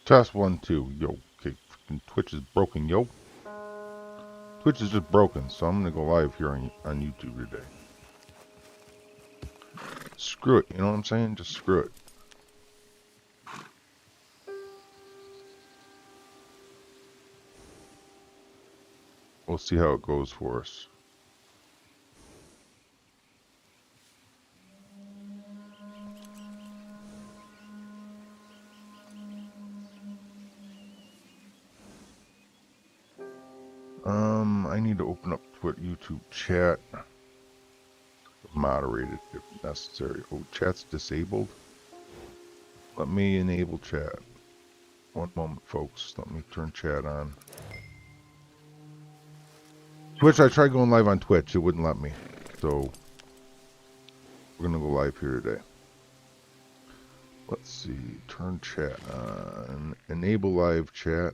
Test 1, 2. Yo. Okay, freaking Twitch is broken, yo. Twitch is just broken, so I'm gonna go live here on YouTube today. Screw it, you know what I'm saying? Just screw it. We'll see how it goes for us. I need to open up YouTube chat. Moderate it if necessary. Oh, chat's disabled. Let me enable chat. One moment, folks. Let me turn chat on. Twitch, I tried going live on Twitch. It wouldn't let me. So, we're going to go live here today. Let's see. Turn chat on. Enable live chat.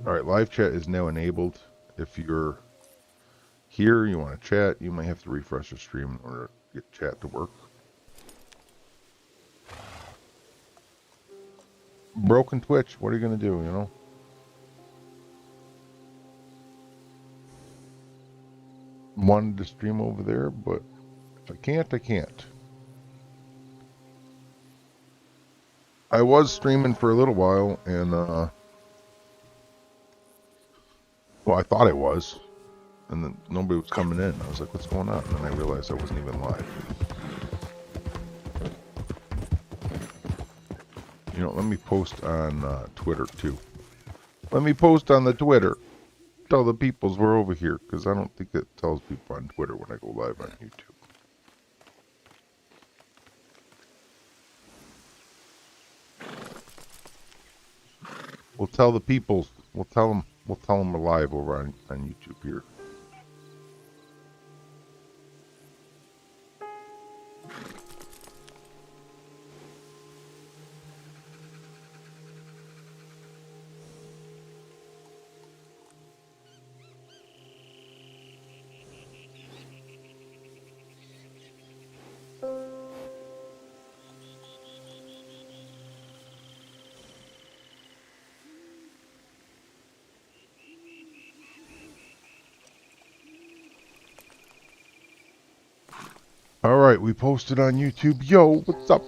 Alright, live chat is now enabled. If you're here, you want to chat, you might have to refresh your stream in order to get chat to work. Broken Twitch, what are you going to do, you know? Wanted to stream over there, but if I can't, I can't. I was streaming for a little while, and, well, I thought I was. And then nobody was coming in. I was like, what's going on? And then I realized I wasn't even live. You know, let me post on Twitter, too. Let me post on the Twitter. Tell the peoples we're over here, because I don't think it tells people on Twitter when I go live on YouTube. We'll tell the peoples. We'll tell them we're live over on YouTube here. Alright, we posted on YouTube. Yo, what's up?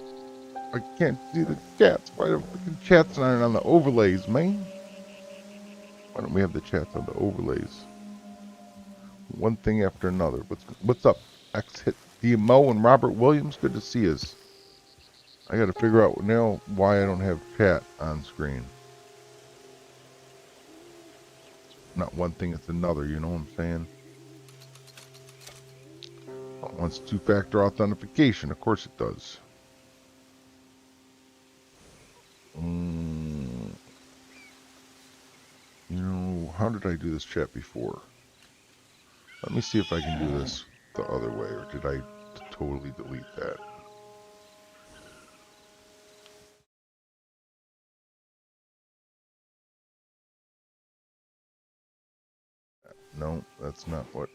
I can't see the chats. Why the freaking chats aren't on the overlays, man? Why don't we have the chats on the overlays? One thing after another. What's up? X-Hit DMO and Robert Williams, good to see us. I gotta figure out now why I don't have chat on screen. Not one thing, it's another, you know what I'm saying? It wants two-factor authentication, of course it does. You know, how did I do this chat before? Let me see if I can do this the other way, or did I totally delete that? No, that's not what...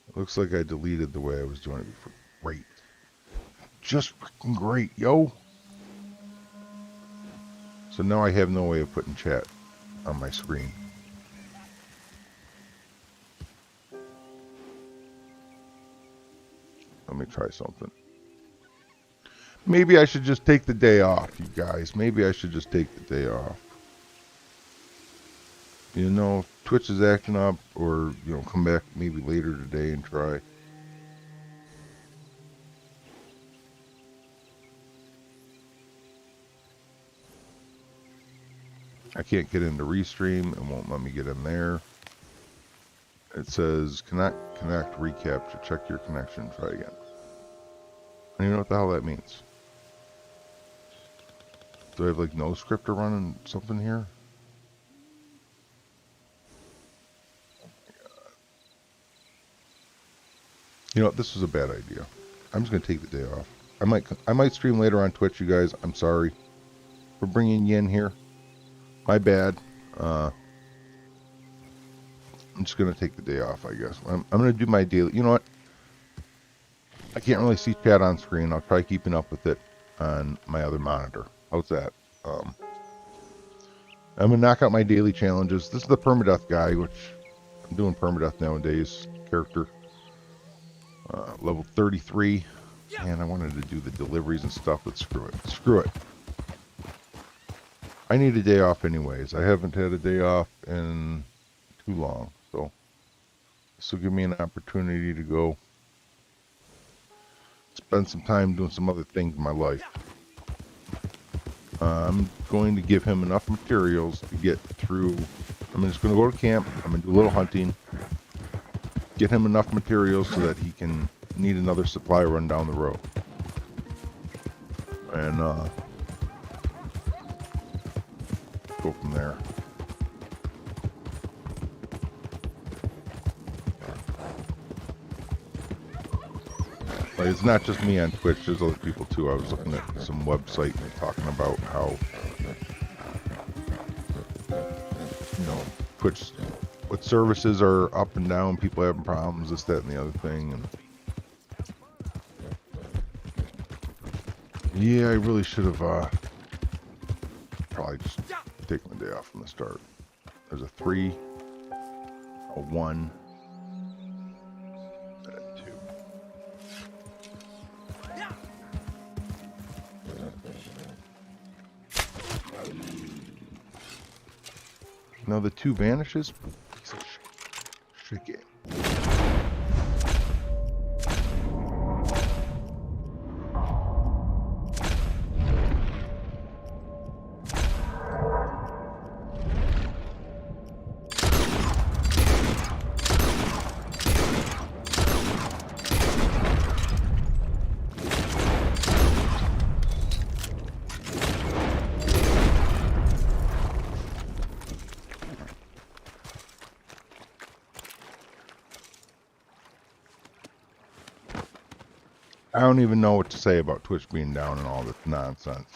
It looks like I deleted the way I was doing it before. Great. Just freaking great, yo! So now I have no way of putting chat on my screen. Let me try something. Maybe I should just take the day off, you guys. Maybe I should just take the day off. You know, if Twitch is acting up, or, you know, come back maybe later today and try. I can't get into Restream. It won't let me get in there. It says, connect reCAPTCHA. Check your connection. Try again. I don't even know what the hell that means. Do I have, like, no script to run and something here? You know what, this was a bad idea. I'm just gonna take the day off. I might stream later on Twitch, you guys. I'm sorry for bringing you in here. My bad. I'm just gonna take the day off, I guess. I'm gonna do my daily. You know what? I can't really see chat on screen. I'll try keeping up with it on my other monitor. How's that? I'm gonna knock out my daily challenges. This is the permadeath guy, which I'm doing permadeath nowadays. Character level 33, and I wanted to do the deliveries and stuff, but screw it. Screw it. I need a day off anyways. I haven't had a day off in too long, so this will give me an opportunity to go spend some time doing some other things in my life. I'm going to give him enough materials to get through. I'm just going to go to camp. I'm going to do a little hunting. Get him enough materials so that he can need another supply run down the road. And go from there. Like, it's not just me on Twitch, there's other people too. I was looking at some website and talking about how, you know, Twitch, what services are up and down, people having problems, this, that, and the other thing. And yeah, I really should have probably just taken the day off from the start. There's a 3, a 1, and a 2. Now the 2 vanishes. Piece of shit game. I don't even know what to say about Twitch being down and all this nonsense.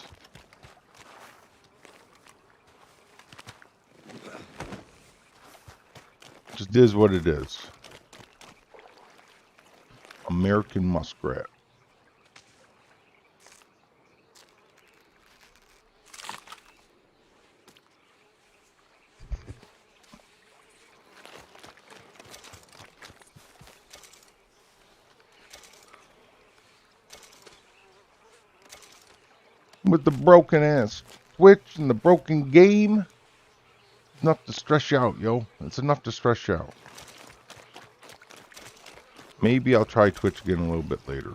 Just is what it is. American muskrat. With the broken ass Twitch and the broken game, enough to stress you out, yo. It's enough to stress you out. Maybe I'll try Twitch again a little bit later.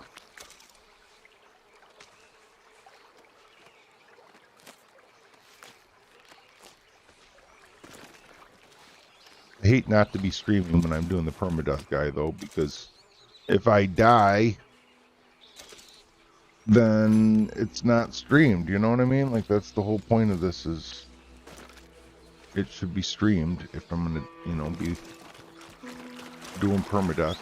I hate not to be streaming when I'm doing the permadeath guy though, because if I die, then it's not streamed, you know what I mean? Like, that's the whole point of this, is it should be streamed if I'm gonna, you know, be doing permadeath.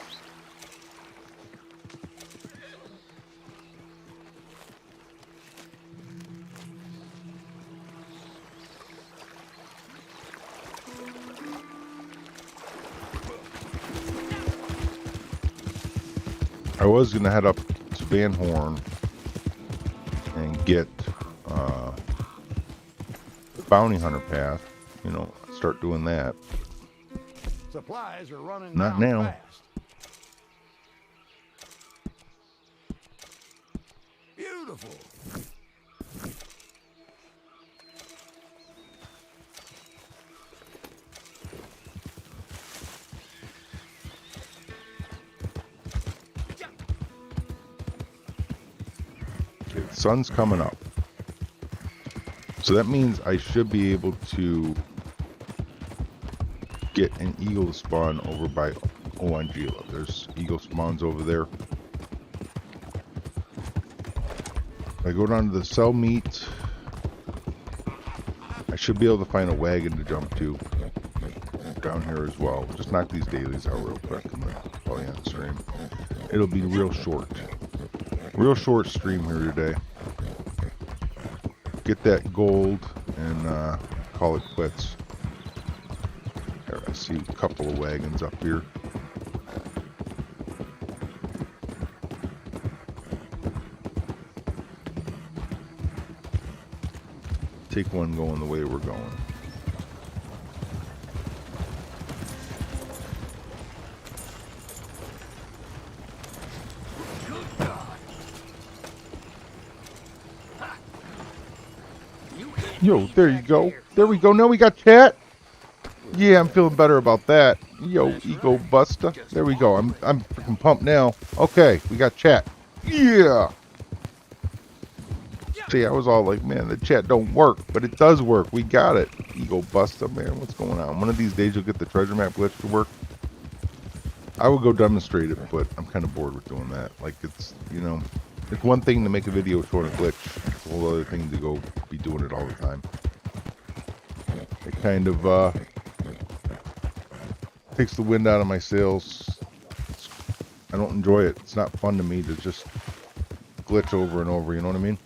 I was gonna head up to Van Horn and get the bounty hunter path, you know, start doing that. Supplies are running Not now. fast. Beautiful. Okay, the sun's coming up. So that means I should be able to get an eagle spawn over by Oangila. There's eagle spawns over there. If I go down to the cell meat, I should be able to find a wagon to jump to down here as well. Just knock these dailies out real quick and then probably on stream. It'll be real short. Real short stream here today. Get that gold and call it quits. I see a couple of wagons up here. Take one going the way we're going. Yo, there you go. There we go. Now we got chat. Yeah, I'm feeling better about that. Yo, ego buster. There we go. I'm freaking pumped now. Okay, we got chat. Yeah. See, I was all like, man, the chat don't work, but it does work. We got it. Ego buster, man. What's going on? One of these days you'll get the treasure map glitch to work. I would go demonstrate it, but I'm kind of bored with doing that. Like, it's, you know, it's one thing to make a video showing a glitch. It's a whole other thing to go be doing it all the time. It kind of takes the wind out of my sails. I don't enjoy it. It's not fun to me to just glitch over and over, you know what I mean?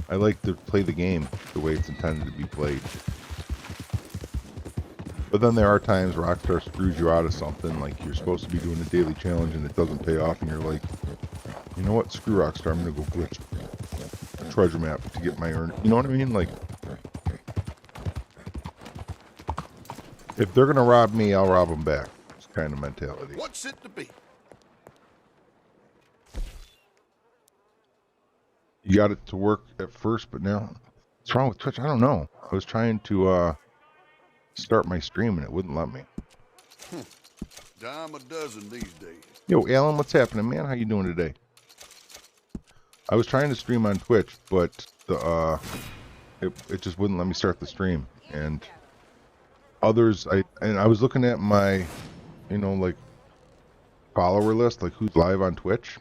I like to play the game the way it's intended to be played. But then there are times Rockstar screws you out of something, like you're supposed to be doing a daily challenge and it doesn't pay off, and you're like, you know what, screw Rockstar, I'm gonna go glitch a treasure map to get my earn. You know what I mean? Like, if they're gonna rob me, I'll rob them back. It's kind of mentality. What's it to be? You got it to work at first, but now what's wrong with Twitch? I don't know. I was trying to start my stream and it wouldn't let me. Dime a dozen these days. Yo, Alan, what's happening, man? How you doing today? I was trying to stream on Twitch, but the it just wouldn't let me start the stream. And others, I was looking at my, you know, like follower list, like who's live on Twitch,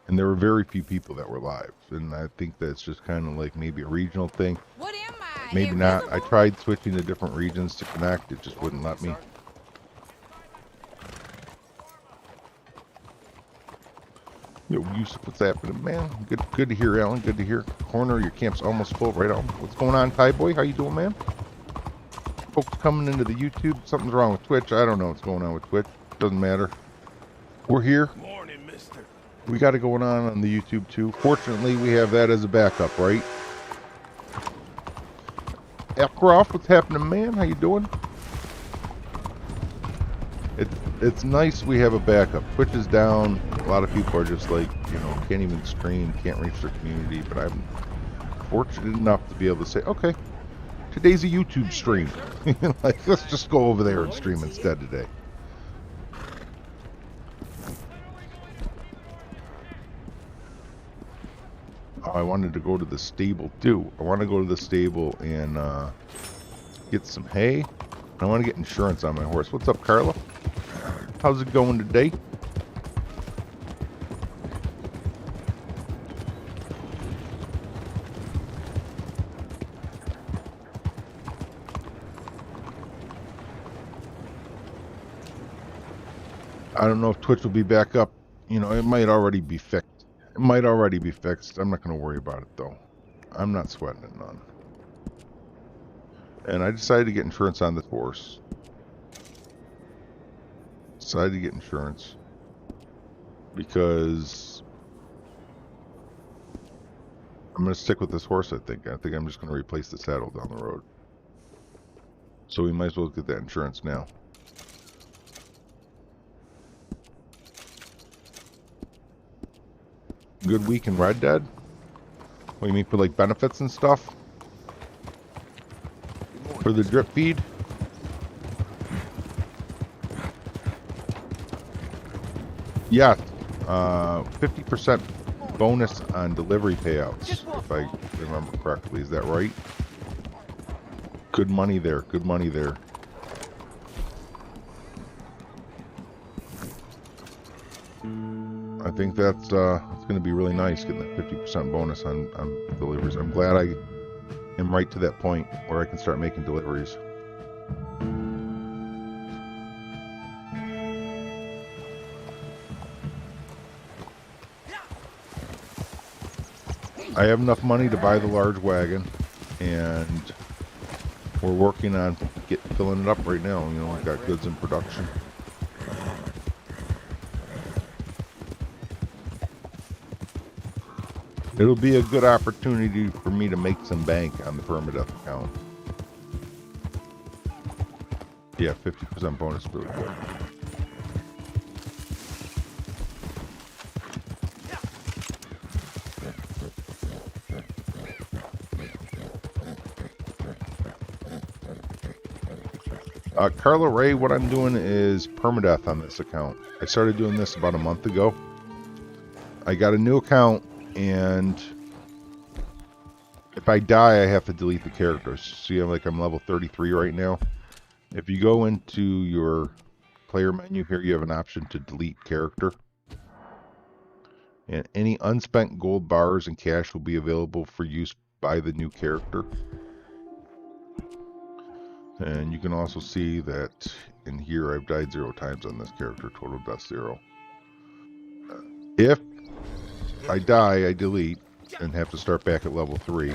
and there were very few people that were live. And I think that's just kind of like maybe a regional thing. What am I? Maybe not. I tried switching to different regions to connect. It just wouldn't let me. Yo, Yusuf, what's happening, man? Good to hear, Alan. Good to hear. Corner, your camp's almost full. Right on. What's going on, Ty Boy? How you doing, man? Folks coming into the YouTube. Something's wrong with Twitch. I don't know what's going on with Twitch. Doesn't matter. We're here. Morning, mister. We got it going on the YouTube, too. Fortunately, we have that as a backup, right? Elcroft, what's happening, man? How you doing? It's nice we have a backup. Twitch is down. A lot of people are just like, you know, can't even stream, can't reach their community. But I'm fortunate enough to be able to say, okay, today's a YouTube stream. Like, let's just go over there and stream instead today. Oh, I wanted to go to the stable too. I want to go to the stable and get some hay. I want to get insurance on my horse. What's up, Carla? How's it going today? I don't know if Twitch will be back up. You know, it might already be fixed. It might already be fixed. I'm not going to worry about it, though. I'm not sweating it none. And I decided to get insurance on this horse. Decided to get insurance because I'm going to stick with this horse, I think. I think I'm just going to replace the saddle down the road. So we might as well get that insurance now. Good week in Red Dead? What do you mean, for like benefits and stuff? For the drip feed? Yeah, 50% bonus on delivery payouts, if I remember correctly. Is that right? Good money there. Good money there. I think that's it's going to be really nice getting that 50% bonus on deliveries. I'm glad I am right to that point where I can start making deliveries. I have enough money to buy the large wagon, and we're working on filling it up right now. You know, we've got goods in production. It'll be a good opportunity for me to make some bank on the permadeath account. Yeah, 50% bonus is really good. Carla Ray, what I'm doing is permadeath on this account. I started doing this about a month ago. I got a new account, and if I die, I have to delete the characters. See, I'm level 33 right now. If you go into your player menu here, you have an option to delete character. And any unspent gold bars and cash will be available for use by the new character. And you can also see that in here I've died 0 times on this character, total death 0. If I die, I delete and have to start back at level 3.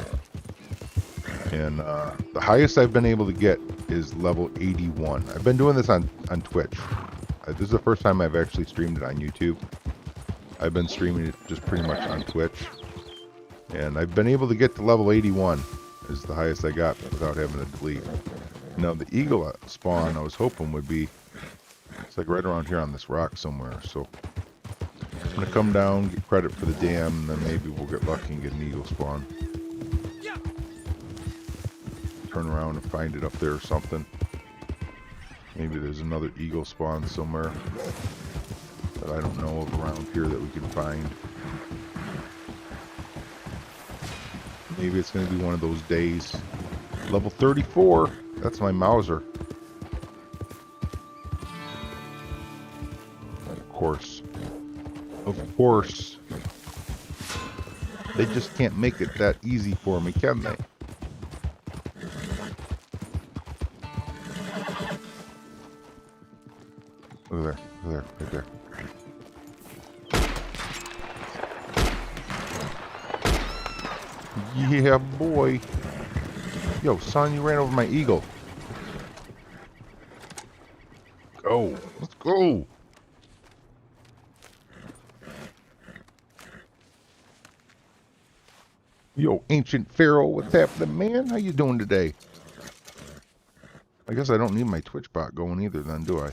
And the highest I've been able to get is level 81. I've been doing this on Twitch. This is the first time I've actually streamed it on YouTube. I've been streaming it just pretty much on Twitch. And I've been able to get to level 81 is the highest I got without having to delete. Now the eagle spawn I was hoping would be, it's like right around here on this rock somewhere. So I'm going to come down, get credit for the dam, and then maybe we'll get lucky and get an eagle spawn. Turn around and find it up there or something. Maybe there's another eagle spawn somewhere that I don't know of around here that we can find. Maybe it's going to be one of those days. Level 34. That's my Mauser. Of course. Of course. They just can't make it that easy for me, can they? Look there, right there. Yeah, boy. Yo, son, you ran over my eagle. Go. Let's go. Yo, ancient pharaoh, what's happening, man? How you doing today? I guess I don't need my Twitch bot going either then, do I?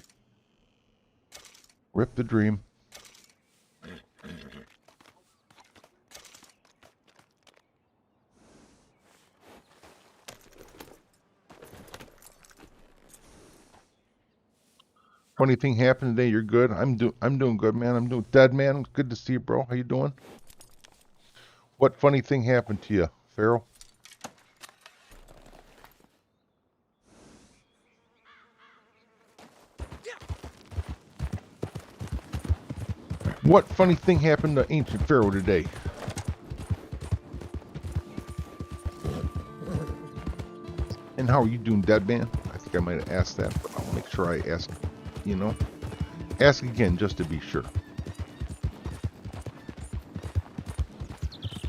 Rip the dream. Funny thing happened today. You're good. I'm doing good, man. I'm doing dead, man. Good to see you, bro. How you doing? What funny thing happened to you, Pharaoh? What funny thing happened to ancient Pharaoh today? And how are you doing, dead man? I think I might have asked that, but I'll make sure I ask, you know. Ask again just to be sure.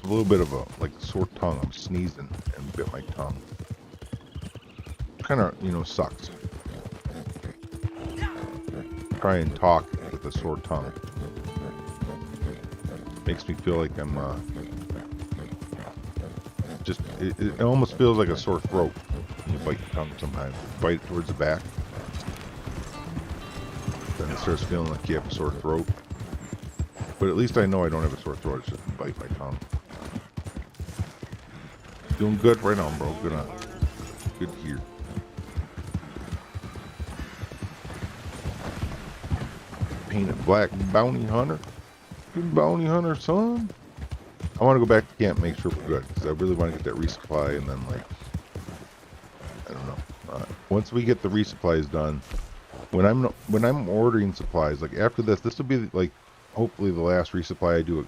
A little bit of a, like, sore tongue. I'm sneezing and bit my tongue. Kind of, you know, sucks. Try and talk with a sore tongue. Makes me feel like I'm, just, it almost feels like a sore throat when you bite your tongue sometimes. Bite it towards the back. Then it starts feeling like you have a sore throat. But at least I know I don't have a sore throat. It's just bite my tongue. Doing good right on, bro. Good on. Good to hear. Painted black bounty hunter. Good bounty hunter, son. I want to go back to camp and make sure we're good. Because I really want to get that resupply and then, like, I don't know. Once we get the resupplies done, when I'm ordering supplies, like after this will be like hopefully the last resupply I do.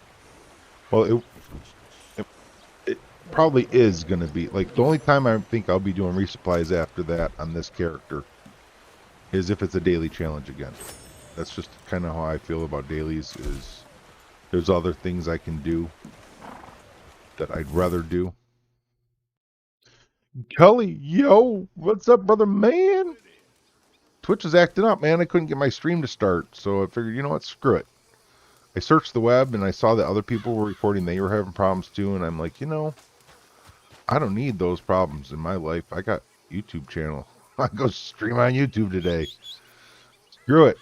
Well, it probably is gonna be like the only time I think I'll be doing resupplies after that on this character is if it's a daily challenge again. That's just kind of how I feel about dailies. Is there's other things I can do that I'd rather do. Cully, yo, what's up, brother man? Twitch is acting up, man. I couldn't get my stream to start, so I figured, you know what, screw it. I searched the web and I saw that other people were reporting they were having problems too, and I'm like, you know, I don't need those problems in my life. I got YouTube channel. I go stream on YouTube today. Screw it.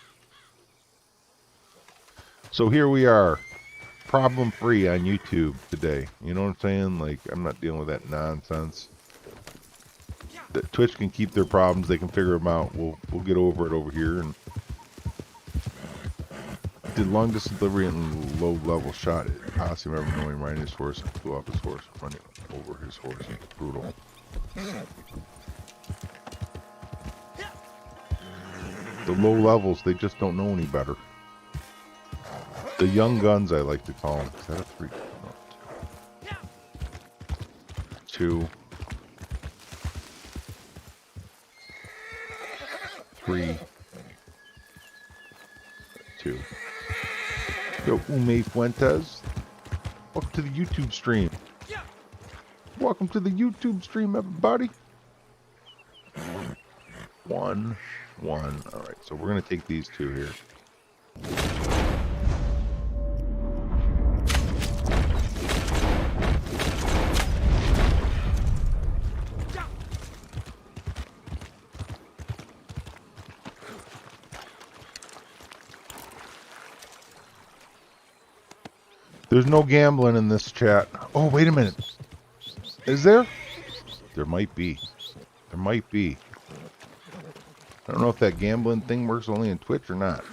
So here we are, problem free on YouTube today. You know what I'm saying? Like, I'm not dealing with that nonsense. Twitch can keep their problems. They can figure them out. We'll get over it over here. And did long distance delivery and low level shot. Honestly, remember knowing riding his horse and flew off his horse, running over his horse. Brutal. The low levels, they just don't know any better. The young guns, I like to call them. Is that a 3? No. 2. 3. 2. Yo, Ume Fuentes. Welcome to the YouTube stream. Welcome to the YouTube stream, everybody. 1. Alright, so we're going to take these two here. There's no gambling in this chat. Oh, wait a minute. Is there? There might be. There might be. I don't know if that gambling thing works only in Twitch or not.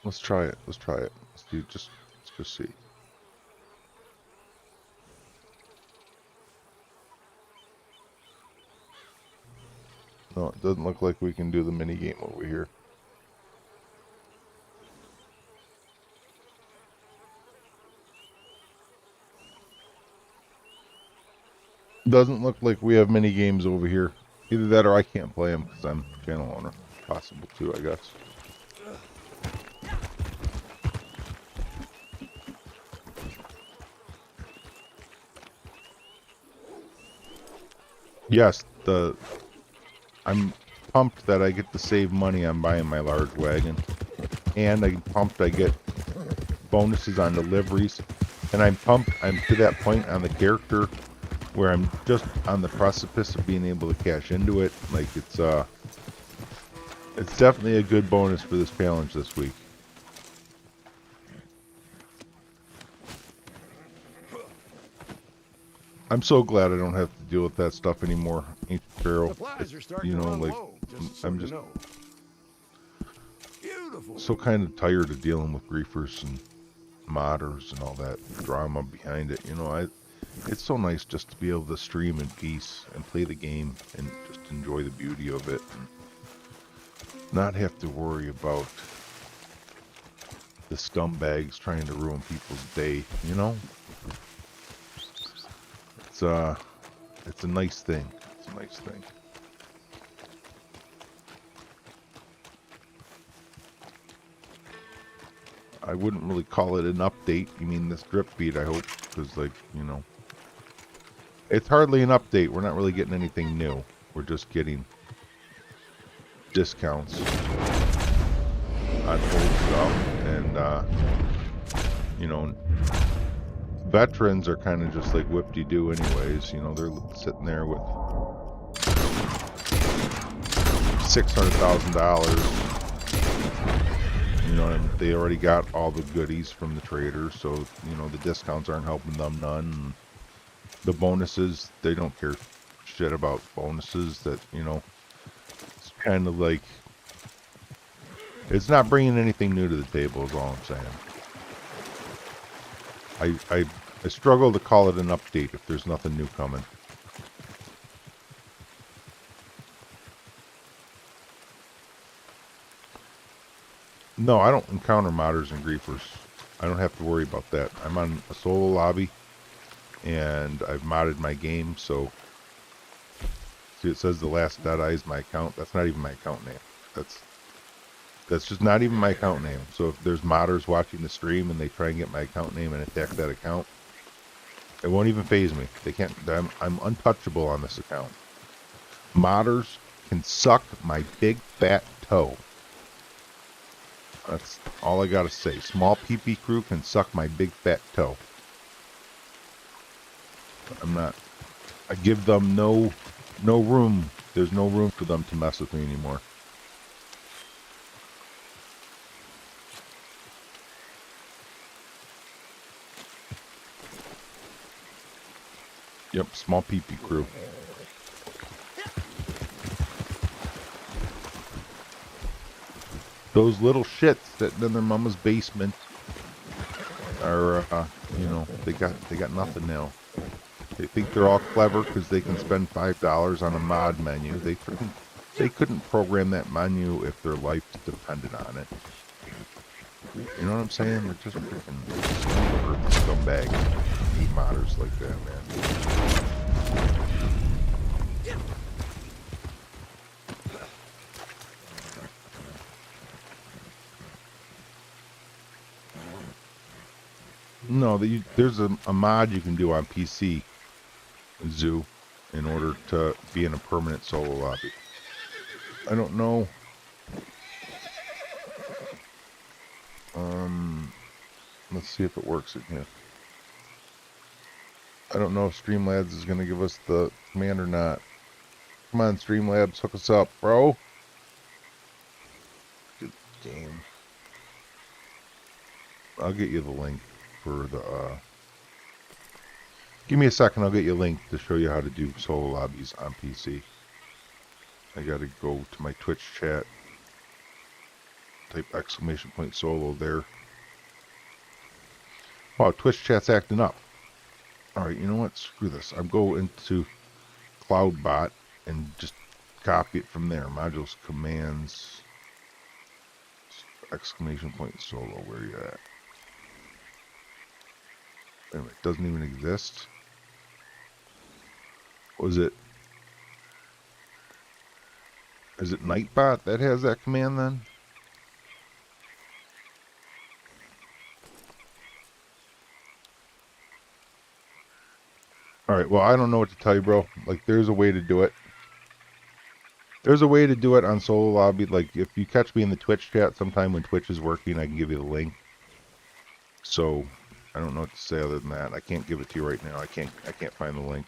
Let's try it. Let's try it. Let's just see. No, it doesn't look like we can do the mini game over here. Doesn't look like we have mini games over here. Either that or I can't play them because I'm channel owner. Possible too, I guess. Yes, I'm pumped that I get to save money on buying my large wagon. And I'm pumped I get bonuses on deliveries. And I'm pumped I'm to that point on the character where I'm just on the precipice of being able to cash into it. Like, it's definitely a good bonus for this challenge this week. I'm so glad I don't have to deal with that stuff anymore, Ancient Pharaoh. You know, like, I'm just so kind of tired of dealing with griefers and modders and all that drama behind it. You know, it's so nice just to be able to stream in peace and play the game and just enjoy the beauty of it and not have to worry about the scumbags trying to ruin people's day, you know? It's a nice thing. It's a nice thing. I wouldn't really call it an update. You mean this drip feed, I hope, because, like, you know, it's hardly an update. We're not really getting anything new. We're just getting discounts on old stuff. And, you know, veterans are kind of just like whip-de-doo anyways. You know, they're sitting there with $600,000. You know, and they already got all the goodies from the traders, so, you know, the discounts aren't helping them none. The bonuses, they don't care shit about bonuses. That, you know, it's kind of like, it's not bringing anything new to the table is all I'm saying. I struggle to call it an update if there's nothing new coming. No, I don't encounter modders and griefers. I don't have to worry about that. I'm on a solo lobby, and I've modded my game, so... See, it says TheLastDeadEye is my account. That's not even my account name. That's just not even my account name. So if there's modders watching the stream and they try and get my account name and attack that account, It won't even phase me. They can't. I'm untouchable on this account. Modders can suck my big fat toe. That's all I gotta say. Small PP crew can suck my big fat toe. I'm not. I give them no room. There's no room for them to mess with me anymore. Yep, small PP crew. Those little shits sitting in their mama's basement are, you know, they got nothing now. They think they're all clever because they can spend $5 on a mod menu. They couldn't program that menu if their life depended on it. You know what I'm saying? They're just freaking scumbag. I hate modders like that, man. No, there's a mod you can do on PC, Zoo, in order to be in a permanent solo lobby. I don't know. Let's see if it works in here. I don't know if Streamlabs is going to give us the command or not. Come on, Streamlabs, hook us up, bro. Good game. I'll get you the link for the, give me a second, I'll get you a link to show you how to do solo lobbies on PC. I gotta go to my Twitch chat. Type !solo there. Wow, Twitch chat's acting up. Alright, you know what? Screw this. I'm going into CloudBot and just copy it from there. Modules, commands, !solo. Where are you at? Anyway, it doesn't even exist. Was it? Is it Nightbot that has that command then? Alright, well, I don't know what to tell you, bro. Like, there's a way to do it. There's a way to do it on solo lobby. Like, if you catch me in the Twitch chat sometime when Twitch is working, I can give you the link. So, I don't know what to say other than that. I can't give it to you right now. I can't find the link.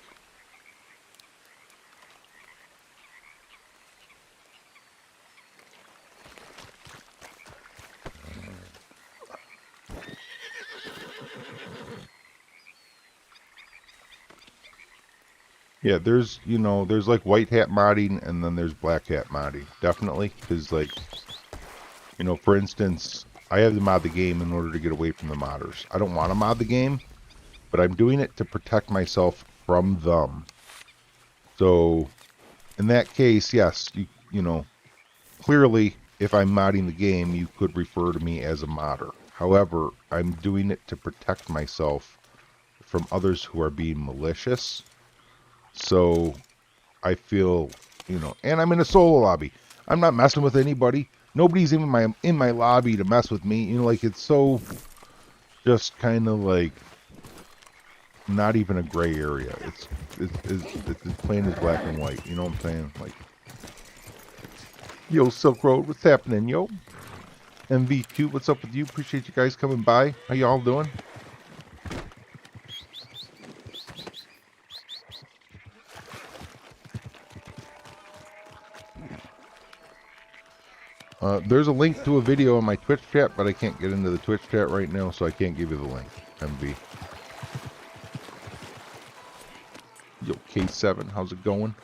Yeah, there's, you know, there's like white hat modding and then there's black hat modding. Definitely. Because, like, you know, for instance, I have to mod the game in order to get away from the modders. I don't want to mod the game, but I'm doing it to protect myself from them. So, in that case, yes, you know, clearly, if I'm modding the game, you could refer to me as a modder. However, I'm doing it to protect myself from others who are being malicious. So, I feel, you know, and I'm in a solo lobby. I'm not messing with anybody. Nobody's even in my lobby to mess with me. You know, like, it's so just kind of like not even a gray area. It's plain as black and white. You know what I'm saying? Like, yo, Silk Road, what's happening, yo? MV2, what's up with you? Appreciate you guys coming by. How y'all doing? There's a link to a video in my Twitch chat, but I can't get into the Twitch chat right now, so I can't give you the link. MV. Yo, K7, how's it going?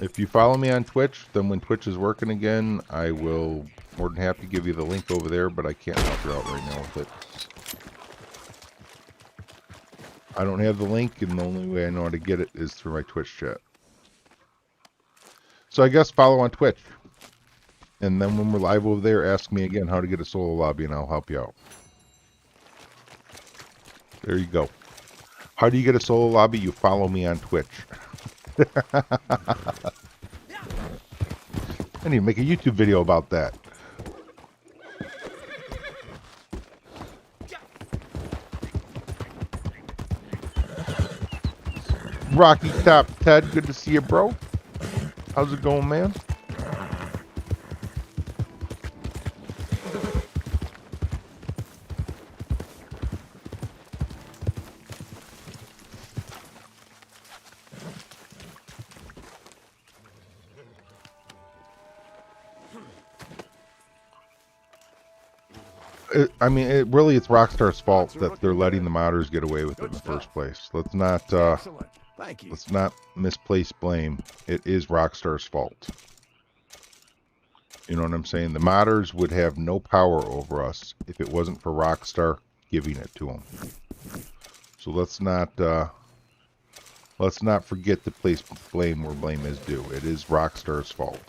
If you follow me on Twitch, then when Twitch is working again, I will more than happy give you the link over there, but I can't help you out right now with it. I don't have the link, and the only way I know how to get it is through my Twitch chat. So I guess follow on Twitch. And then when we're live over there, ask me again how to get a solo lobby, and I'll help you out. There you go. How do you get a solo lobby? You follow me on Twitch. I need to make a YouTube video about that. Rocky Top Ted, good to see you, bro. How's it going, man? I mean, it's Rockstar's fault that they're letting the modders get away with it in the first place. Let's not Excellent. Thank you. let's not misplace blame. It is Rockstar's fault. You know what I'm saying? The modders would have no power over us if it wasn't for Rockstar giving it to them. So let's not forget to place blame where blame is due. It is Rockstar's fault.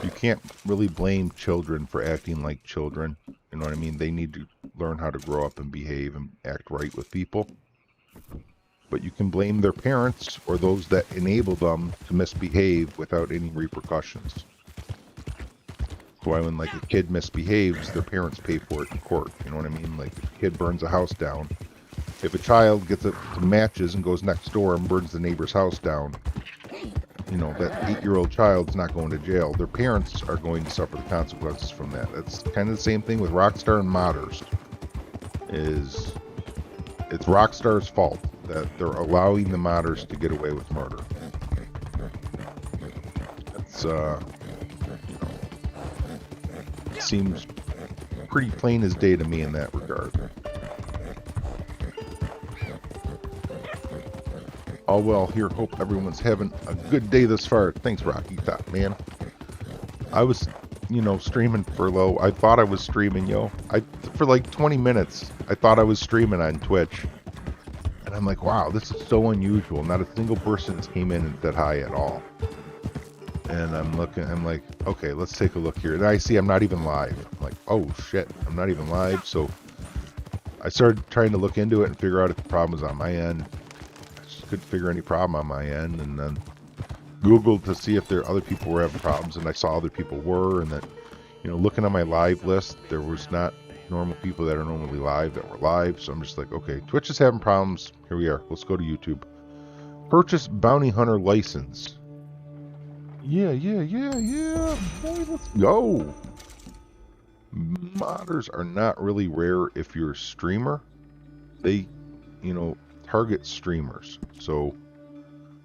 You can't really blame children for acting like children. You know what I mean? They need to learn how to grow up and behave and act right with people. But you can blame their parents or those that enable them to misbehave without any repercussions. So why when like a kid misbehaves, their parents pay for it in court. You know what I mean? Like if a kid burns a house down, if a child gets it to matches and goes next door and burns the neighbor's house down, you know, that 8-year-old child's not going to jail. Their parents are going to suffer the consequences from that. It's kind of the same thing with Rockstar and modders. It's Rockstar's fault that they're allowing the modders to get away with murder. It's, you know, it seems pretty plain as day to me in that regard. All well here. Hope everyone's having a good day thus far. Thanks, Rocky Top, man. I was, you know, streaming for low. I thought I was streaming, for like 20 minutes, I thought I was streaming on Twitch. And I'm like, wow, this is so unusual. Not a single person has came in that high at all. And I'm like, okay, let's take a look here. And I see I'm not even live. I'm like, oh shit, I'm not even live. So I started trying to look into it and figure out if the problem was on my end. Couldn't figure any problem on my end, and then Googled to see if there other people were having problems, and I saw other people were, and that, you know, looking on my live list, there was not normal people that are normally live that were live. So I'm just like, okay, Twitch is having problems. Here we are. Let's go to YouTube. Purchase bounty hunter license. Yeah. Boy, let's go. Modders are not really rare if you're a streamer. They, you know, target streamers, so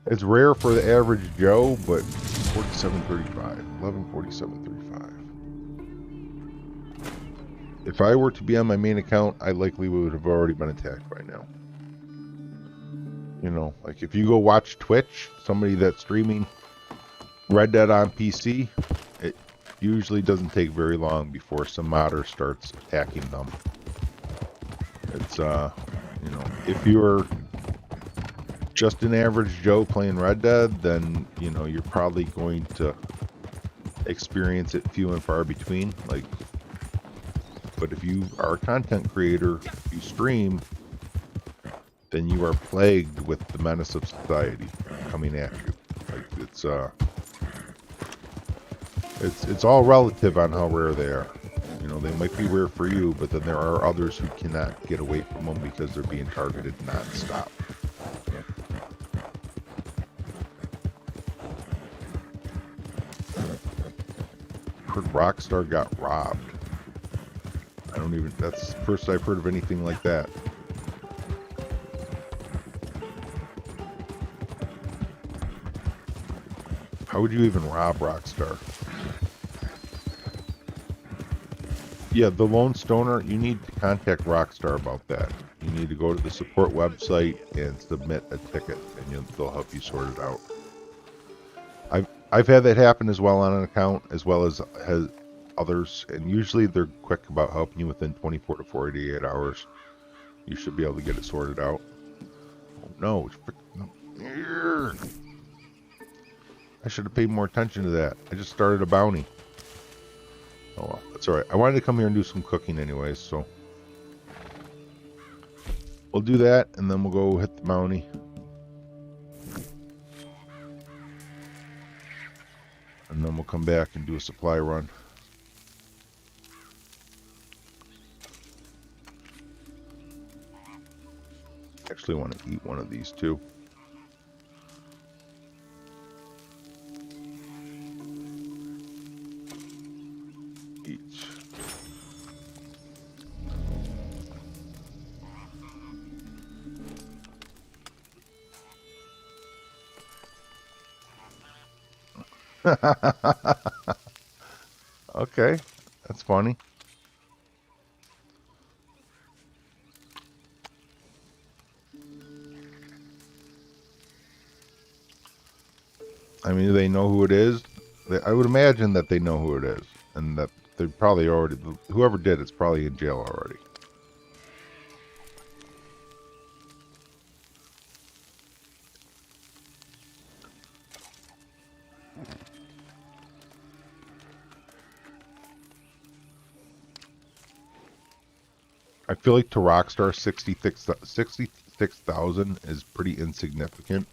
it's rare for the average Joe, but 4735, 114735. If I were to be on my main account, I likely would have already been attacked by now. You know, like if you go watch Twitch, somebody that's streaming Red Dead on PC, it usually doesn't take very long before some modder starts attacking them. It's you know, if you're just an average Joe playing Red Dead, then, you know, you're probably going to experience it few and far between. Like, but if you are a content creator, you stream, then you are plagued with the menace of society coming at you. Like, it's all relative on how rare they are. You know, they might be rare for you, but then there are others who cannot get away from them because they're being targeted non-stop. Heard Rockstar got robbed. That's the first I've heard of anything like that. How would you even rob Rockstar? Yeah, the Lone Stoner, you need to contact Rockstar about that. You need to go to the support website and submit a ticket, and they'll help you sort it out. I've had that happen as well on an account, as well as others, and usually they're quick about helping you within 24 to 48 hours. You should be able to get it sorted out. Oh no, I should have paid more attention to that. I just started a bounty. Oh well, that's alright. I wanted to come here and do some cooking anyways, so we'll do that, and then we'll go hit the bounty. And then we'll come back and do a supply run. Actually want to eat one of these too. Okay, that's funny. I mean, do they know who it is? I would imagine that they know who it is, and that they probably already, whoever did it's probably in jail already. I feel like to Rockstar, 66,000 is pretty insignificant.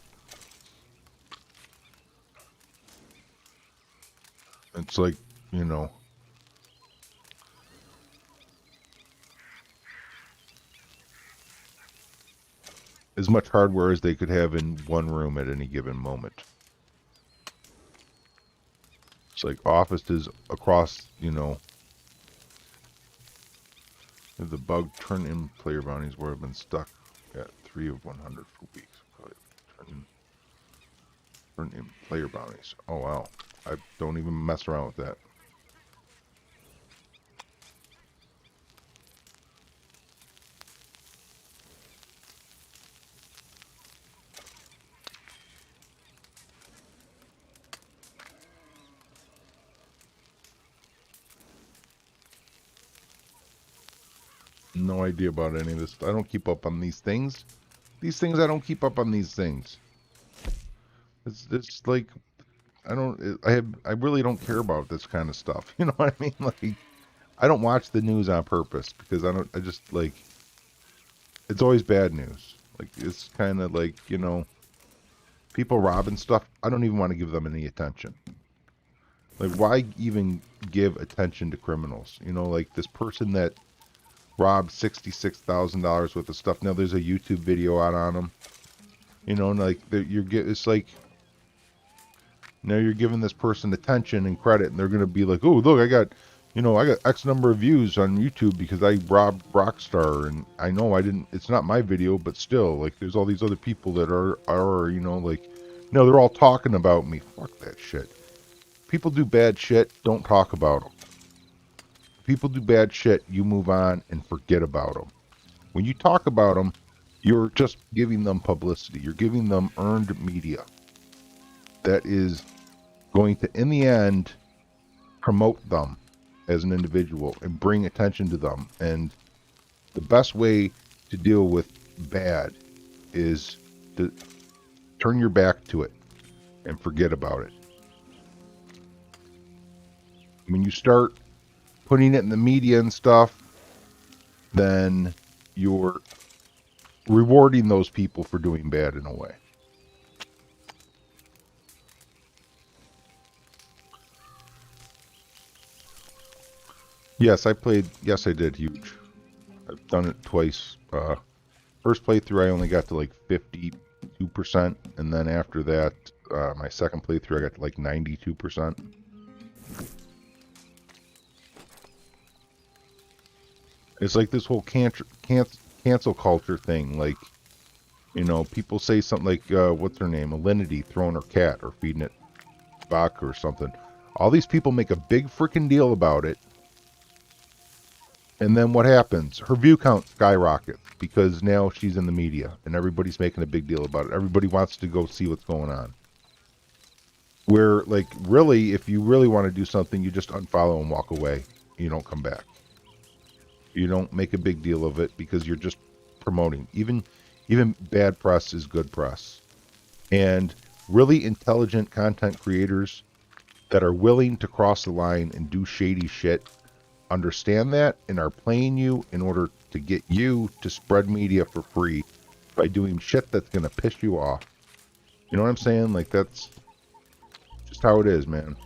It's like, you know, as much hardware as they could have in one room at any given moment. It's like offices across, you know, the bug turn in player bounties where I've been stuck at 3 of 100 for weeks. Turn in player bounties. Oh wow. I don't even mess around with that. No idea about any of this. I don't keep up on these things. I don't keep up on these things. It's like I really don't care about this kind of stuff. You know what I mean? Like I don't watch the news on purpose because I just like it's always bad news. Like it's kind of like, you know, people robbing stuff. I don't even want to give them any attention. Like why even give attention to criminals? You know, like this person that robbed $66,000 worth of stuff. Now there's a YouTube video out on them. You know, and like it's like now you're giving this person attention and credit, and they're gonna be like, "Oh, look, I got X number of views on YouTube because I robbed Rockstar, and I know I didn't. It's not my video, but still, like, there's all these other people that are you know, like, no, they're all talking about me. Fuck that shit. People do bad shit. Don't talk about them. People do bad shit. You move on and forget about them. When you talk about them, you're just giving them publicity. You're giving them earned media. That is going to, in the end, promote them as an individual and bring attention to them. And the best way to deal with bad is to turn your back to it and forget about it. When you start putting it in the media and stuff, then you're rewarding those people for doing bad in a way. Yes, I played. Yes, I did. Huge. I've done it twice. First playthrough, I only got to like 52%, and then after that, my second playthrough, I got to like 92%. It's like this whole cancel culture thing. Like, you know, people say something like, what's her name? Alinity throwing her cat or feeding it vodka or something. All these people make a big freaking deal about it. And then what happens? Her view count skyrockets because now she's in the media and everybody's making a big deal about it. Everybody wants to go see what's going on. Where, like, really, if you really want to do something, you just unfollow and walk away. You don't come back. You don't make a big deal of it because you're just promoting. Even bad press is good press. And really intelligent content creators that are willing to cross the line and do shady shit understand that and are playing you in order to get you to spread media for free by doing shit that's going to piss you off. You know what I'm saying? Like, that's just how it is, man.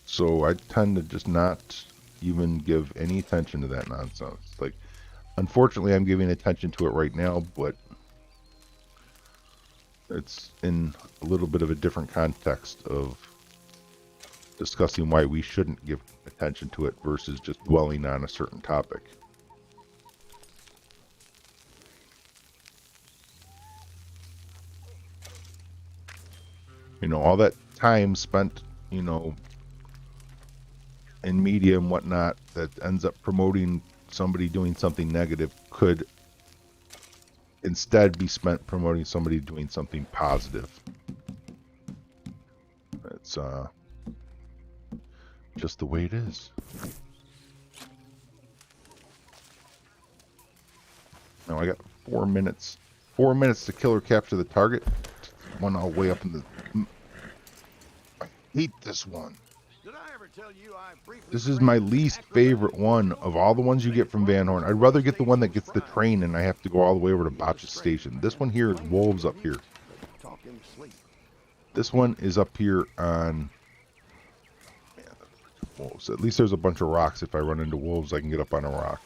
So I tend to just not even give any attention to that nonsense. Like, unfortunately, I'm giving attention to it right now, but it's in a little bit of a different context of discussing why we shouldn't give attention to it versus just dwelling on a certain topic. You know, all that time spent, you know, in media and whatnot that ends up promoting somebody doing something negative could instead be spent promoting somebody doing something positive. It's just the way it is. Now I got 4 minutes. 4 minutes to kill or capture the target. One all the way up in the... I hate this one. Did I ever tell you I briefly This is my least favorite one of all the ones you get from Van Horn. I'd rather get the one that gets the train and I have to go all the way over to Botch's station. This one here is wolves up here. talk him to sleep? This one is up here on... Man, wolves. At least there's a bunch of rocks. If I run into wolves, I can get up on a rock.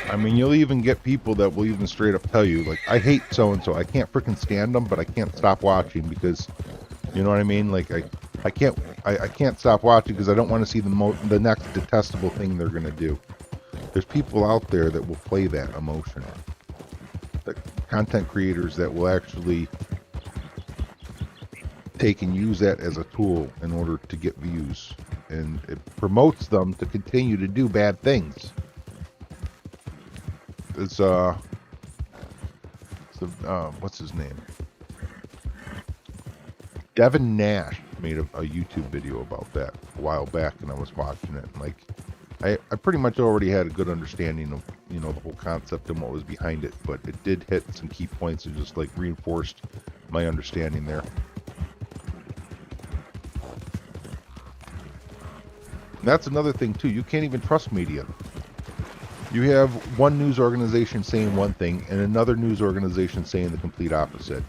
I mean, you'll even get people that will even straight up tell you, like, I hate so-and-so. I can't freaking stand them, but I can't stop watching because, you know what I mean? Like, I can't stop watching because I don't want to see the next detestable thing they're going to do. There's people out there that will play that emotion. The content creators that will actually take and use that as a tool in order to get views. And it promotes them to continue to do bad things. It's what's his name? Devin Nash made a YouTube video about that a while back, and I was watching it. And like, I pretty much already had a good understanding of, you know, the whole concept and what was behind it, but it did hit some key points and just like reinforced my understanding there. And that's another thing too. You can't even trust media. You have one news organization saying one thing and another news organization saying the complete opposite.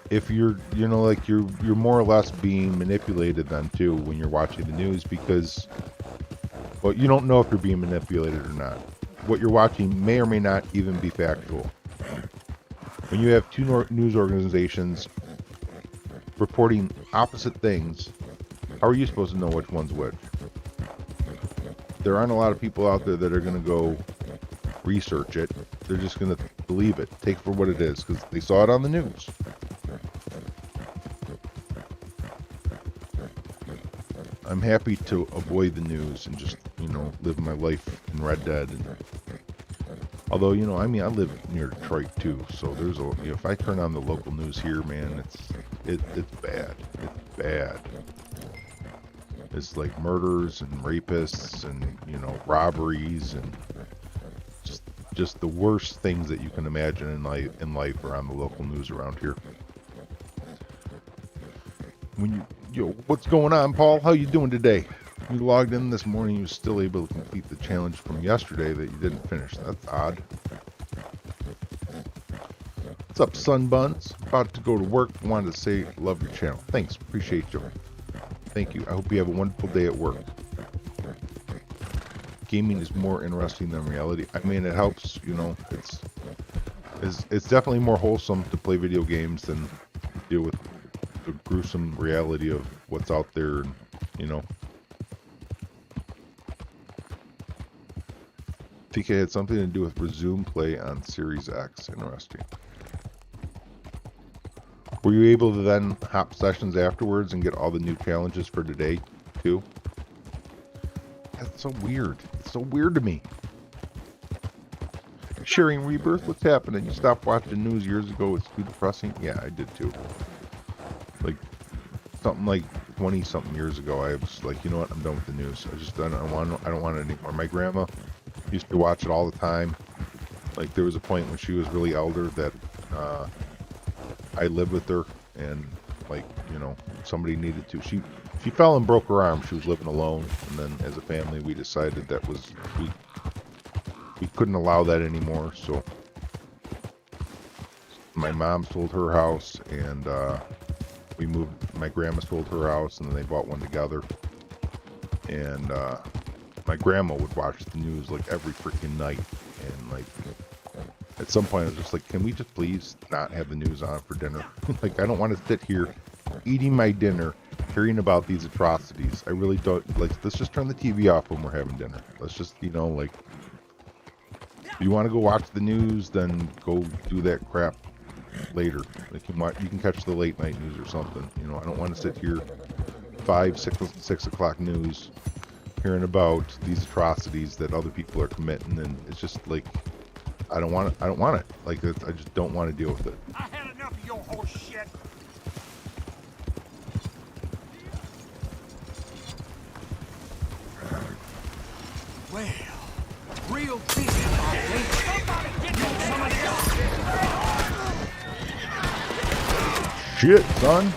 If you're, you know, like you're more or less being manipulated then too when you're watching the news because, well, you don't know if you're being manipulated or not. What you're watching may or may not even be factual. When you have two news organizations reporting opposite things, how are you supposed to know which one's which? There aren't a lot of people out there that are going to go research it. They're just going to believe it, take it for what it is, because they saw it on the news. I'm happy to avoid the news and just, you know, live my life in Red Dead. And, although, you know, I mean, I live near Detroit too, so there's a, you know, if I turn on the local news here, man, it's bad. It's bad. It's like murders and rapists and, you know, robberies and just the worst things that you can imagine in life are on the local news around here. When yo, what's going on, Paul? How you doing today? You logged in this morning. You were still able to complete the challenge from yesterday that you didn't finish. That's odd. What's up, Sunbuns? About to go to work. Wanted to say love your channel. Thanks. Appreciate you. Thank you. I hope you have a wonderful day at work. Gaming is more interesting than reality. I mean, it helps, you know, it's definitely more wholesome to play video games than deal with the gruesome reality of what's out there, and, you know. I think it had something to do with resume play on Series X. Interesting. Were you able to then hop sessions afterwards and get all the new challenges for today, too? That's so weird. It's so weird to me. Sharing Rebirth, what's happening? You stopped watching news years ago. It's too depressing. Yeah, I did too. Like, something like 20-something years ago, I was like, you know what? I'm done with the news. I don't want it anymore. My grandma used to watch it all the time. Like, there was a point when she was really elder that I lived with her, and like, you know, somebody needed to. She fell and broke her arm. She was living alone, and then as a family we decided that we couldn't allow that anymore. So my mom sold her house, and we moved. My grandma sold her house, and then they bought one together. And my grandma would watch the news like every freaking night, and like at some point I was just like, can we just please not have the news on for dinner? Like, I don't want to sit here eating my dinner hearing about these atrocities. I really don't. Like, let's just turn the TV off when we're having dinner. Let's just, you know, like, if you want to go watch the news, then go do that crap later. Like, you can catch the late night news or something. You know, I don't want to sit here 6 o'clock news hearing about these atrocities that other people are committing, and it's just like, I don't want it. Like, I just don't want to deal with it. I had enough of your horse shit. Well, real busy. Somebody get some of this. Shit, son.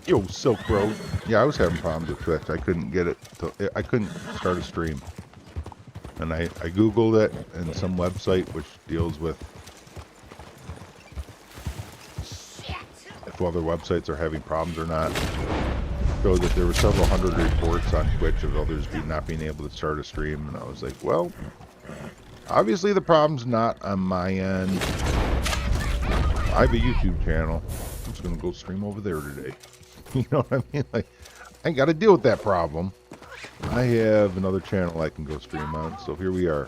Yo, Silk Road. Yeah, I was having problems with Twitch. I couldn't get it I couldn't start a stream. And I Googled it, and some website which deals with if other websites are having problems or not, showed that there were several hundred reports on Twitch of others not being able to start a stream. And I was like, well, obviously the problem's not on my end. I have a YouTube channel. I'm just going to go stream over there today. You know what I mean? Like, I ain't got to deal with that problem. I have another channel I can go stream on, so here we are.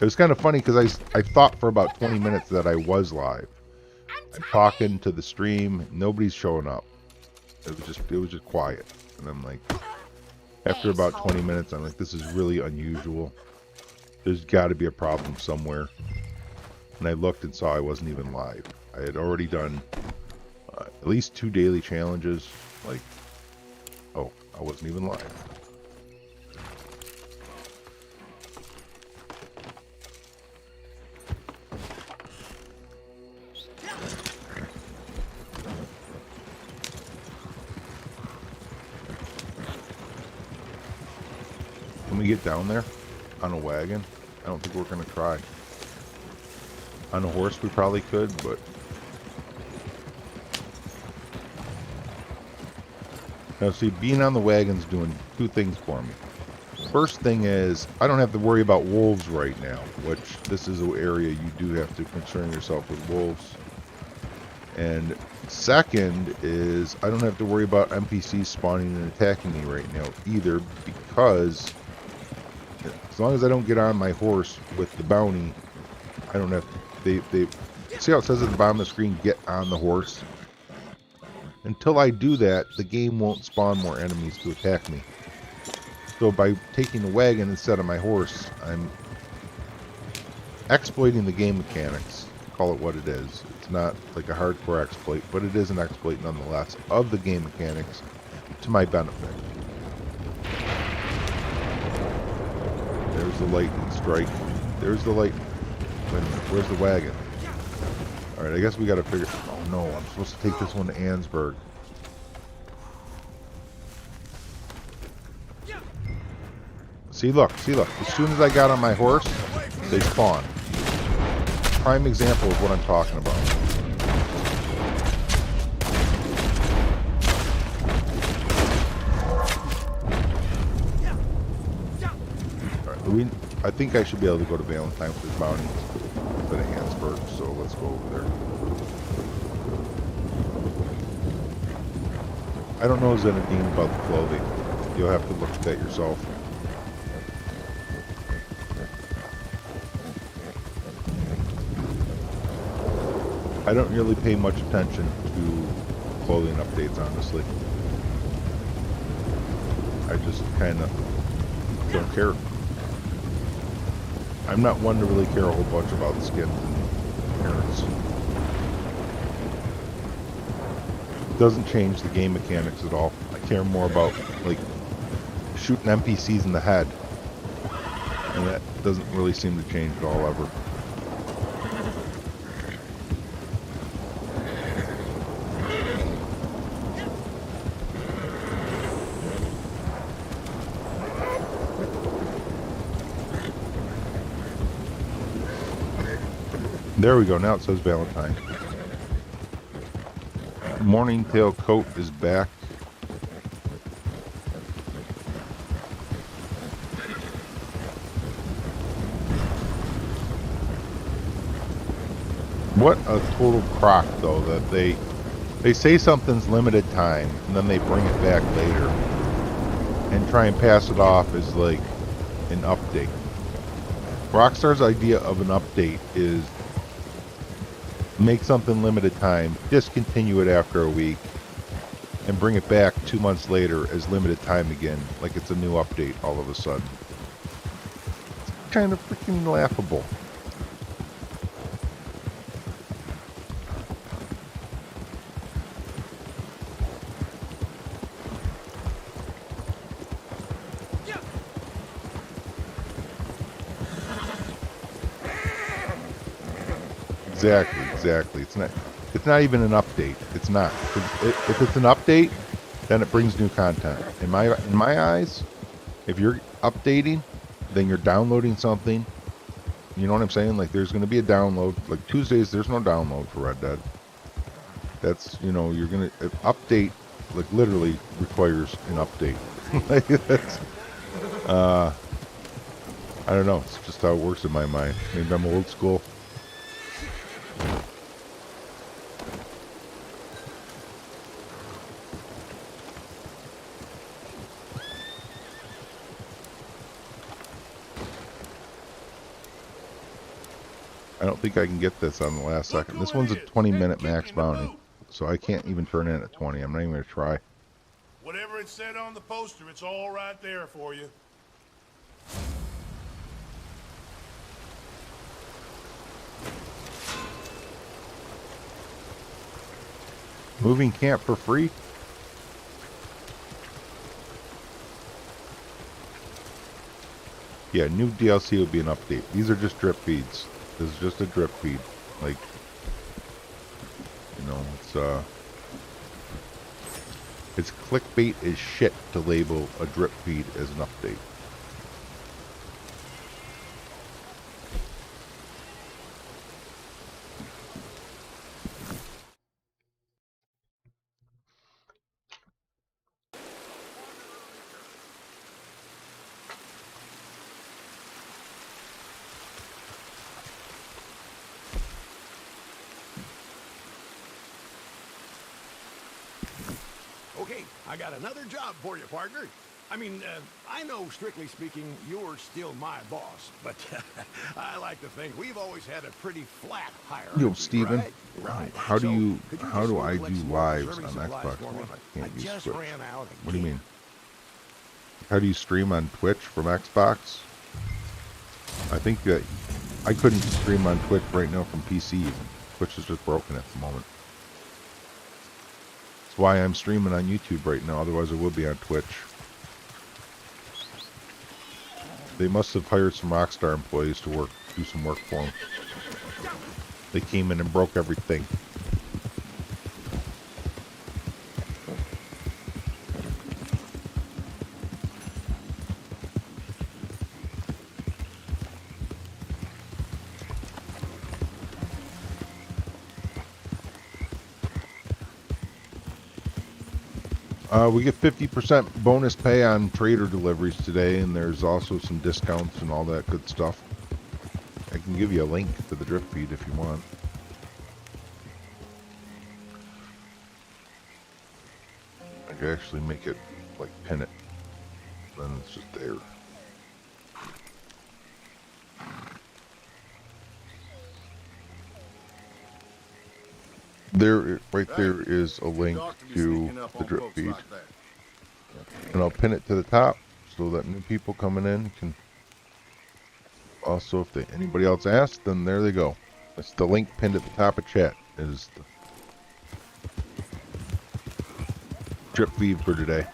It was kind of funny because I thought for about 20 minutes that I was live. I'm talking to the stream, nobody's showing up. It was just quiet. And I'm like, after about 20 minutes, I'm like, this is really unusual. There's got to be a problem somewhere. And I looked and saw I wasn't even live. I had already done at least 2 daily challenges. Like, oh, I wasn't even live. Can we get down there on a wagon? I don't think we're going to try. On a horse we probably could, but now see, being on the wagon's doing 2 things for me. First thing is, I don't have to worry about wolves right now, which this is an area you do have to concern yourself with wolves. And second is, I don't have to worry about NPCs spawning and attacking me right now either, because as long as I don't get on my horse with the bounty, I don't have to. They see how it says at the bottom of the screen, get on the horse? Until I do that, the game won't spawn more enemies to attack me. So by taking the wagon instead of my horse, I'm exploiting the game mechanics. Call it what it is. It's not like a hardcore exploit, but it is an exploit nonetheless of the game mechanics to my benefit. There's the lightning strike. There's the light. Wait a minute, where's the wagon? Alright, I guess we gotta figure... Oh no, I'm supposed to take this one to Ansburg. See, look. As soon as I got on my horse, they spawned. Prime example of what I'm talking about. Alright, I think I should be able to go to Valentine with this bounty instead of Ansburg, so let's go over there. I don't know Zenadine about the clothing. You'll have to look at that yourself. I don't really pay much attention to clothing updates, honestly. I just kind of don't care. I'm not one to really care a whole bunch about skins and appearance. It doesn't change the game mechanics at all. I care more about, like, shooting NPCs in the head. And that doesn't really seem to change at all, ever. There we go, now it says Valentine. Morning tail coat is back. What a total crock, though, that they say something's limited time, and then they bring it back later and try and pass it off as like an update. Rockstar's idea of an update is make something limited time, discontinue it after a week, and bring it back 2 months later as limited time again, like it's a new update all of a sudden. It's kind of freaking laughable. Exactly. It's not even an update. It's not. If it's an update, then it brings new content. In my eyes, if you're updating, then you're downloading something. You know what I'm saying? Like, there's going to be a download. Like Tuesdays, there's no download for Red Dead. That's, you know, you're going to update. Like, literally requires an update. Like, that's, I don't know. It's just how it works in my mind. Maybe I'm old school. I don't think I can get this on the last second. This one's a 20-minute max bounty, so I can't even turn in at 20. I'm not even going to try. Whatever it said on the poster, it's all right there for you. Moving camp for free? Yeah, new DLC will be an update. These are just drip feeds. This is just a drip feed. Like, you know, it's clickbait as shit to label a drip feed as an update. Okay, I got another job for you, partner. I mean, I know, strictly speaking, you're still my boss, but I like to think we've always had a pretty flat hierarchy. Yo, Steven, right? Right. how do So, you could you how just do go I collect do some more lives on preserving supplies Xbox for One? me? I can't I use just Twitch. ran out What do you again. mean? How do you stream on Twitch from Xbox? I think that I couldn't stream on Twitch right now from PC even. Twitch is just broken at the moment. That's why I'm streaming on YouTube right now, otherwise I would be on Twitch. They must have hired some Rockstar employees to do some work for them. They came in and broke everything. We get 50% bonus pay on trader deliveries today, and there's also some discounts and all that good stuff. I can give you a link to the drip feed if you want. I can actually make it, like, pin it. Then it's just there. There, right there is a link to the drip feed. And I'll pin it to the top so that new people coming in can also, if anybody else asks, then there they go. It's the link pinned at the top of chat is the drip feed for today.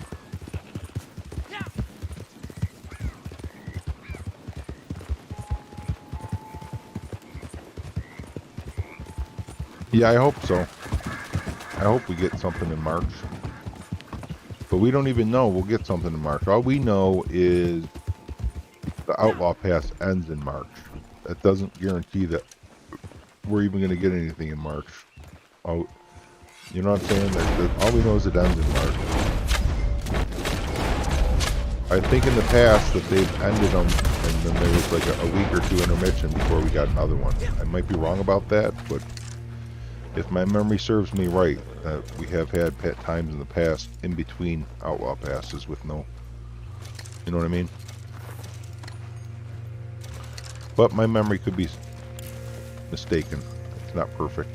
Yeah, I hope so. I hope we get something in March. But we don't even know we'll get something in March. All we know is the Outlaw Pass ends in March. That doesn't guarantee that we're even going to get anything in March. Oh, you know what I'm saying? That all we know is it ends in March. I think in the past that they've ended them and then there was like a week or two intermission before we got another one. I might be wrong about that, but if my memory serves me right, we have had times in the past in between Outlaw Passes with no, you know what I mean? But my memory could be mistaken. It's not perfect.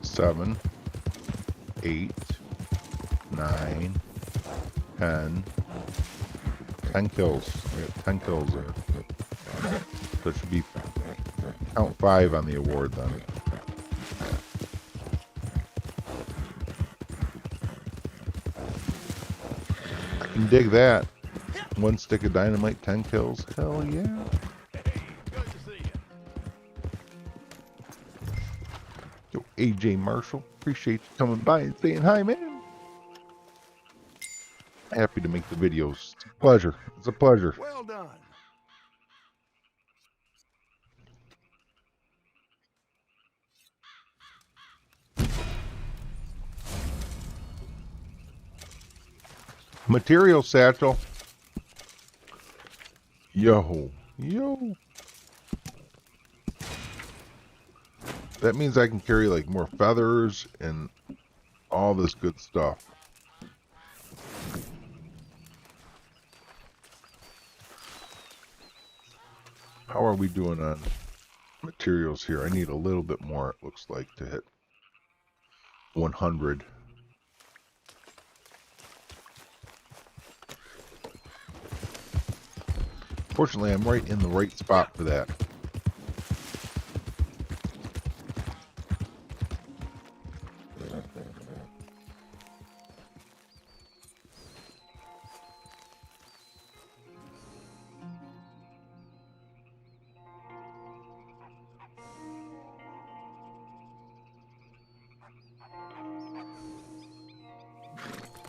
Seven, 8, 9, 10. 10 kills. We got 10 kills there. So it should be count 5 on the award then. I can dig that. 1 stick of dynamite, 10 kills. Hell yeah. Good to see you. Yo, AJ Marshall, appreciate you coming by and saying hi, man. Happy to make the videos. It's a pleasure. It's a pleasure. Well done. Material satchel. Yo. That means I can carry like more feathers and all this good stuff. How are we doing on materials here? I need a little bit more, it looks like, to hit 100. Fortunately, I'm right in the right spot for that.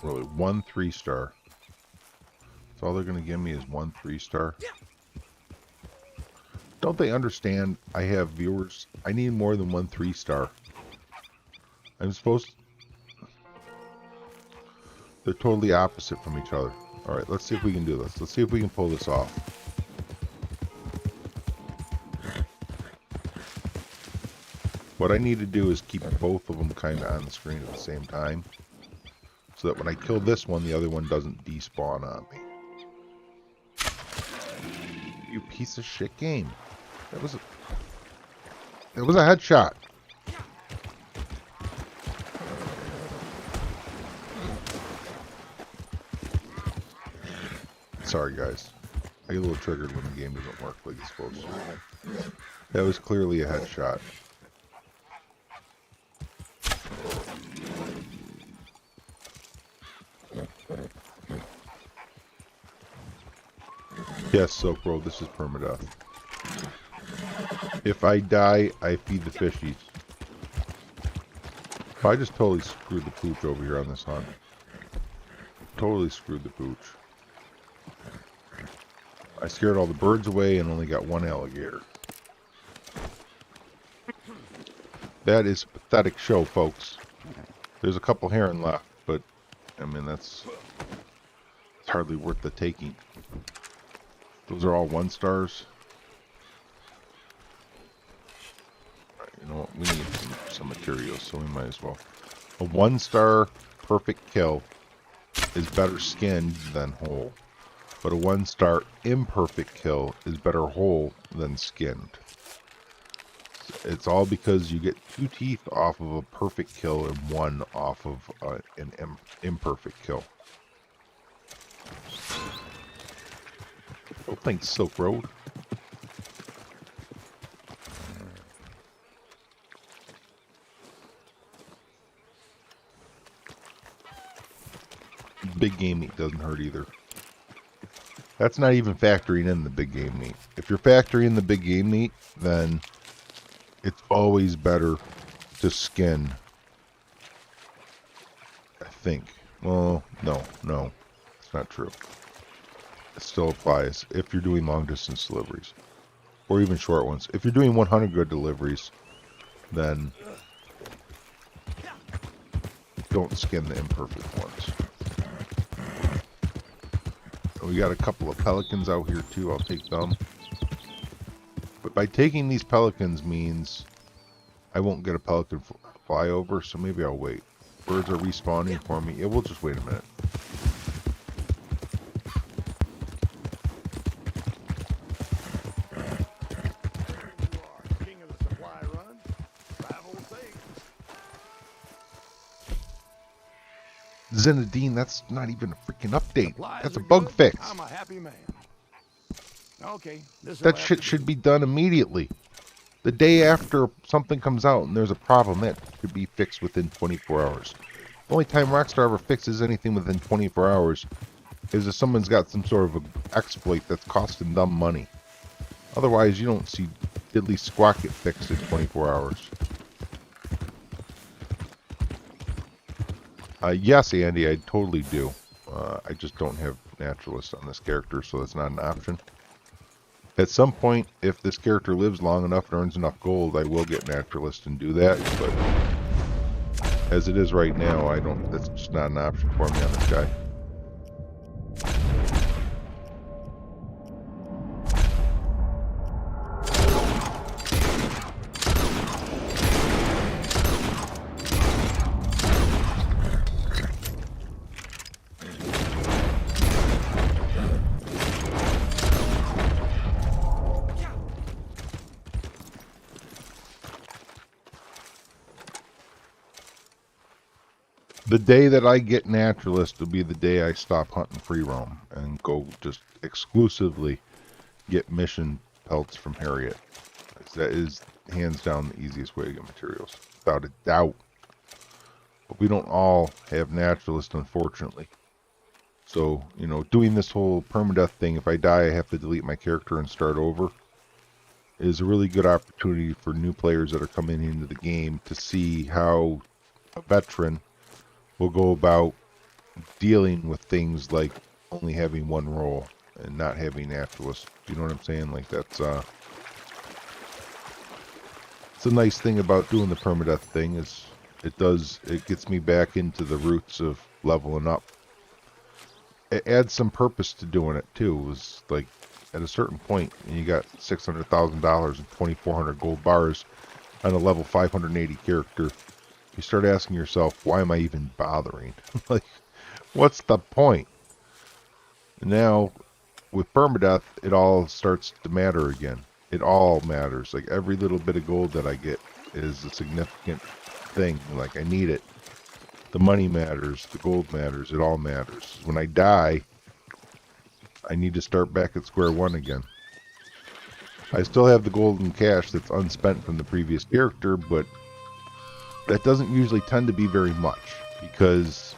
Really, 1 3-star. That's all they're going to give me is 1 3-star. Don't they understand I have viewers? I need more than 1 3-star. I'm supposed... They're totally opposite from each other. Alright, let's see if we can do this. Let's see if we can pull this off. What I need to do is keep both of them kind of on the screen at the same time. So that when I kill this one, the other one doesn't despawn on me. You piece of shit game. That was a headshot. Sorry guys. I get a little triggered when the game doesn't work like it's supposed to. That was clearly a headshot. Yes, Silk Road, this is permadeath. If I die, I feed the fishies. I just totally screwed the pooch over here on this hunt. Totally screwed the pooch. I scared all the birds away and only got one alligator. That is a pathetic show, folks. There's a couple heron left, but I mean it's hardly worth the taking. Those are all 1 stars. Right, you know what? We need some materials, so we might as well. A 1-star perfect kill is better skinned than whole, but a 1-star imperfect kill is better whole than skinned. It's all because you get 2 teeth off of a perfect kill and 1 off of an imperfect kill. Oh, thanks, Silk Road. Big game meat doesn't hurt either. That's not even factoring in the big game meat. If you're factoring in the big game meat, then it's always better to skin. I think. Well, no, it's not true. It still applies if you're doing long distance deliveries or even short ones. If you're doing 100 good deliveries, then don't skin the imperfect ones. We got a couple of pelicans out here too. I'll take them. But by taking these pelicans means I won't get a pelican flyover, so maybe I'll wait. Birds are respawning for me. Yeah, we'll just wait a minute. King of the supply run. Travel safe. Zinedine, that's not even a freaking update. Supplies That's a are bug good. fix. I'm a happy man. Okay, this That shit should be done immediately. The day after something comes out and there's a problem, that could be fixed within 24 hours. The only time Rockstar ever fixes anything within 24 hours is if someone's got some sort of an exploit that's costing them money. Otherwise, you don't see diddly squawk get fixed in 24 hours. Yes, Andy, I totally do. I just don't have Naturalist on this character, so that's not an option. At some point, if this character lives long enough and earns enough gold, I will get Naturalist and do that, but as it is right now, I don't. That's just not an option for me on this guy. The day that I get Naturalist will be the day I stop hunting free roam and go just exclusively get mission pelts from Harriet. That is hands down the easiest way to get materials, without a doubt. But we don't all have Naturalist, unfortunately. So, you know, doing this whole permadeath thing, if I die I have to delete my character and start over, is a really good opportunity for new players that are coming into the game to see how a veteran will go about dealing with things like only having 1 role and not having Naturalist. You know what I'm saying? Like that's it's a nice thing about doing the permadeath thing is it gets me back into the roots of leveling up. It adds some purpose to doing it too. It was like at a certain point and you got $600,000 and 2,400 gold bars on a level 580 character. You start asking yourself, why am I even bothering? Like, what's the point? Now, with permadeath, it all starts to matter again. It all matters. Like, every little bit of gold that I get is a significant thing. Like, I need it. The money matters. The gold matters. It all matters. When I die, I need to start back at square one again. I still have the golden cash that's unspent from the previous character, but that doesn't usually tend to be very much because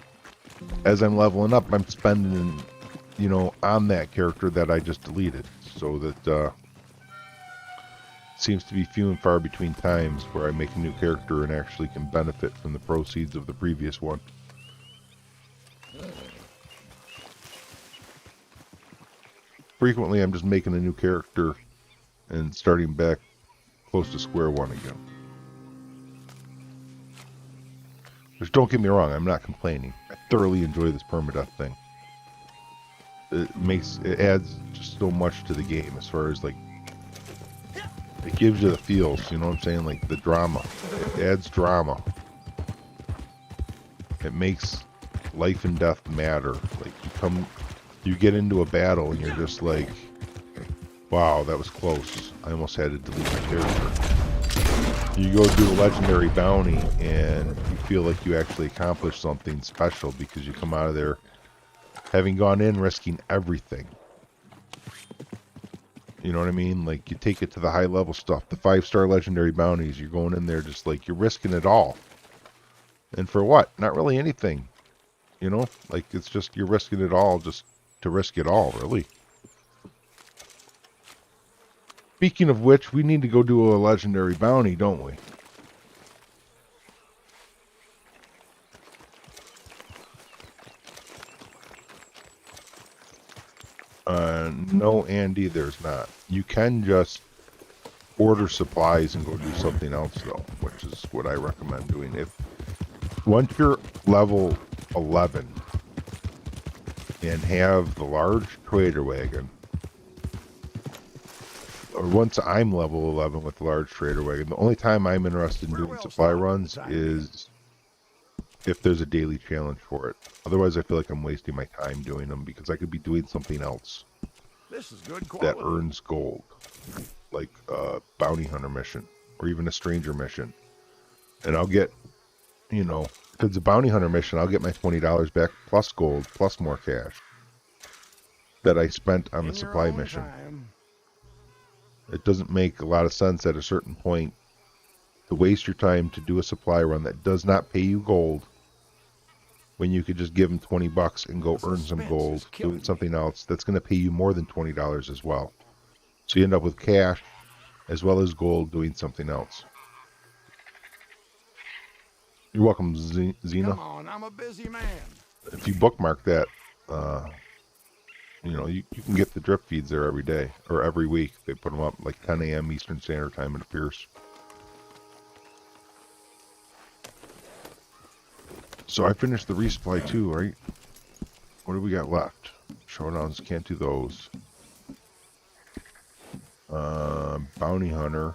as I'm leveling up, I'm spending, you know, on that character that I just deleted. So that seems to be few and far between times where I make a new character and actually can benefit from the proceeds of the previous one. Frequently, I'm just making a new character and starting back close to square one again. Which, don't get me wrong, I'm not complaining. I thoroughly enjoy this permadeath thing. It adds just so much to the game as far as like, it gives you the feels, you know what I'm saying? Like the drama. It adds drama. It makes life and death matter. Like you get into a battle and you're just like, wow, that was close. I almost had to delete my character. You go do a legendary bounty and you feel like you actually accomplished something special because you come out of there having gone in risking everything. You know what I mean? Like, you take it to the high level stuff, the 5-star legendary bounties, you're going in there just like, you're risking it all. And for what? Not really anything. You know? Like, it's just, you're risking it all just to risk it all, really. Speaking of which, we need to go do a legendary bounty, don't we? No, Andy, there's not. You can just order supplies and go do something else, though, which is what I recommend doing. Once you're level 11 and have the large trader wagon, or once I'm level 11 with the large trader wagon, the only time I'm interested in doing supply runs is if there's a daily challenge for it. Otherwise, I feel like I'm wasting my time doing them because I could be doing something else This is good quality. that earns gold, like a bounty hunter mission or even a stranger mission. And I'll get, you know, because the bounty hunter mission, I'll get my $20 back plus gold plus more cash that I spent on the supply mission. It doesn't make a lot of sense at a certain point to waste your time to do a supply run that does not pay you gold when you could just give them $20 and go earn some gold doing something else that's going to pay you more than $20 as well. So you end up with cash as well as gold doing something else. You're welcome, Xena. Come on, I'm a busy man. If you bookmark that, you know, you can get the drip feeds there every day or every week. They put them up like 10 a.m. Eastern Standard Time, it appears. So I finished the resupply too, right? What do we got left? Showdowns, can't do those. Bounty hunter.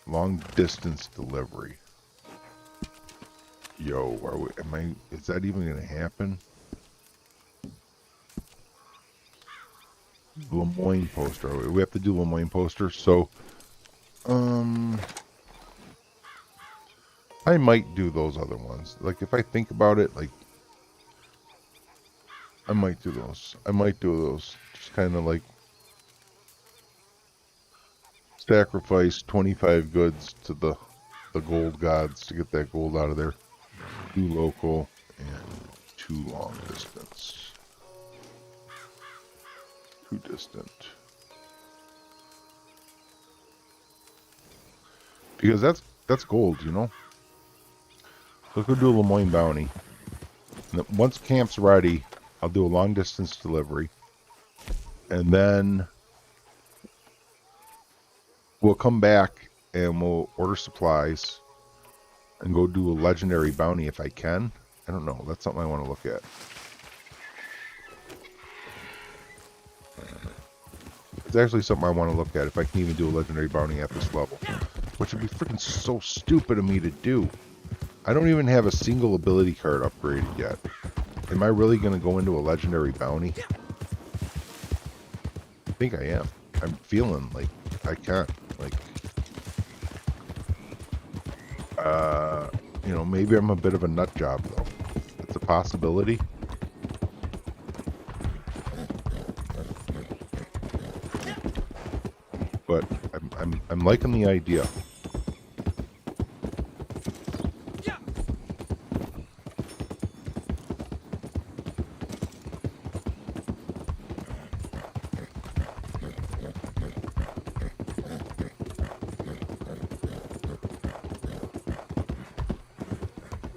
Long distance delivery. Yo, is that even gonna happen? Lemoyne poster. We have to do Lemoyne poster, so I might do those other ones. Like, if I think about it, like, I might do those. I might do those. Just kind of like sacrifice 25 goods to the gold gods to get that gold out of there. 2 local and 2 long distance. 2 distant. Because that's gold, you know? Let's go do a Lemoyne bounty. And then once camp's ready, I'll do a long distance delivery. And then we'll come back and we'll order supplies and go do a legendary bounty if I can. I don't know. That's something I want to look at. It's actually something I want to look at if I can even do a legendary bounty at this level. Which would be freaking so stupid of me to do. I don't even have a single ability card upgraded yet. Am I really going to go into a legendary bounty? I think I am. I'm feeling like I can't. Like, you know, maybe I'm a bit of a nut job though. It's a possibility. But I'm liking the idea.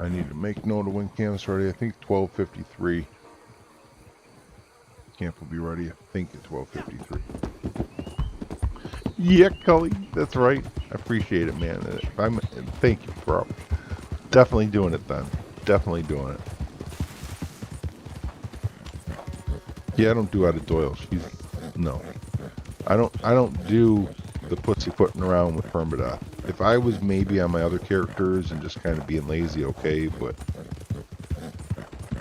I need to make note of when camp's ready. I think 12:53. Camp will be ready, I think, at 12:53. Yeah, Cully, that's right. I appreciate it, man. Thank you, bro. Definitely doing it then. Definitely doing it. Yeah, I don't do out of Doyle. No. I don't do the pussyfooting around with permadeath. If I was maybe on my other characters and just kind of being lazy, okay, but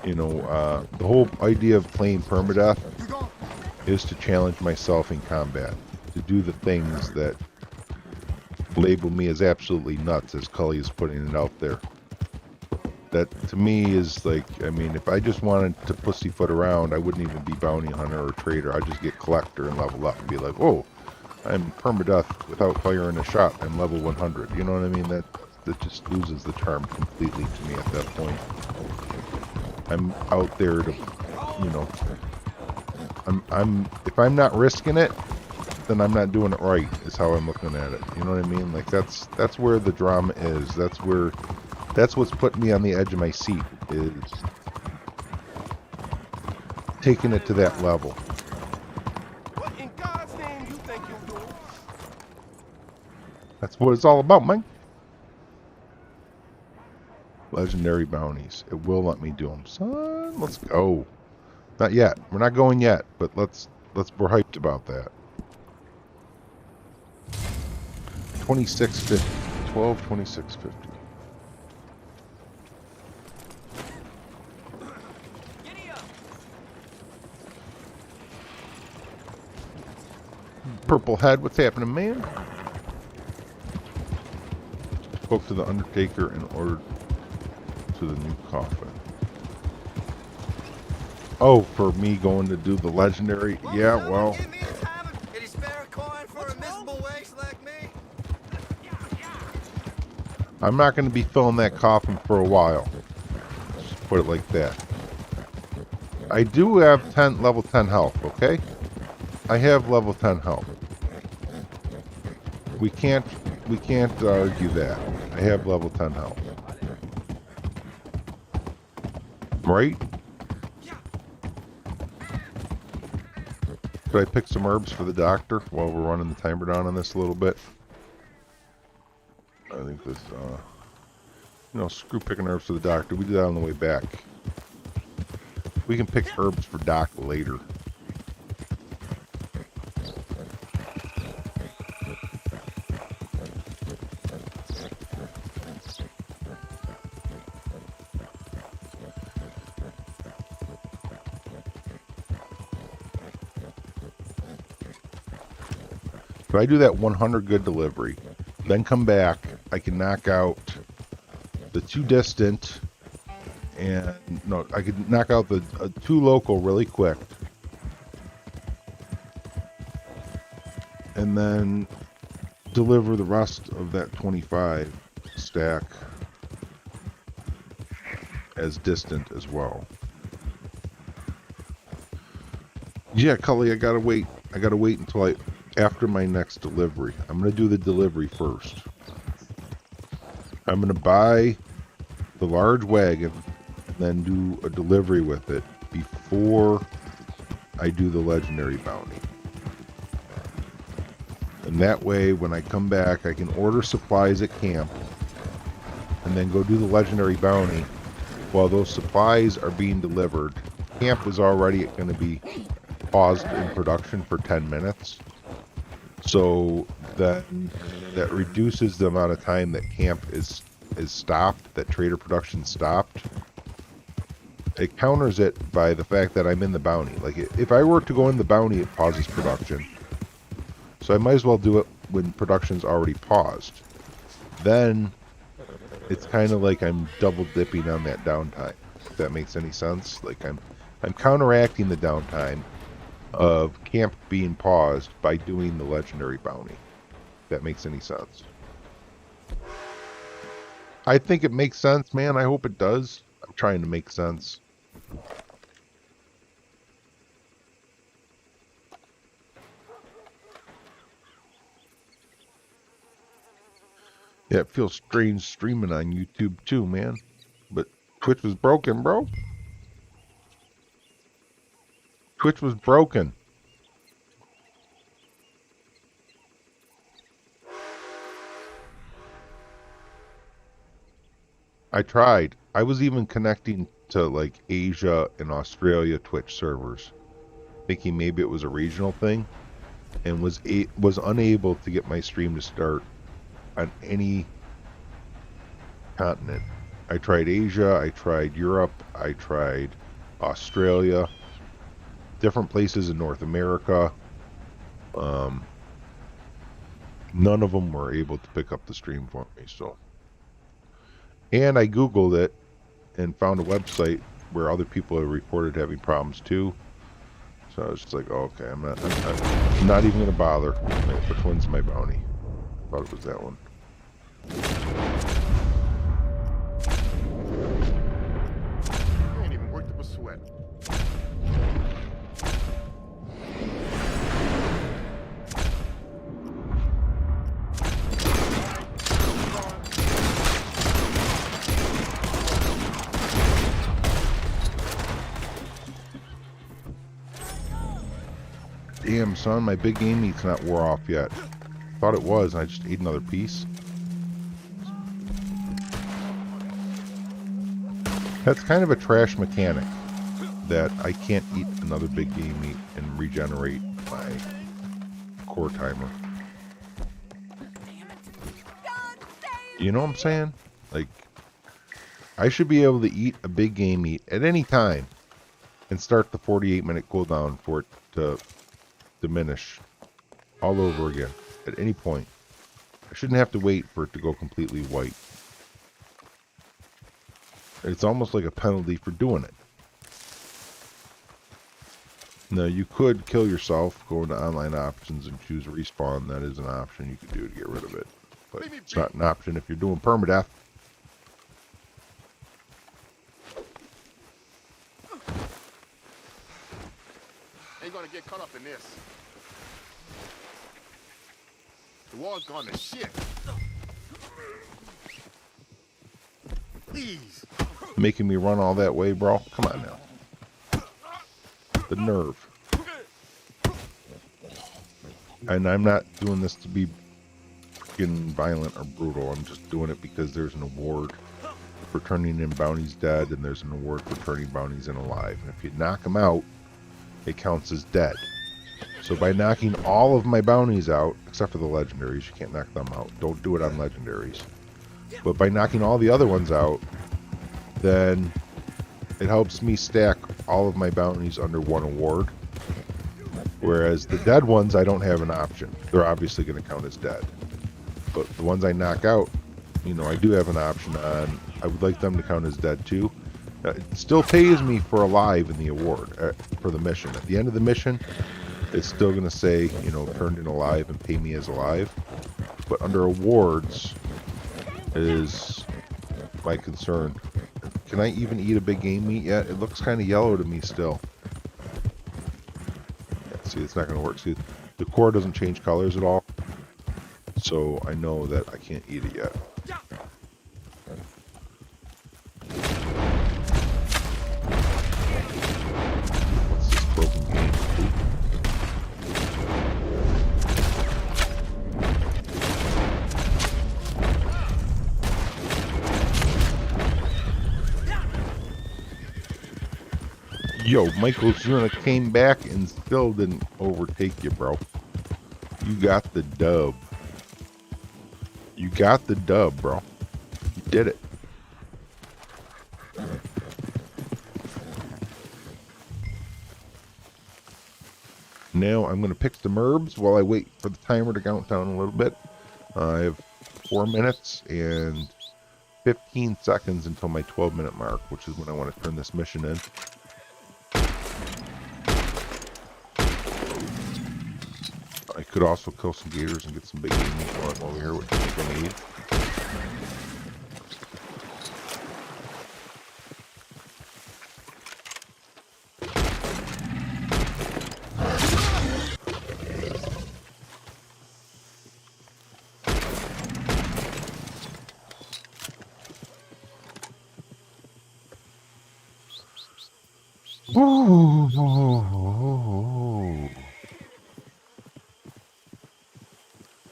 you know, the whole idea of playing permadeath is to challenge myself in combat, to do the things that label me as absolutely nuts, as Cully is putting it out there. That to me is like, I mean, if I just wanted to pussyfoot around, I wouldn't even be bounty hunter or trader. I'd just get collector and level up and be like, whoa, I'm permadeath without firing a shot. I'm level 100. You know what I mean? That just loses the charm completely to me at that point. I'm out there to, you know, if I'm not risking it, then I'm not doing it right, is how I'm looking at it. You know what I mean? Like that's where the drama is. That's what's putting me on the edge of my seat, is taking it to that level. What in God's name you think you're doing? That's what it's all about, man. Legendary bounties. It will let me do them. Son, let's go. Not yet. We're not going yet, but we're hyped about that. 2650. 122650. Purple head, what's happening, man? Spoke to the Undertaker and ordered to the new coffin. Oh, for me going to do the legendary? Yeah, well. I'm not going to be filling that coffin for a while. Just put it like that. I do have level 10 health, okay? I have level 10 health. We can't argue that. I have level 10 health. Right? Could I pick some herbs for the doctor while we're running the timer down on this a little bit? I think this, you know, screw picking herbs for the doctor. We do that on the way back. We can pick herbs for Doc later. If I do that 100 good delivery, then come back, I can knock out the 2 distant, and no, I could knock out the 2 local really quick, and then deliver the rest of that 25 stack as distant as well. Yeah, Cully, I gotta wait until after my next delivery. I'm going to do the delivery first. I'm going to buy the large wagon and then do a delivery with it before I do the legendary bounty. And that way, when I come back, I can order supplies at camp and then go do the legendary bounty while those supplies are being delivered. Camp is already going to be paused in production for 10 minutes. So then that reduces the amount of time that camp is stopped, that trader production stopped. It counters it by the fact that I'm in the bounty. Like, if I were to go in the bounty, it pauses production. So I might as well do it when production's already paused. Then it's kind of like I'm double dipping on that downtime, if that makes any sense. Like I'm counteracting the downtime of camp being paused by doing the legendary bounty. If that makes any sense. I think it makes sense, man. I hope it does. I'm trying to make sense. Yeah, it feels strange streaming on YouTube too, man. Twitch was broken, bro. Twitch was broken. I tried. I was even connecting to like Asia and Australia Twitch servers, thinking maybe it was a regional thing, and was unable to get my stream to start on any continent. I tried Asia, I tried Europe, I tried Australia, different places in North America. None of them were able to pick up the stream for me. So, and I Googled it and found a website where other people have reported having problems too. So I was just like, oh, okay, I'm not even gonna bother. Wait, which one's my bounty? I thought it was that one. You ain't even worked up a sweat. Damn, son, my big game meat's not wore off yet. Thought it was, and I just ate another piece. That's kind of a trash mechanic, that I can't eat another big game meat and regenerate my core timer. You know what I'm saying? Like, I should be able to eat a big game meat at any time and start the 48-minute cooldown for it to diminish all over again at any point. I shouldn't have to wait for it to go completely white. It's almost like a penalty for doing it. Now, you could kill yourself, go into online options and choose respawn. That is an option you could do to get rid of it. But it's not an option if you're doing permadeath. Ain't gonna get caught up in this. The war's gone to shit. Please. Making me run all that way, bro. Come on now. The nerve. And I'm not doing this to be freaking violent or brutal. I'm just doing it because there's an award for turning in bounties dead, and there's an award for turning bounties in alive. And if you knock them out, it counts as dead. So by knocking all of my bounties out, except for the legendaries, you can't knock them out. Don't do it on legendaries. But by knocking all the other ones out, then it helps me stack all of my bounties under one award. Whereas the dead ones, I don't have an option. They're obviously going to count as dead. But the ones I knock out, you know, I do have an option on. I would like them to count as dead too. It still pays me for alive in the award, for the mission. At the end of the mission, it's still going to say, you know, turned in alive and pay me as alive. But under awards is my concern. Can I even eat a big game meat yet? It looks kind of yellow to me still. Yeah, see, it's not going to work. See, the core doesn't change colors at all. So I know that I can't eat it yet. What's this broken game? Yo, Michael Zerna came back and still didn't overtake you, bro. You got the dub. You got the dub, bro. You did it. Now I'm going to pick the merbs while I wait for the timer to count down a little bit. I have 4 minutes and 15 seconds until my 12-minute mark, which is when I want to turn this mission in. I could also kill some gators and get some big game meat while I'm over here, which I think I need. Ooh.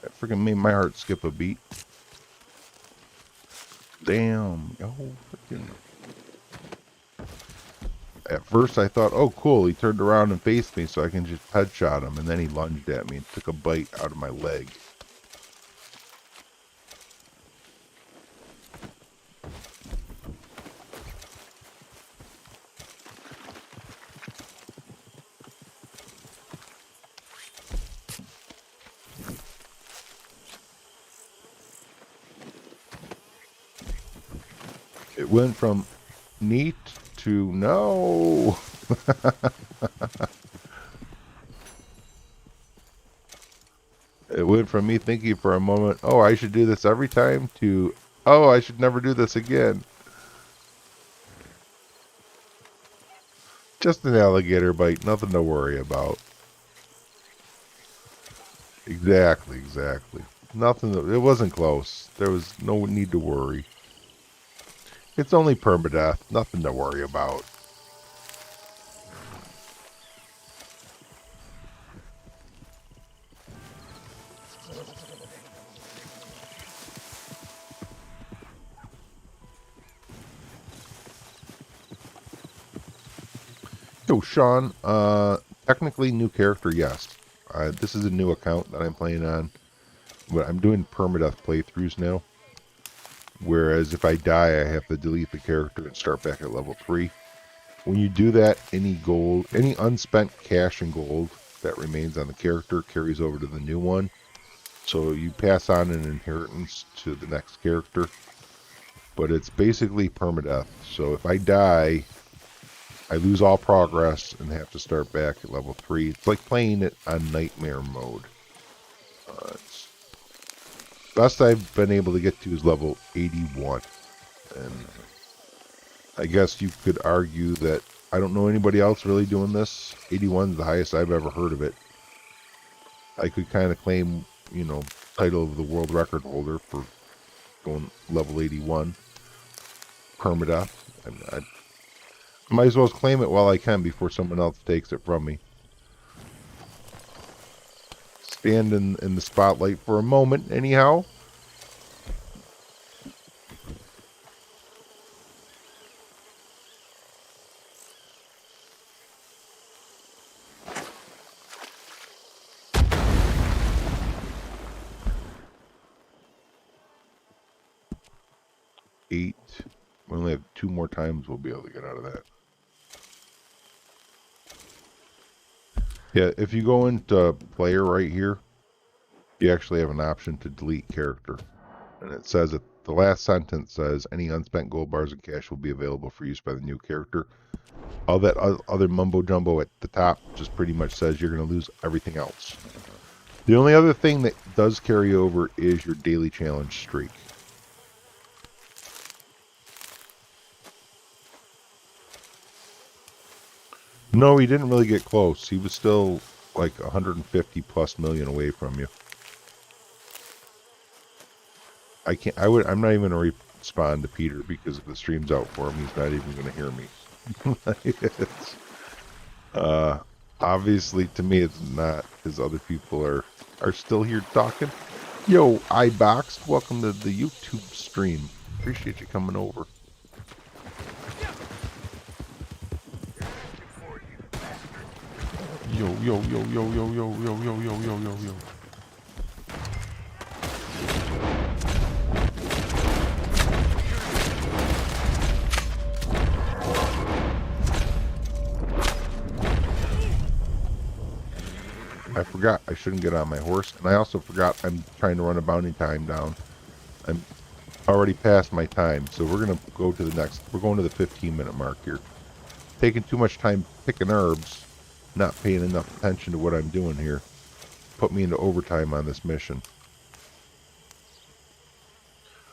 That freaking made my heart skip a beat. Damn. Oh, freaking. At first I thought, oh cool, he turned around and faced me so I can just headshot him, and then he lunged at me and took a bite out of my leg. It went from neat to no. It went from me thinking for a moment, oh, I should do this every time, to, oh, I should never do this again. Just an alligator bite, nothing to worry about. Exactly, exactly. Nothing, it wasn't close. There was no need to worry. It's only permadeath, nothing to worry about. Yo, Sean, technically new character, yes. This is a new account that I'm playing on, but I'm doing permadeath playthroughs now. Whereas if I die, I have to delete the character and start back at level 3. When you do that, any gold, any unspent cash and gold that remains on the character carries over to the new one. So you pass on an inheritance to the next character. But it's basically permadeath. So if I die, I lose all progress and have to start back at level 3. It's like playing it on nightmare mode. It's best I've been able to get to is level 81. And I guess you could argue that I don't know anybody else really doing this. 81 is the highest I've ever heard of it. I could kind of claim, you know, title of the world record holder for going level 81. Permadeath. I might as well claim it while I can before someone else takes it from me. Stand in the spotlight for a moment, anyhow. We only have 2 more times we'll be able to get out of that. Yeah, if you go into player right here, you actually have an option to delete character. And it says that the last sentence says any unspent gold bars and cash will be available for use by the new character. All that other mumbo jumbo at the top just pretty much says you're going to lose everything else. The only other thing that does carry over is your daily challenge streak. No, he didn't really get close. He was still like 150 plus million away from you. I'm not even going to respond to Peter because if the stream's out for him, he's not even going to hear me. Obviously to me it's not, because other people are still here talking. Yo, iBoxed, welcome to the YouTube stream. Appreciate you coming over. Yo, yo, yo, yo, yo, yo, yo, yo, yo, yo, yo, yo. I forgot I shouldn't get on my horse, and I also forgot I'm trying to run a bounty time down. I'm already past my time, so we're gonna go to the next. We're going to the 15-minute mark here. Taking too much time picking herbs, not paying enough attention to what I'm doing here. Put me into overtime on this mission.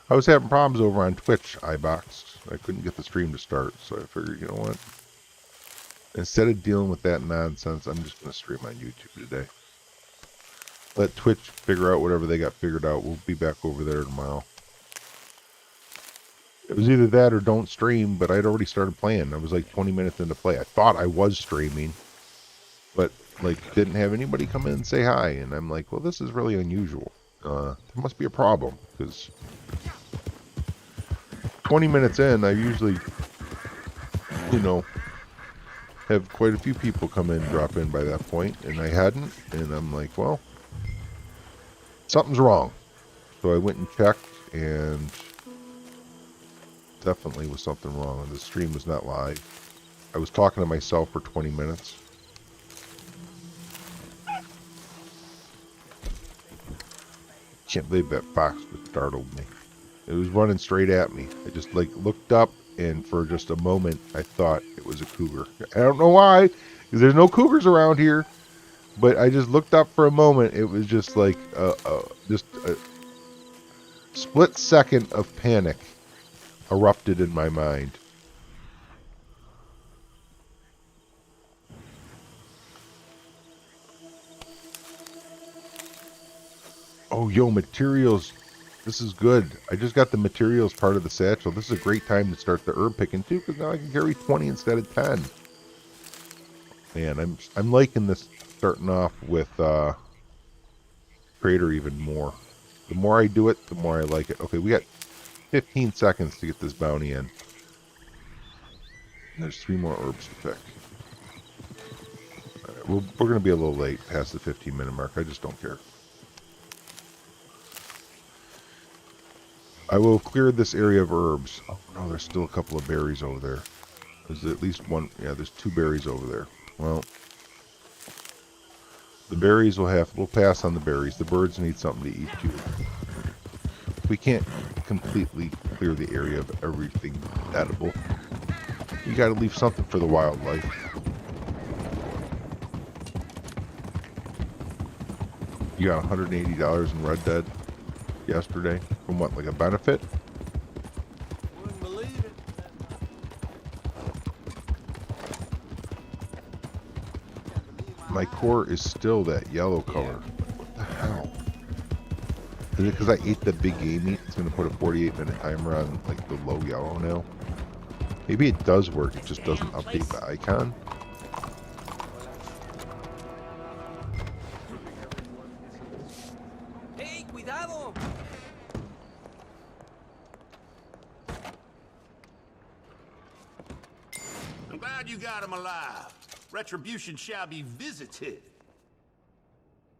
I was having problems over on Twitch, iBoxed. I couldn't get the stream to start, so I figured, you know what? Instead of dealing with that nonsense, I'm just going to stream on YouTube today. Let Twitch figure out whatever they got figured out. We'll be back over there tomorrow. It was either that or don't stream, but I'd already started playing. I was like 20 minutes into play. I thought I was streaming, but like didn't have anybody come in and say hi. And I'm like, well, this is really unusual. There must be a problem, because 20 minutes in, I usually, you know, have quite a few people come in, drop in by that point, and I hadn't. And I'm like, well, something's wrong. So I went and checked, and definitely was something wrong. The stream was not live. I was talking to myself for 20 minutes. Can't believe that fox startled me. It was running straight at me. I just like looked up, and for just a moment I thought it was a cougar. I don't know why, because there's no cougars around here, but I just looked up for a moment. It was just like just a split second of panic erupted in my mind. Oh, yo, materials. This is good. I just got the materials part of the satchel. This is a great time to start the herb picking too, because now I can carry 20 instead of 10. Man, I'm liking this starting off with Trader even more. The more I do it, the more I like it. Okay, we got 15 seconds to get this bounty in. And there's 3 more herbs to pick. All right, we're going to be a little late past the 15-minute mark. I just don't care. I will clear this area of herbs. Oh no, there's still a couple of berries over there. There's at least one. Yeah, there's 2 berries over there. Well, the berries we'll pass on the berries. The birds need something to eat too. We can't completely clear the area of everything edible. You gotta leave something for the wildlife. You got $180 in Red Dead yesterday from what, like a benefit? Wouldn't believe it. My core is still that yellow color. What the hell? Is it because I ate the big game meat? It's going to put a 48-minute timer on like the low yellow now. Maybe it does work. It just doesn't update the icon. Hey, cuidado! I'm glad you got him alive. Retribution shall be visited.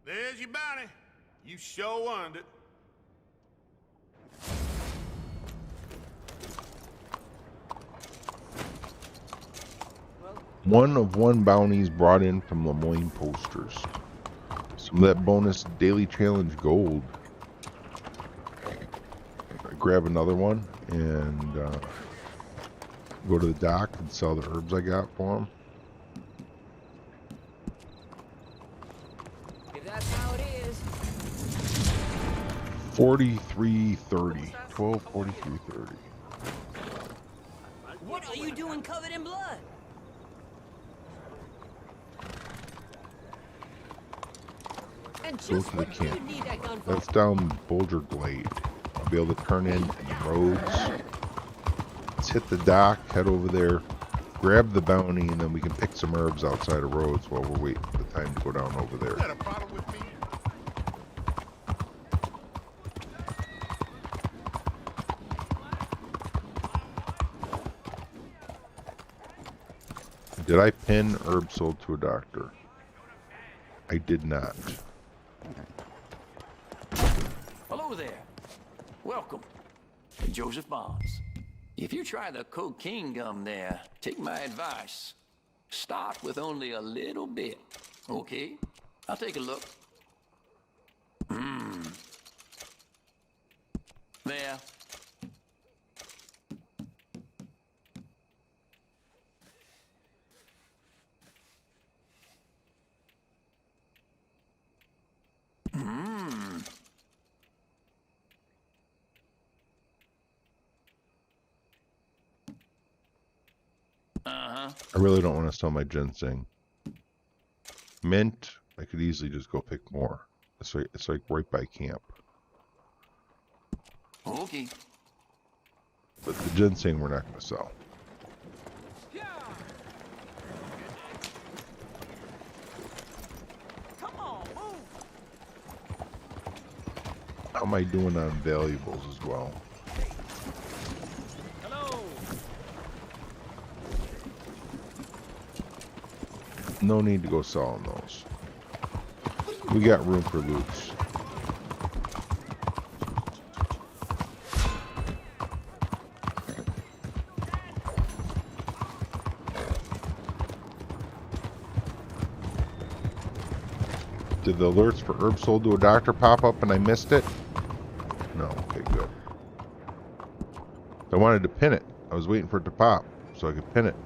There's your bounty. You sure earned it. One of 1 bounties brought in from Lemoyne Posters. Some of that bonus daily challenge gold. I grab another one and go to the dock and sell the herbs I got for them. If that's how it is. 43.30. 12:43.30. What are you doing covered in blood? And Go just to the what do you camp. need that gun for? That's down Boulder Glade. I'll be able to turn in roads. Let's hit the dock, head over there, grab the bounty, and then we can pick some herbs outside of roads while we're waiting for the time to go down over there. Got a problem with me? Did I pin herb sold to a doctor? I did not. Hello there. Welcome. Joseph Bonds. If you try the cocaine gum there, take my advice. Start with only a little bit, okay? I'll take a look. There. I really don't want to sell my ginseng. Mint, I could easily just go pick more. It's like right by camp. Okay. But the ginseng we're not going to sell. How am I doing on valuables as well? No need to go selling those. We got room for loops. Did the alerts for herb sold to a doctor pop up and I missed it? No, okay, good. I wanted to pin it. I was waiting for it to pop so I could pin it.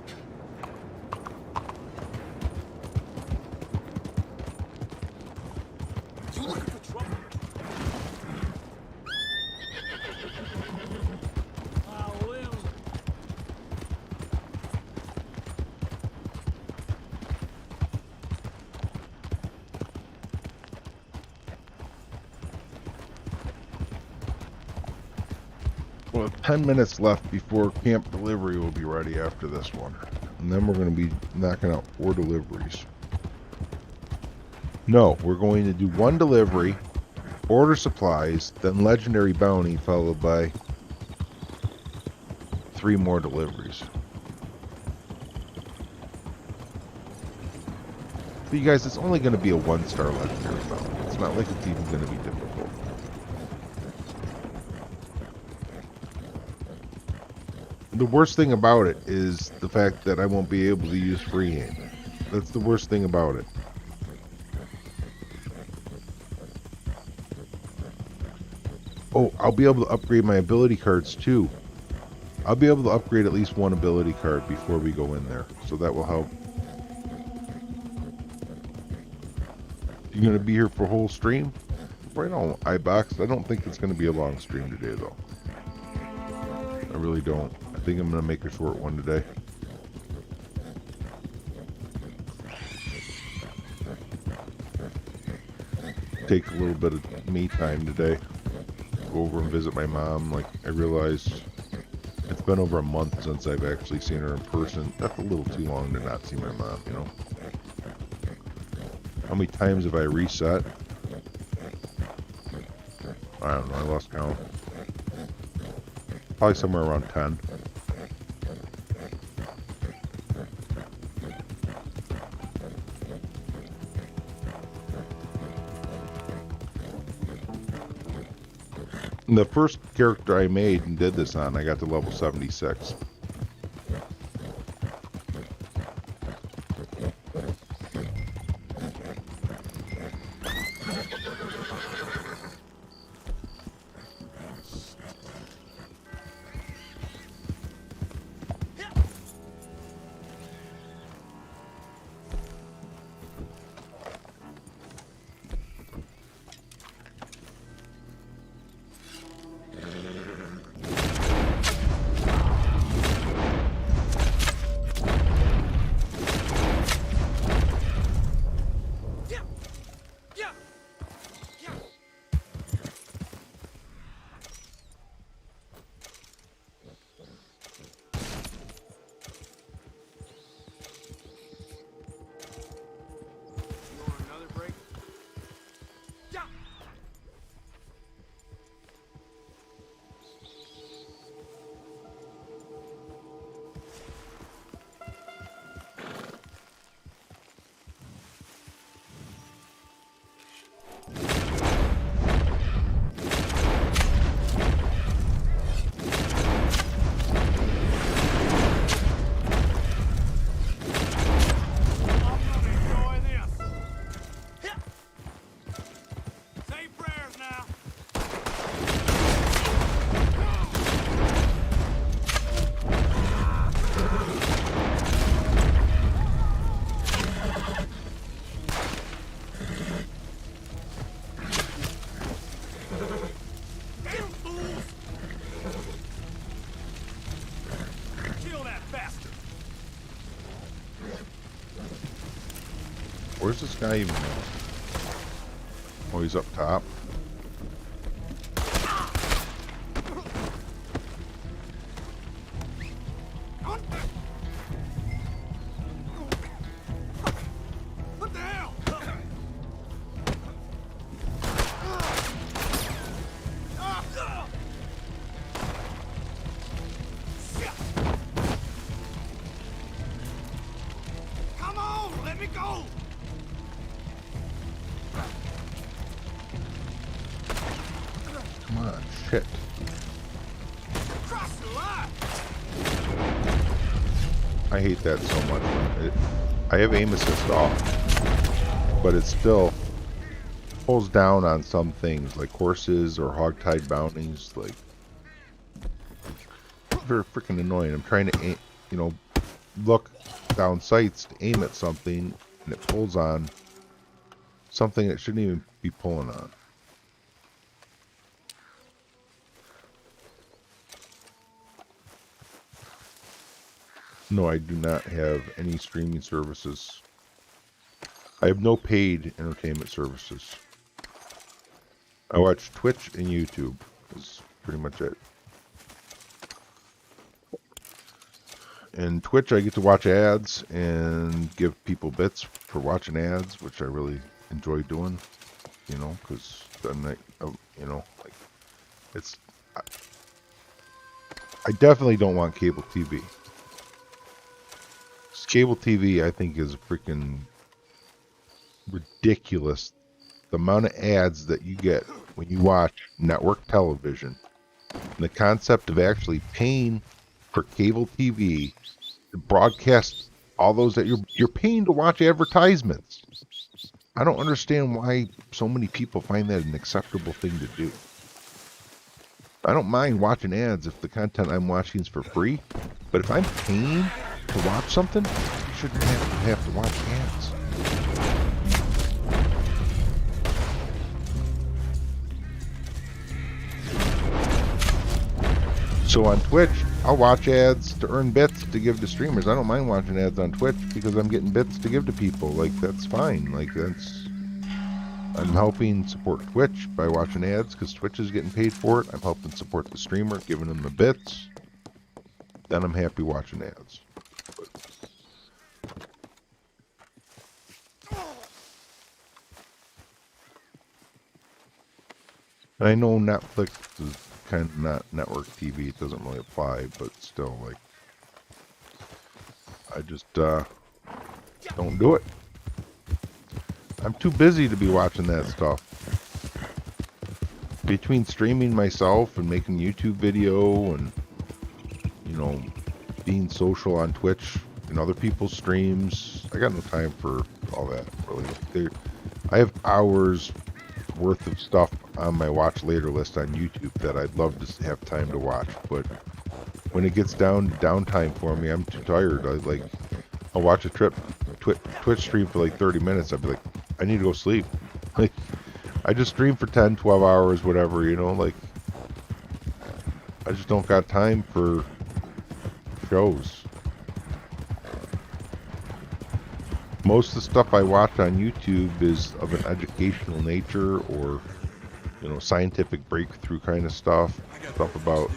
Well, 10 minutes left before camp delivery will be ready after this one. And then we're going to be knocking out 4 deliveries. No, we're going to do 1 delivery, order supplies, then legendary bounty, followed by 3 more deliveries. But you guys, it's only going to be a 1-star legendary bounty. It's not like it's even going to be difficult. The worst thing about it is the fact that I won't be able to use freehand. That's the worst thing about it. Oh, I'll be able to upgrade my ability cards too. I'll be able to upgrade at least 1 ability card before we go in there, so that will help. You gonna be here for a whole stream? Right on, iBox. I don't think it's gonna be a long stream today though. I really don't. I think I'm going to make a short one today. Take a little bit of me time today. Go over and visit my mom. Like, I realized it's been over a month since I've actually seen her in person. That's a little too long to not see my mom, you know? How many times have I reset? I don't know. I lost count. Probably somewhere around 10. The first character I made and did this on, I got to level 76. Where's this guy even at? Oh, he's up top. shit. Cross the line. I hate that so much. I have aim assist off, but it still pulls down on some things like horses or hogtied bounties. Like, very freaking annoying. I'm trying to aim, look down sights to aim at something, and it pulls on something it shouldn't even be pulling on. No, I do not have any streaming services. I have no paid entertainment services. I watch Twitch and YouTube. Is pretty much it. And Twitch, I get to watch ads and give people bits for watching ads, which I really enjoy doing. Because then like it's. I definitely don't want cable TV. Cable TV, I think, is freaking ridiculous. The amount of ads that you get when you watch network television, and the concept of actually paying for cable TV to broadcast all those that you're paying to watch advertisements. I don't understand why so many people find that an acceptable thing to do. I don't mind watching ads if the content I'm watching is for free, but if I'm paying to watch something, you shouldn't have to watch ads. So on Twitch, I'll watch ads to earn bits to give to streamers. I don't mind watching ads on Twitch because I'm getting bits to give to people. Like, that's fine. Like, I'm helping support Twitch by watching ads because Twitch is getting paid for it. I'm helping support the streamer, giving them the bits. Then I'm happy watching ads. I know Netflix is kind of not network TV. It doesn't really apply, but still, like, I just don't do it. I'm too busy to be watching that stuff. Between streaming myself and making YouTube video and, being social on Twitch and other people's streams, I got no time for all that, really. I have hours worth of stuff on my watch later list on YouTube that I'd love to have time to watch, but when it gets down to downtime for me, I'm too tired. I'll watch a Twitch stream for like 30 minutes. I'd be like, I need to go sleep. Like, I just stream for 10, 12 hours, whatever, like, I just don't got time for shows. Most of the stuff I watch on YouTube is of an educational nature or, scientific breakthrough kind of stuff. Stuff about,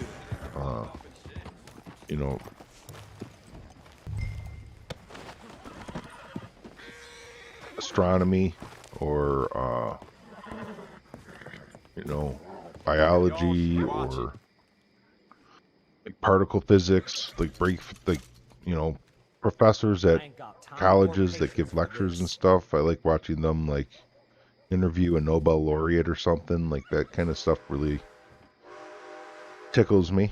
astronomy or, biology or like particle physics, like professors at colleges that give lectures and stuff. I like watching them like interview a Nobel laureate or something. Like, that kind of stuff really tickles me.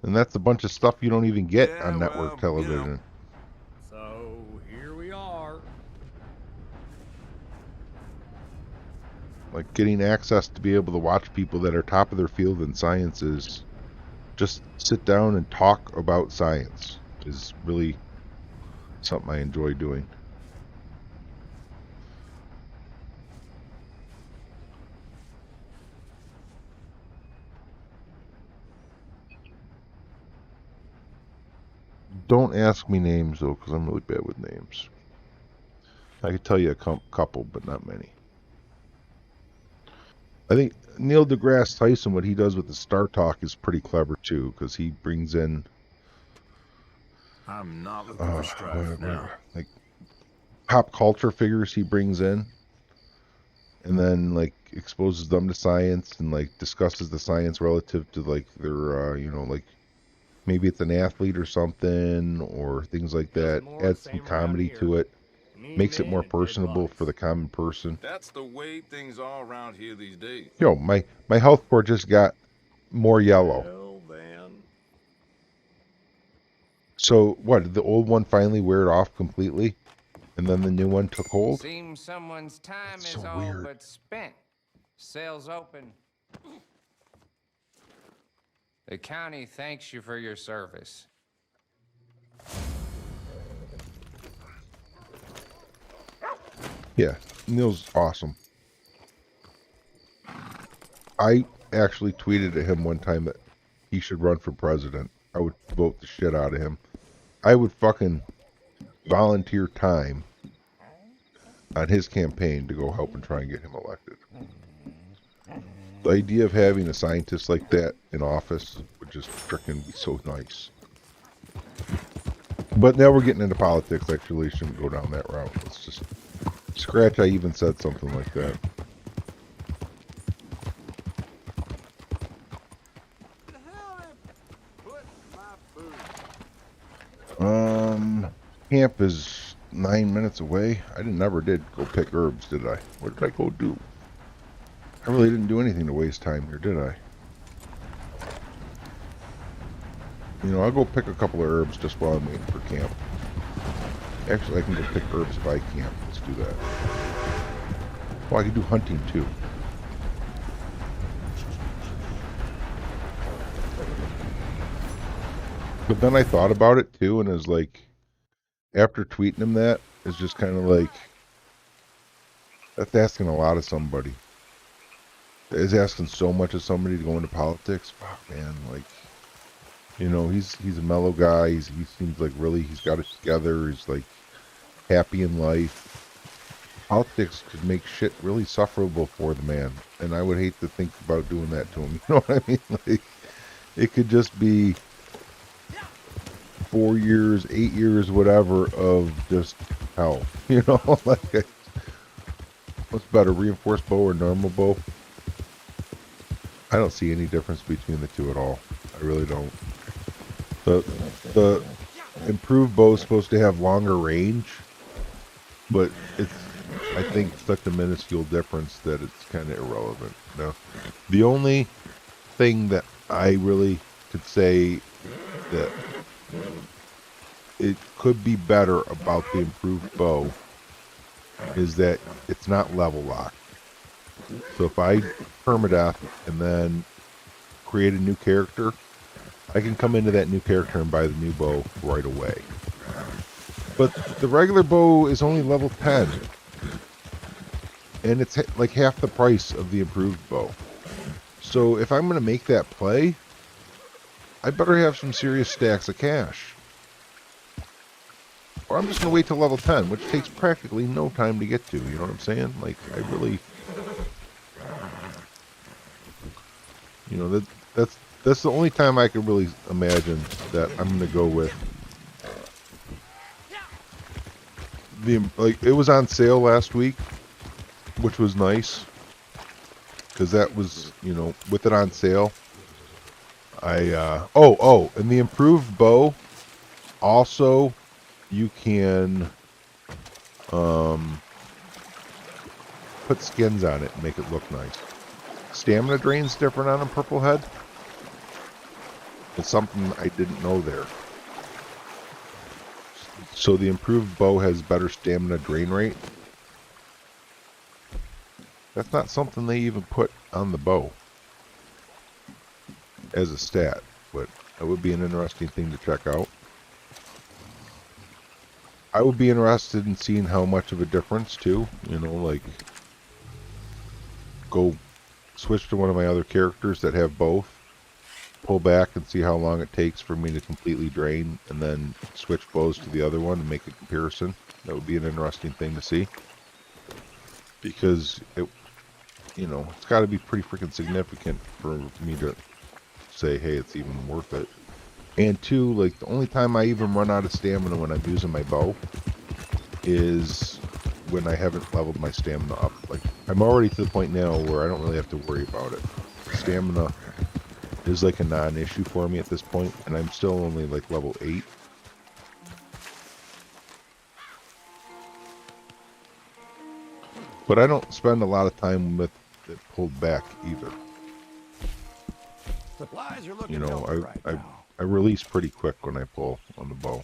And that's a bunch of stuff you don't even get on network television. So here we are. Like, getting access to be able to watch people that are top of their field in science is just sit down and talk about science is really something I enjoy doing. Don't ask me names, though, because I'm really bad with names. I could tell you a couple, but not many. I think Neil deGrasse Tyson, what he does with the Star Talk is pretty clever, too, because he brings in... I'm not looking for strife now. Like, pop culture figures he brings in, and then, like, exposes them to science and, like, discusses the science relative to, like, their, like, maybe it's an athlete or something, or things like that. Adds some comedy to it. makes it more personable for the common person. That's the way things are around here these days. Yo, my health core just got more yellow. Well, then. So what? Did the old one finally wear it off completely, and then the new one took hold? Seems someone's time That's is so all weird. but spent. Sales open. The county thanks you for your service. Yeah, Neil's awesome. I actually tweeted at him one time that he should run for president. I would vote the shit out of him. I would fucking volunteer time on his campaign to go help and try and get him elected. The idea of having a scientist like that in office would just frickin' be so nice. But now we're getting into politics. Actually, shouldn't go down that route. Let's just scratch. I even said something like that. Camp is 9 minutes away. I never did go pick herbs, did I? What did I go do? I really didn't do anything to waste time here, did I? You know, I'll go pick a couple of herbs just while I'm waiting for camp. Actually, I can go pick herbs by camp. Let's do that. Oh, I can do hunting too. But then I thought about it too, and it was like, after tweeting him that, it's just kind of like, that's asking a lot of somebody. It's asking so much of somebody to go into politics. Fuck, man, like, you know, he's a mellow guy. He seems like really he's got it together. He's like happy in life. Politics could make shit really sufferable for the man, and I would hate to think about doing that to him. You know what I mean? Like, it could just be 4 years, 8 years, whatever, of just hell. You know, like, what's better, reinforced bow or normal bow? I don't see any difference between the two at all. I really don't. The improved bow is supposed to have longer range, but it's, I think, such a minuscule difference that it's kind of irrelevant. No, the only thing that I really could say that it could be better about the improved bow is that it's not level locked. So if I permadeath and then create a new character, I can come into that new character and buy the new bow right away. But the regular bow is only level 10. And it's like half the price of the improved bow. So if I'm going to make that play, I better have some serious stacks of cash. Or I'm just going to wait till level 10, which takes practically no time to get to. You know what I'm saying? Like, I really... You know, that's the only time I could really imagine that I'm going to go with the, like, it was on sale last week, which was nice, because that was, you know, with it on sale, and the improved bow, also, you can, put skins on it and make it look nice. Stamina drain's different on a purple head. It's something I didn't know there. So the improved bow has better stamina drain rate. That's not something they even put on the bow as a stat, but that would be an interesting thing to check out. I would be interested in seeing how much of a difference too, you know, like go switch to one of my other characters that have both, pull back and see how long it takes for me to completely drain, and then switch bows to the other one and make a comparison. That would be an interesting thing to see, because it, you know, it's got to be pretty freaking significant for me to say, hey, it's even worth it. And two, like, the only time I even run out of stamina when I'm using my bow is when I haven't leveled my stamina up. Like, I'm already to the point now where I don't really have to worry about it. Stamina is like a non-issue for me at this point, and I'm still only like level 8. But I don't spend a lot of time with it pulled back either. Supplies are looking You know, healthy right now. I release pretty quick when I pull on the bow.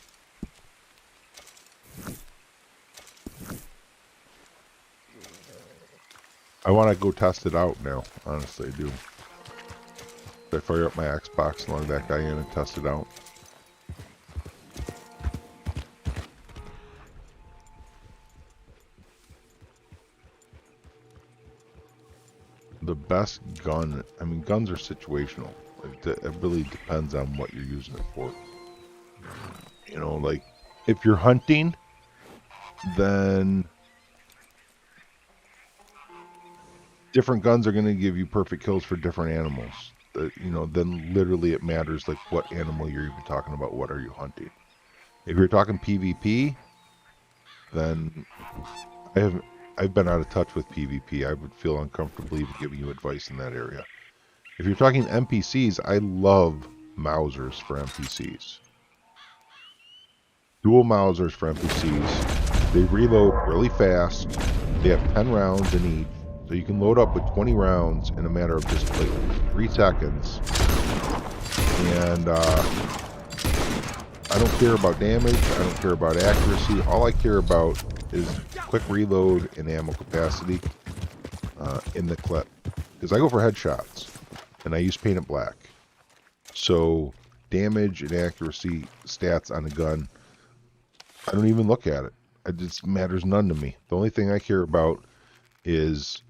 I want to go test it out now. Honestly, I do. I fire up my Xbox and log that guy in and test it out. The best gun, I mean, guns are situational. It really depends on what you're using it for. You know, like, if you're hunting, then different guns are going to give you perfect kills for different animals. You know, then literally it matters, like, what animal you're even talking about. What are you hunting? If you're talking PvP, then I've been out of touch with PvP. I would feel uncomfortable even giving you advice in that area. If you're talking NPCs, I love Mausers for NPCs. Dual Mausers for NPCs. They reload really fast. They have 10 rounds in each. So you can load up with 20 rounds in a matter of just like 3 seconds. And I don't care about damage. I don't care about accuracy. All I care about is quick reload and ammo capacity in the clip. Because I go for headshots. And I use paint it black. So damage and accuracy stats on a gun, I don't even look at it. It just matters none to me. The only thing I care about is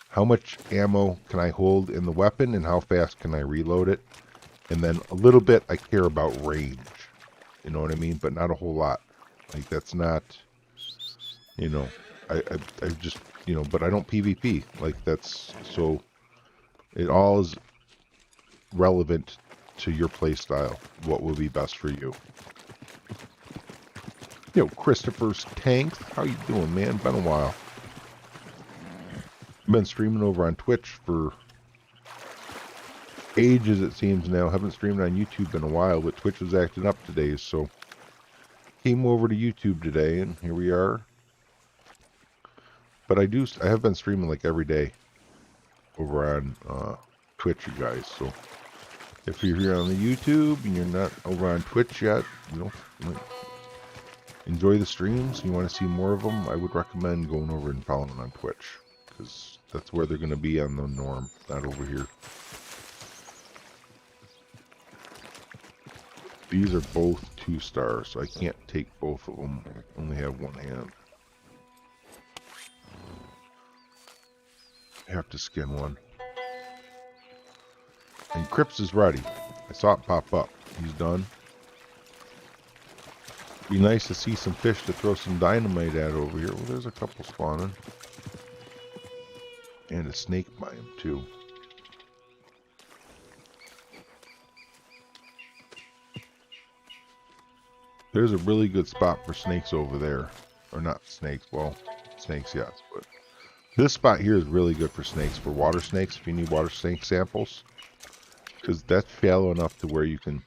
how much ammo can I hold in the weapon and how fast can I reload it. And then a little bit I care about range. You know what I mean? But not a whole lot. Like, that's not, you know, I just, you know, but I don't PvP. Like, that's, so it all is relevant to your play style. What will be best for you? Yo, Christopher's Tanks, how you doing, man? Been a while. Been streaming over on Twitch for ages, it seems now. Haven't streamed on YouTube in a while, but Twitch was acting up today, so came over to YouTube today, and here we are. But I have been streaming like every day over on Twitch, you guys. So if you're here on the YouTube and you're not over on Twitch yet, you know, enjoy the streams. You want to see more of them, I would recommend going over and following on Twitch, because that's where they're going to be on the norm, not over here. These are both 2 stars, so I can't take both of them. I only have one hand. I have to skin one. And Crips is ready. I saw it pop up. He's done. Be nice to see some fish to throw some dynamite at over here. Well, there's a couple spawning. And a snake by him, too. There's a really good spot for snakes over there. Or not snakes, well, snakes, yes. But this spot here is really good for snakes. For water snakes, if you need water snake samples. Because that's shallow enough to where you can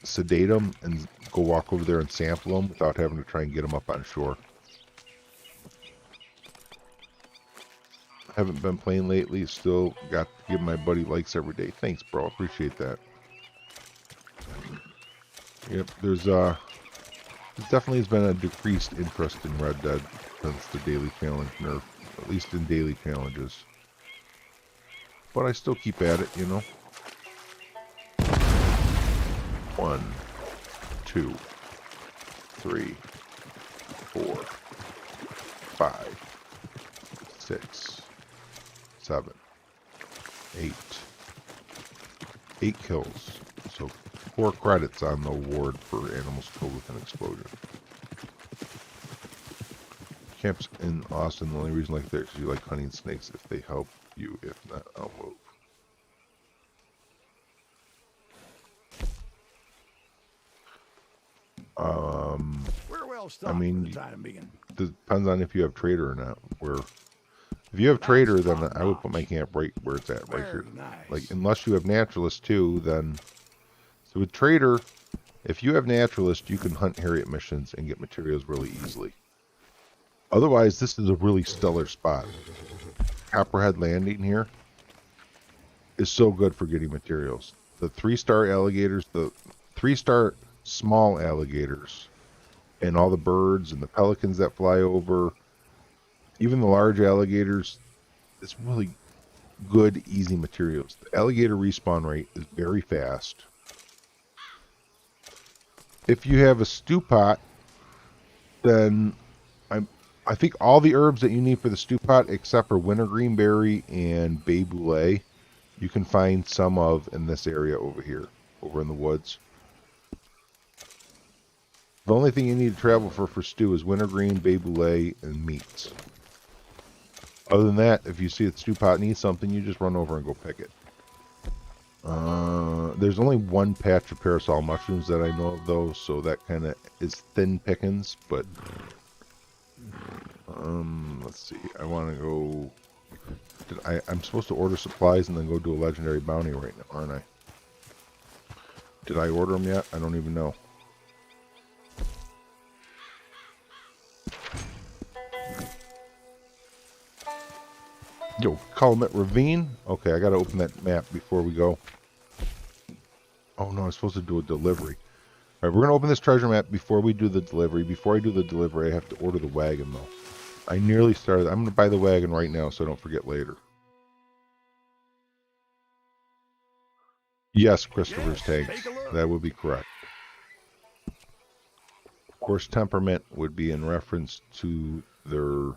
sedate them and go walk over there and sample them without having to try and get them up on shore. Haven't been playing lately. Still got to give my buddy likes every day. Thanks, bro. Appreciate that. Yep, there's definitely has been a decreased interest in Red Dead since the daily challenge nerf, at least in daily challenges. But I still keep at it, you know. 1, 2, 3, 4, 5, 6, 7, 8. 8 kills. So 4 credits on the award for animals killed with an explosion. Camps in Austin, the only reason like that is you like hunting snakes. If they help you, if not, I'll move. We're well stocked I mean, for the time being. Depends on if you have trader or not. Where if you have trader, then I would put my camp right where it's at, right here. Nice. Like, unless you have naturalist too, then so with trader, if you have naturalist, you can hunt Harriet missions and get materials really easily. Otherwise, this is a really stellar spot. Copperhead Landing here is so good for getting materials. The 3-star alligators, the 3-star small alligators, and all the birds and the pelicans that fly over, even the large alligators, it's really good, easy materials. The alligator respawn rate is very fast. If you have a stew pot, then I think all the herbs that you need for the stew pot, except for wintergreen berry and bay boulé, you can find some of in this area over here, over in the woods. The only thing you need to travel for stew is wintergreen, bay boulé, and meats. Other than that, if you see a stew pot needs something, you just run over and go pick it. There's only one patch of parasol mushrooms that I know of, though, so that kind of is thin pickings, but... let's see. I want to go... I'm supposed to order supplies and then go do a legendary bounty right now, aren't I? Did I order them yet? I don't even know. Yo, Calumet Ravine? Okay, I gotta open that map before we go. Oh no, I'm supposed to do a delivery. Alright, we're gonna open this treasure map before we do the delivery. Before I do the delivery, I have to order the wagon though. I nearly started. I'm gonna buy the wagon right now so I don't forget later. Yes, Christopher's tanks. That would be correct. Of course, temperament would be in reference to their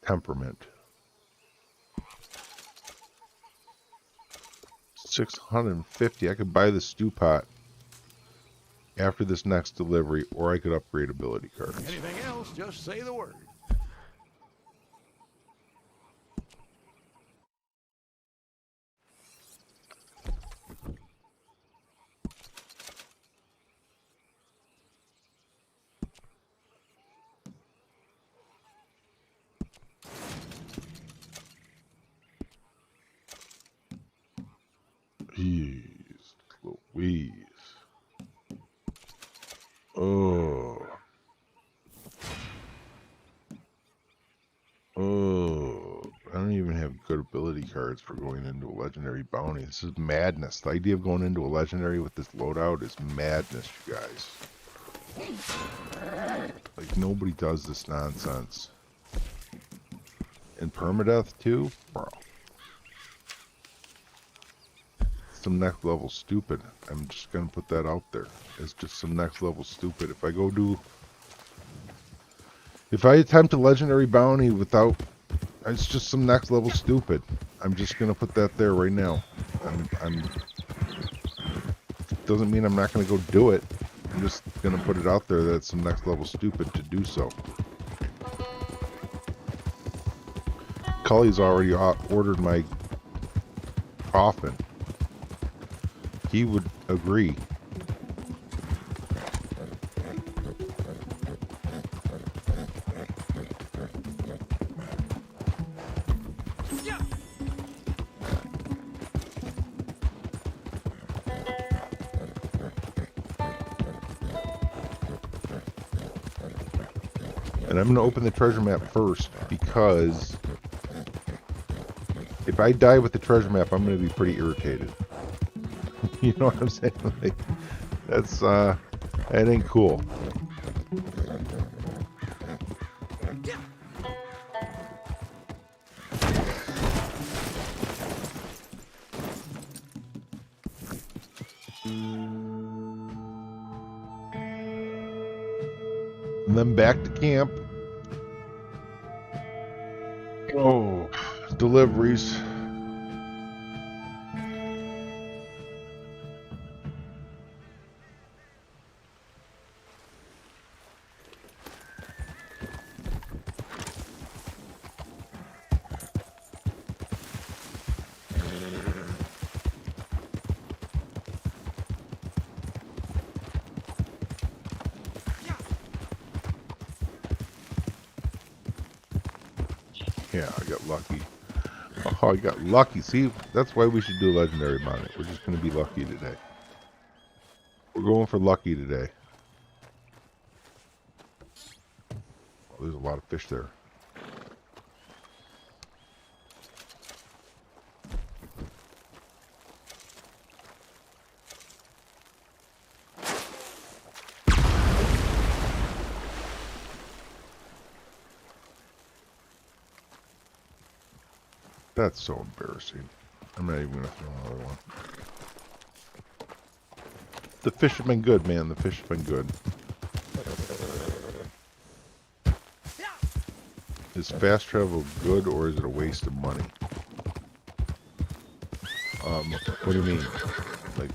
temperament. 650. I could buy the stew pot after this next delivery, or I could upgrade ability cards. Anything else, just say the word. Jeez Louise. Oh. I don't even have good ability cards for going into a legendary bounty. This is madness. The idea of going into a legendary with this loadout is madness, you guys. Like, nobody does this nonsense. And permadeath, too? Bro. Some next level stupid. I'm just gonna put that out there. It's just some next level stupid. If I attempt a legendary bounty without, it's just some next level stupid. I'm just gonna put that there right now. Doesn't mean I'm not gonna go do it. I'm just gonna put it out there that it's some next level stupid to do so. Cully's already ordered my coffin. He would agree. And I'm going to open the treasure map first because if I die with the treasure map, I'm going to be pretty irritated. You know what I'm saying? Like, that's, that ain't cool. And then back to camp. Oh, deliveries. Yeah, I got lucky. Oh, I got lucky. See, that's why we should do legendary bounty. We're just going to be lucky today. We're going for lucky today. There's a lot of fish there. That's so embarrassing. I'm not even gonna throw another one. The fish have been good, man. The fish have been good. Is fast travel good or is it a waste of money? What do you mean? Like,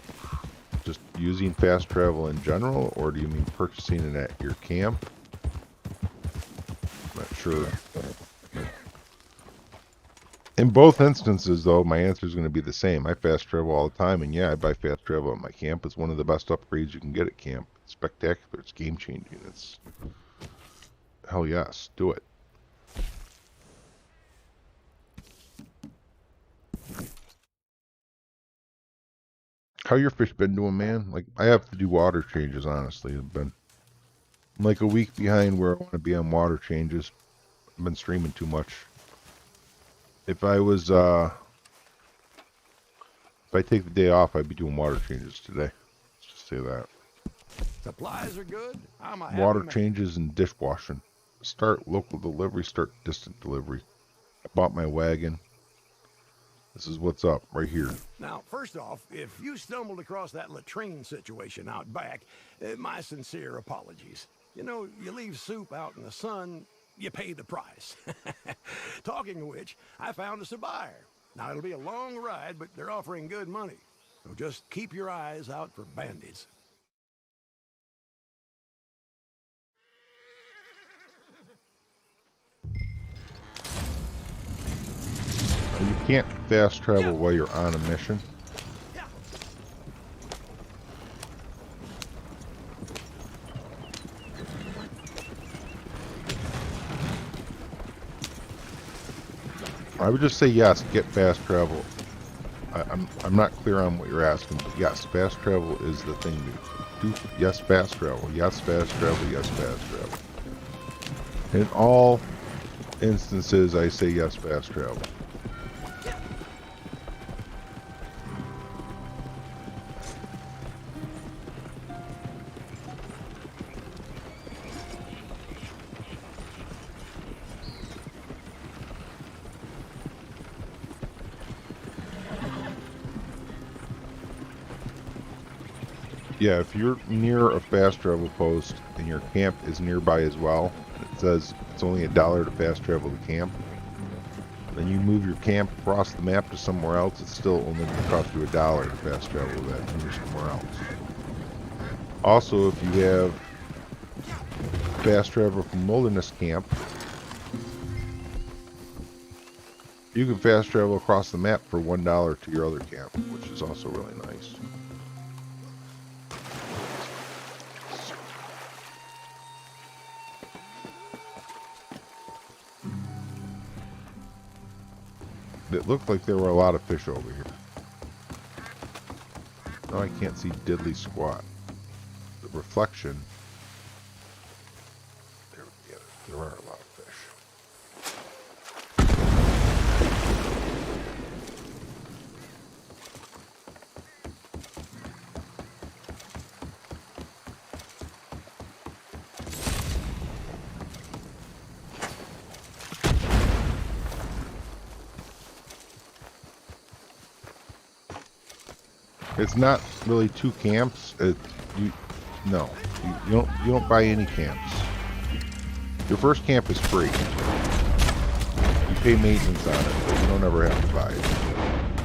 just using fast travel in general, or do you mean purchasing it at your camp? I'm not sure. In both instances, though, my answer is going to be the same. I fast travel all the time, and yeah, I buy fast travel at my camp. It's one of the best upgrades you can get at camp. It's spectacular. It's game-changing. It's... Hell yes. Do it. How your fish been doing, man? Like, I have to do water changes, honestly. I've been I'm like a week behind where I want to be on water changes. I've been streaming too much. If I take the day off, I'd be doing water changes today. Let's just say that. Supplies are good. I'm a happy Water man. changes and dishwashing. Start local delivery, start distant delivery. I bought my wagon. This is what's up right here. Now, first off, if you stumbled across that latrine situation out back, my sincere apologies. You know, you leave soup out in the sun, you pay the price. Talking of which, I found us a buyer. Now, it'll be a long ride, but they're offering good money. So just keep your eyes out for bandits. You can't fast travel while you're on a mission. I would just say yes, get fast travel. I'm not clear on what you're asking, but yes, fast travel is the thing to do. Yes, fast travel. Yes, fast travel. Yes, fast travel. In all instances, I say yes, fast travel. Yeah, if you're near a fast travel post and your camp is nearby as well, it says it's only $1 to fast travel the camp, then you move your camp across the map to somewhere else, it's still only going to cost you $1 to fast travel that when you're somewhere else. Also, if you have fast travel from Wilderness Camp, you can fast travel across the map for $1 to your other camp, which is also really nice. It looked like there were a lot of fish over here. Now I can't see diddly squat. The reflection. There are a lot of fish. It's not really two camps. You don't buy any camps. Your first camp is free. You pay maintenance on it, but you don't ever have to buy it.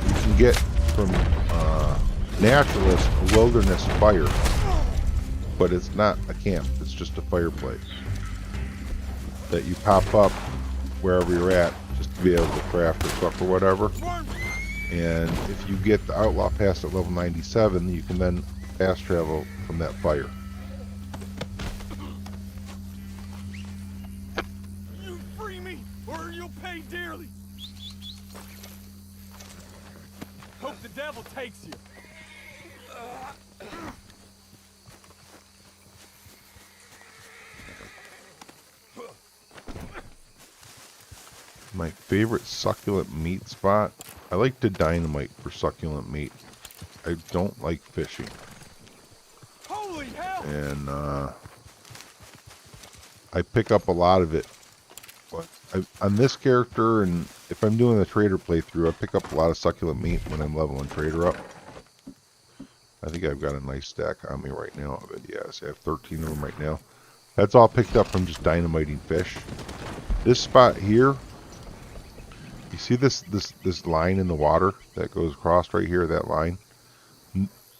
You can get from Naturalist a wilderness fire, but it's not a camp. It's just a fireplace that you pop up wherever you're at just to be able to craft or cook or whatever. And if you get the Outlaw Pass at level 97, you can then fast travel from that fire. You free me, or you'll pay dearly. Hope the devil takes you. My favorite succulent meat spot? I like to dynamite for succulent meat. I don't like fishing. Holy hell! And I pick up a lot of it. On this character, and if I'm doing the trader playthrough, I pick up a lot of succulent meat when I'm leveling trader up. I think I've got a nice stack on me right now of it. Yes, I have 13 of them right now. That's all picked up from just dynamiting fish. This spot here, you see this line in the water that goes across right here, that line?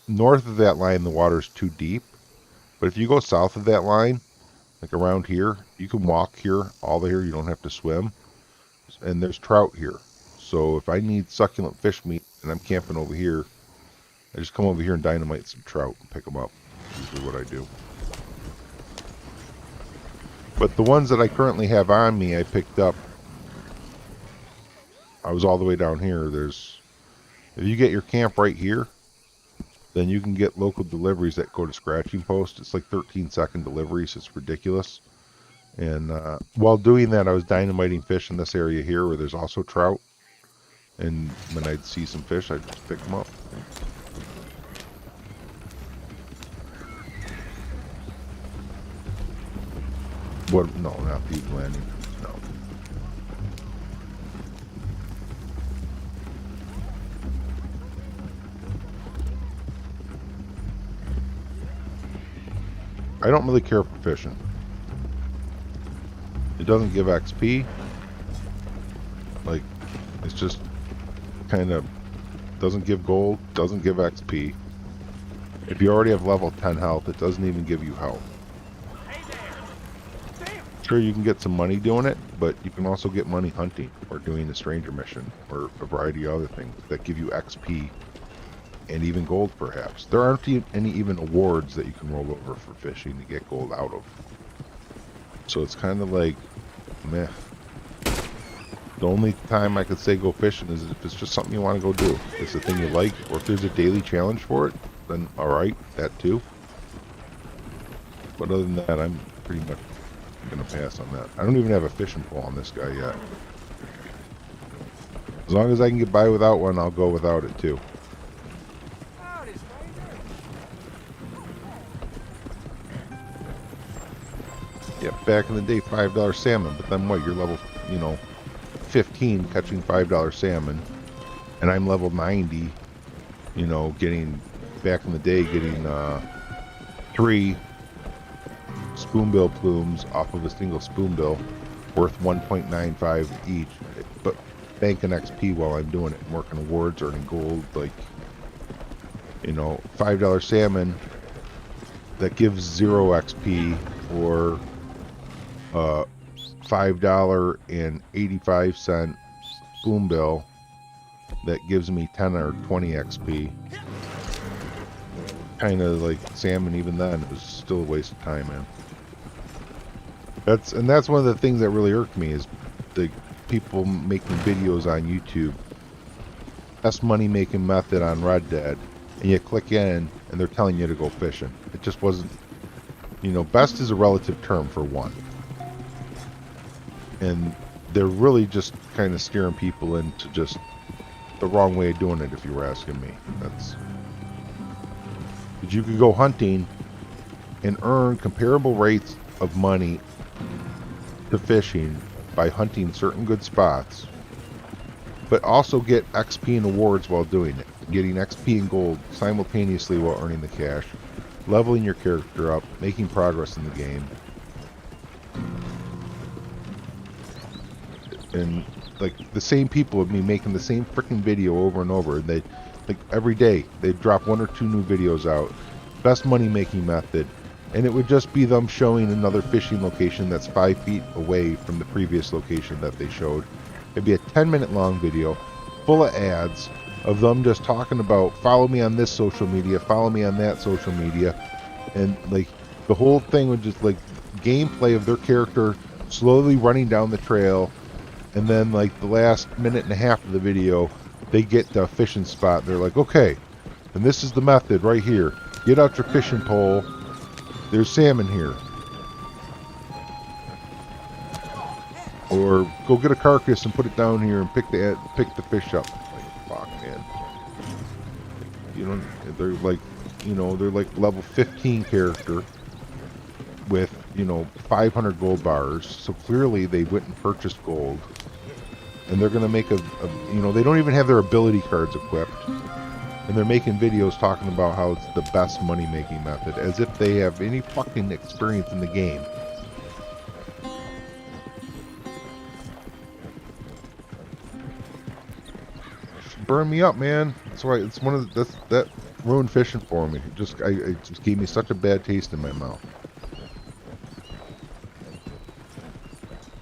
North of that line, the water is too deep. But if you go south of that line, like around here, you can walk here, all the here, you don't have to swim. And there's trout here. So if I need succulent fish meat and I'm camping over here, I just come over here and dynamite some trout and pick them up. Usually what I do. But the ones that I currently have on me, I picked up. I was all the way down here. If you get your camp right here, then you can get local deliveries that go to Scratching Post. It's like 13-second deliveries. It's ridiculous. And while doing that, I was dynamiting fish in this area here where there's also trout. And when I'd see some fish, I'd just pick them up. What? No, not Thieves Landing. No. I don't really care for fishing. It doesn't give XP. Like, it's just kind of doesn't give gold, doesn't give XP. If you already have level 10 health, it doesn't even give you health. Sure, you can get some money doing it, but you can also get money hunting or doing a stranger mission or a variety of other things that give you XP and even gold, perhaps. There aren't any even awards that you can roll over for fishing to get gold out of. So it's kind of like, meh. The only time I could say go fishing is if it's just something you want to go do. If it's a thing you like, or if there's a daily challenge for it, then alright, that too. But other than that, I'm pretty much gonna pass on that. I don't even have a fishing pole on this guy yet. As long as I can get by without one, I'll go without it too. Yeah, back in the day, $5 salmon, but then what, you're level, 15 catching $5 salmon, and I'm level 90, getting, back in the day, getting 3 spoonbill plumes off of a single spoonbill, worth 1.95 each, but banking XP while I'm doing it and working awards, earning gold, like, $5 salmon that gives 0 XP, or $5.85 spoonbill that gives me 10 or 20 XP. Kind of like salmon, even then, it was still a waste of time, man. That's one of the things that really irked me, is the people making videos on YouTube. Best money making method on Red Dead, and you click in and they're telling you to go fishing. It just wasn't, best is a relative term for one. And they're really just kind of steering people into just the wrong way of doing it, if you were asking me. Because you could go hunting and earn comparable rates of money to fishing by hunting certain good spots, but also get XP and awards while doing it. Getting XP and gold simultaneously while earning the cash, leveling your character up, making progress in the game. And like the same people would be making the same freaking video over and over, and they, like, every day they'd drop 1 or 2 new videos out. Best money making method, and it would just be them showing another fishing location that's 5 feet away from the previous location that they showed. It'd be a 10-minute long video full of ads of them just talking about, follow me on this social media, follow me on that social media, and like the whole thing would just like gameplay of their character slowly running down the trail. And then, like, the last minute and a half of the video, they get to a fishing spot. They're like, okay, and this is the method right here. Get out your fishing pole. There's salmon here. Or go get a carcass and put it down here and pick the fish up. Like, fuck, man. You know, they're like, you know, they're like level 15 character with, you know, 500 gold bars. So clearly they went and purchased gold. And they're going to make a, you know, they don't even have their ability cards equipped. And they're making videos talking about how it's the best money-making method, as if they have any fucking experience in the game. Burn me up, man. That's why it's one of the, that ruined fishing for me. It just gave me such a bad taste in my mouth.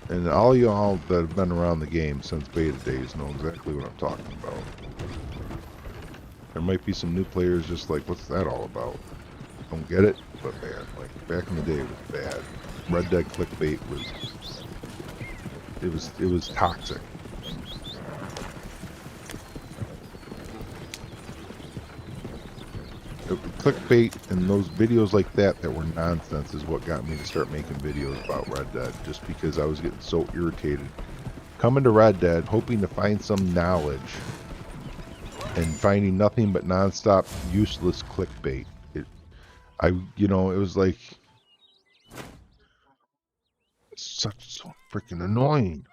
And all y'all that have been around the game since beta days know exactly what I'm talking about. There might be some new players just like, what's that all about? Don't get it, but man, like back in the day it was bad. Red Dead clickbait was toxic. Clickbait and those videos like that were nonsense is what got me to start making videos about Red Dead, just because I was getting so irritated. Coming to Red Dead, hoping to find some knowledge, and finding nothing but nonstop useless clickbait. You know, it was like so freaking annoying.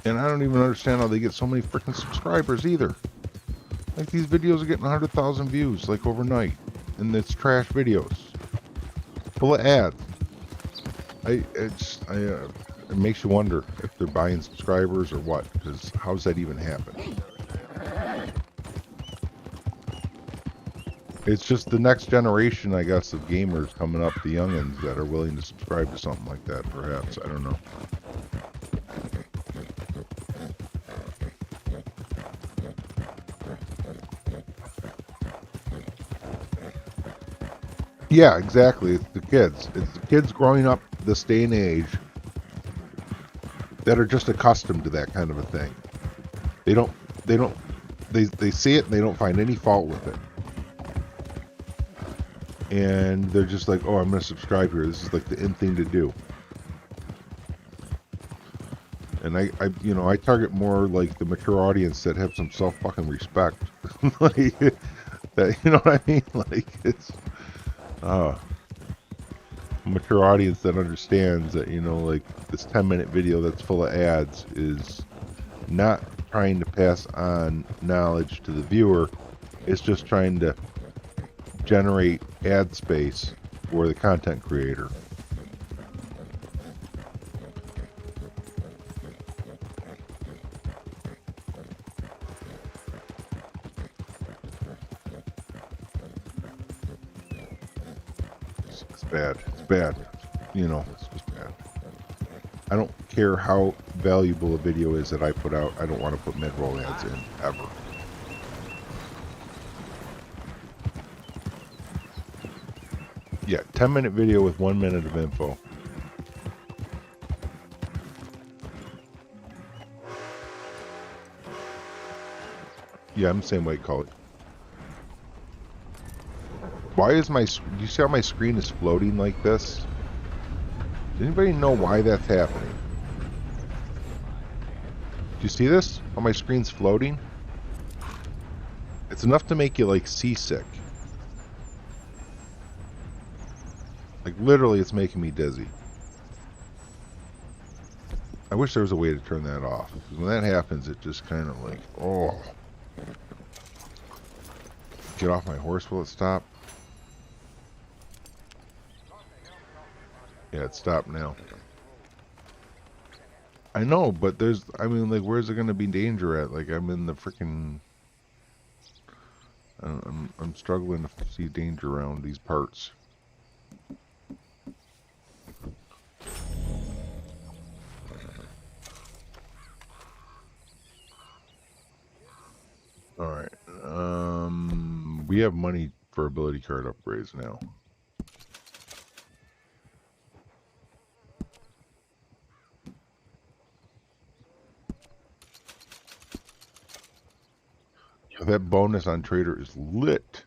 And I don't even understand how they get so many freaking subscribers either. Like, these videos are getting 100,000 views, like, overnight. And it's trash videos. Full of ads. It makes you wonder if they're buying subscribers or what, because how's that even happen? It's just the next generation, I guess, of gamers coming up, the youngins that are willing to subscribe to something like that, perhaps. I don't know. Yeah, exactly. It's the kids. It's the kids growing up this day and age that are just accustomed to that kind of a thing. They see it and they don't find any fault with it. And they're just like, oh, I'm going to subscribe here. This is like the in thing to do. And I target more like the mature audience that have some self-fucking respect. Like, that, you know what I mean? Like, it's a mature audience that understands that, you know, like, this 10-minute video that's full of ads is not trying to pass on knowledge to the viewer. It's just trying to generate ad space for the content creator. It's bad. It's bad. You know, it's just bad. I don't care how valuable a video is that I put out. I don't want to put mid-roll ads in, ever. Yeah, 10-minute video with 1 minute of info. Yeah, I'm the same way, call it. Why is do you see how my screen is floating like this? Does anybody know why that's happening? Do you see this? How my screen's floating? It's enough to make you, like, seasick. Like, literally, it's making me dizzy. I wish there was a way to turn that off. Because when that happens, it just kind of like, oh. Get off my horse, will it stop? Yeah, it stopped now. I know, but I mean, like, where's there going to be danger at? Like, I'm in the freaking... I'm struggling to see danger around these parts. Alright, we have money for ability card upgrades now. That bonus on Trader is lit.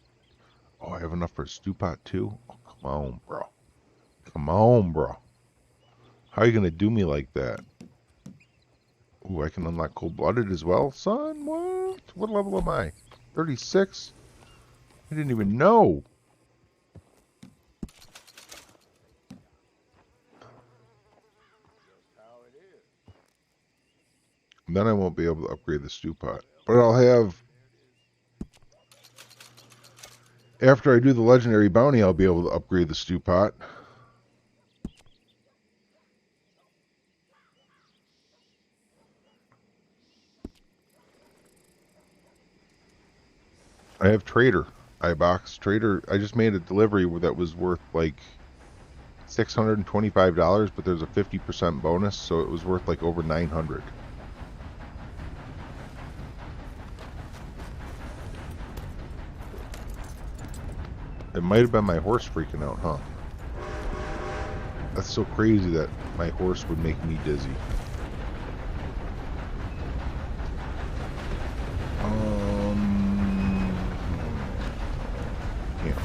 Oh, I have enough for a stew pot too? Oh, come on, bro. Come on, bro. How are you going to do me like that? Ooh, I can unlock cold-blooded as well? Son, what? What level am I? 36? I didn't even know. And then I won't be able to upgrade the stew pot. But I'll have... After I do the legendary bounty, I'll be able to upgrade the stew pot. I have Trader. iBox. Trader, I just made a delivery that was worth like $625, but there's a 50% bonus, so it was worth like over $900. It might have been my horse freaking out, huh? That's so crazy that my horse would make me dizzy. Yeah.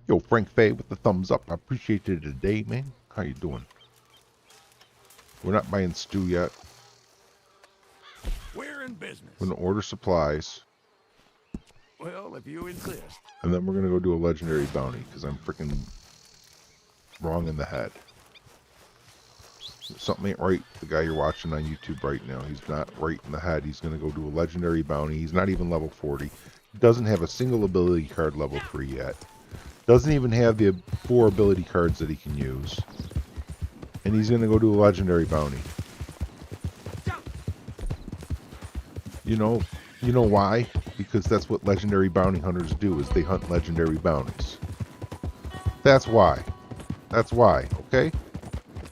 Yo, Frank Faye with the thumbs up. I appreciate it today, man. How you doing? We're not buying stew yet. We're in business. We're gonna order supplies. Well, if you insist. And then we're gonna go do a legendary bounty, because I'm freaking wrong in the head. Something ain't right. The guy you're watching on YouTube right now, he's not right in the head. He's gonna go do a legendary bounty. He's not even level 40. He doesn't have a single ability card level 3 yet. Doesn't even have the 4 ability cards that he can use. And he's gonna go do a legendary bounty. You know why? Because that's what legendary bounty hunters do, is they hunt legendary bounties. That's why. That's why, okay?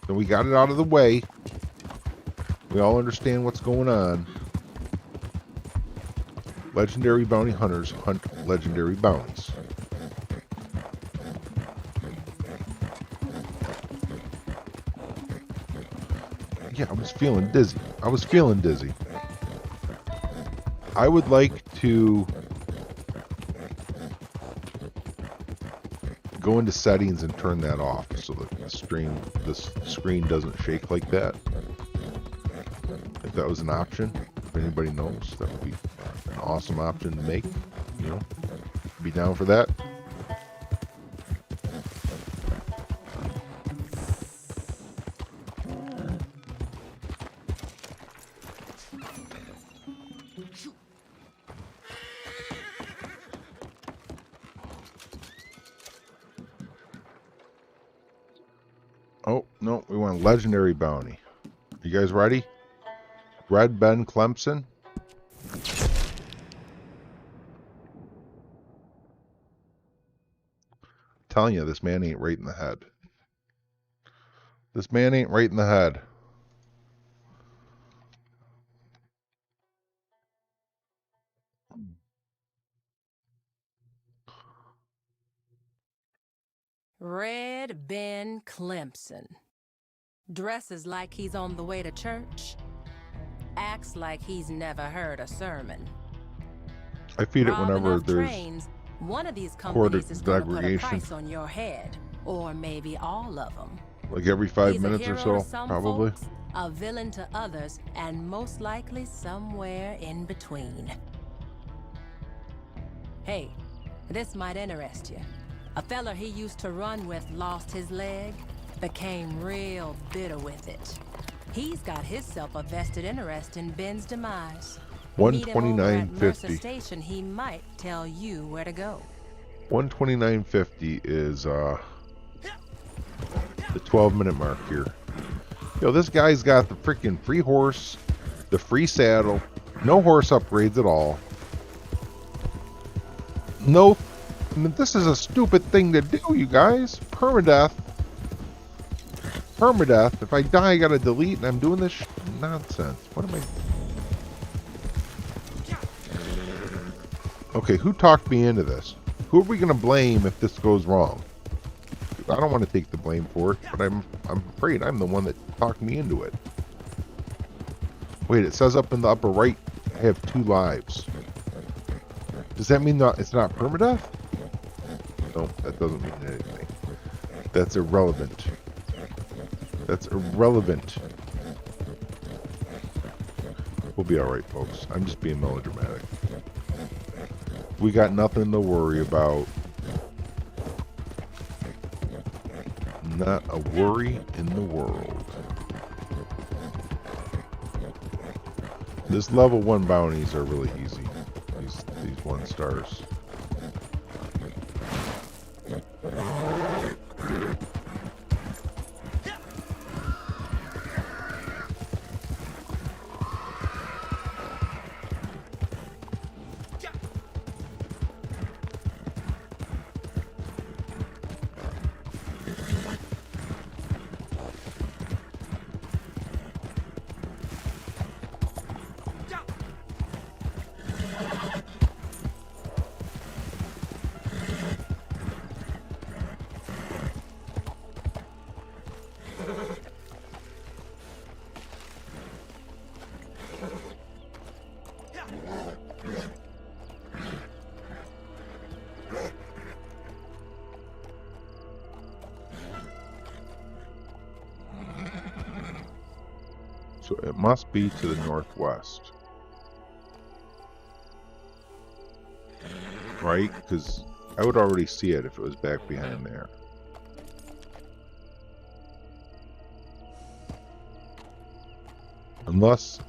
So we got it out of the way. We all understand what's going on. Legendary bounty hunters hunt legendary bounties. Yeah, I was feeling dizzy. I would like to go into settings and turn that off so that the screen doesn't shake like that. If that was an option, if anybody knows, that would be an awesome option to make. You know, be down for that. Oh, no, we want legendary bounty. You guys ready? Red Ben Clemson. Telling you, this man ain't right in the head. This man ain't right in the head. Red Ben Clemson. Dresses like he's on the way to church. Acts like he's never heard a sermon. I feed it whenever there's trains, one of these companies is going to put a price on your head, or maybe all of them. like every 5 He's minutes or so, probably. Folks, a villain to others, and most likely somewhere in between. Hey, this might interest you. A fella he used to run with lost his leg, became real bitter with it. He's got himself a vested interest in Ben's demise. $129.50. Station, he might tell you where to go. $129.50 is the 12-minute mark here. Yo, this guy's got the freaking free horse, the free saddle, no horse upgrades at all. No, I mean, this is a stupid thing to do, you guys. Permadeath. If I die, I gotta delete, and I'm doing this nonsense. What am I? Okay, who talked me into this? Who are we gonna blame if this goes wrong? I don't want to take the blame for it, but I'm afraid I'm the one that talked me into it. Wait, it says up in the upper right, I have 2 lives. Does that mean that it's not permadeath? No, that doesn't mean anything. That's irrelevant. That's irrelevant. We'll be alright, folks. I'm just being melodramatic. We got nothing to worry about. Not a worry in the world. This level 1 bounties are really easy. These 1 stars. So it must be to the northwest. Right? Because I would already see it if it was back behind there. Unless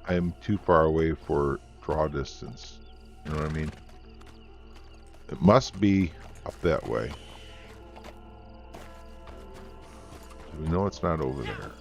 I'm too far away for draw distance. You know what I mean? It must be up that way. We know it's not over there.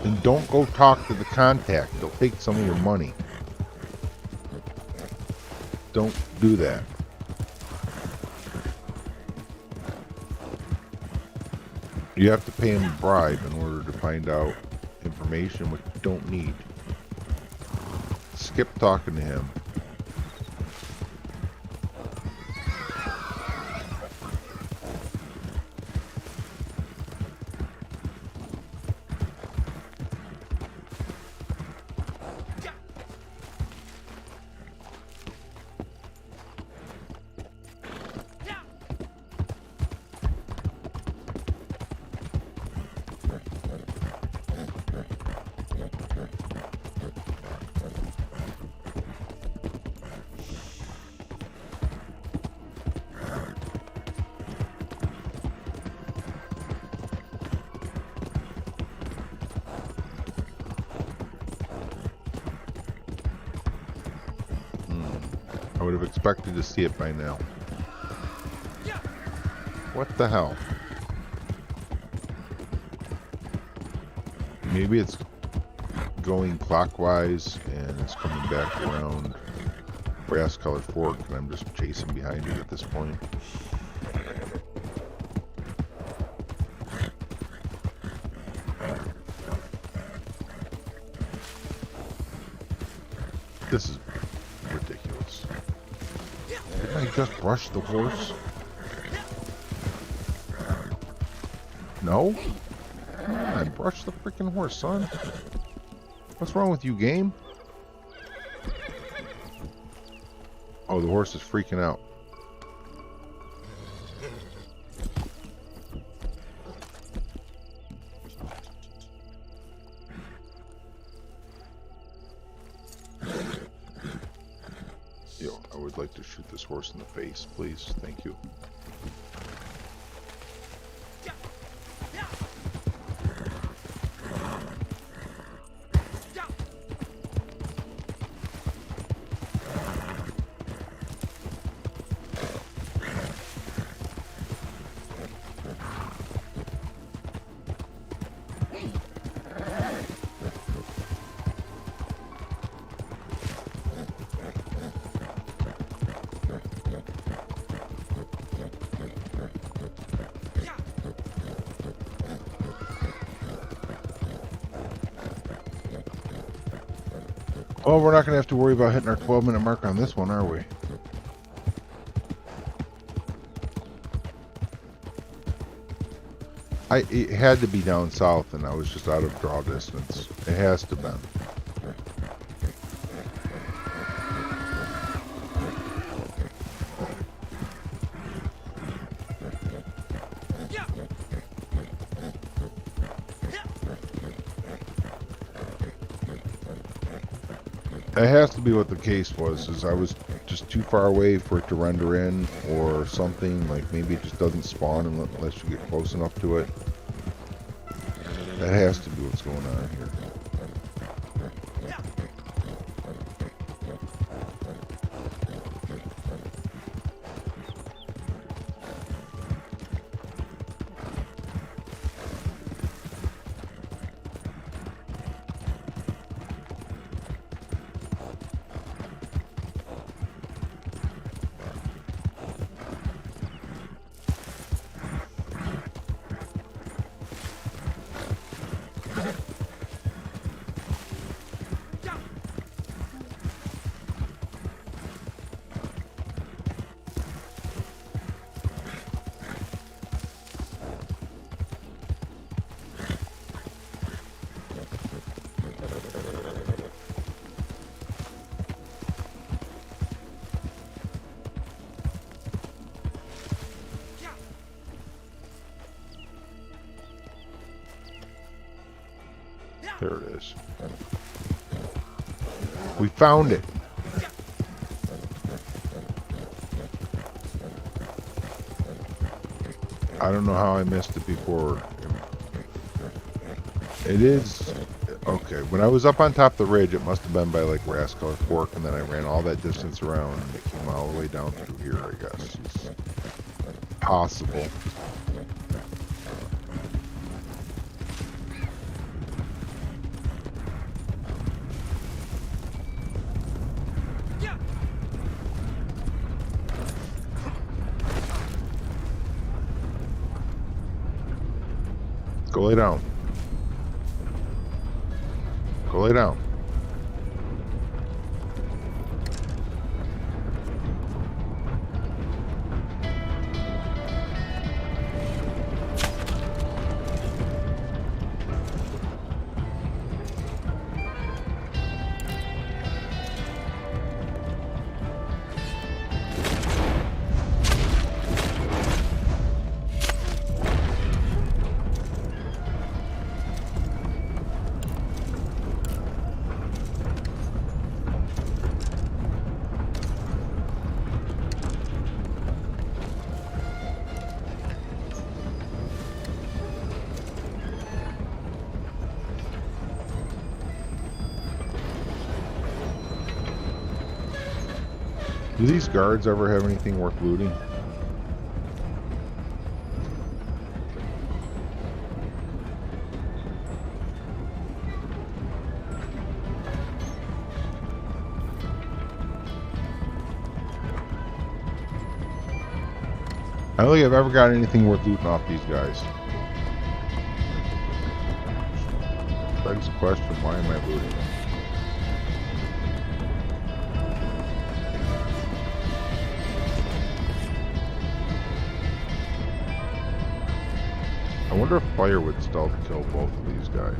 And don't go talk to the contact. They'll take some of your money. Don't do that. You have to pay him a bribe in order to find out information which you don't need. Skip talking to him. I would have expected to see it by now. What the hell? Maybe it's going clockwise and it's coming back around brass colored fork and I'm just chasing behind it at this point. This is ridiculous. Didn't I just brush the horse? No? Come on, brush the freaking horse, son. What's wrong with you, game? Oh, the horse is freaking out. Yo, I would like to shoot this horse in the face, please. Thank you. Well, we're not going to have to worry about hitting our 12-minute mark on this one, are we? It had to be down south, and I was just out of draw distance. It has to be. That has to be what the case was, is I was just too far away for it to render in or something, like maybe it just doesn't spawn unless you get close enough to it. That has to be what's going on here. There it is. We found it. I don't know how I missed it before. It is... Okay, when I was up on top of the ridge, it must have been by like Rascal Fork, and then I ran all that distance around and it came all the way down through here, I guess. It's possible. Go lay down. Go lay down. Do these guards ever have anything worth looting? I don't think I've ever got anything worth looting off these guys. Begs the question, why am I looting them? I wonder if fire would stealth kill both of these guys.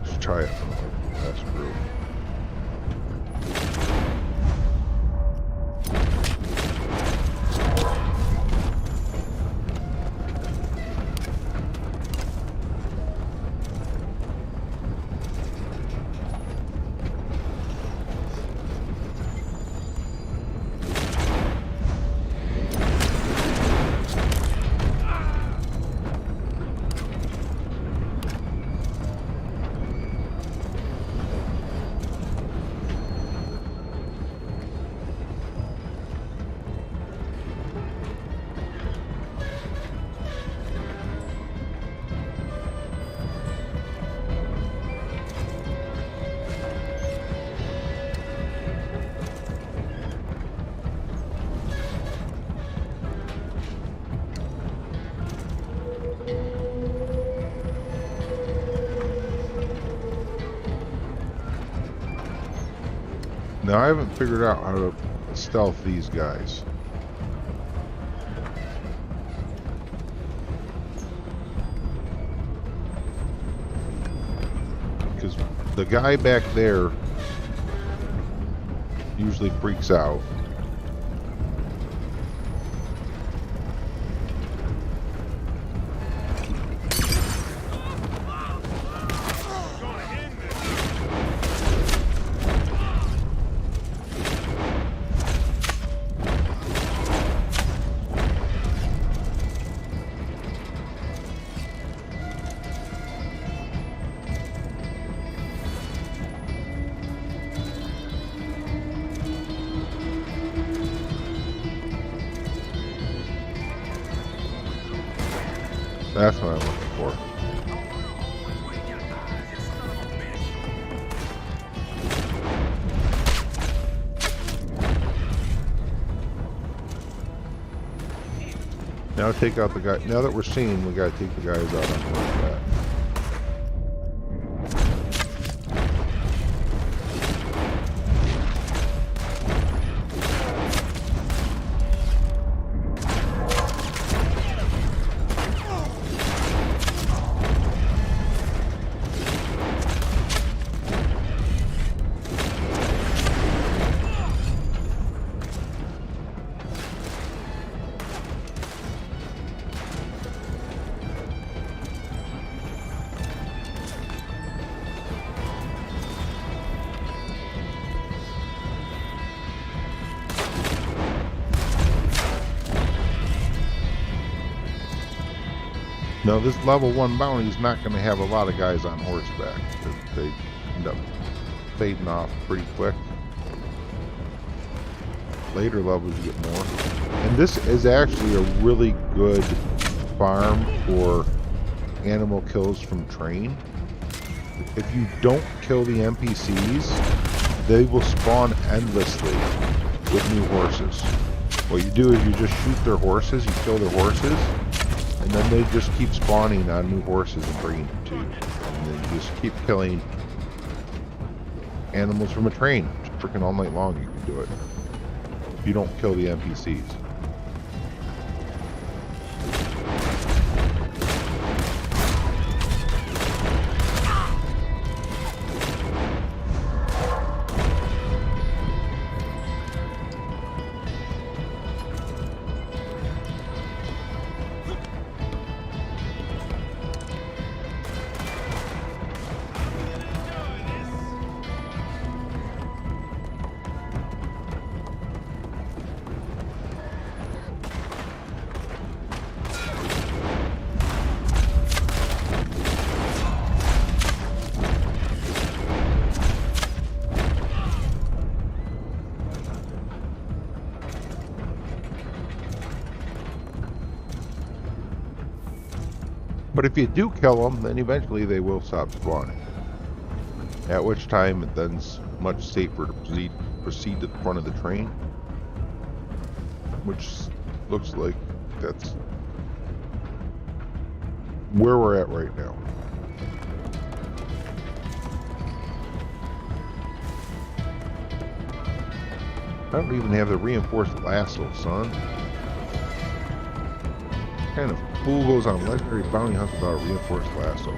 Let's try it from the last group. Now I haven't figured out how to stealth these guys. Because the guy back there usually freaks out. That's what I'm looking for. Now take out the guy. Now that we're seeing, we gotta take the guys out on horseback. Now this level 1 bounty is not going to have a lot of guys on horseback. They end up fading off pretty quick. Later levels you get more. And this is actually a really good farm for animal kills from train. If you don't kill the NPCs, they will spawn endlessly with new horses. What you do is you just shoot their horses, you kill their horses, and then they just keep spawning on new horses and bringing them to you. And then you just keep killing animals from a train. Just freaking all night long you can do it. If you don't kill the NPCs. But if you do kill them, then eventually they will stop spawning. At which time it then's much safer to proceed to the front of the train. Which looks like that's where we're at right now. I don't even have the reinforced lasso, son. What kind of fool goes on legendary bounty hunts without a reinforced lasso?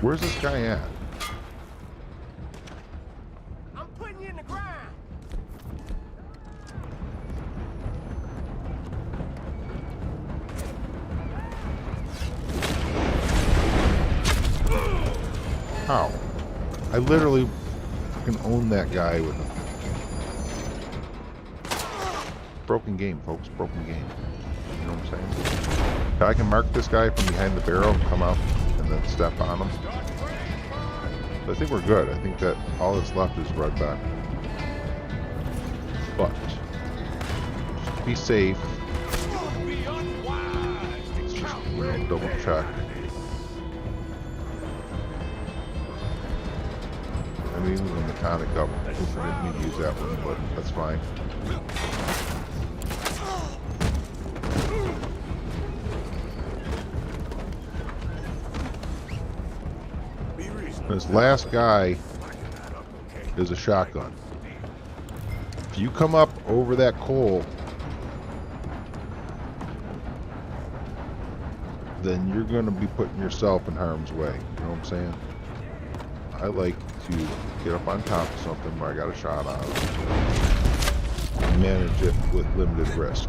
Where's this guy at? I'm putting you in the ground. How? I literally can own that guy with a broken game, folks. Broken game. You know what I'm saying? I can mark this guy from behind the barrel, come out, and then step on him. So I think we're good. I think that all that's left is red back. But just to be safe, let's just double check. I mean, even the tonic up, I didn't mean to use that one, but that's fine. This last guy is a shotgun. If you come up over that coal, then you're going to be putting yourself in harm's way. You know what I'm saying? I like to get up on top of something where I got a shot on it and manage it with limited risk.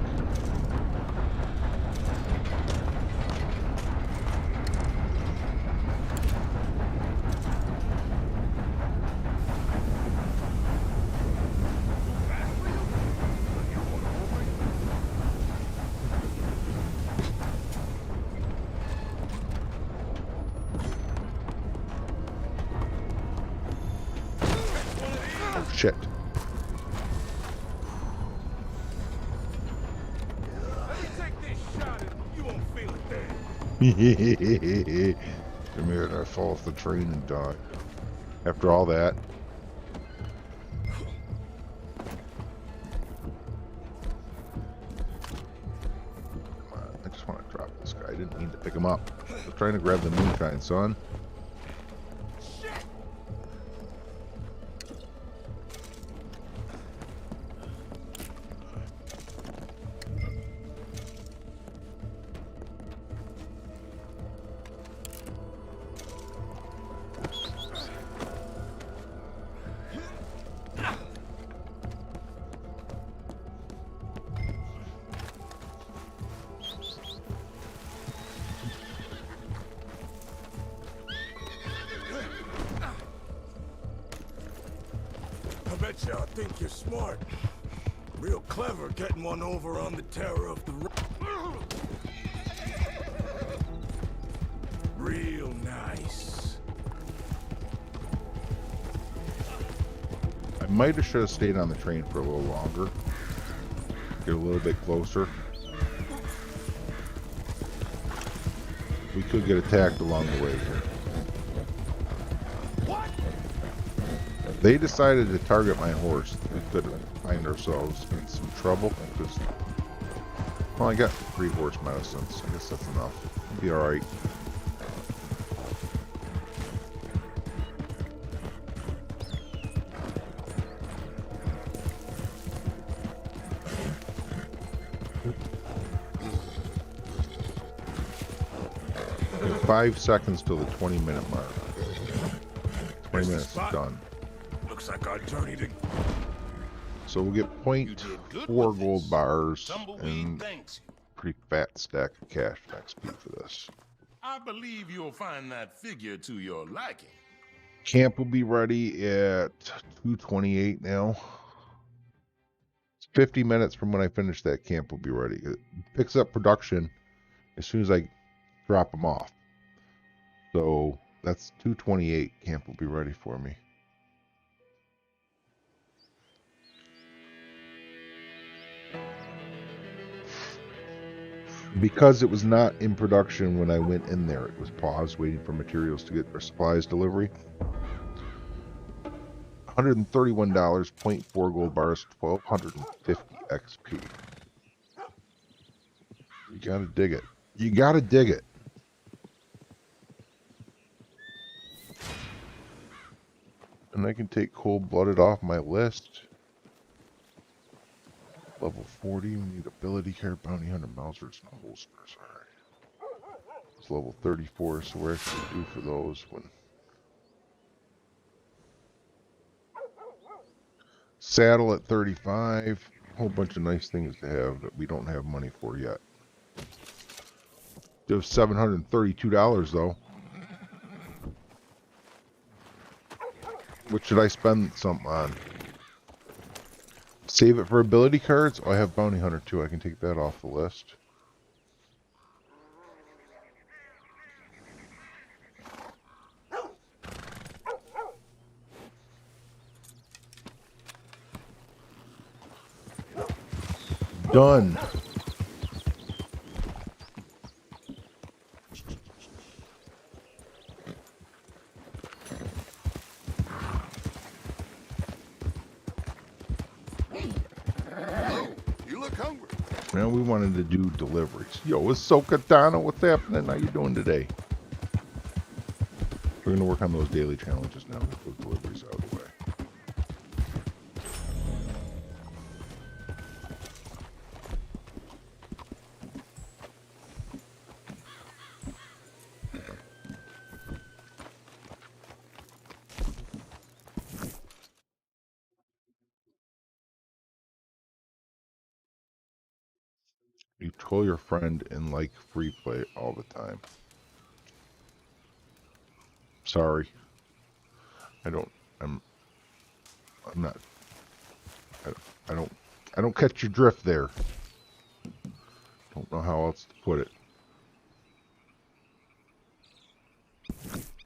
Shit. Let me take this shot and you won't feel it then. Come here, I fall off the train and die. After all that. I just want to drop this guy. I didn't mean to pick him up. I was trying to grab the moonshine, son. Shit! 'I bet y'all think you're smart. Real clever getting one over on the terror of the real nice. I might have should have stayed on the train for a little longer. Get a little bit closer. We could get attacked along the way here. What? If they decided to target my horse, we could find ourselves in some trouble. Because, well, I got 3 horse medicines. I guess that's enough. It'll be alright. We have 5 seconds till the 20-minute mark. 20 minutes is done. Looks like our journey to So we'll get 0.4 gold bars and pretty fat stack of cash XP for this. I believe you'll find that figure to your liking. Camp will be ready at 2:28 now. It's 50 minutes from when I finish that. Camp will be ready. It picks up production as soon as I drop them off. So that's 2:28. Camp will be ready for me. Because it was not in production when I went in there, it was paused waiting for materials to get their supplies delivery. $131, 0.4 gold bars, 1,250 XP. You gotta dig it. You gotta dig it. And I can take cold-blooded off my list. Level 40, we need ability card, bounty hunter, Mausers, and holsters. Alright. It's level 34, so we're actually due for those when Saddle at 35. A whole bunch of nice things to have that we don't have money for yet. Do have $732 though. What should I spend something on? Save it for ability cards? Oh, I have Bounty Hunter too. I can take that off the list. Done. You look hungry. Now we wanted to do deliveries. Yo, it's so Katana. What's happening? How you doing today? We're gonna work on those daily challenges now. Get those deliveries out of the way. You troll your friend and like free play all the time. Sorry. I'm not, I don't catch your drift there. Don't know how else to put it.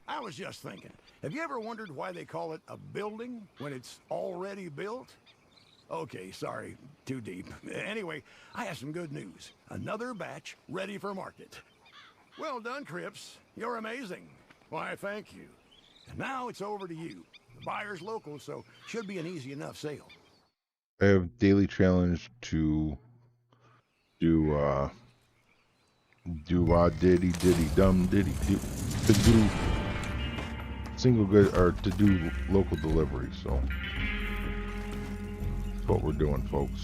I was just thinking, have you ever wondered why they call it a building when it's already built? Okay, sorry, too deep. Anyway, I have some good news. Another batch ready for market. Well done, Cripps. You're amazing. Why, thank you. And now it's over to you. The buyer's local, so should be an easy enough sale. I have daily challenge to do diddy diddy dum diddy do to do single good or to do local delivery, so that's what we're doing, folks.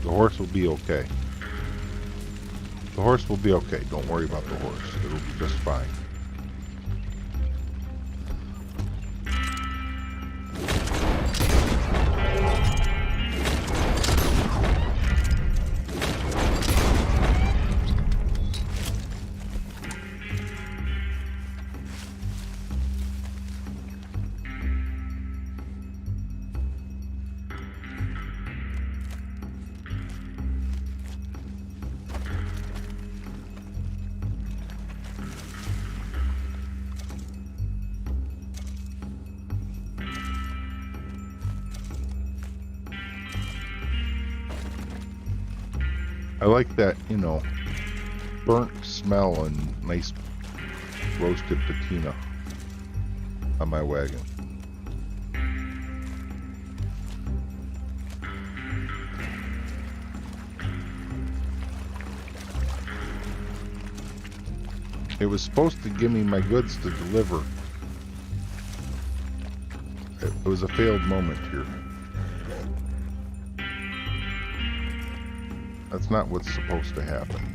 The horse will be okay. The horse will be okay. Don't worry about the horse. It'll be just fine. I like that, you know, burnt smell and nice roasted patina on my wagon. It was supposed to give me my goods to deliver. It was a failed moment here. That's not what's supposed to happen.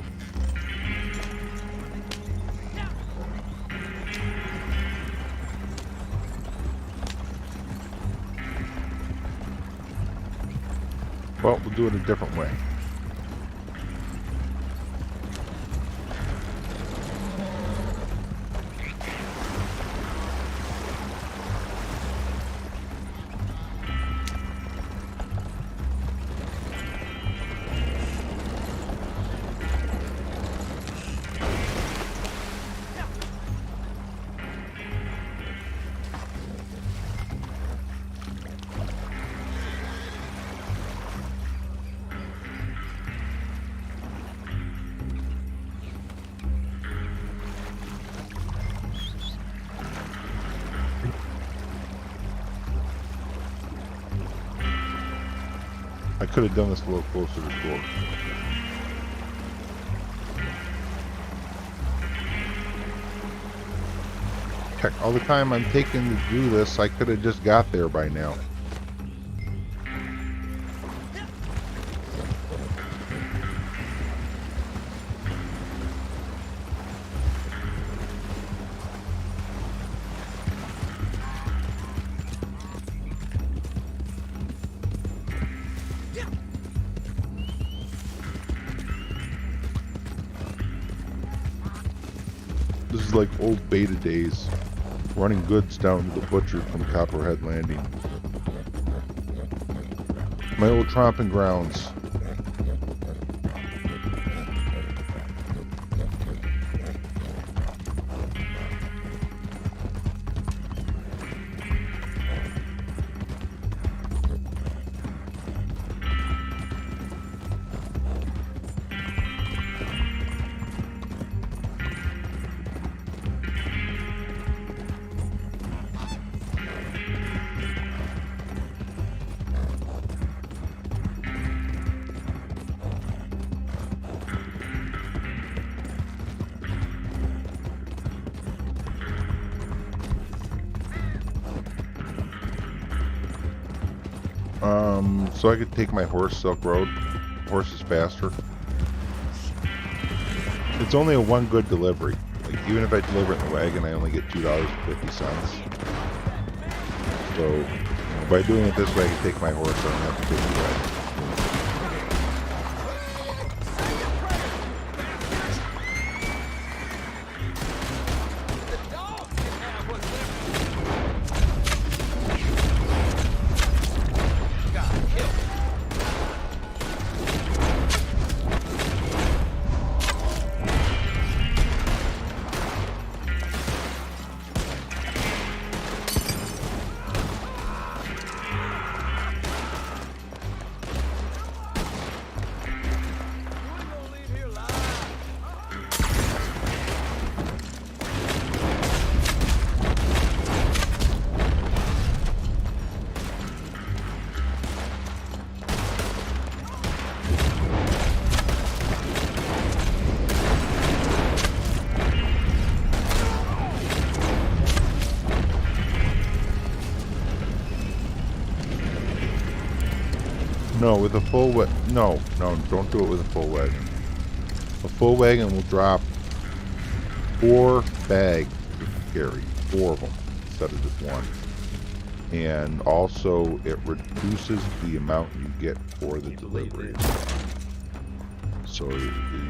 Well, we'll do it a different way. I could have done this a little closer to the door. Heck, all the time I'm taking to do this, I could have just got there by now. is like old beta days. Running goods down to the butcher from Copperhead Landing. My old tromping grounds. So I could take my horse Silk Road. Horse is faster. It's only a one good delivery. Like even if I deliver it in the wagon, I only get $2.50. So by doing it this way, I can take my horse. I don't have to take the wagon. No, with a full no, don't do it with a full wagon. A full wagon will drop 4 bags to carry, 4 of them instead of just 1. And also it reduces the amount you get for the delivery. So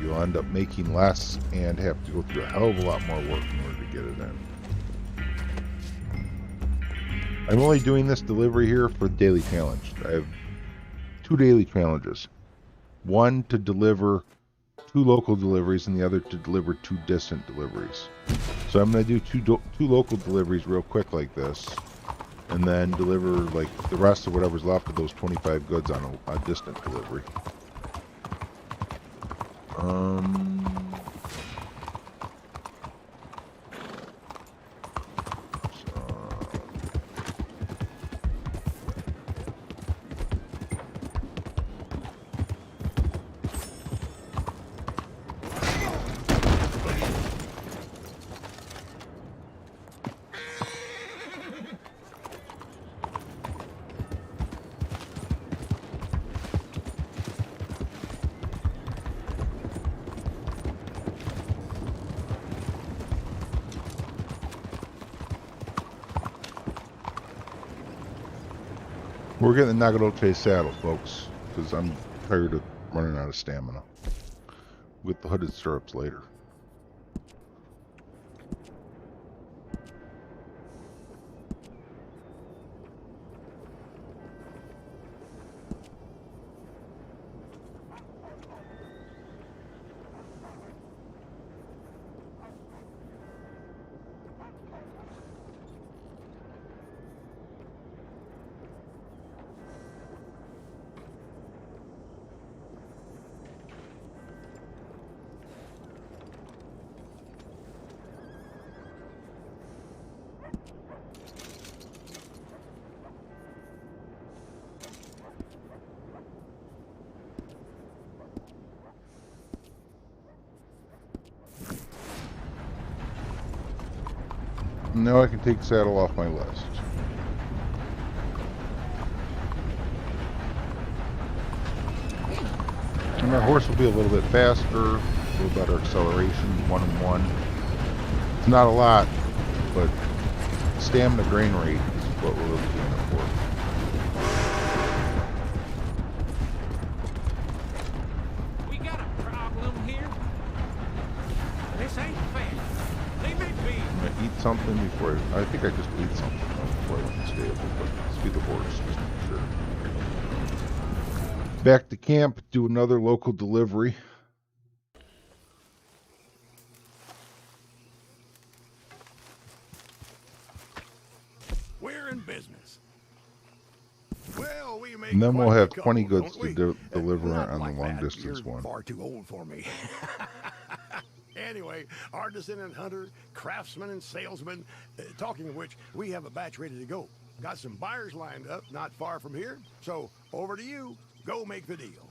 you'll end up making less and have to go through a hell of a lot more work in order to get it in. I'm only doing this delivery here for the daily challenge. I have 2 daily challenges. One to deliver 2 local deliveries and the other to deliver 2 distant deliveries. So I'm going to do two local deliveries real quick like this, and then deliver like the rest of whatever's left of those 25 goods on a distant delivery. We're getting the Nagadoche saddle, folks, because I'm tired of running out of stamina. We'll get the hooded stirrups later. Now I can take saddle off my list. And our horse will be a little bit faster, a little better acceleration, 1-1. It's not a lot, but stamina gain rate is what we're really doing it for. We got a problem here. This ain't fair. Leave me in before I think I just ate something before I can stay able, but let's feed the horse just to be sure. Back to camp, do another local delivery. We're in business. Well, we make And then we'll quite a have couple, 20 goods don't we? to deliver Not on like the long that. distance You're one. far too old for me. Anyway, artisan and hunter, craftsman and salesman. Talking of which, we have a batch ready to go. Got some buyers lined up not far from here. So, over to you. Go make the deal.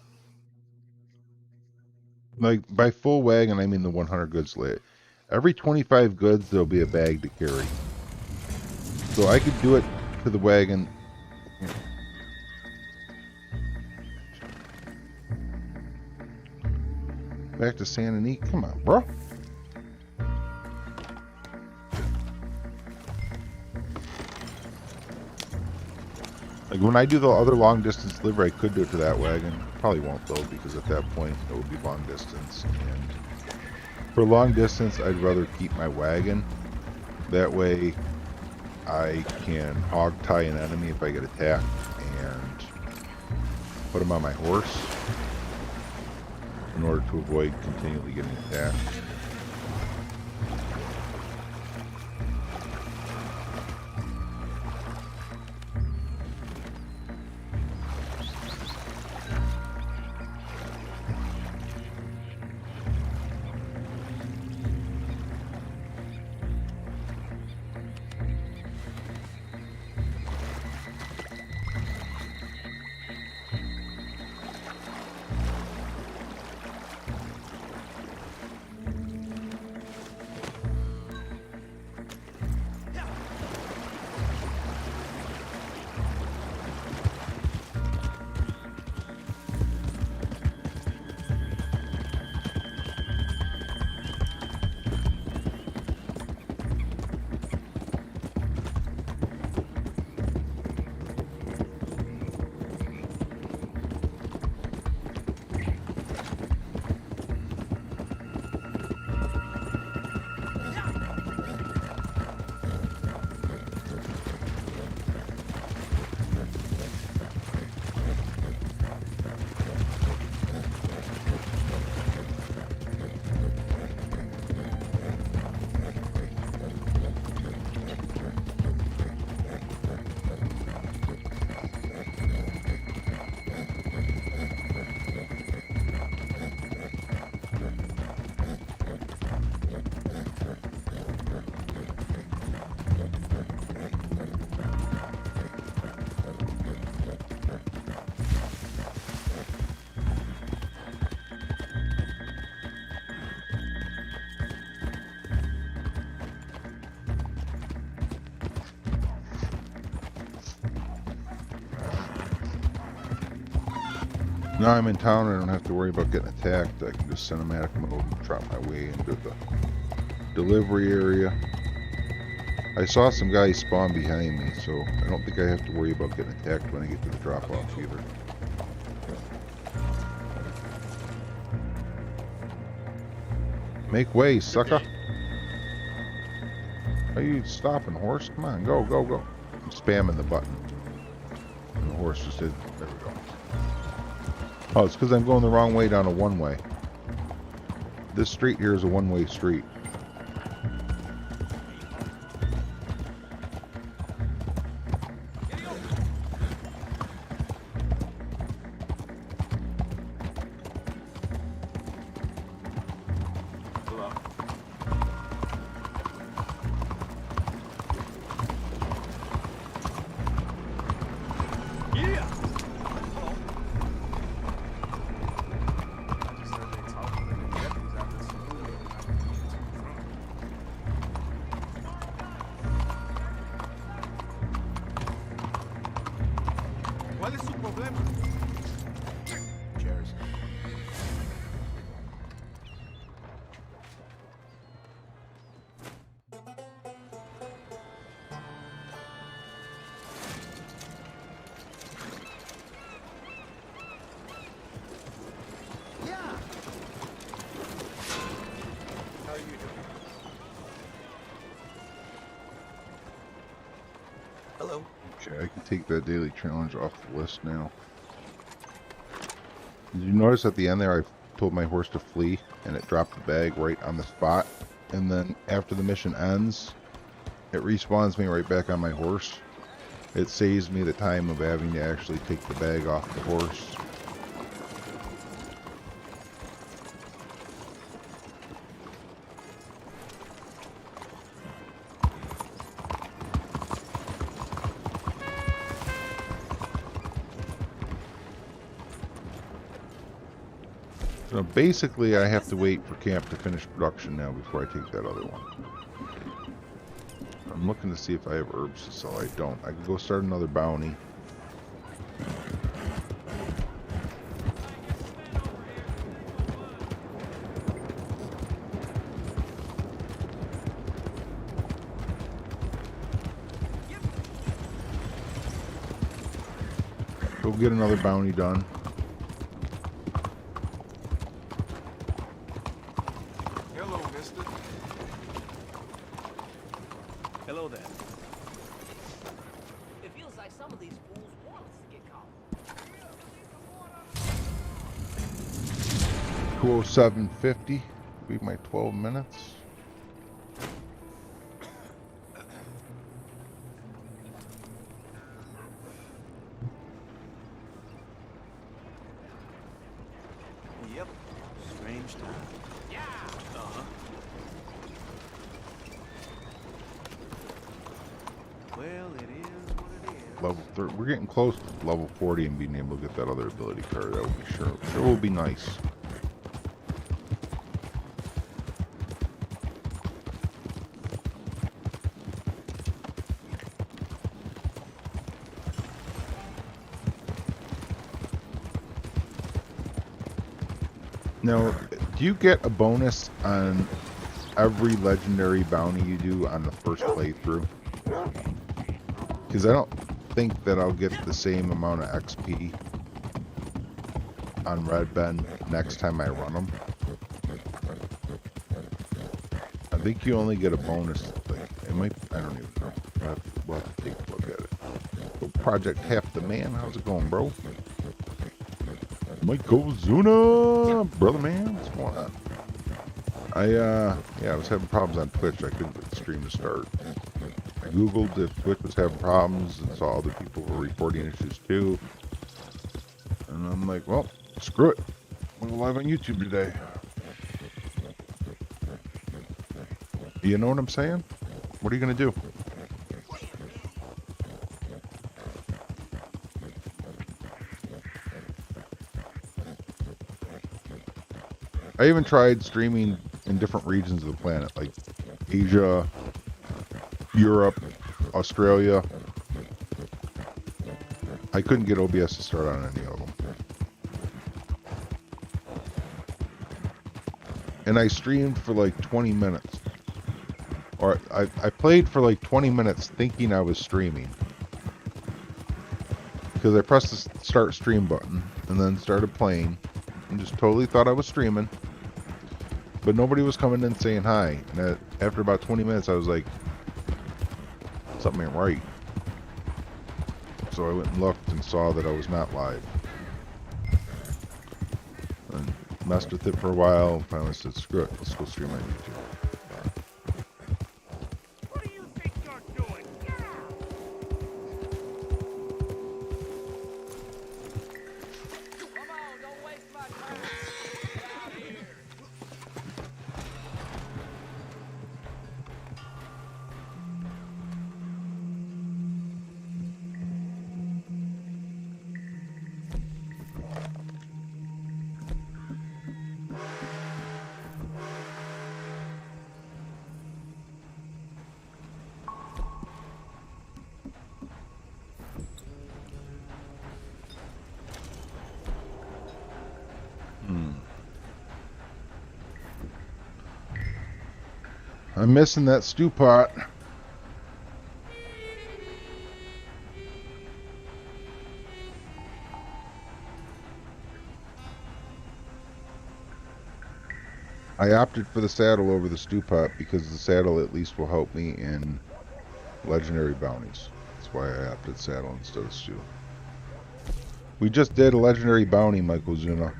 Like, by full wagon, I mean the 100 goods lit. Every 25 goods, there'll be a bag to carry. So I could do it to the wagon. Back to Santa Ana. Come on, bro. Like, when I do the other long distance delivery, I could do it to that wagon. Probably won't, though, because at that point, it would be long distance. And for long distance, I'd rather keep my wagon. That way, I can hog tie an enemy if I get attacked and put him on my horse in order to avoid continually getting attacked. Now I'm in town and I don't have to worry about getting attacked. I can just cinematic mode and drop my way into the delivery area. I saw some guys spawn behind me, so I don't think I have to worry about getting attacked when I get to the drop-off either. Make way, sucker! Are you stopping, horse? Come on, go, go, go. I'm spamming the button. And the horse just did. There we go. Oh, it's because I'm going the wrong way down a one-way. This street here is a one-way street. ¿Cuál es su problema? Cheers. Yeah. How are you doing? take that daily challenge off the list now. Did you notice at the end there I told my horse to flee and it dropped the bag right on the spot? And then after the mission ends, it respawns me right back on my horse. It saves me the time of having to actually take the bag off the horse. So basically I have to wait for camp to finish production now before I take that other one. I'm looking to see if I have herbs to sell. I don't. I can go start another bounty. Go get another bounty done. Hello, mister. Hello there. It feels like some of these fools want us to get caught. 207.50. Be my 12 minutes. Yep. Strange time. Yeah. Well, it is what it is. Level 30. We're getting close to level 40 and being able to get that other ability card. That would be sure will be nice. Now, do you get a bonus on every legendary bounty you do on the first playthrough? Because I don't think that I'll get the same amount of XP on Red Bend next time I run them. I think you only get a bonus thing. It might, I don't even know. We'll have to take a look at it. So Project Half the Man, how's it going, bro? Michael Zuna, brother man, what's going on? I was having problems on Twitch. I couldn't get the stream to start. I googled if Twitch was having problems and saw other people were reporting issues too. And I'm like, well, screw it. I'm going live on YouTube today. You know what I'm saying? What are you going to do? I even tried streaming in different regions of the planet, like Asia, Europe, Australia. I couldn't get OBS to start on any of them. And I streamed for like 20 minutes. Or I played for like 20 minutes thinking I was streaming. Because I pressed the start stream button and then started playing and just totally thought I was streaming. But nobody was coming in saying hi. And after about 20 minutes, I was like, something ain't right. So I went and looked and saw that I was not live. And messed with it for a while. And finally said, screw it. Let's go stream on YouTube. What do you think you're doing? Come on, don't waste my time. Get out of here. I'm missing that stew pot. I opted for the saddle over the stew pot because the saddle at least will help me in legendary bounties. That's why I opted saddle instead of stew. We just did a legendary bounty, Michael Zuna.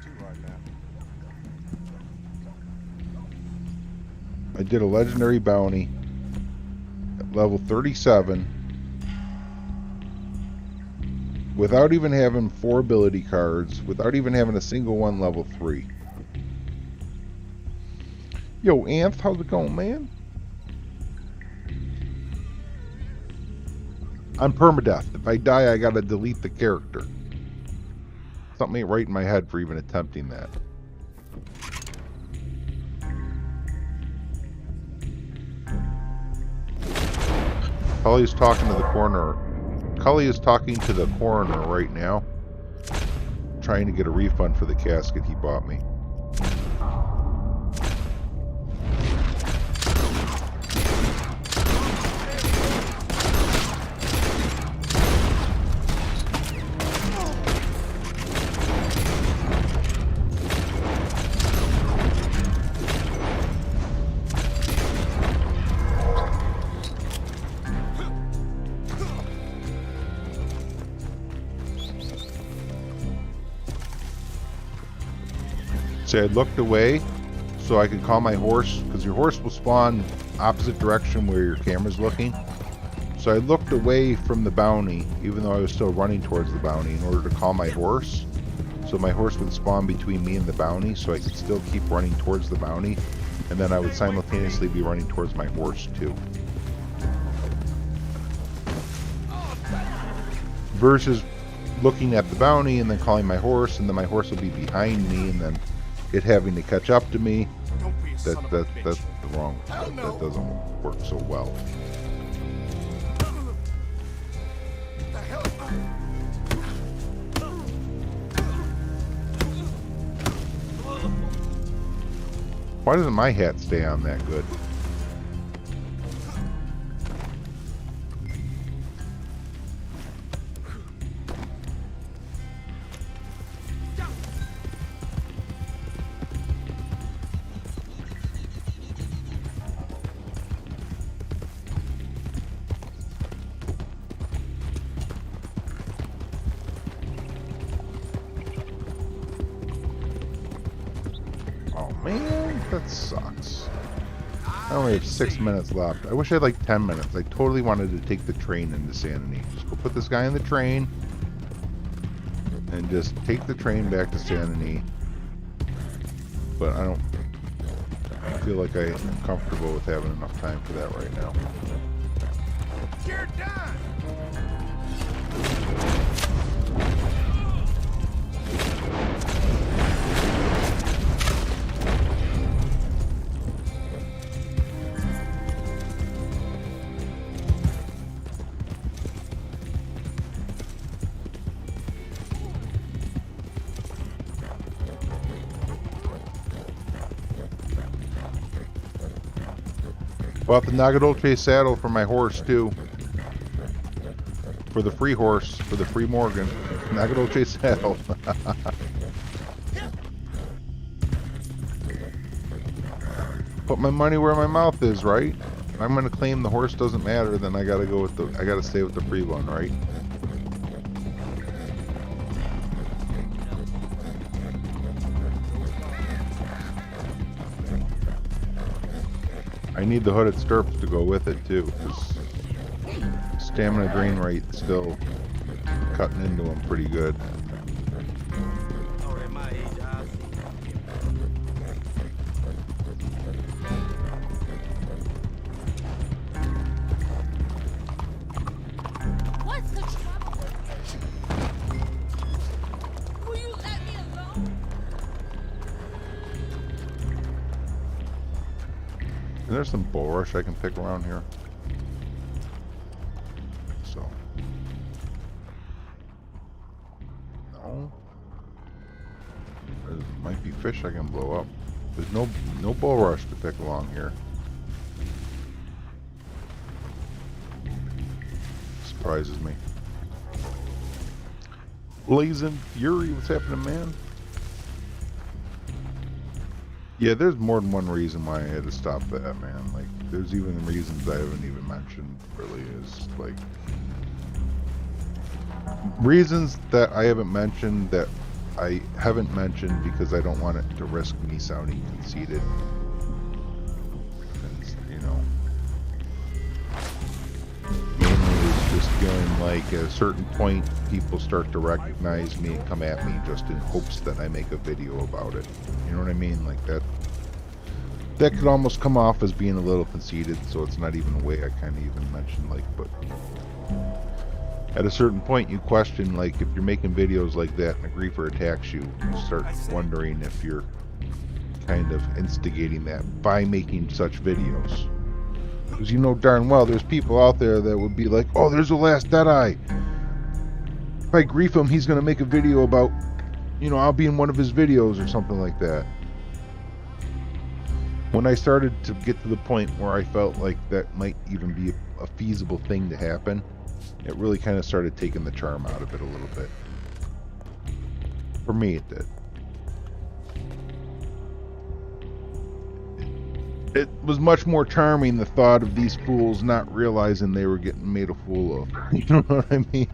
I did a legendary bounty at level 37 without even having 4 ability cards, without even having a single one level 3. Yo, Anth, how's it going, man? I'm permadeath. If I die, I gotta delete the character. Something ain't right in my head for even attempting that. Cully is talking to the coroner. Cully is talking to the coroner right now, trying to get a refund for the casket he bought me. See, I looked away so I could call my horse, because your horse will spawn opposite direction where your camera's looking. So I looked away from the bounty, even though I was still running towards the bounty, in order to call my horse. So my horse would spawn between me and the bounty, so I could still keep running towards the bounty. And then I would simultaneously be running towards my horse too. Versus looking at the bounty and then calling my horse, and then my horse would be behind me, and then it having to catch up to me. That's the wrong. That doesn't work so well. Why doesn't my hat stay on that good? Man, that sucks. I only have 6 minutes left. I wish I had like 10 minutes. I totally wanted to take the train into Sanity. Just go put this guy in the train and just take the train back to Sanity. But I don't feel like I am comfortable with having enough time for that right now. You're done. Bought the Nagadolce saddle for my horse too. For the free horse, for the free Morgan. Nagadolce saddle. Put my money where my mouth is, right? If I'm gonna claim the horse doesn't matter, then I gotta go with the I gotta stay with the free one, right? I need the hooded stirrups to go with it too, because stamina drain rate is still cutting into them pretty good. What's the trouble with you? Will you let me alone? And there's some bulrush I can pick around here. So. No. There might be fish I can blow up. There's no bulrush to pick along here. Surprises me. Blazing Fury, what's happening, man? Yeah, there's more than one reason why I had to stop that, man. Like, there's even reasons I haven't even mentioned, really, is, like, Reasons that I haven't mentioned that I haven't mentioned because I don't want it to risk me sounding conceited. And, you know, mainly it's just feeling like at a certain point people start to recognize me and come at me just in hopes that I make a video about it. You know what I mean? Like that could almost come off as being a little conceited, so it's not even a way I kind of even mentioned, like, but at a certain point you question, like, if you're making videos like that and a griefer attacks you, you start wondering if you're kind of instigating that by making such videos. Because you know darn well there's people out there that would be like, oh, there's the last Deadeye. If I grief him, he's going to make a video about, you know, I'll be in one of his videos or something like that. When I started to get to the point where I felt like that might even be a feasible thing to happen, it really kind of started taking the charm out of it a little bit. For me, it did. It was much more charming, the thought of these fools not realizing they were getting made a fool of. You know what I mean?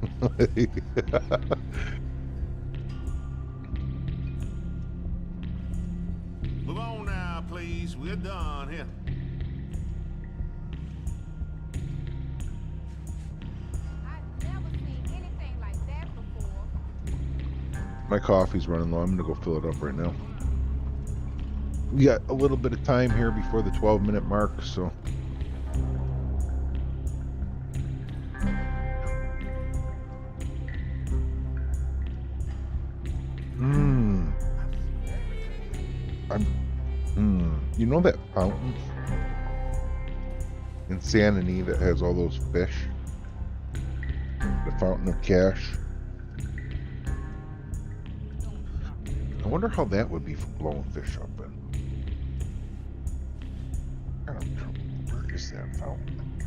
Move on now, please. We're done here. I've never seen anything like that before. My coffee's running low. I'm gonna go fill it up right now. We got a little bit of time here before the 12-minute mark, so. You know that fountain in Sanity that has all those fish? The Fountain of Cash? I wonder how that would be for blowing fish up in. Where is that fountain?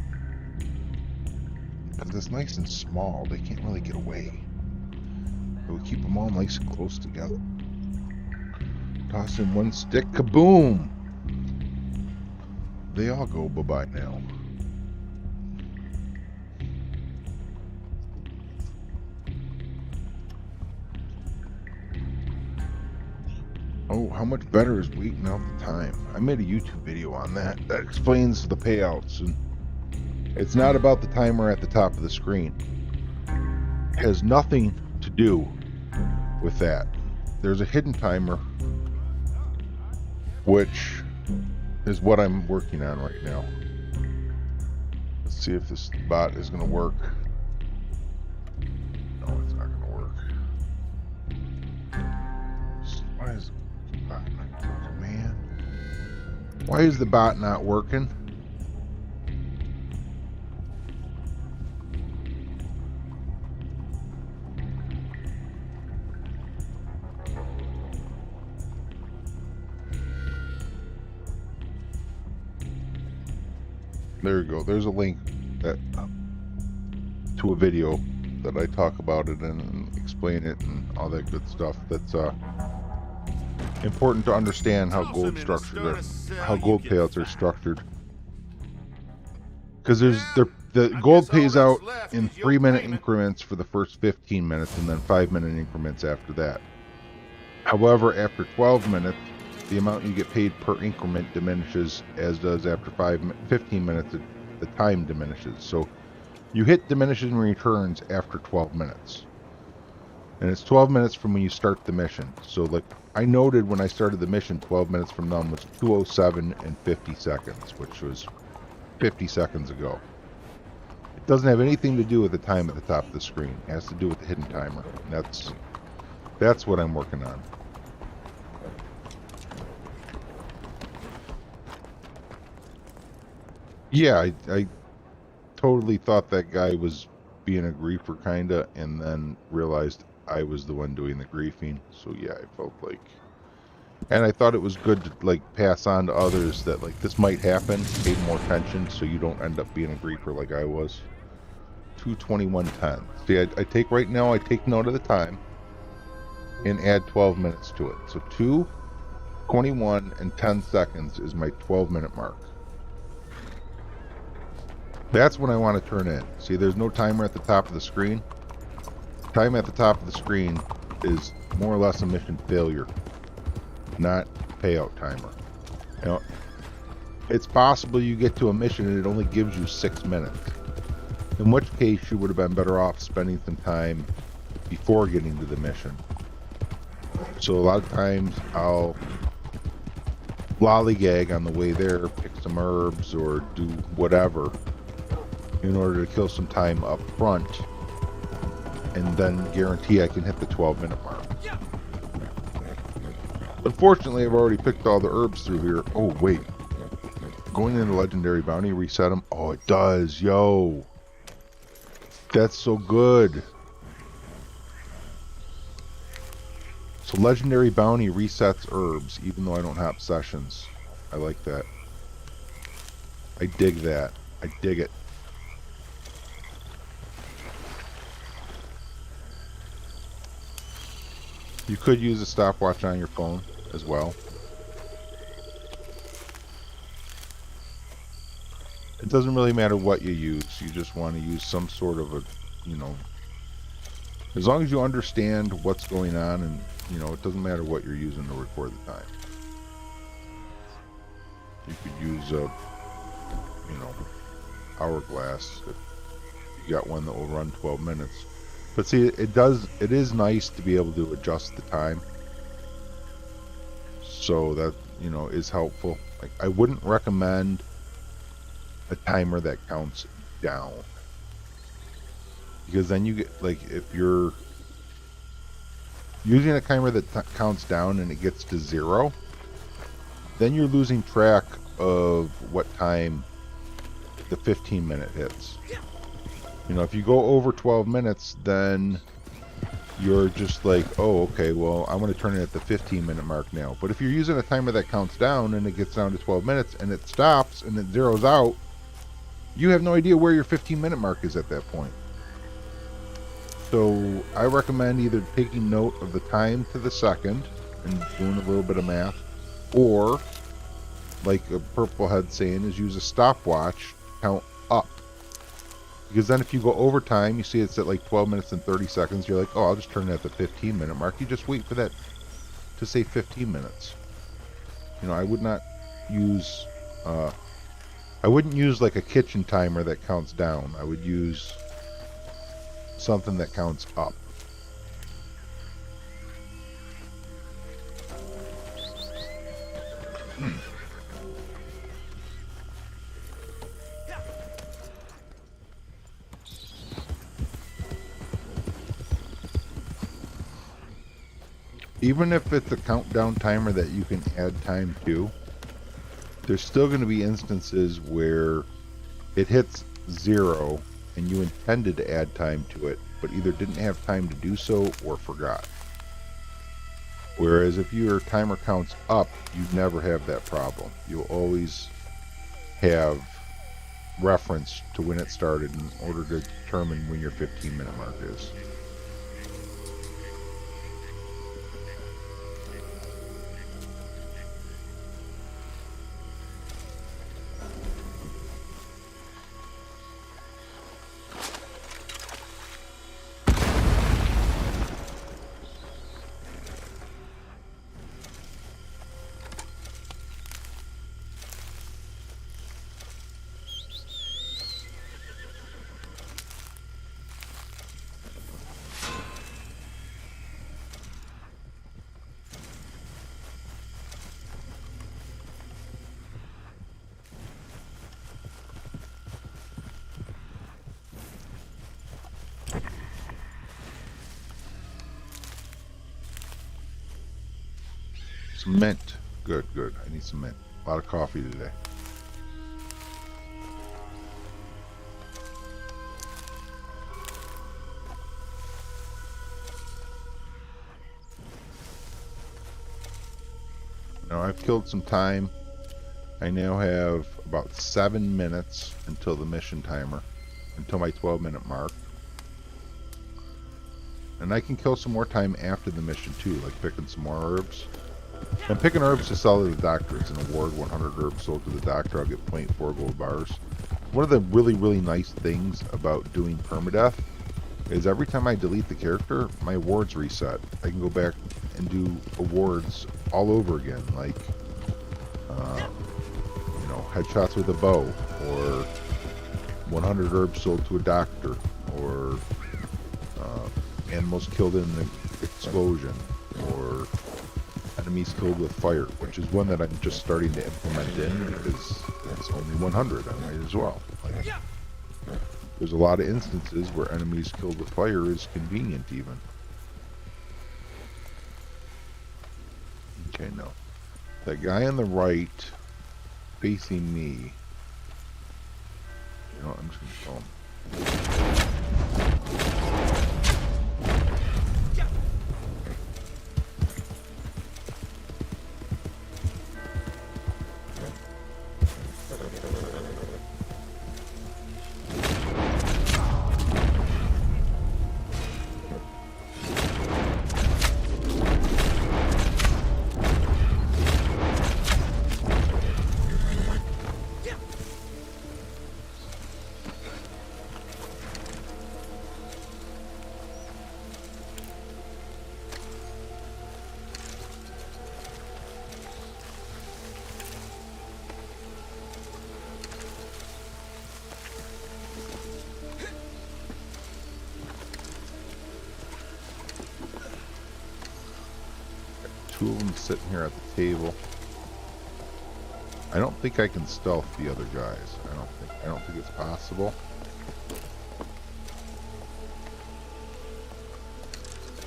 Because it's nice and small, they can't really get away. It would keep them all nice and close together. Toss in one stick, kaboom! They all go bye-bye now. Oh, how much better is waiting out the time? I made a YouTube video on that. That explains the payouts. And it's not about the timer at the top of the screen. It has nothing to do with that. There's a hidden timer, which is what I'm working on right now. Let's see if this bot is going to work. No, it's not going to work. Why is the bot not working, man? Why is the bot not working? There you go. There's a link that to a video that I talk about it and explain it and all that good stuff. That's important to understand how gold payouts are structured. Because the gold pays out in 3-minute increments for the first 15 minutes and then 5-minute increments after that. However, after 12 minutes, the amount you get paid per increment diminishes, as does after 15 minutes, the time diminishes. So you hit diminishing returns after 12 minutes. And it's 12 minutes from when you start the mission. So like I noted when I started the mission, 12 minutes from them was 2:07 and 50 seconds, which was 50 seconds ago. It doesn't have anything to do with the time at the top of the screen. It has to do with the hidden timer. And that's what I'm working on. Yeah, I totally thought that guy was being a griefer, kinda, and then realized I was the one doing the griefing. So yeah, I felt like, and I thought it was good to like pass on to others that like this might happen, pay more attention, so you don't end up being a griefer like I was. 2:21:10. See, I take right now. I take note of the time and add 12 minutes to it. So 2:21 and 10 seconds is my 12-minute mark. That's when I want to turn in. See, there's no timer at the top of the screen. time at the top of the screen is more or less a mission failure, not payout timer. You know, it's possible you get to a mission and it only gives you 6 minutes. In which case you would have been better off spending some time before getting to the mission. So a lot of times I'll lollygag on the way there, pick some herbs or do whatever in order to kill some time up front, and then guarantee I can hit the 12-minute mark. Unfortunately, I've already picked all the herbs through here. Oh wait, going into Legendary Bounty, reset them? Oh, it does. Yo, that's so good. So Legendary Bounty resets herbs, even though I don't have sessions. I like that. I dig that. I dig it. You could use a stopwatch on your phone as well. It doesn't really matter what you use. You just want to use some sort of a, you know, as long as you understand what's going on, and you know, it doesn't matter what you're using to record the time. You could use a, you know, hourglass if you got one that will run 12 minutes. But see, it is nice to be able to adjust the time. So that, you know, is helpful. Like, I wouldn't recommend a timer that counts down. Because then you get, like, if you're using a timer that counts down and it gets to 0, then you're losing track of what time the 15-minute hits. You know, if you go over 12 minutes, then you're just like, oh, okay, well, I'm going to turn it at the 15-minute mark now. But if you're using a timer that counts down and it gets down to 12 minutes and it stops and it zeroes out, you have no idea where your 15-minute mark is at that point. So I recommend either taking note of the time to the second and doing a little bit of math, or, like a purple head saying, is use a stopwatch, count up. Because then if you go over time, you see it's at like 12 minutes and 30 seconds, you're like, oh, I'll just turn it at the 15-minute mark. You just wait for that to say 15 minutes. You know, I would not use, I wouldn't use like a kitchen timer that counts down. I would use something that counts up. Even if it's a countdown timer that you can add time to, there's still going to be instances where it hits 0 and you intended to add time to it, but either didn't have time to do so or forgot. Whereas if your timer counts up, you never have that problem. You'll always have reference to when it started in order to determine when your 15-minute mark is. Some mint. Good, good. I need some mint. A lot of coffee today. Now I've killed some time. I now have about 7 minutes until the mission timer, until my 12-minute mark. And I can kill some more time after the mission too, like picking some more herbs. And picking herbs to sell to the doctor. It's an award. 100 herbs sold to the doctor, I'll get 0.4 gold bars. One of the really, really nice things about doing permadeath is every time I delete the character, my awards reset. I can go back and do awards all over again, like, you know, headshots with a bow, or 100 herbs sold to a doctor, or animals killed in an explosion, or enemies killed with fire, which is one that I'm just starting to implement in because it's only 100. I might as well. Like, there's a lot of instances where enemies killed with fire is convenient even. Okay, no. That guy on the right facing me. You know what, I'm just gonna kill him. Two of them sitting here at the table. I don't think I can stealth the other guys. I don't think it's possible.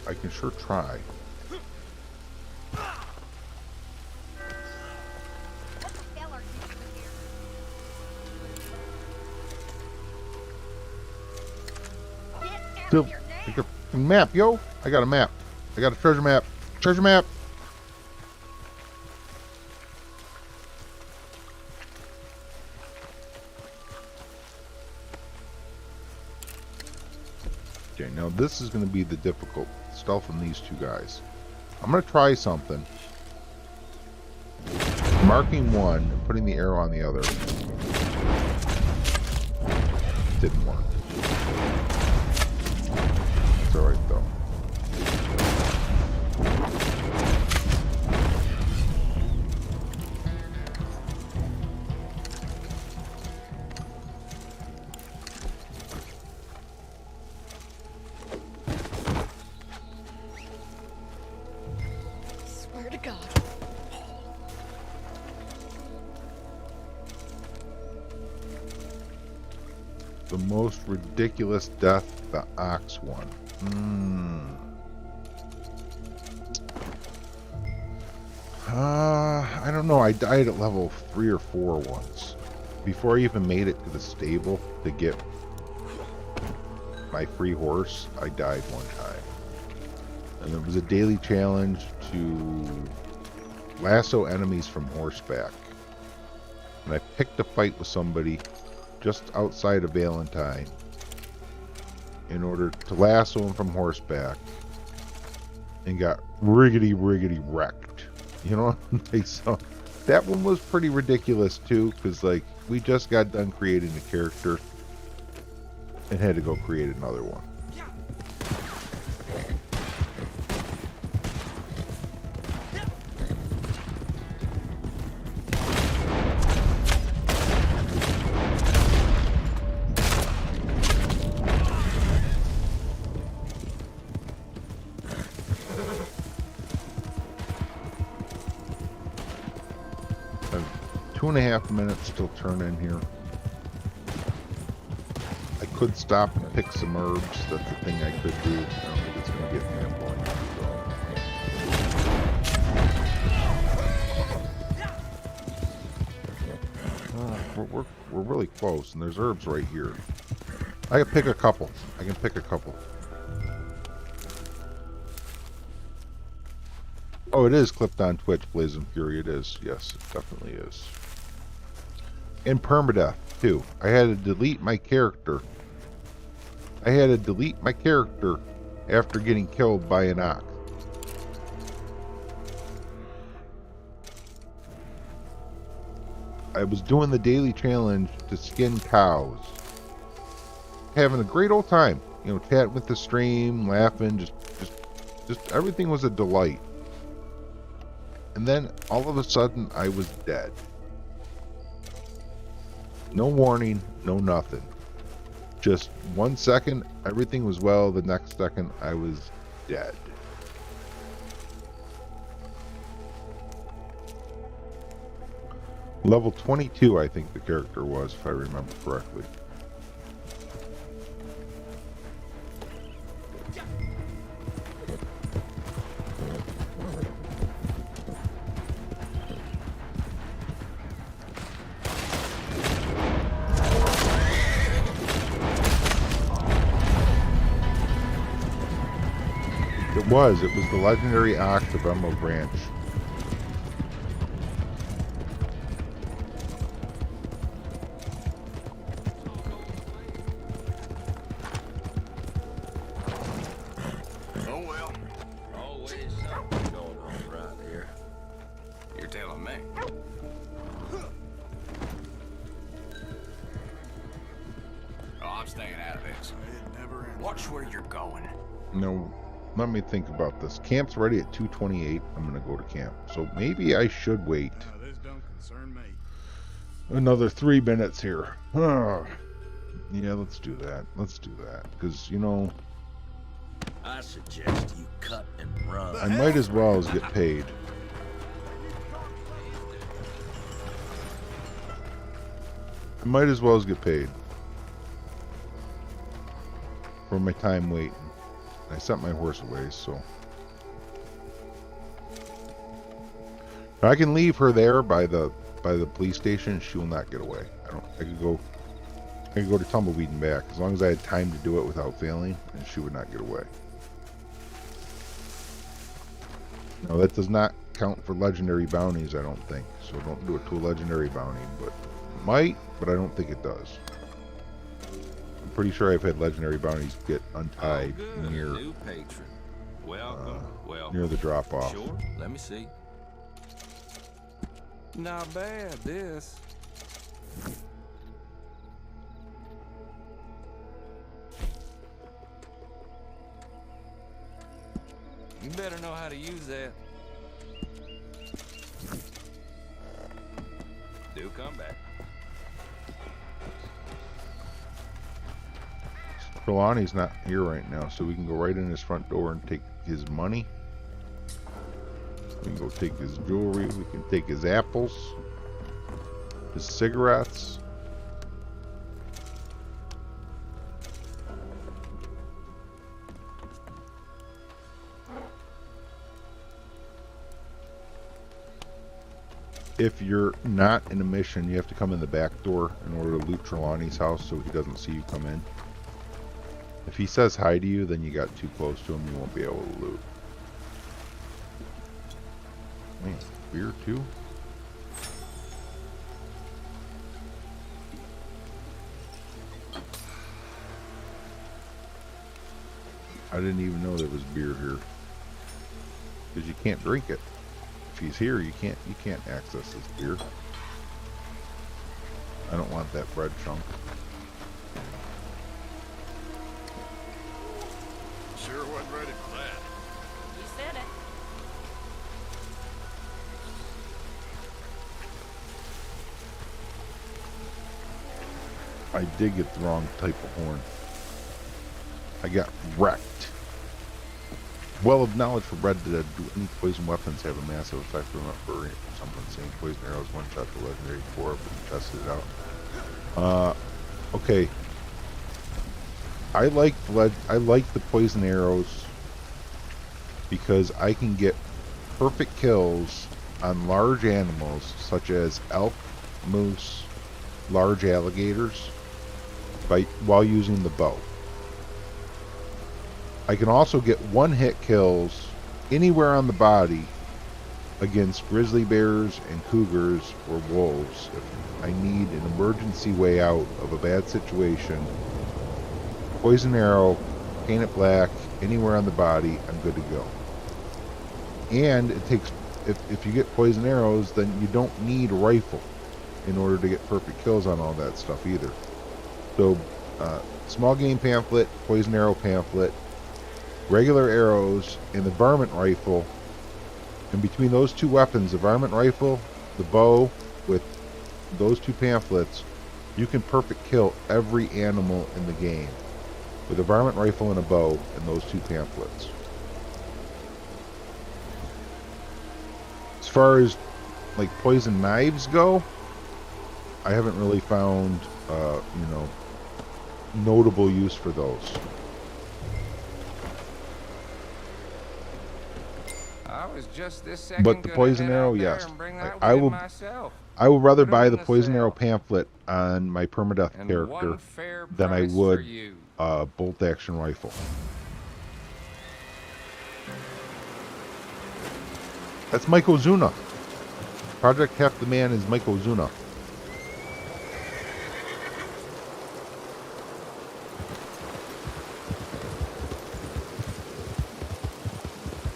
I can sure try. Still, I got a map, yo! I got a map. I got a treasure map. Treasure map. Okay, now this is going to be the difficult stuff from these two guys. I'm going to try something. Marking one and putting the arrow on the other. Didn't work. It's alright though. Swear to God. The most ridiculous death, the ox one. I don't know. I died at level 3 or 4 once. Before I even made it to the stable to get my free horse, I died one time. And it was a daily challenge to lasso enemies from horseback. And I picked a fight with somebody just outside of Valentine in order to lasso him from horseback, and got riggedy wrecked. You know, like, so that one was pretty ridiculous too, because like we just got done creating a character and had to go create another one. I have 2.5 minutes till turn in here. I could stop and pick some herbs. That's the thing I could do. I don't think it's going to get me a point. So. We're really close, and there's herbs right here. I can pick a couple. Oh, it is clipped on Twitch, Blazing Fury. It is. Yes, it definitely is. And permadeath, too. I had to delete my character. After getting killed by an ox. I was doing the daily challenge to skin cows. Having a great old time. you know, chatting with the stream, laughing, just everything was a delight. And then all of a sudden I was dead. No warning, no nothing. Just 1 second, everything was well. The next second, I was dead. Level 22, I think the character was, if I remember correctly. It was the legendary ox of Emerald Branch. Oh well. Always something going on around here. You're telling me. Oh, I'm staying out of this. Watch where you're going. No, let me think about this. Camp's ready at 2:28. I'm gonna go to camp. So maybe I should wait. This don't concern me. Another 3 minutes here. Yeah, let's do that. Let's do that. Because, you know, I suggest you cut and run. I might as well as get paid. I might as well as get paid for my time waiting. I sent my horse away, so I can leave her there by the police station. She will not get away. I could go to Tumbleweed and back as long as I had time to do it without failing, and she would not get away. No, that does not count for legendary bounties, I don't think. So don't do it to a legendary bounty, but might, but I don't think it does. I'm pretty sure I've had legendary bounties get untied near New patron. Welcome. Welcome. near the drop off. Sure. Let me see. Not bad, this. You better know how to use that. Do come back. Trelawney's not here right now, so we can go right in his front door and take his money. We can go take his jewelry. We can take his apples, his cigarettes. If you're not in a mission, you have to come in the back door in order to loot Trelawney's house so he doesn't see you come in. If he says hi to you, then you got too close to him, you won't be able to loot. Man, beer too? I didn't even know there was beer here. Because you can't drink it. If he's here, you can't access this beer. I don't want that bread chunk. Sure wasn't ready for that. You said it. I did get the wrong type of horn. I got wrecked. Well of knowledge for Red Dead. Do any poison weapons have a massive effect? Remember something saying poison arrows one shot to legendary 4, but we tested it out. Okay. I like the poison arrows because I can get perfect kills on large animals such as elk, moose, large alligators while using the bow. I can also get one-hit kills anywhere on the body against grizzly bears and cougars or wolves. If I need an emergency way out of a bad situation, poison arrow, paint it black, anywhere on the body, I'm good to go. And it takes, if you get poison arrows, then you don't need a rifle in order to get perfect kills on all that stuff either. So small game pamphlet, poison arrow pamphlet, regular arrows, and the varmint rifle. And between those two weapons, the varmint rifle, the bow, with those two pamphlets, you can perfect kill every animal in the game with a varmint rifle and a bow and those two pamphlets. As far as like poison knives go, I haven't really found notable use for those. I was just this second But the gonna poison head arrow, out there yes. and bring Like, that one in myself. I will rather Put 'em buy in the the poison arrow cell. pamphlet on my permadeath And character one fair than I price for would you. a bolt action rifle. That's Mike Ozuna. Project Half the Man is Mike Ozuna.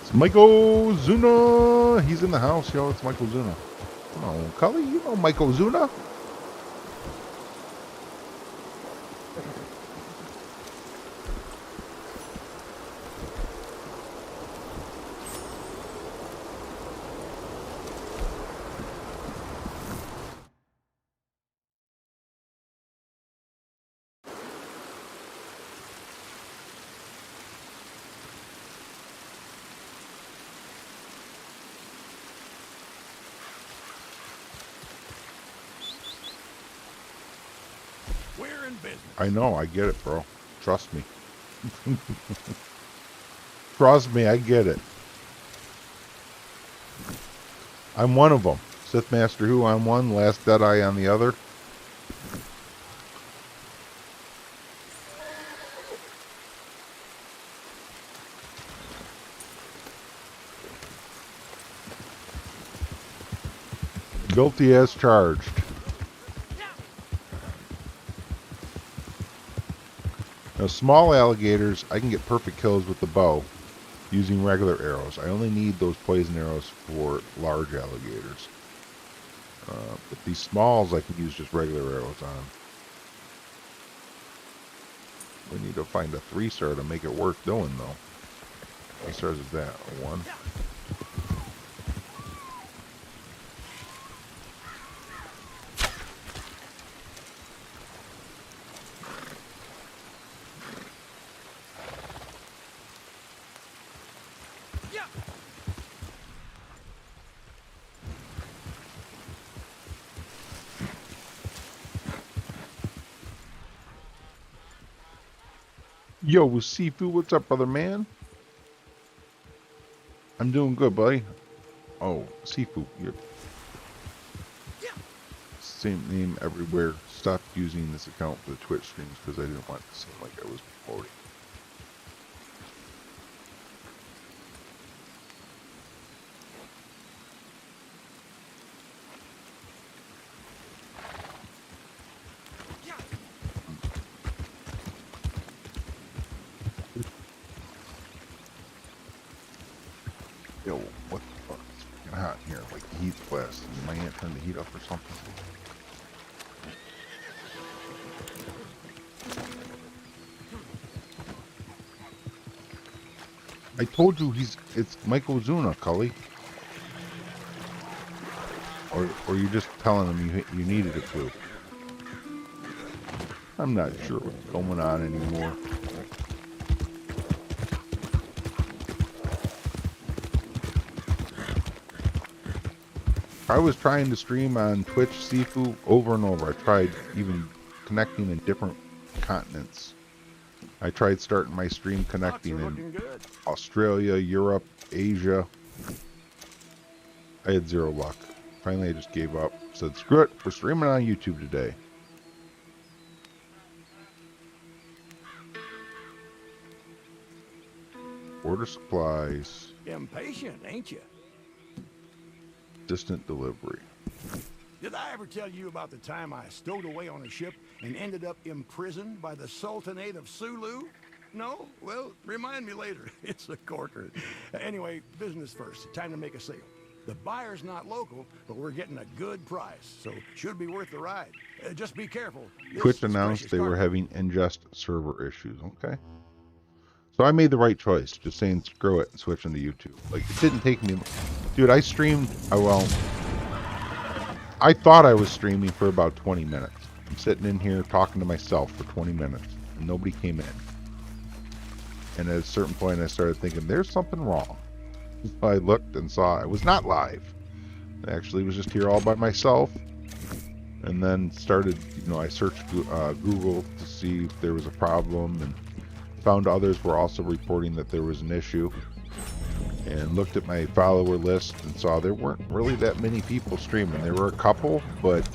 It's Michael Zuna. He's in the house, yo. It's Michael Zuna. Come on, Cully. You know Michael Zuna. We're in business. I know. I get it, bro. Trust me. Trust me. I get it. I'm one of them. SithMasterWHO on one, TheLastDeadEye on the other. Guilty as charged. Now, small alligators, I can get perfect kills with the bow using regular arrows. I only need those poison arrows for large alligators. But these smalls, I can use just regular arrows on. We need to find a 3-star to make it worth doing, though. How many stars is that? A 1? Yo, Sifu, what's up, brother man? I'm doing good, buddy. Oh, Sifu, you're same name everywhere. Stopped using this account for the Twitch streams because I didn't want it to seem like I was promoting. Yo, what the fuck? It's freaking hot in here. Like the heat's blasting. My aunt turned the heat up or something. I told you it's Michael Zuna, Cully. Or you're just telling him you needed a clue. I'm not sure what's going on anymore. I was trying to stream on Twitch Sifu over and over. I tried even connecting in different continents. I tried starting my stream connecting in Australia, Europe, Asia. I had zero luck. Finally, I just gave up. Said, screw it. We're streaming on YouTube today. Order supplies. Impatient, ain't you? Distant delivery. Did I ever tell you about the time I stowed away on a ship and ended up imprisoned by the Sultanate of Sulu? No? Well, remind me later. It's a corker. Anyway, business first. Time to make a sale. The buyer's not local, but we're getting a good price, so should be worth the ride. Just be careful. Twitch announced they were having ingest server issues. Okay. So I made the right choice, just saying screw it and switching to YouTube. Like, it didn't take me... Dude, I streamed... well, I thought I was streaming for about 20 minutes. I'm sitting in here talking to myself for 20 minutes, and nobody came in. And at a certain point, I started thinking, there's something wrong. So I looked and saw I was not live. I actually was just here all by myself. And then started, you know, I searched Google to see if there was a problem, and found others were also reporting that there was an issue, and looked at my follower list and saw there weren't really that many people streaming. There were a couple, but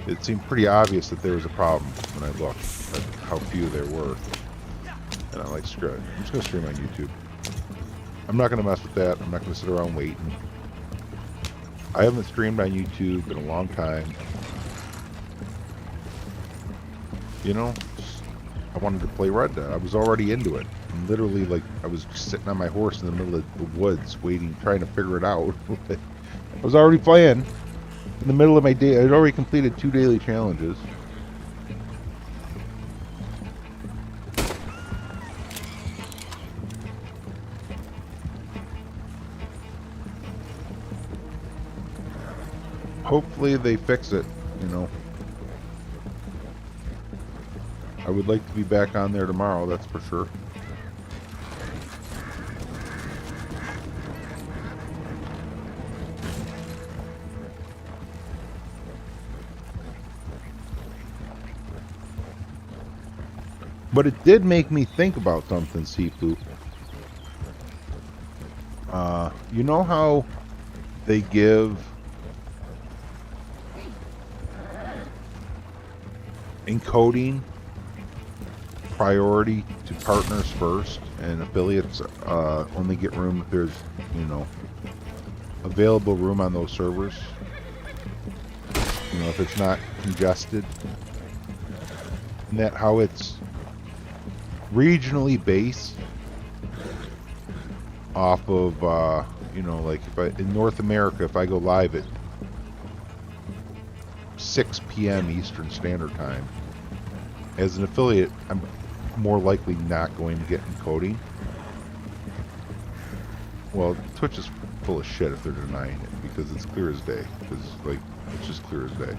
it seemed pretty obvious that there was a problem when I looked at how few there were. And I'm like, screw it, I'm just going to stream on YouTube. I'm not going to mess with that. I'm not going to sit around waiting. I haven't streamed on YouTube in a long time. You know, I wanted to play Red Dead. I was already into it. And literally, like, I was sitting on my horse in the middle of the woods, waiting, trying to figure it out. I was already playing in the middle of my day. I had already completed 2 daily challenges. Hopefully they fix it, you know. I would like to be back on there tomorrow, that's for sure. But it did make me think about something, Sifu. You know how they give encoding priority to partners first, and affiliates only get room if there's, you know, available room on those servers. You know, if it's not congested. And that how it's regionally based off of, you know, like if I, in North America, if I go live at 6 p.m. Eastern Standard Time, as an affiliate, I'm more likely not going to get encoding. Well, Twitch is full of shit if they're denying it, because it's clear as day. Because, like, it's just clear as day.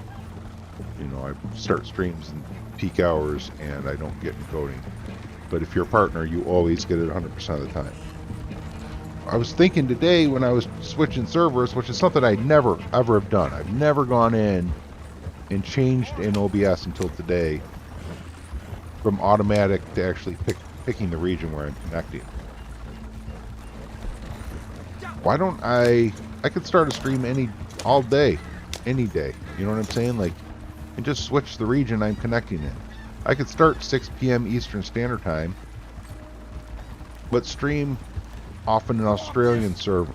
You know, I start streams in peak hours and I don't get encoding. But if you're a partner, you always get it 100% of the time. I was thinking today when I was switching servers, which is something I never ever have done. I've never gone in and changed in OBS until today, from automatic to actually picking the region where I'm connecting. Why don't I could start a stream all day, any day. You know what I'm saying? Like, and just switch the region I'm connecting in. I could start 6 p.m. Eastern Standard Time, but stream off an Australian server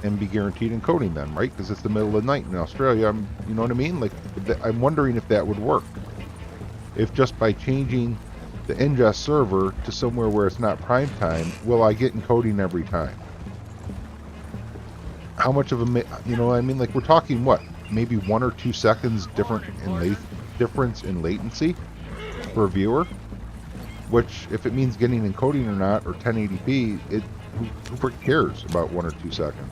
and be guaranteed encoding then, right? Because it's the middle of the night in Australia. You know what I mean? Like, I'm wondering if that would work. If just by changing the ingest server to somewhere where it's not prime time, will I get encoding every time? How much of a, you know what I mean? Like, we're talking what? Maybe 1 or 2 seconds difference in latency for a viewer? Which, if it means getting encoding or not, or 1080p, who cares about 1 or 2 seconds?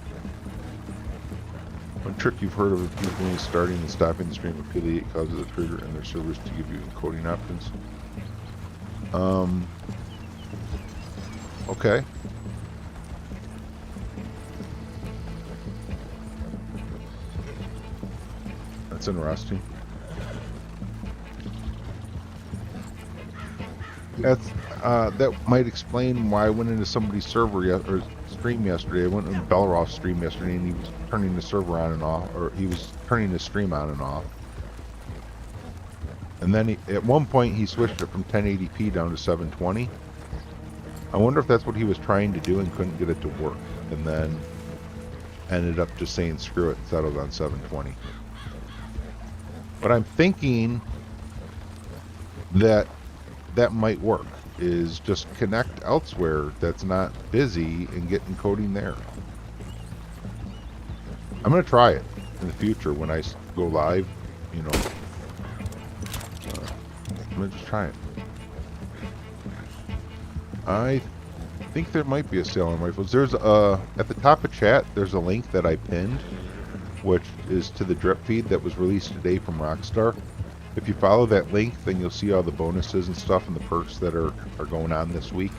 One trick you've heard of people starting and stopping the stream affiliate causes a trigger in their servers to give you encoding options. Okay. That's interesting. That might explain why I went into somebody's server or stream yesterday. I went into Belroth's stream yesterday, and he was turning the server on and off, or he was turning the stream on and off. And then at one point he switched it from 1080p down to 720. I wonder if that's what he was trying to do and couldn't get it to work, and then ended up just saying screw it and settled on 720. But I'm thinking that might work, is just connect elsewhere that's not busy and get encoding there. I'm gonna try it in the future when I go live. You know, I'm gonna just try it. I think there might be a sale on rifles. There's at the top of chat. There's a link that I pinned, which is to the drip feed that was released today from Rockstar. If you follow that link, then you'll see all the bonuses and stuff and the perks that are going on this week.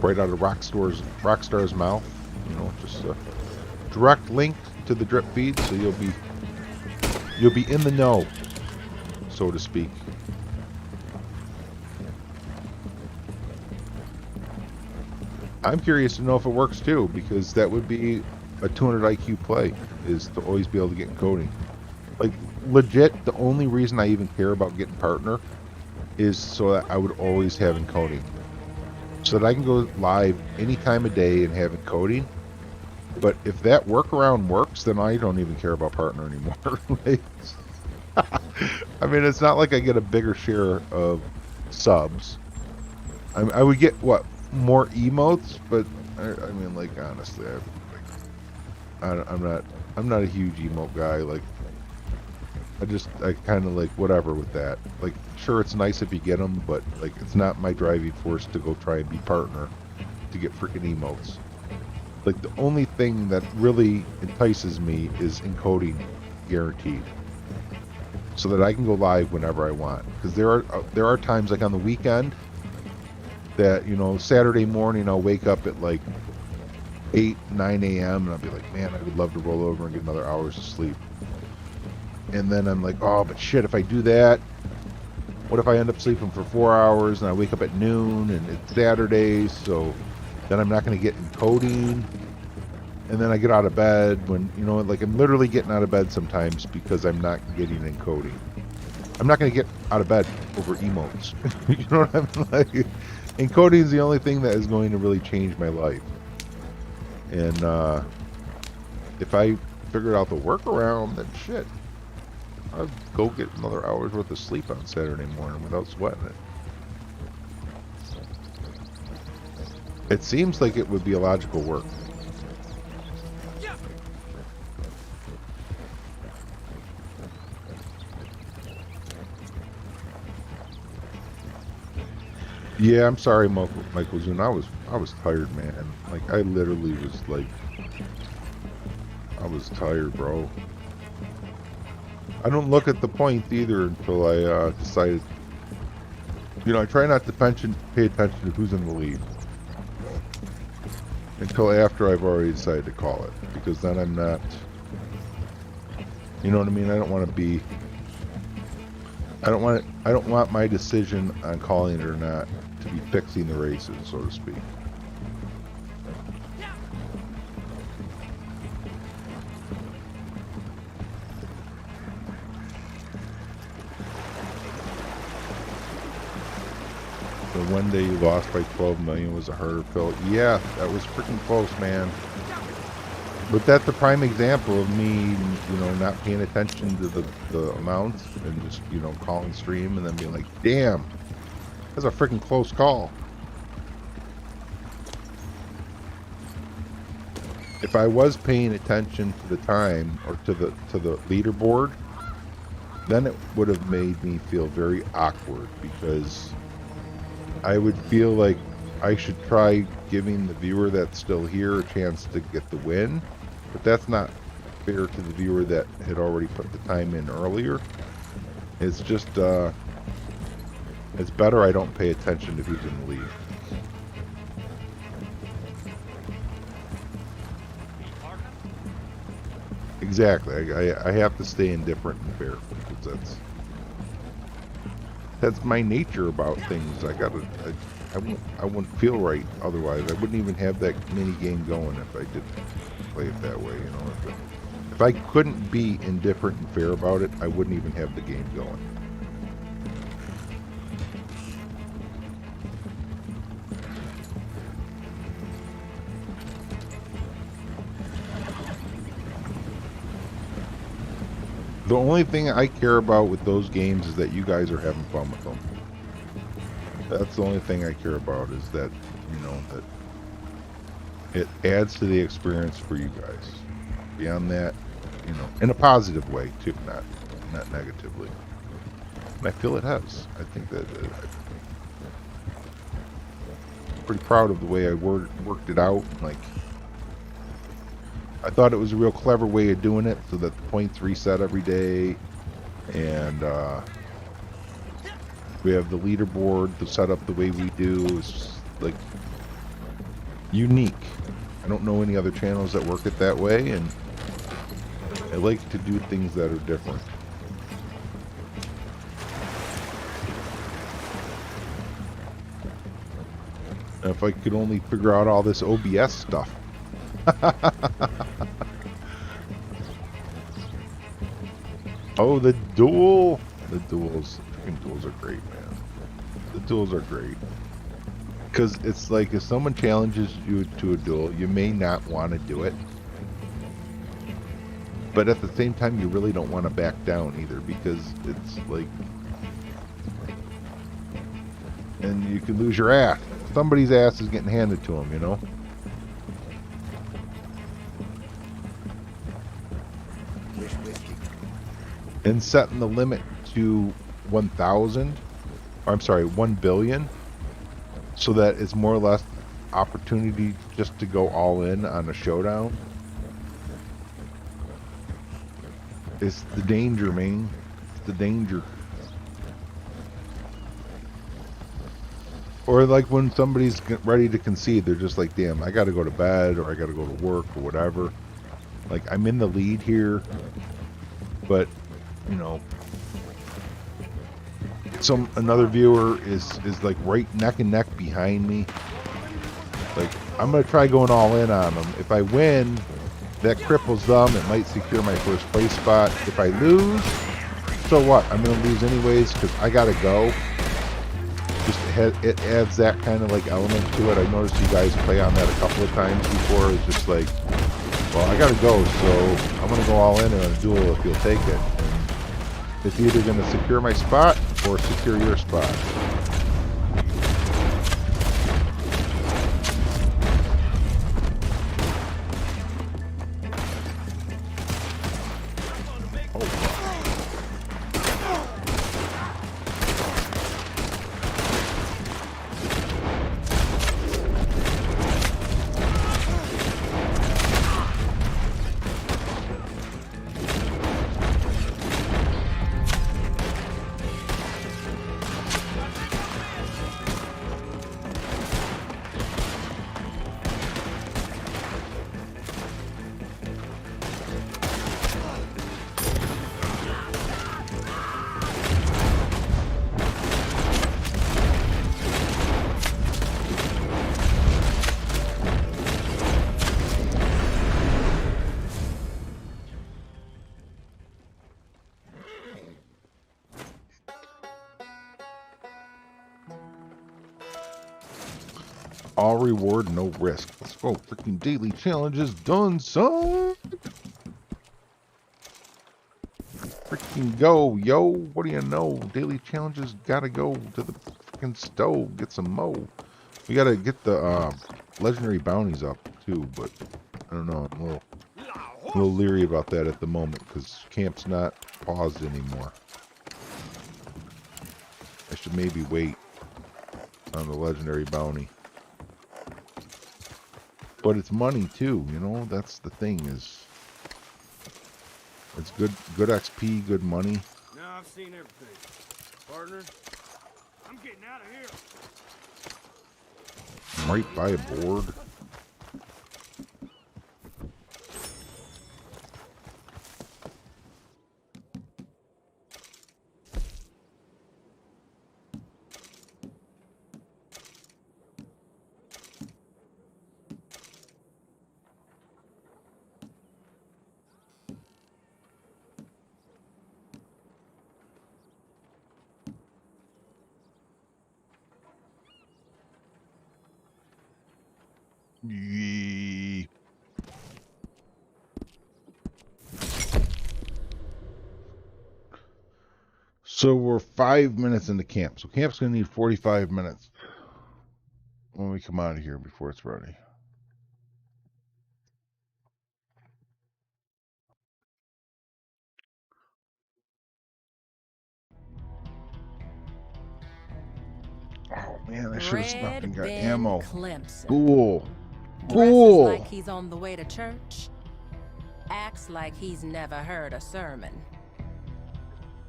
Right out of Rockstar's mouth. You know, just a direct link to the drip feed, so you'll be in the know, so to speak. I'm curious to know if it works too, because that would be a 200 IQ play, is to always be able to get encoding. Like, legit, the only reason I even care about getting partner is so that I would always have encoding. So that I can go live any time of day and have encoding. But if that workaround works, then I don't even care about partner anymore. Like, I mean, it's not like I get a bigger share of subs. I would get, what, more emotes? But, I mean, like, honestly, I'm not a huge emote guy. Like, I kind of like whatever with that. Like, sure, it's nice if you get them, but like, it's not my driving force to go try and be partner to get freaking emotes. Like, the only thing that really entices me is encoding guaranteed, so that I can go live whenever I want. Because there are times, like on the weekend, that, you know, Saturday morning I'll wake up at like 8, 9 a.m. and I'll be like, man, I would love to roll over and get another hours of sleep. And then I'm like, oh, but shit, if I do that, what if I end up sleeping for 4 hours and I wake up at noon and it's Saturday, so then I'm not going to get encoding. And then I get out of bed when, you know, like, I'm literally getting out of bed sometimes because I'm not getting encoding. I'm not going to get out of bed over emotes. You know what I mean? Like, encoding is the only thing that is going to really change my life. And if I figured out the workaround, then shit, I'd go get another hour's worth of sleep on Saturday morning without sweating it. It seems like it would be a logical work. Yeah, I'm sorry, Michael Zune. I was tired, man. Like, I literally was like, I was tired, bro. I don't look at the points either until I decided. You know, I try not to pay attention to who's in the lead until after I've already decided to call it, because then I'm not. You know what I mean? I don't want to be. I don't want my decision on calling it or not to be fixing the races, so to speak. The one day you lost by 12 million was a harder pill. Yeah, that was freaking close, man. But that's the prime example of me, you know, not paying attention to the amounts and just, you know, calling stream and then being like, damn, that's a freaking close call. If I was paying attention to the time or to the leaderboard, then it would have made me feel very awkward, because I would feel like I should try giving the viewer that's still here a chance to get the win, but that's not fair to the viewer that had already put the time in earlier. It's just, it's better I don't pay attention to who's in the lead. Exactly. I have to stay indifferent and fair, because that's my nature about things. I wouldn't feel right otherwise. I wouldn't even have that mini game going if I didn't play it that way, you know. If I couldn't be indifferent and fair about it, I wouldn't even have the game going. The only thing I care about with those games is that you guys are having fun with them. That's the only thing I care about, is that, you know, that it adds to the experience for you guys. Beyond that, you know, in a positive way too, not negatively. And I feel it has. I think that I'm pretty proud of the way I worked it out. Like, I thought it was a real clever way of doing it, so that the points reset every day, and we have the leaderboard to set up the way we do. It's like unique. I don't know any other channels that work it that way, and I like to do things that are different. And if I could only figure out all this OBS stuff. Oh, the duel! The duels. Freaking duels are great, man. The duels are great. Because it's like, if someone challenges you to a duel, you may not want to do it. But at the same time, you really don't want to back down either, because it's like... And you can lose your ass. Somebody's ass is getting handed to them, you know? And setting the limit to 1,000, or I'm sorry, 1 billion, so that it's more or less opportunity just to go all in on a showdown. It's the danger, man. It's the danger. Or like when somebody's ready to concede, they're just like, damn, I gotta go to bed, or I gotta go to work, or whatever. Like, I'm in the lead here, but, you know, another viewer is like right neck and neck behind me. Like, I'm gonna try going all in on them. If I win, that cripples them. It might secure my first place spot. If I lose, so what? I'm gonna lose anyways, because I gotta go. Just it adds that kind of like element to it. I noticed you guys play on that a couple of times before. It's just like, well, I gotta go, so I'm gonna go all in on a duel if you'll take it. And it's either gonna secure my spot or secure your spot. All reward, no risk. Let's go. Freaking daily challenges done, son. Freaking go, yo. What do you know? Daily challenges gotta go to the freaking stove. Get some mo. We gotta get the legendary bounties up too, but I don't know. I'm a little leery about that at the moment because camp's not paused anymore. I should maybe wait on the legendary bounty. But it's money too, you know. That's the thing, is it's good XP, good money. Now I've seen everything, partner. I'm getting out of here. Might buy a board. Yee. So we're 5 minutes into camp. So camp's gonna need 45 minutes when we come out of here before it's ready. Man, I should have snuck Red and got Ben ammo. Clemson. Cool. Dresses Cool. like he's on the way to church. Acts like he's never heard a sermon.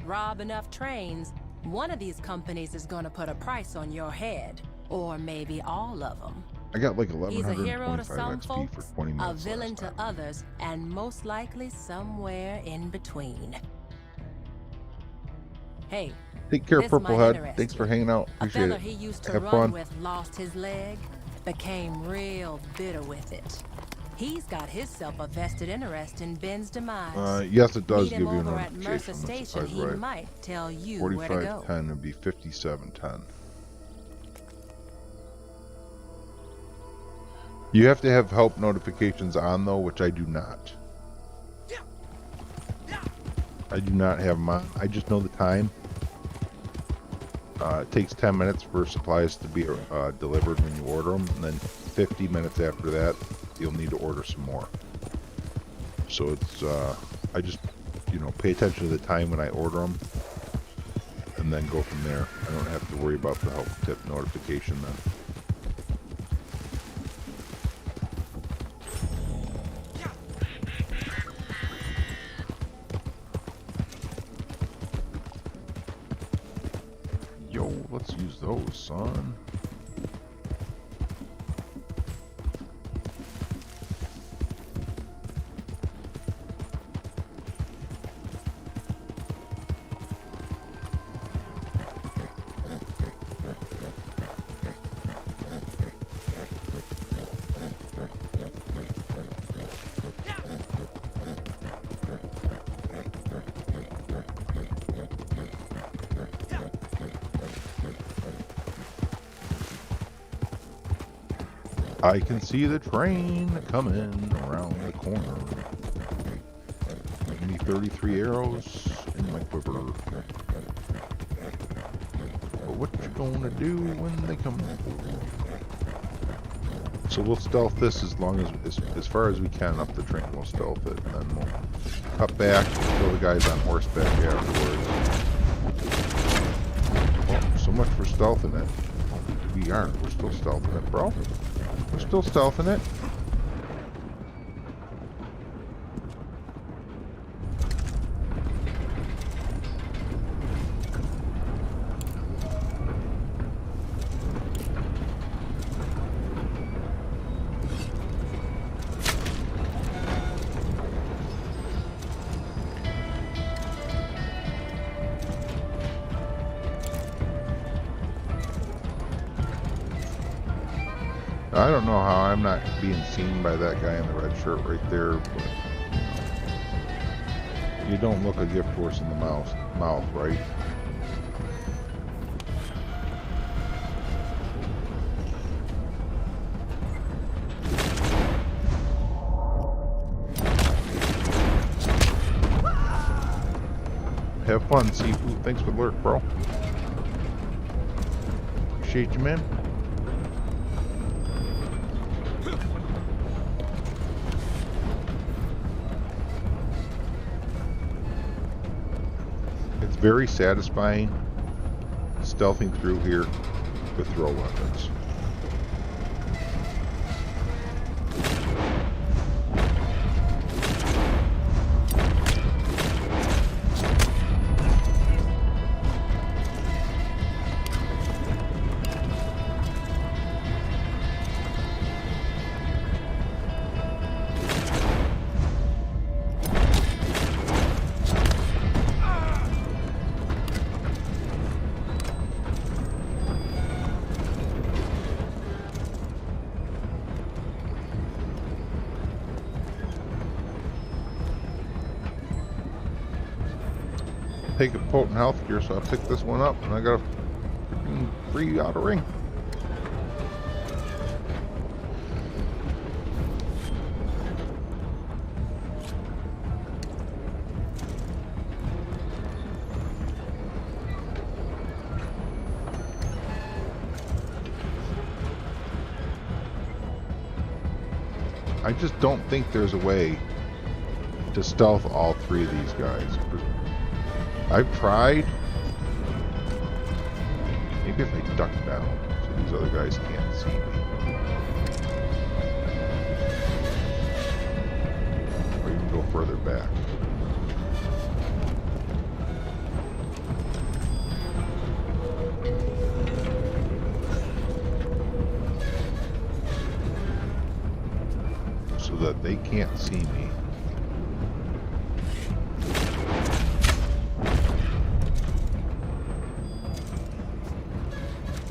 Rob enough trains, one of these companies is gonna put a price on your head. Or maybe all of them. I got like He's a hero to 1125 some XP folks, for 20 minutes. a villain last to time. others, and most likely somewhere in between. Hey, Take care, this might Purplehead. interest Thanks for you. hanging out. A Appreciate fella it. he used to Have run fun. with lost his leg, became real bitter with it. He's got himself a vested interest in Ben's demise. Yes, it does Meet give him you a over at Mercer notification. Station. That's He right. might tell you where to go. 4510 would be 5710. You have to have help notifications on though, which I do not. I do not have them on. I just know the time. It takes 10 minutes for supplies to be delivered when you order them, and then 50 minutes after that, you'll need to order some more. So it's, I just, pay attention to the time when I order them, and then go from there. I don't have to worry about the help tip notification then. Yo, let's use those, son. I can see the train coming around the corner. Give me 33 arrows in my quiver. But what you gonna do when they come? So we'll stealth this as far as we can up the train. We'll stealth it, and then we'll cut back, kill the guys on horseback afterwards. Well, so much for stealthing it. We aren't. We're still stealthing it, bro. We're still stealthing it. I don't know how I'm not being seen by that guy in the red shirt right there, but you don't look a gift horse in the mouth, right? Have fun, Seafood. Thanks for the lurk, bro. Appreciate you, man. It's very satisfying stealthing through here with throw weapons. Take a potent health gear, so I picked this one up, and I got a freaking free outer ring. I just don't think there's a way to stealth all three of these guys. I've tried. Maybe if I duck down. These other guys can't see me. Or even go further back. So that they can't see me.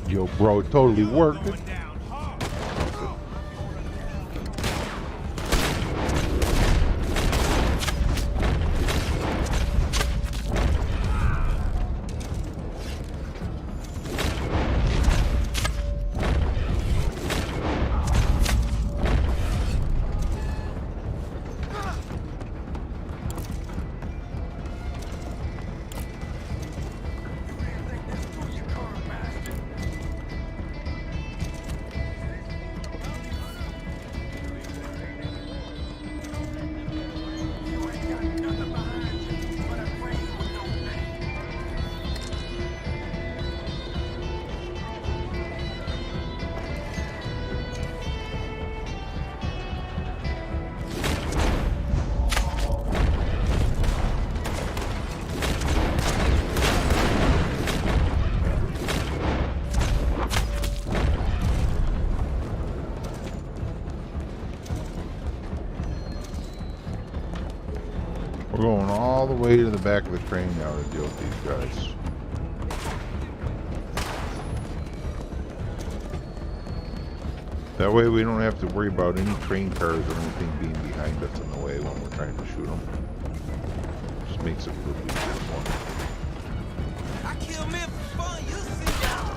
Yo, bro, it totally worked. We're going all the way to the back of the train now to deal with these guys. That way we don't have to worry about any train cars or anything being behind us in the way when we're trying to shoot them. Just makes it a little easier for me. I kill men for fun, you see y'all.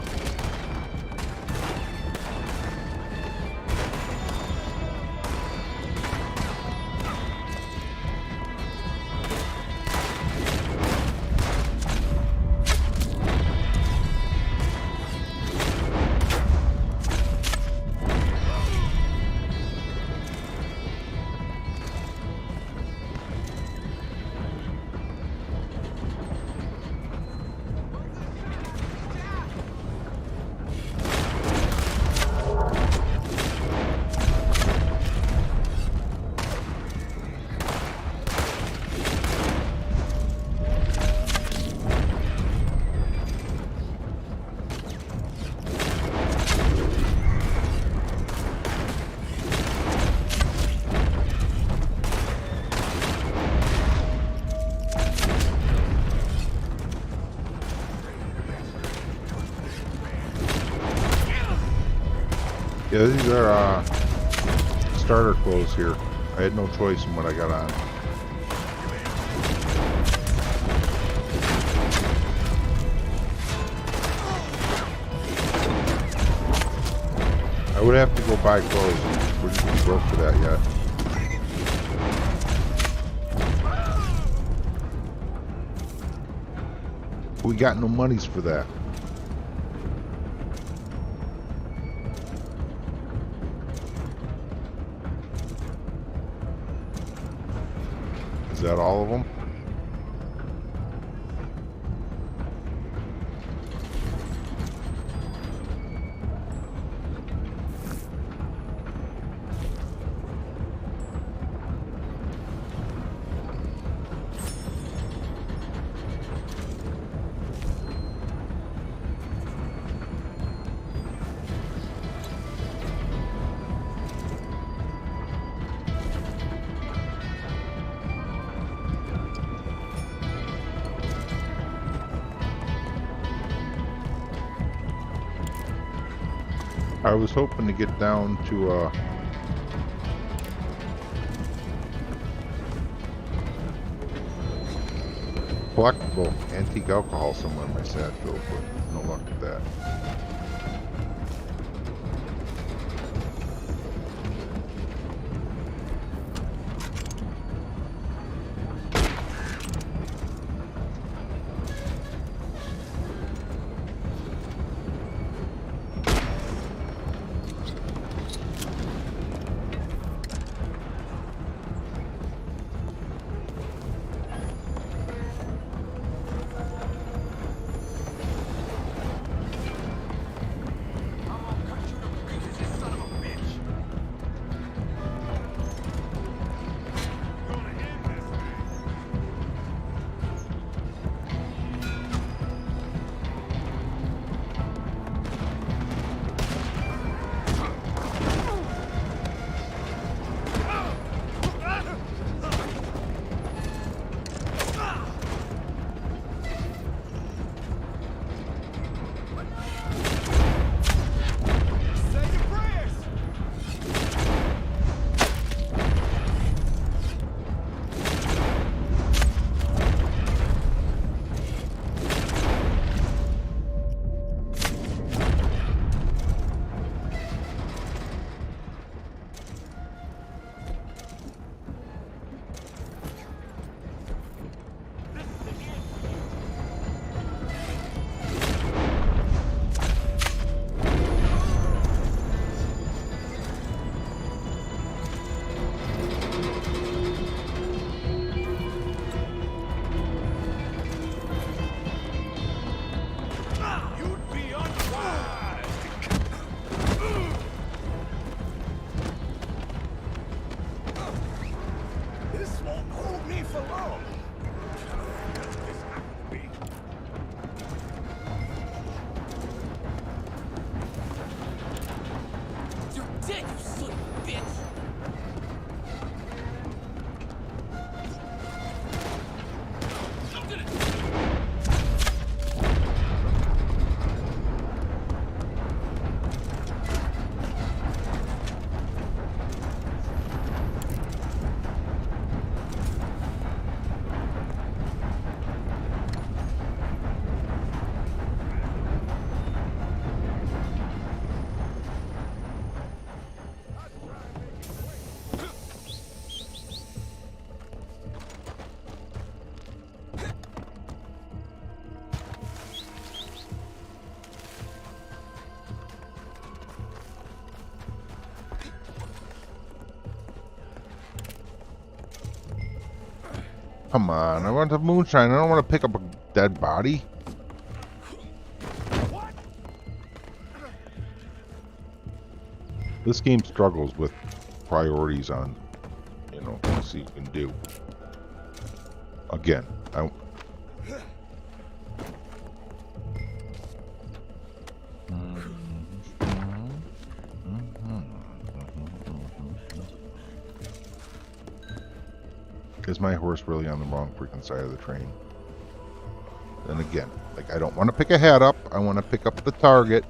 Yeah, these are starter clothes here. I had no choice in what I got on. I would have to go buy clothes, and we're just too broke for that yet. We got no monies for that. Is that all of them? I was hoping to get down to collectible antique alcohol somewhere in my satchel, but no luck with that. for long. Does this have to be? You're dead, you son of a bitch! Come on, I want the moonshine. I don't want to pick up a dead body. This game struggles with priorities on, you know, what you can do. Again, is my horse really on the wrong freaking side of the train? And again, like, I don't want to pick a hat up. I want to pick up the target.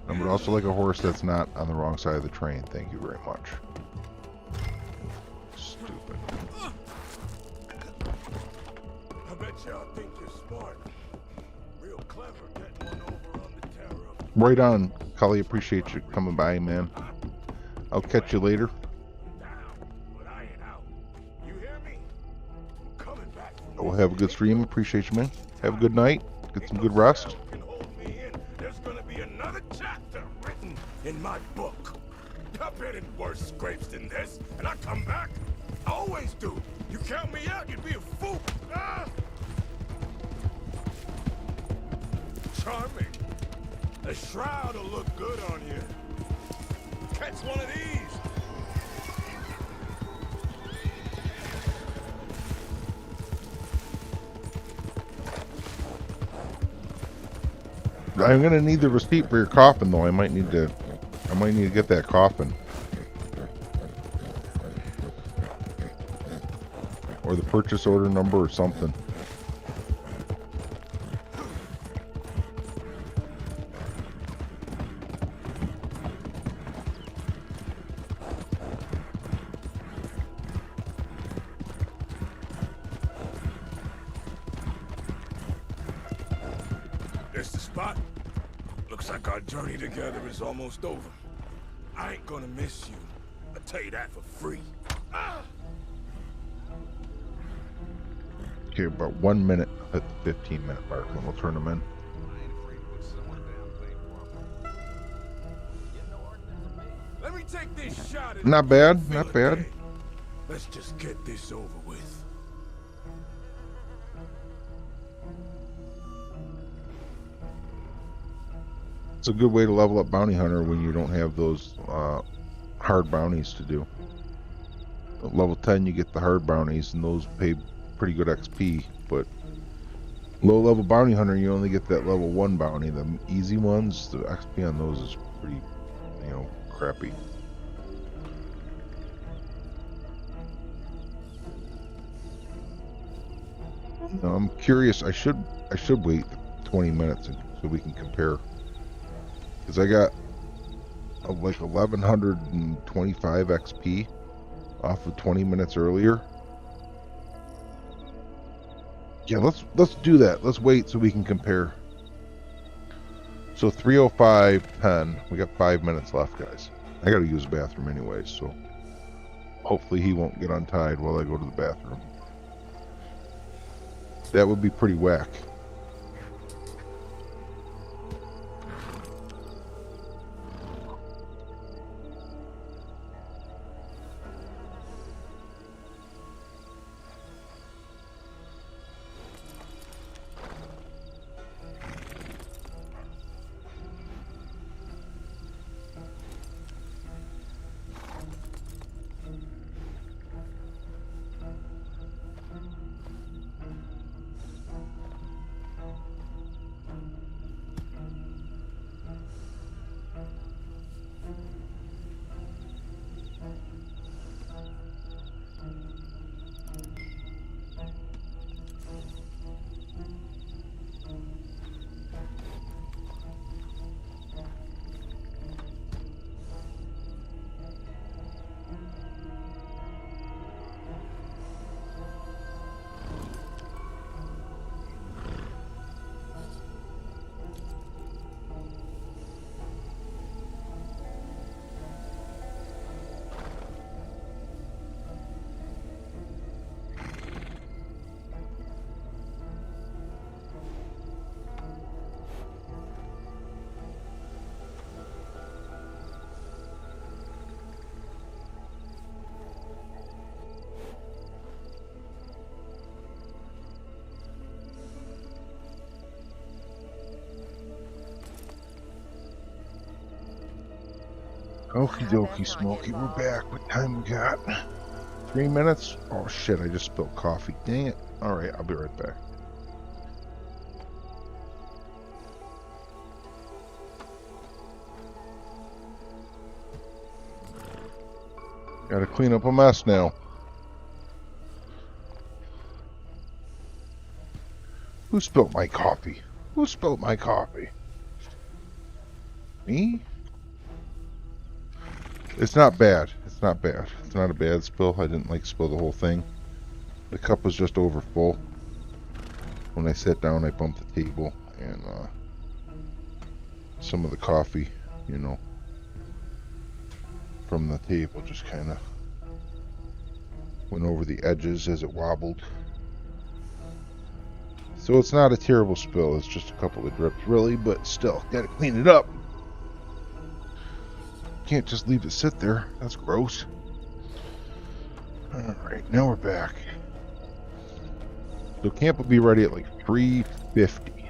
I would also like a horse that's not on the wrong side of the train. Thank you very much. Stupid. I bet y'all think you're smart. Real clever getting one over on the terror of... Right on, Cully. Appreciate you coming by, man. I'll catch you later. We'll have a good stream. Appreciate you, man. Have a good night. Get some good rest. There's gonna be another chapter written in my book. I've been in worse scrapes than this, and I come back. I always do. You count me out, you'd be a fool. Ah! Charming. The shroud will look good on you. Catch one of these. I'm gonna need the receipt for your coffin, though. I might need to get that coffin, or the purchase order number, or something. This the spot? Looks like our journey together is almost over. I ain't gonna miss you. I'll tell you that for free. Ah! Okay, about 1 minute at the 15-minute mark, and we'll turn them in. Let me take this shot at Not bad, not bad. Let's just get this over with. It's a good way to level up Bounty Hunter when you don't have those hard bounties to do. At level 10 you get the hard bounties, and those pay pretty good XP, but low level Bounty Hunter you only get that level 1 bounty. The easy ones, the XP on those is pretty, you know, crappy. I'm curious. I should wait 20 minutes so we can compare. Because I got like 1125 XP off of 20 minutes earlier. Yeah, let's do that. Let's wait so we can compare. So 3:05:10. We got 5 minutes left, guys. I got to use the bathroom anyways, so hopefully he won't get untied while I go to the bathroom. That would be pretty whack. Okie dokie, Smokey, we're back. What time we got? 3 minutes? Oh shit, I just spilled coffee. Dang it. Alright, I'll be right back. Gotta clean up a mess now. Who spilled my coffee? Who spilled my coffee? Me? It's not bad. It's not bad. It's not a bad spill. I didn't like spill the whole thing. The cup was just over full. When I sat down, I bumped the table, and some of the coffee, you know, from the table just kind of went over the edges as it wobbled. So it's not a terrible spill. It's just a couple of drips, really, but still, gotta clean it up. Can't just leave it sit there. That's gross. Alright, now we're back. So camp will be ready at like 3:50.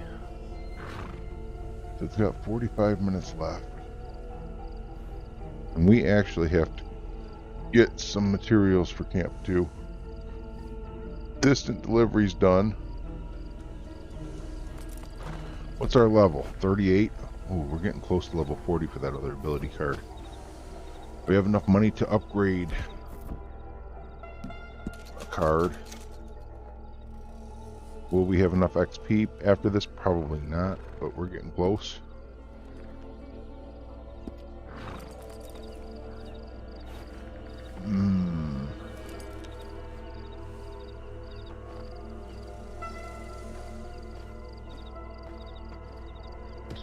So it's got 45 minutes left. And we actually have to get some materials for camp 2. Distant delivery's done. What's our level? 38? Oh, we're getting close to level 40 for that other ability card. We have enough money to upgrade a card. Will we have enough XP after this? Probably not, but we're getting close.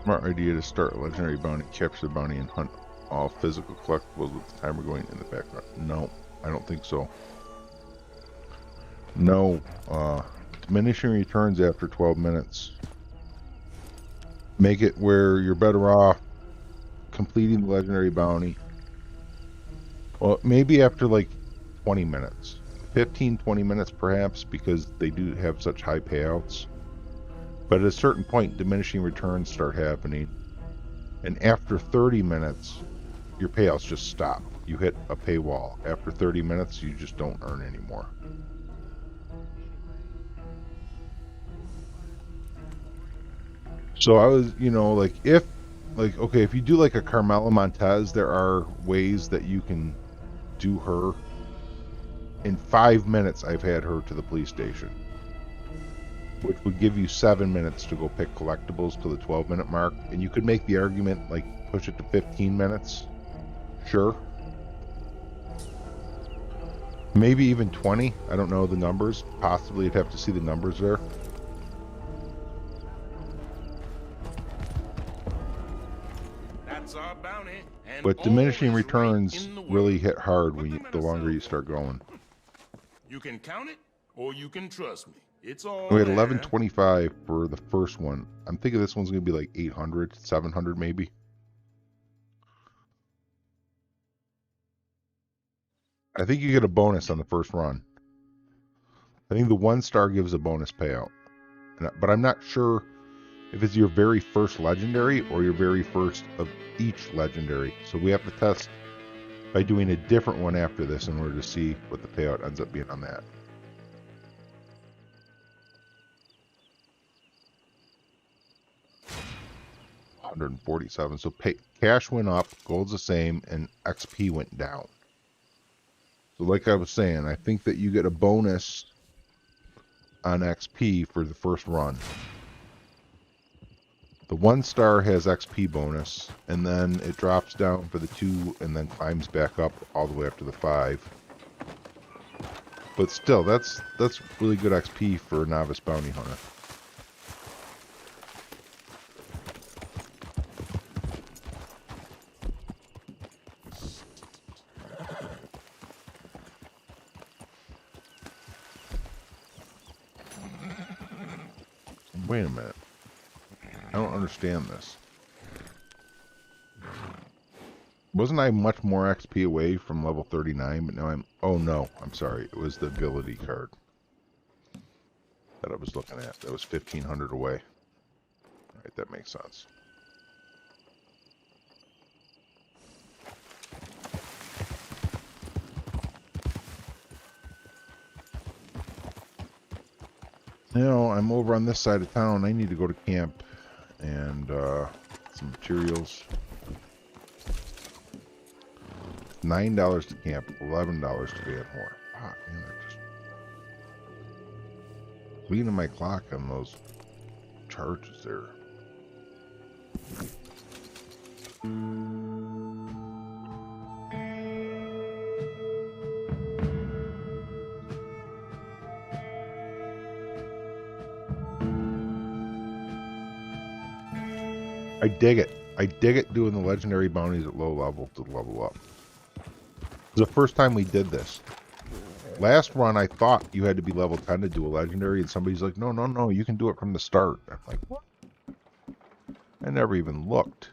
Smart idea to start a legendary bounty, capture the bounty, and hunt all physical collectibles with the timer going in the background. No, I don't think so. No, diminishing returns after 12 minutes. Make it where you're better off completing the legendary bounty. Well, maybe after like 20 minutes. 15, 20 minutes perhaps, because they do have such high payouts. But at a certain point, diminishing returns start happening. And after 30 minutes, your payouts just stop. You hit a paywall. After 30 minutes, you just don't earn anymore. So I was, you know, like if you do like a Carmela Montez, there are ways that you can do her. In 5 minutes, I've had her to the police station, which would give you 7 minutes to go pick collectibles to the 12-minute mark. And you could make the argument, like, push it to 15 minutes. Sure. Maybe even 20. I don't know the numbers. Possibly you'd have to see the numbers there. That's our bounty. But diminishing returns really hit hard when the longer you start going. You can count it, or you can trust me. It's all We had there. 1125 for the first one. I'm thinking this one's going to be like 800, 700 maybe. I think you get a bonus on the first run. I think the 1-star gives a bonus payout. But I'm not sure if it's your very first legendary or your very first of each legendary. So we have to test by doing a different one after this in order to see what the payout ends up being on that. $147. So cash went up, gold's the same, and XP went down. So like I was saying, I think that you get a bonus on XP for the first run. The 1-star has XP bonus, and then it drops down for the 2 and then climbs back up all the way up to the 5. But still, that's really good XP for a novice bounty hunter. Wait a minute. I don't understand this. Wasn't I much more XP away from level 39, but now I'm... Oh no, I'm sorry. It was the ability card that I was looking at. That was 1,500 away. Alright, that makes sense. Now I'm over on this side of town. I need to go to camp and some materials. $9 to camp, $11 to Van Horn. Ah, man, they're just cleaning my clock on those charges there. I dig it. I dig it doing the legendary bounties at low level to level up. It's the first time we did this. Last run, I thought you had to be level 10 to do a legendary, and somebody's like, no, no, no, you can do it from the start. I'm like, what? I never even looked.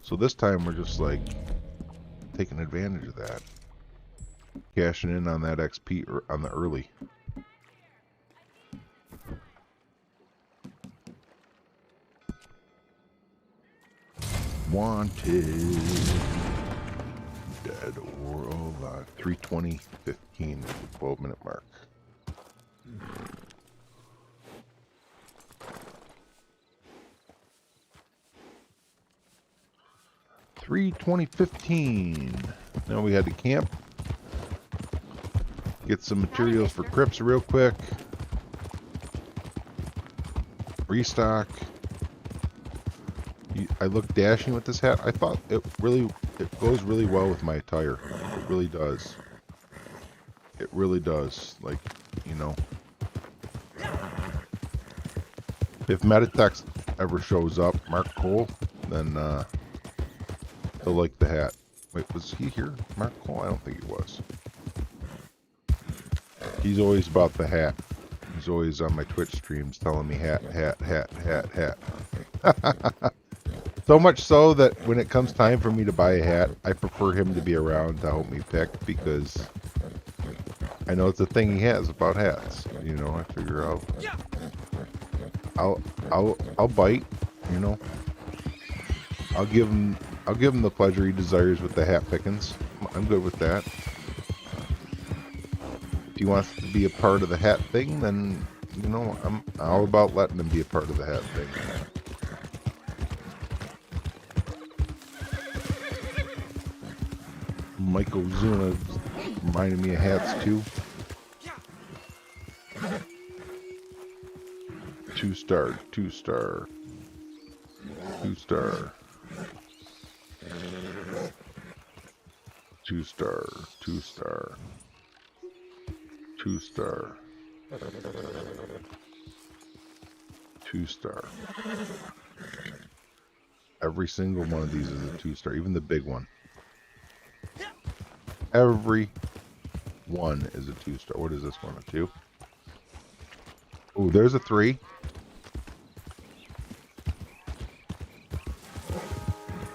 So this time we're just like taking advantage of that. Cashing in on that XP or on the early. Wanted. Dead or alive. 3:20:15 is the 12-minute mark. $3:20:15. Now we had to camp. Get some materials for crypts real quick. Restock. I look dashing with this hat. I thought it goes really well with my attire. It really does. It really does. Like, you know. If Meditex ever shows up, Mark Cole, then he'll like the hat. Wait, was he here? Mark Cole? I don't think he was. He's always about the hat. He's always on my Twitch streams telling me hat, hat, hat, hat, hat. So much so that when it comes time for me to buy a hat, I prefer him to be around to help me pick, because I know it's a thing he has about hats. You know, I figure I'll bite, you know. I'll give him the pleasure he desires with the hat pickings. I'm good with that. If he wants to be a part of the hat thing, then, you know, I'm all about letting him be a part of the hat thing. Michael Zuna reminded me of hats too. 2-star, 2-star, 2-star, 2-star, 2-star, 2-star, 2-star. Every single one of these is a 2-star, even the big one. Every one is a 2-star. What is this one? A 2? Oh, there's a 3.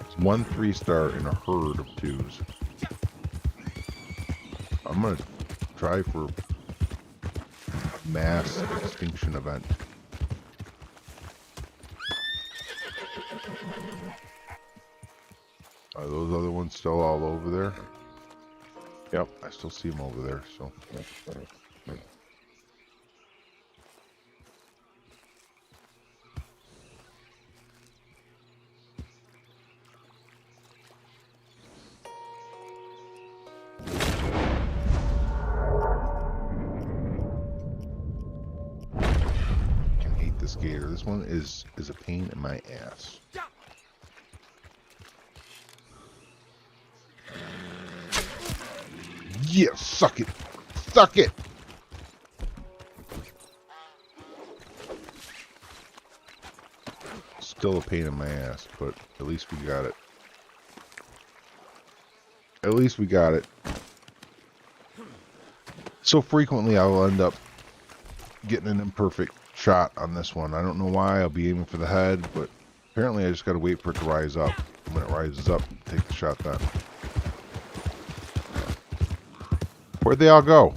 It's 1 3-star in a herd of 2s. I'm gonna try for a mass extinction event. Are those other ones still all over there? Yep, I still see them over there, so. I can hate this gator. This one is a pain in my ass. Yeah, suck it. Suck it. Still a pain in my ass, but at least we got it. At least we got it. So frequently I will end up getting an imperfect shot on this one. I don't know why. I'll be aiming for the head, but apparently I just got to wait for it to rise up. When it rises up, take the shot then. Where'd they all go?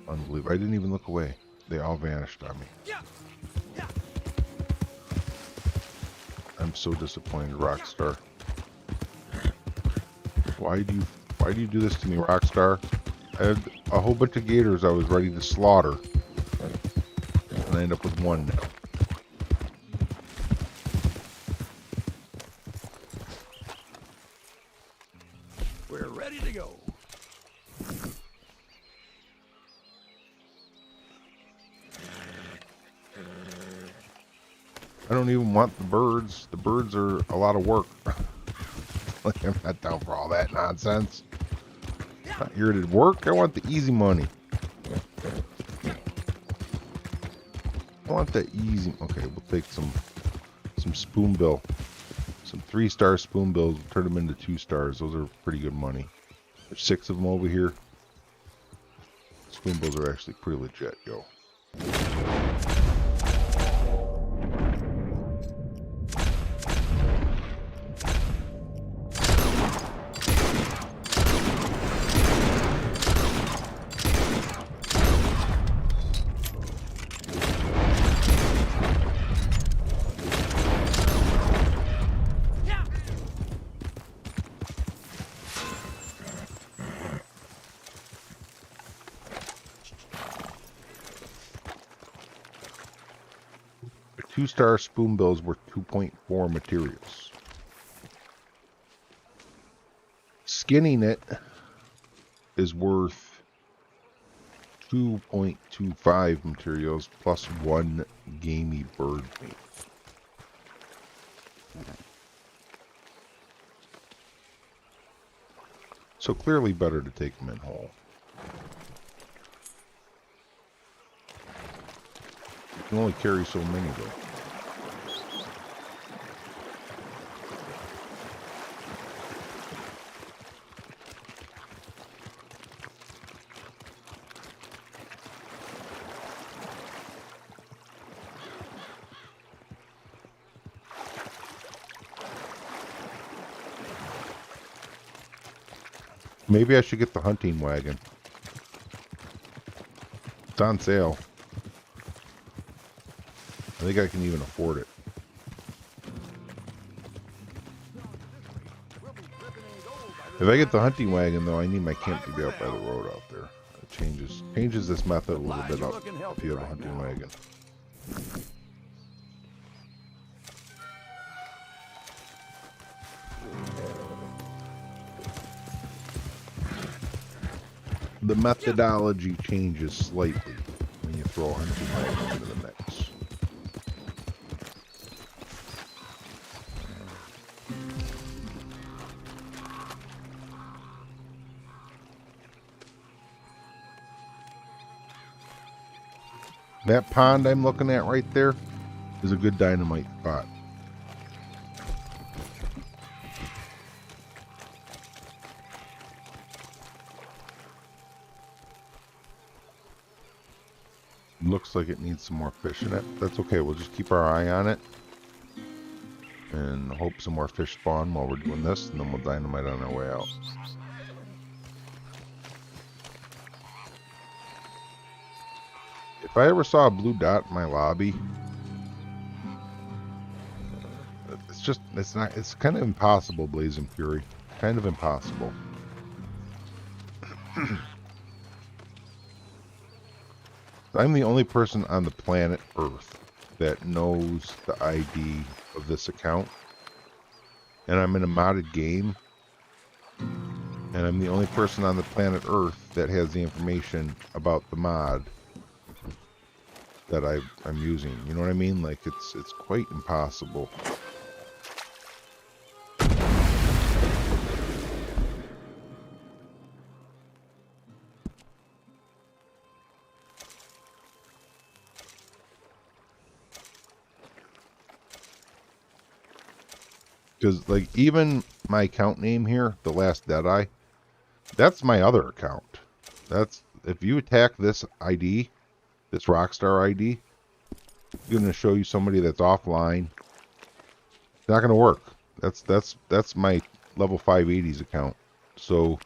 Unbelievable. I didn't even look away. They all vanished on me. I'm so disappointed, Rockstar. Why do you do this to me, Rockstar? I had a whole bunch of gators I was ready to slaughter. And I end up with one now. We're ready to go. I don't even want the birds. The birds are a lot of work. Like, I'm not down for all that nonsense. I'm not here to work. I want the easy money. I want that easy. Okay, we'll take some spoonbill. Some 3-star spoonbills. We'll turn them into 2 stars. Those are pretty good money. There's 6 of them over here. Spoonbills are actually pretty legit, yo. A 2-star spoonbill is worth 2.4 materials. Skinning it is worth 2.25 materials plus 1 gamey bird meat. So clearly better to take them in whole. You can only carry so many though. Maybe I should get the hunting wagon. It's on sale. I think I can even afford it. If I get the hunting wagon, though, I need my camp to be out by the road out there. It changes this method a little bit up if you have a hunting wagon. The methodology changes slightly when you throw a hunting wagon into the mix. That pond I'm looking at right there is a good dynamite spot. Looks like it needs some more fish in it. That's okay. We'll just keep our eye on it and hope some more fish spawn while we're doing this, and then we'll dynamite on our way out. If I ever saw a blue dot in my lobby, it's kind of impossible, Blazing Fury. Kind of impossible. I'm the only person on the planet Earth that knows the ID of this account. And I'm in a modded game. And I'm the only person on the planet Earth that has the information about the mod that I'm using. You know what I mean? Like, it's quite impossible. Because, like, even my account name here, TheLastDeadEye, that's my other account. That's, if you attack this ID, this Rockstar ID, it's going to show you somebody that's offline. It's not going to work. That's my level 580s account. So,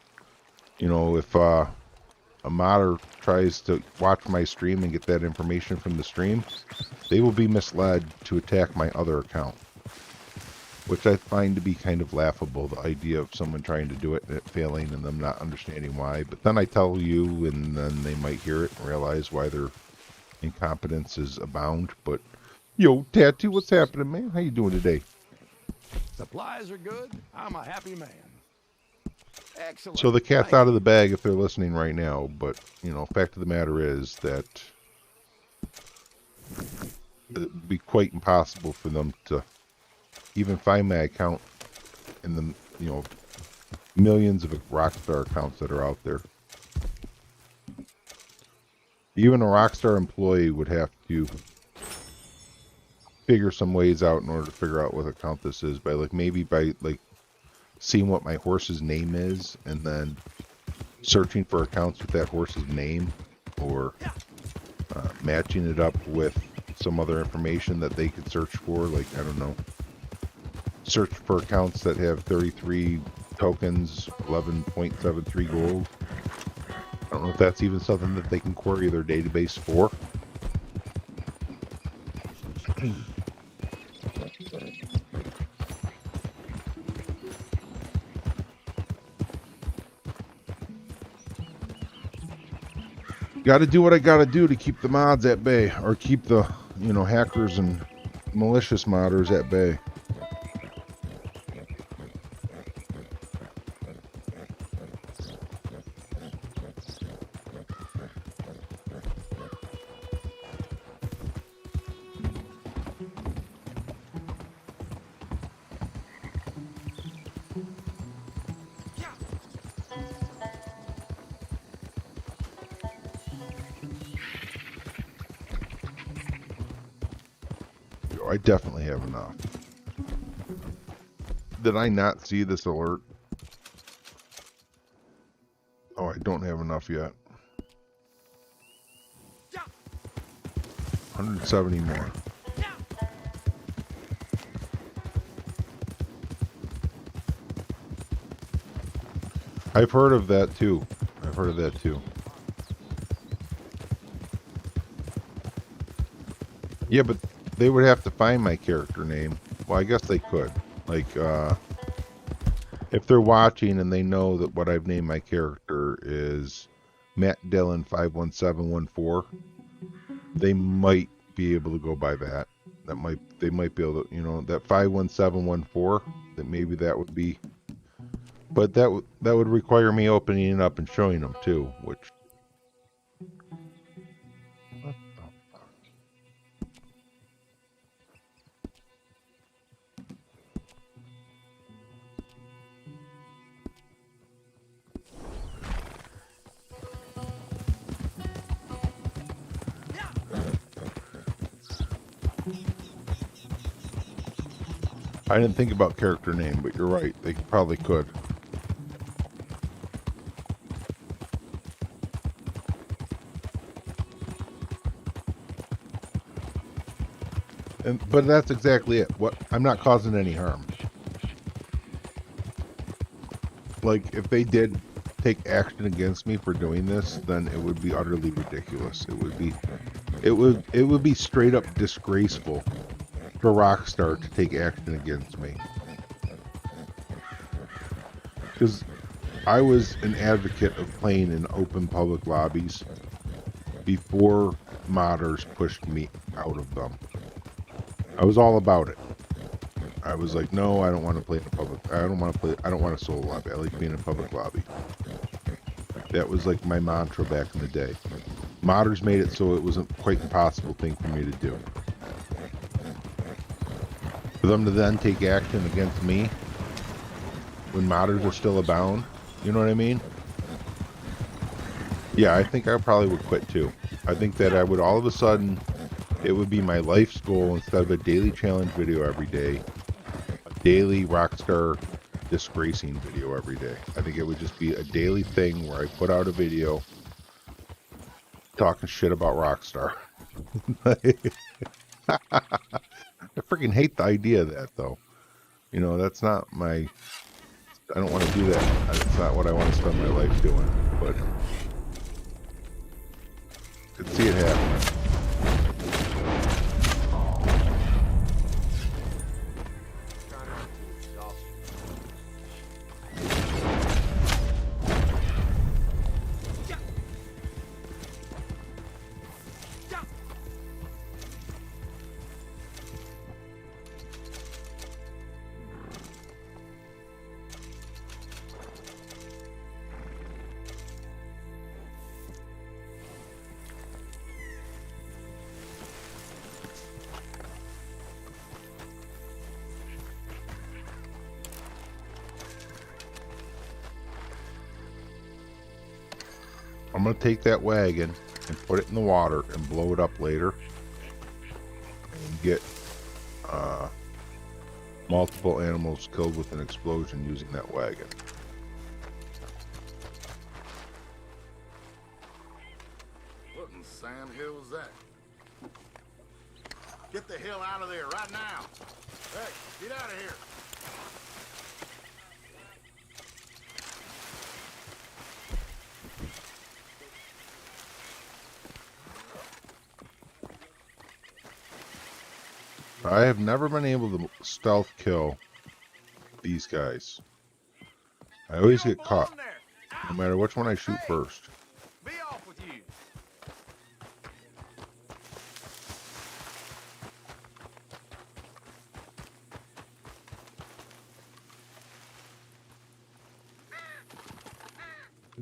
you know, if a modder tries to watch my stream and get that information from the stream, they will be misled to attack my other account. which I find to be kind of laughable, the idea of someone trying to do it and it failing and them not understanding why. But then I tell you, and then they might hear it and realize why their incompetence is abound. But, yo, Tattoo, what's happening, man? How you doing today? Supplies are good. I'm a happy man. Excellent. So the cat's out of the bag if they're listening right now. But, you know, fact of the matter is that it would be quite impossible for them to even find my account in the, you know, millions of Rockstar accounts that are out there. Even a Rockstar employee would have to figure some ways out in order to figure out what account this is, by maybe by seeing what my horse's name is and then searching for accounts with that horse's name, or matching it up with some other information that they could search for, like, I don't know, search for accounts that have 33 tokens, 11.73 gold. I don't know if that's even something that they can query their database for. Got to do what I got to do to keep the mods at bay, or keep the, you know, hackers and malicious modders at bay. I definitely have enough. Did I not see this alert? Oh, I don't have enough yet. 170 more. I've heard of that too. I've heard of that too. Yeah, but they would have to find my character name. Well, I guess they could. Like, if they're watching and they know that what I've named my character is Matt Dillon 51714, they might be able to go by that. They might be able to, you know, that 51714. That maybe that would be, but that would require me opening it up and showing them too, which. I didn't think about character name, but you're right. They probably could. But that's exactly it. I'm not causing any harm. Like, if they did take action against me for doing this, then it would be utterly ridiculous. It would be straight up disgraceful for Rockstar to take action against me. Because I was an advocate of playing in open public lobbies before modders pushed me out of them. I was all about it. I was like, no, I don't want to play in a public. I don't want a solo lobby. I like being in a public lobby. That was like my mantra back in the day. Modders made it so it was a quite impossible thing for me to do. For them to then take action against me when modders are still abound, you know what I mean? Yeah, I think I probably would quit too. I think that I would all of a sudden, it would be my life's goal, instead of a daily challenge video every day, a daily Rockstar disgracing video every day. I think it would just be a daily thing where I put out a video talking shit about Rockstar. I freaking hate the idea of that, though. You know, that's not my... I don't want to do that. That's not what I want to spend my life doing. But... I could see it happening. I'm going to take that wagon and put it in the water and blow it up later. And get multiple animals killed with an explosion using that wagon. What in Sam Hill was that? Get the hell out of there right now. Hey, get out of here. I have never been able to stealth kill these guys. I always get caught, no matter which one I shoot first. Be off with you.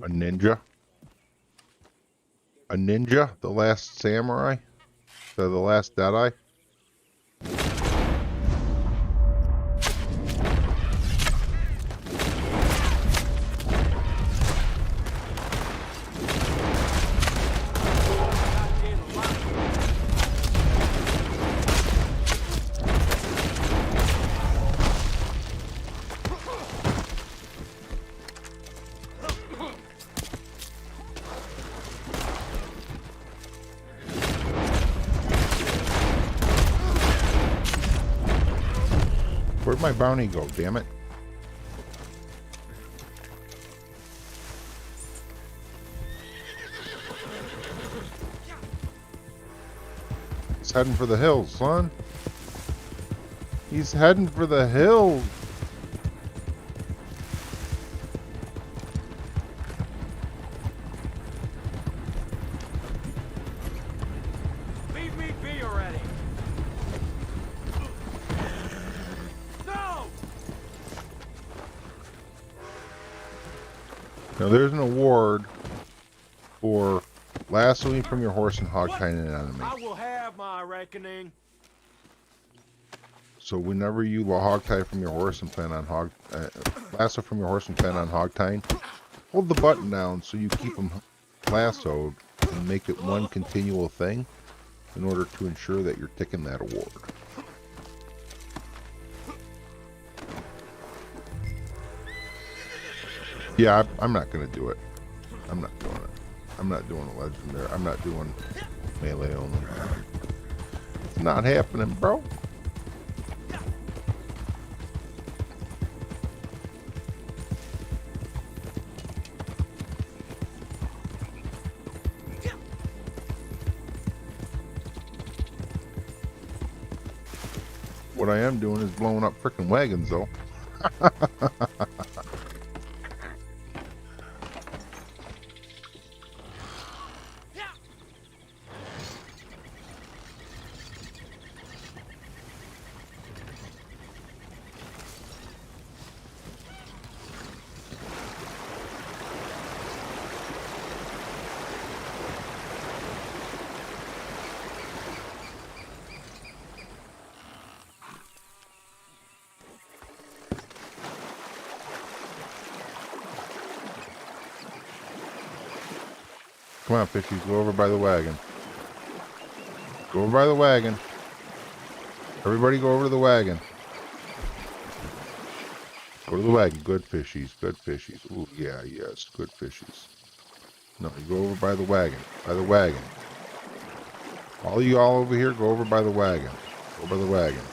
A ninja? A ninja? The last samurai? The last Deadeye? Where'd my bounty go, damn it? He's heading for the hills, son. He's heading for the hills. Leave me be already. Now there's an award for lassoing from your horse and hogtying an enemy. I will have my reckoning. So whenever you hogtie from your horse and plan on lasso from your horse and plan on hogtying, hold the button down so you keep them lassoed and make it one continual thing in order to ensure that you're ticking that award. Yeah, I'm not going to do it. I'm not doing it. I'm not doing a legendary. I'm not doing melee only. It's not happening, bro. What I am doing is blowing up frickin' wagons, though. Come on, fishies, go over by the wagon. Go over by the wagon. Everybody go over to the wagon. Go to the wagon. Good fishies, good fishies. Ooh, yeah, yes, good fishies. No, you go over by the wagon. By the wagon. All of you all over here, go over by the wagon. Go by the wagon.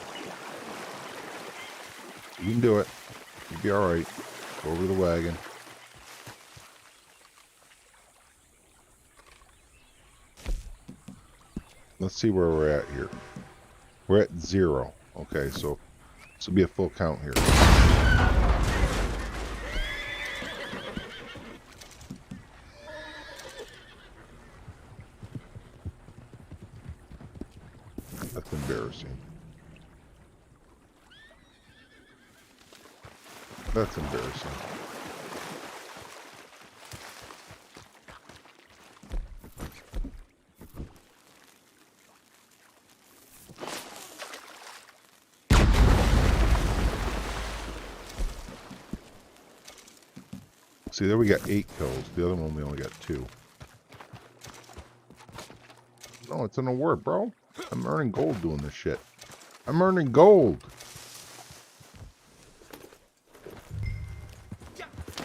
You can do it. You'll be alright. Go over to the wagon. Let's see where we're at here. We're at 0. Okay, so this will be a full count here. That's embarrassing. That's embarrassing. See, there we got 8 kills. The other one we only got 2. No, it's an award, bro. I'm earning gold doing this shit. I'm earning gold.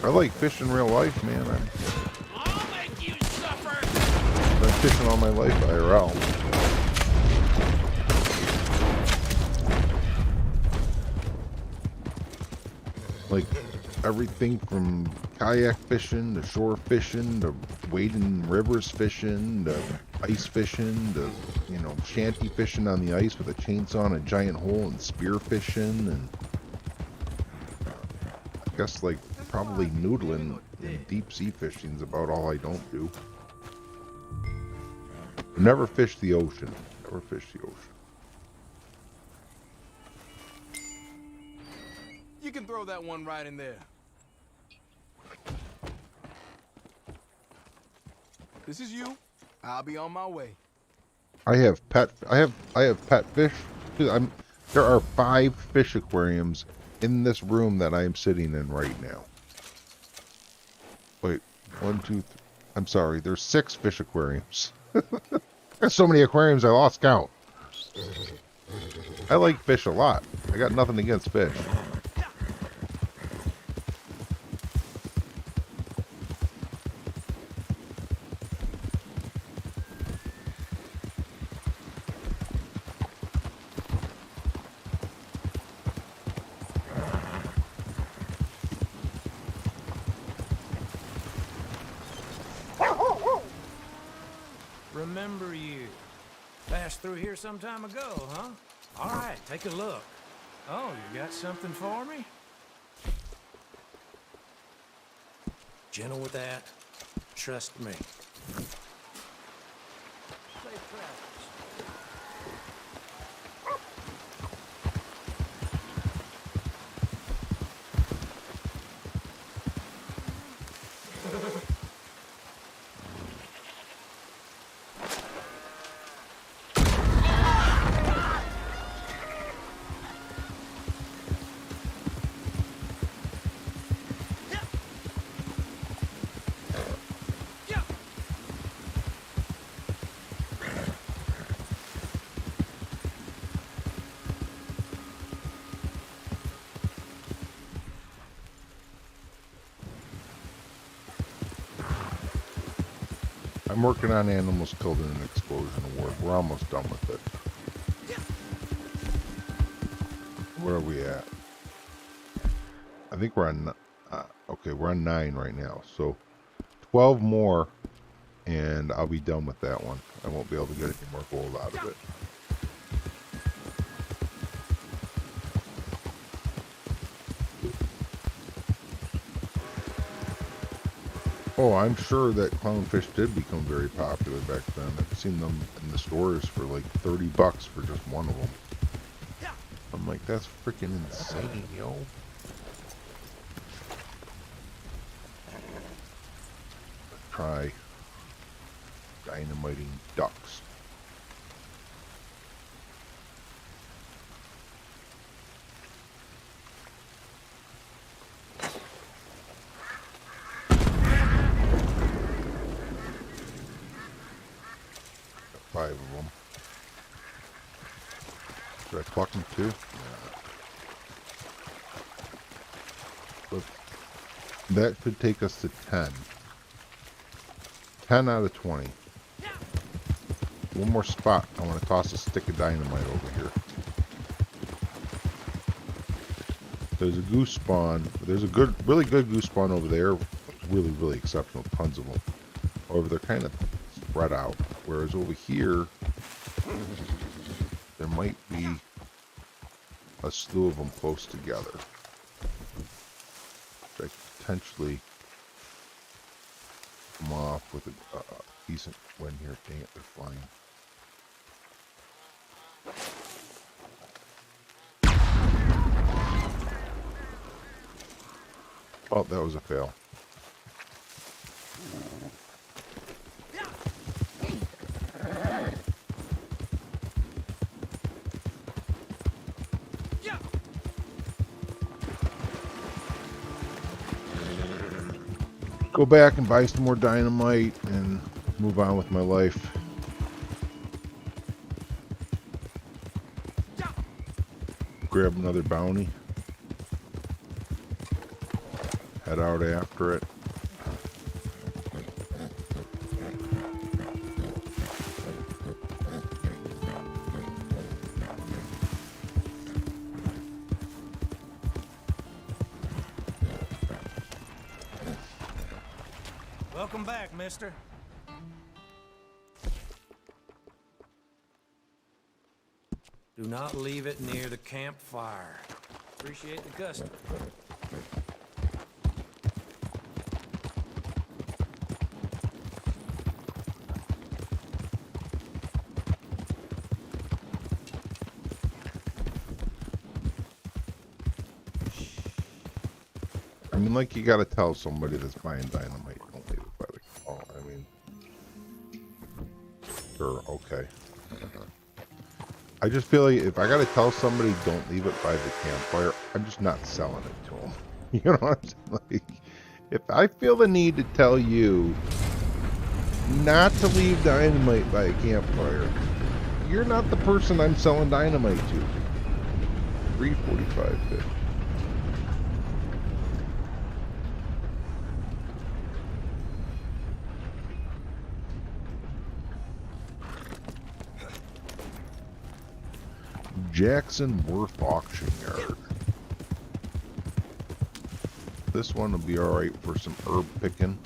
I like fishing real life, man. I'll make you suffer. I've been fishing all my life IRL. Like everything from kayak fishing to shore fishing to wading rivers fishing to ice fishing to, you know, shanty fishing on the ice with a chainsaw and a giant hole and spear fishing, and I guess like probably noodling and deep sea fishing is about all I don't do. Never fish the ocean. Never fish the ocean. You can throw that one right in there. This is you. I'll be on my way. I have pet fish. There are 5 fish aquariums in this room that I am sitting in right now. Wait, 1, 2, 3. I'm sorry. There's 6 fish aquariums. There's so many aquariums I lost count. I like fish a lot. I got nothing against fish. Remember you. Passed through here some time ago, huh? All right, take a look. Oh, you got something for me? Gentle with that. Trust me. Safe travels. I'm working on animals killed in an explosion award. We're almost done with it. Where are we at? I think we're on... okay, we're on 9 right now. So 12 more, and I'll be done with that one. I won't be able to get any more gold out of it. Oh, I'm sure that clownfish did become very popular back then. I've seen them in the stores for like $30 for just one of them. I'm like, that's freaking insane, yo. Let's try dynamiting ducks. Got 5 of them. Should I pluck them too? Yeah. But that could take us to 10. 10 out of 20. One more spot. I want to toss a stick of dynamite over here. There's a goose spawn. There's a really good goose spawn over there. Really, really exceptional. Tons of them. However, they're kind of spread out. Whereas over here, there might be a slew of them close together. Which I could potentially come off with a decent win here. Dang it, they're flying. Oh, that was a fail. Go back and buy some more dynamite and move on with my life. grab another bounty. Head out after it. Welcome back, mister. Do not leave it near the campfire. Appreciate the custom. I mean, like, you gotta tell somebody that's buying dynamite, don't leave it by the... Oh, I mean... Sure, okay. I just feel like if I gotta tell somebody don't leave it by the campfire, I'm just not selling it to them. You know what I'm saying? Like, if I feel the need to tell you not to leave dynamite by a campfire, you're not the person I'm selling dynamite to. 345.50. Jackson Worth Auction Yard. This one will be alright for some herb picking.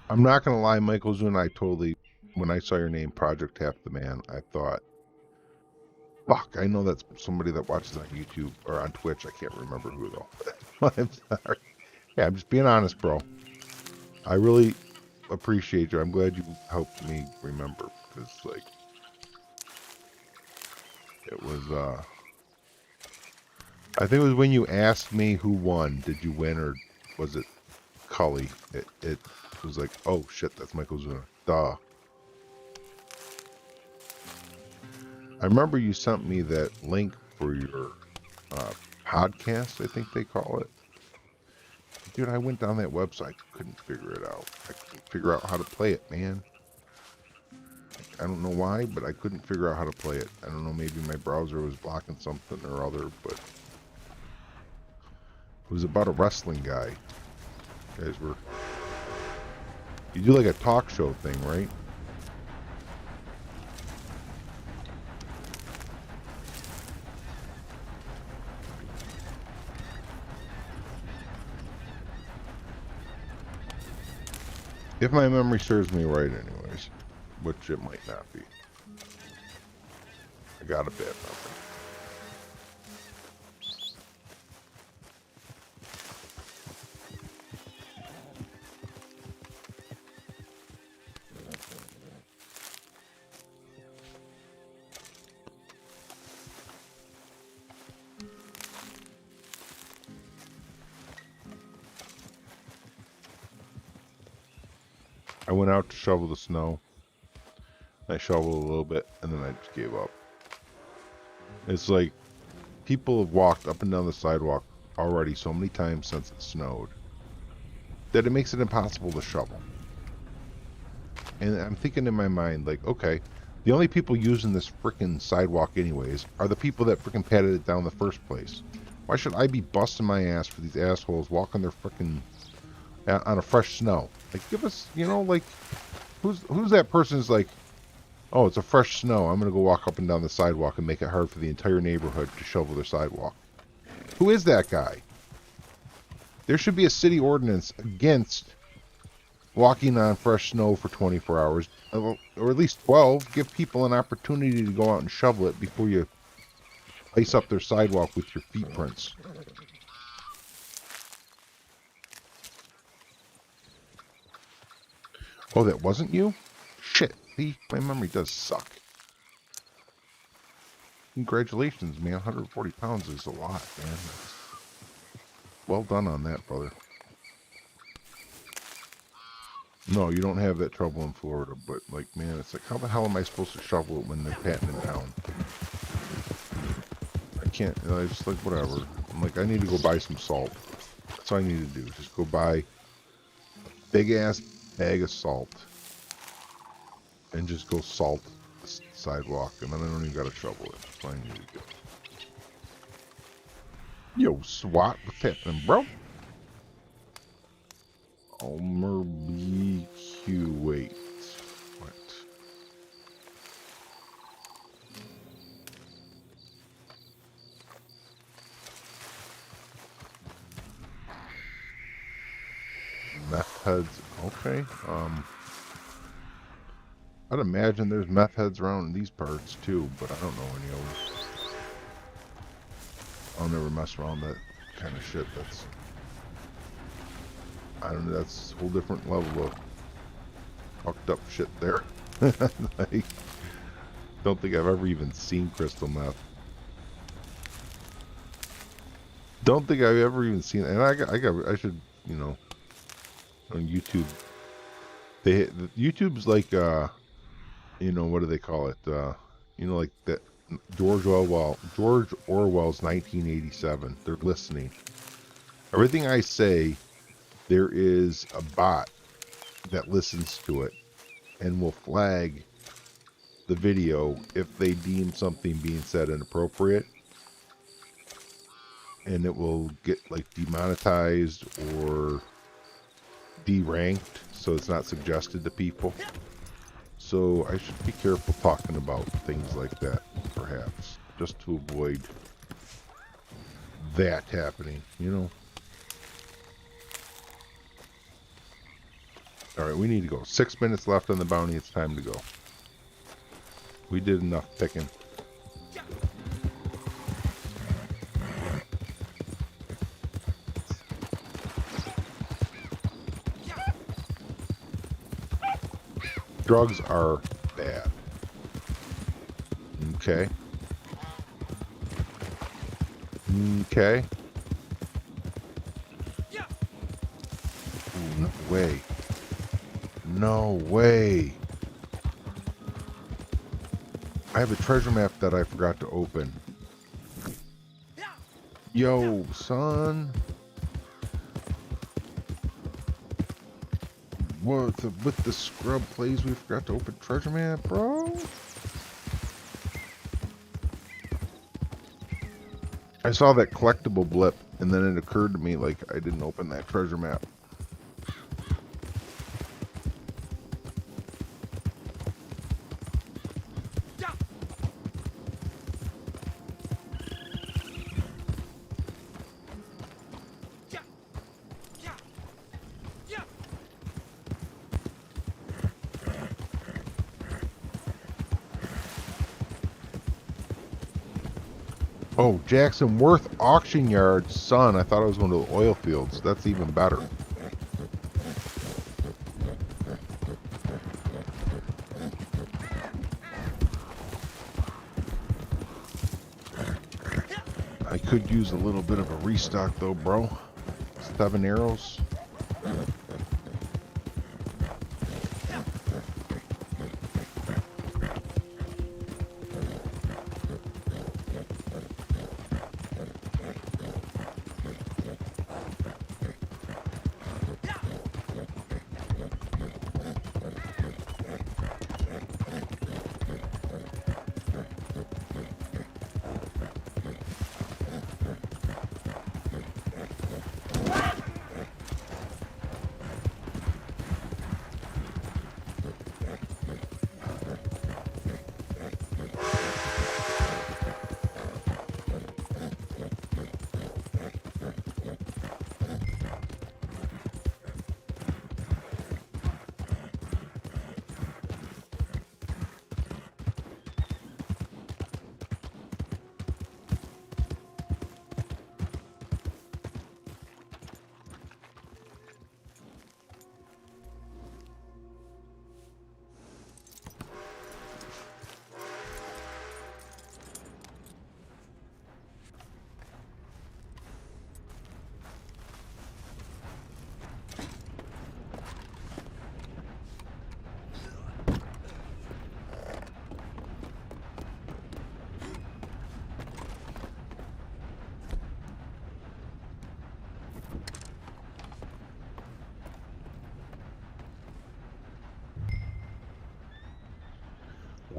I'm not gonna lie, Michael Zune, I totally, when I saw your name, Project Half the Man, I thought, fuck, I know that's somebody that watches on YouTube or on Twitch. I can't remember who though. I'm sorry. Yeah, I'm just being honest, bro. I really appreciate you. I'm glad you helped me remember, because like it was I think it was when you asked me who won, did you win or was it Cully? It was like, oh shit, that's Michael Zuna. Duh. I remember you sent me that link for your podcast, I think they call it. Dude, I went down that website, couldn't figure it out. I couldn't figure out how to play it, man. I don't know why, but I couldn't figure out how to play it. I don't know, maybe my browser was blocking something or other, but it was about a wrestling guy. You guys were... You do like a talk show thing, right? If my memory serves me right anyways, which it might not be. I got a bad memory. I went out to shovel the snow. I shoveled a little bit, and then I just gave up. It's like people have walked up and down the sidewalk already so many times since it snowed that it makes it impossible to shovel. And I'm thinking in my mind, like, okay, the only people using this frickin' sidewalk anyways are the people that frickin' patted it down in the first place. Why should I be busting my ass for these assholes walking their frickin' on a fresh snow? Like, give us, you know, like, who's that person's like, oh, it's a fresh snow, I'm gonna go walk up and down the sidewalk and make it hard for the entire neighborhood to shovel their sidewalk. Who is that guy? There should be a city ordinance against walking on fresh snow for 24 hours, or at least 12. Give people an opportunity to go out and shovel it before you ice up their sidewalk with your feet prints. Oh, that wasn't you? Shit. See, my memory does suck. congratulations, man. 140 pounds is a lot, man. Well done on that, brother. No, you don't have that trouble in Florida, but like, man, it's like, how the hell am I supposed to shovel it when they're patting in town? I can't, I just like, whatever. I'm like, I need to go buy some salt. That's all I need to do. Just go buy a big ass bag of salt and just go salt the sidewalk, and then I don't even gotta shovel it. That's all I need to do. Yo, SWAT, what's happening, bro? Elmer BQ, wait. What? Meth heads, okay. I'd imagine there's meth heads around in these parts too, but I don't know any of them. I'll never mess around that kind of shit. That's, I don't know, that's a whole different level of fucked up shit there. I don't think I've ever even seen crystal meth. Don't think I've ever even seen it. And I should, you know, on YouTube. YouTube's like, you know, what do they call it? You know, like that George Orwell's 1987. They're listening. Everything I say, there is a bot that listens to it and will flag the video if they deem something being said inappropriate, and it will get like demonetized or deranked so it's not suggested to people. So I should be careful talking about things like that, perhaps, just to avoid that happening, you know. Alright, we need to go. 6 minutes left on the bounty. It's time to go. We did enough picking. Drugs are bad. Okay. Okay. Ooh, no way. No way. I have a treasure map that I forgot to open. Yo, son. What with the scrub plays, we forgot to open treasure map, bro. I saw that collectible blip, and then it occurred to me like I didn't open that treasure map. Oh, Jackson Worth Auction Yard, son. I thought I was going to the oil fields. That's even better. I could use a little bit of a restock though, bro. 7 arrows.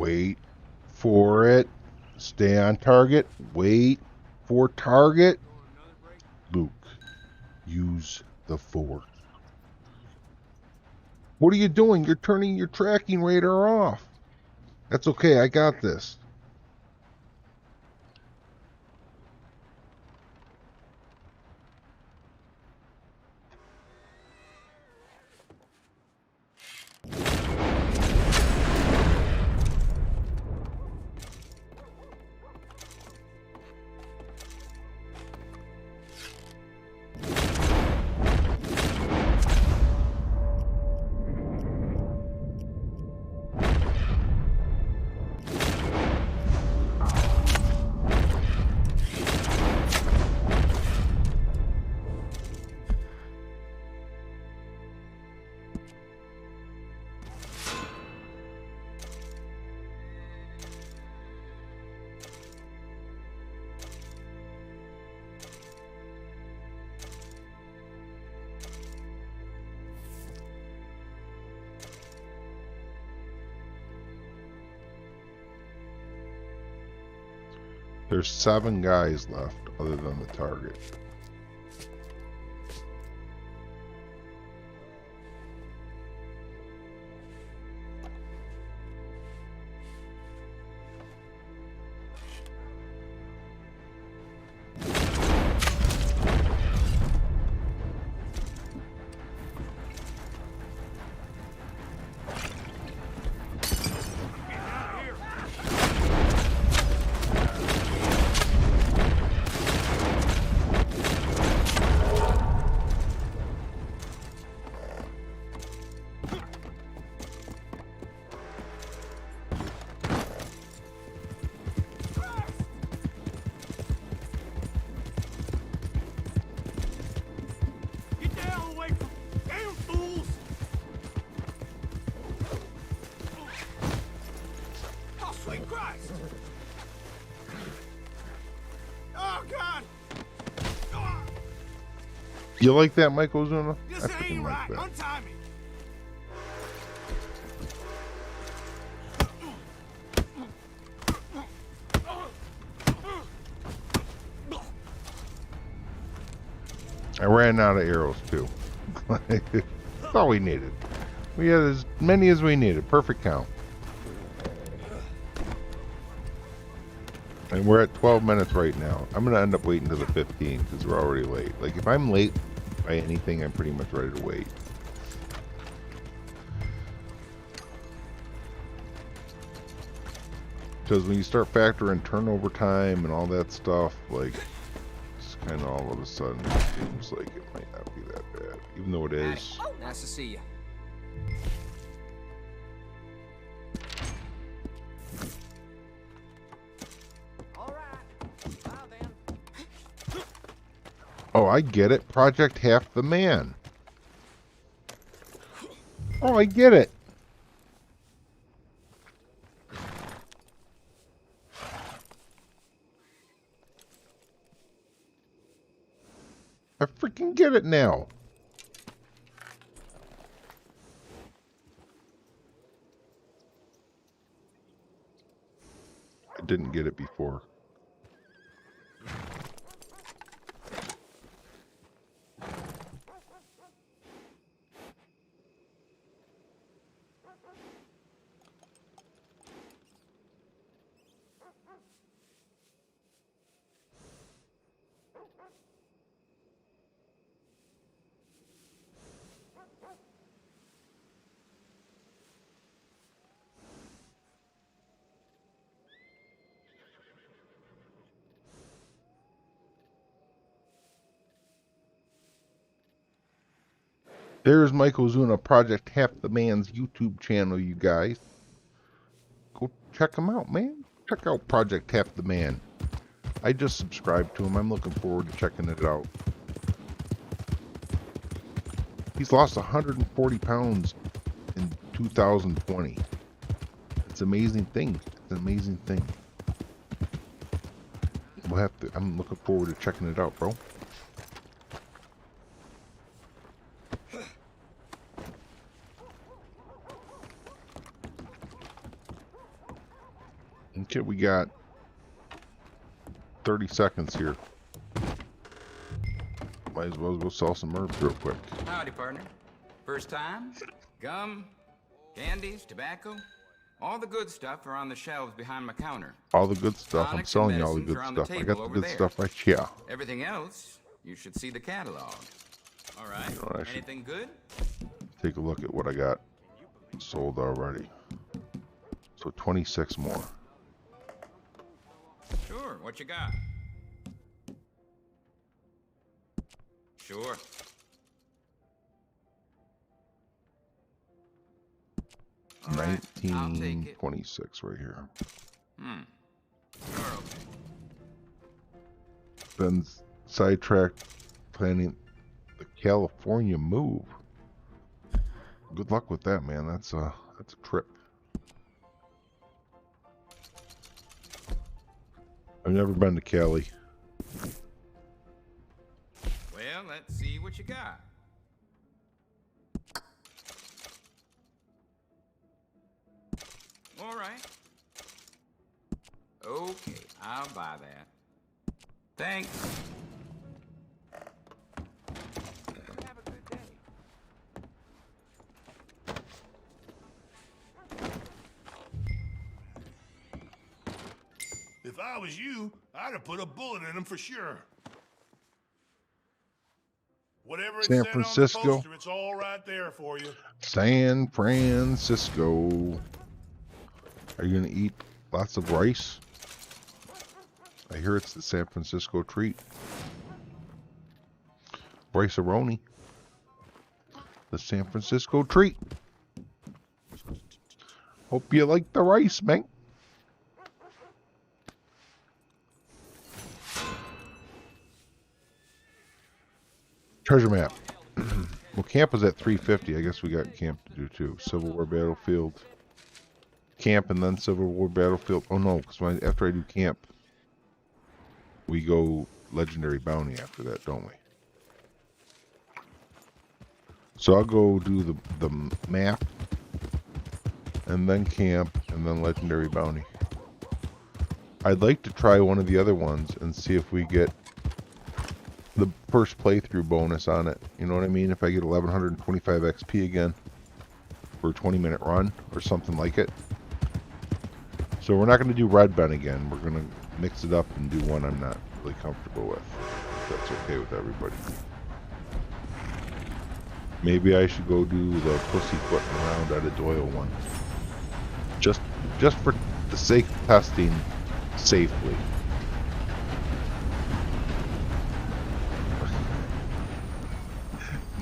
Wait for it. Stay on target. Wait for target. Luke, use the Force. What are you doing? You're turning your tracking radar off. That's okay. I got this. There's 7 guys left other than the target. You like that, Michael Zuna? This I freaking ain't like right. that. Untie me. I ran out of arrows too. That's all we needed. We had as many as we needed. Perfect count. And we're at 12 minutes right now. I'm going to end up waiting to the 15 because we're already late. Like, if I'm late by anything, I'm pretty much ready to wait. Because when you start factoring turnover time and all that stuff, like, it's kind of all of a sudden it seems like it might not be that bad. Even though it is. Nice to see you. Oh, I get it. Project Half the Man. Oh, I get it. I freaking get it now. I didn't get it before. There's Michael Zuna, Project Half the Man's YouTube channel, you guys. Go check him out, man. Check out Project Half the Man. I just subscribed to him. I'm looking forward to checking it out. He's lost 140 pounds in 2020. It's an amazing thing. It's an amazing thing. We'll have to. I'm looking forward to checking it out, bro. Okay, we got 30 seconds here. Might as well go sell some herbs real quick. Howdy, partner. First time? Gum, candies, tobacco. All the good stuff are on the shelves behind my counter. All the good stuff. I'm Tonics selling and you all the medicines good are on the stuff. I table got the over good there. stuff right here. Everything else, you should see the catalog. All right. You know, I should Anything good? take a look at what I got sold already. So 26 more. Sure. What you got? Sure. All right, I'll take it. 1926 right here. Sure, okay. Been sidetracked planning the California move. Good luck with that, man. That's a trip. I've never been to Cali. Well, let's see what you got. All right. Okay, I'll buy that. Thanks. Have a good day. If I was you, I'd have put a bullet in him for sure. Whatever it San said Francisco. on the poster, it's all right there for you. San Francisco. Are you gonna eat lots of rice? I hear it's the San Francisco treat. Rice-a-roni. The San Francisco treat. Hope you like the rice, man. Treasure map. Well, camp was at 350. I guess we got camp to do too. Civil War Battlefield. Camp and then Civil War Battlefield. Oh no, because after I do camp, we go Legendary Bounty after that, don't we? So I'll go do the map, and then camp, and then Legendary Bounty. I'd like to try one of the other ones and see if we get the first playthrough bonus on it. You know what I mean? If I get 1125 XP again for a 20-minute run or something like it. So we're not going to do Red Ben again. We're going to mix it up and do one I'm not really comfortable with. If that's okay with everybody. Maybe I should go do the pussyfooting around at a Doyle one. Just for the sake of testing safely.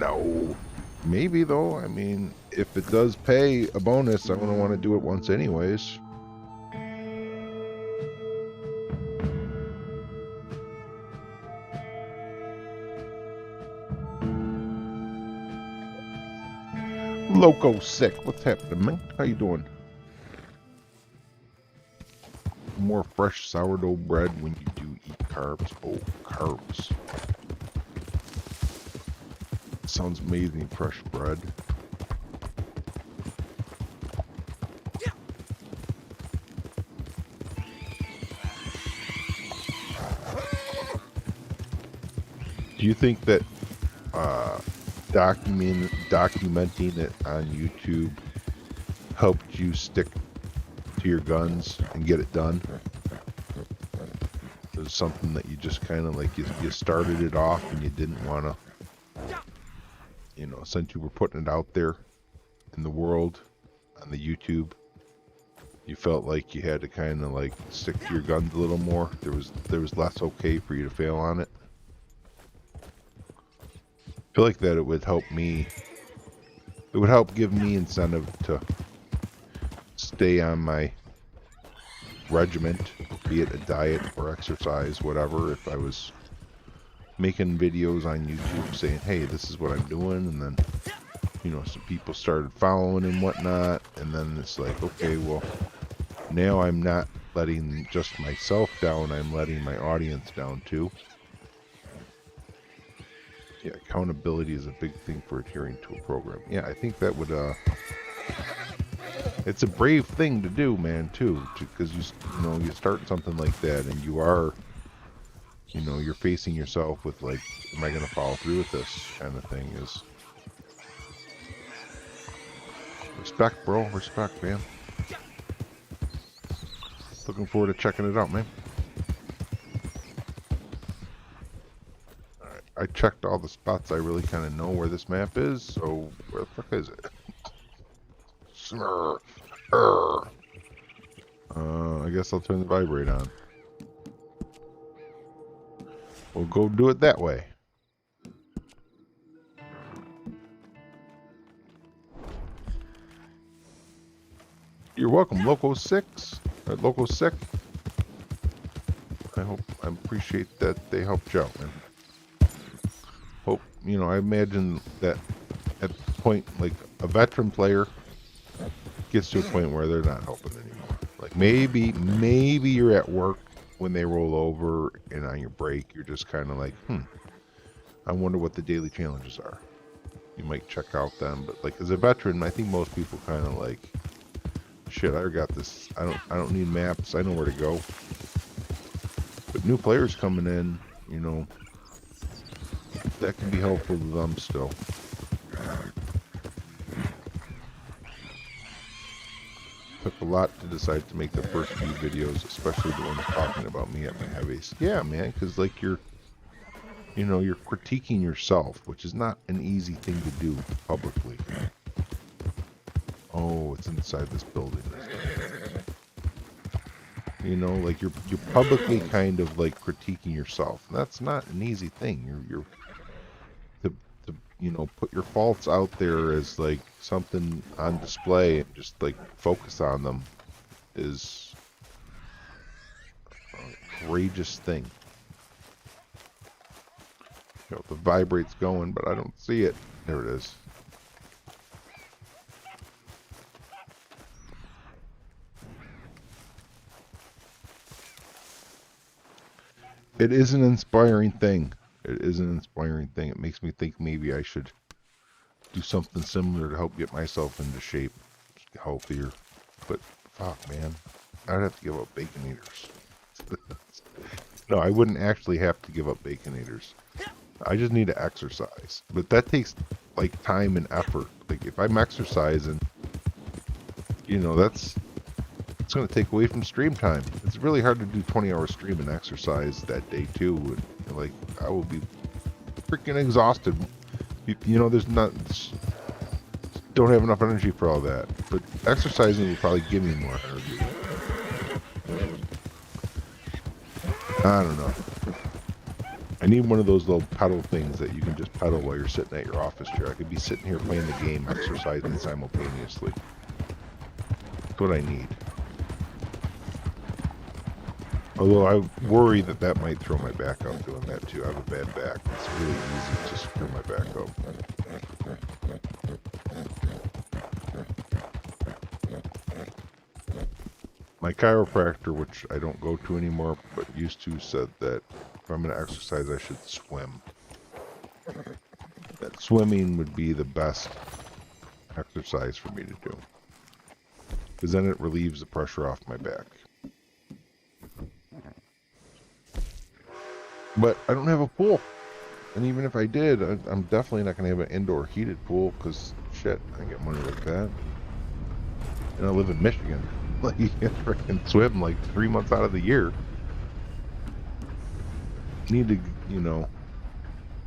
No. Maybe though. I mean, if it does pay a bonus, I'm going to want to do it once anyways. Loco Sick, what's happening, man? How you doing? More fresh sourdough bread when you do eat carbs. Oh, carbs. Sounds amazing, fresh bread. Do you think that documenting it on YouTube helped you stick to your guns and get it done? It was something that you just kind of like, you started it off and you didn't want to, you know, since you were putting it out there in the world on the YouTube, you felt like you had to kind of like stick to your guns a little more. There was less okay for you to fail on it. I feel like that it would help me. It would help give me incentive to stay on my regiment, be it a diet or exercise, whatever. If I was making videos on YouTube saying, hey, this is what I'm doing, and then, you know, some people started following and whatnot, and then it's like, okay, well, now I'm not letting just myself down, I'm letting my audience down too. Yeah, accountability is a big thing for adhering to a program. Yeah, I think that would it's a brave thing to do, man, too, because you know, you start something like that, and you are, you know, you're facing yourself with like, am I gonna follow through with this kind of thing? Is respect, bro, respect, man. Looking forward to checking it out, man. Alright, I checked all the spots I really kind of know where this map is, so where the fuck is it? I guess I'll turn the vibrate on. We'll go do it that way. You're welcome, Loco 6. Loco Sick. I appreciate that they helped you out, man. Hope, you know, I imagine that at the point, like, a veteran player gets to a point where they're not helping anymore. Like, maybe you're at work when they roll over, and on your break, you're just kind of like, I wonder what the daily challenges are. You might check out them, but like, as a veteran, I think most people kind of like, shit, I got this. I don't need maps. I know where to go. But new players coming in, you know, that can be helpful to them still. Took a lot to decide to make the first few videos, especially the ones talking about me at my heavies. Yeah, man, because like you're critiquing yourself, which is not an easy thing to do publicly. Oh, it's inside this building. You know, like you're publicly kind of like critiquing yourself. And that's not an easy thing. You're to you know, put your faults out there as like something on display and just like focus on them is a courageous thing. You know, the vibrate's going, but I don't see it. There it is. It is an inspiring thing. It is an inspiring thing. It makes me think maybe I should do something similar to help get myself into shape, healthier. But fuck, man, I'd have to give up Baconators. No, I wouldn't actually have to give up Baconators. I just need to exercise. But that takes like time and effort. Like if I'm exercising, you know, it's going to take away from stream time. It's really hard to do 20-hour stream and exercise that day too. And, like, I will be freaking exhausted. You know, don't have enough energy for all that. But exercising will probably give me more energy. I don't know. I need one of those little pedal things that you can just pedal while you're sitting at your office chair. I could be sitting here playing the game, exercising simultaneously. That's what I need. Although I worry that might throw my back up doing that too. I have a bad back. It's really easy to screw my back up. My chiropractor, which I don't go to anymore, but used to, said that if I'm going to exercise, I should swim. That swimming would be the best exercise for me to do. Because then it relieves the pressure off my back. But I don't have a pool. And even if I did, I'm definitely not going to have an indoor heated pool because, shit, I get money like that. And I live in Michigan. Like, you can't freaking swim like 3 months out of the year. Need to, you know,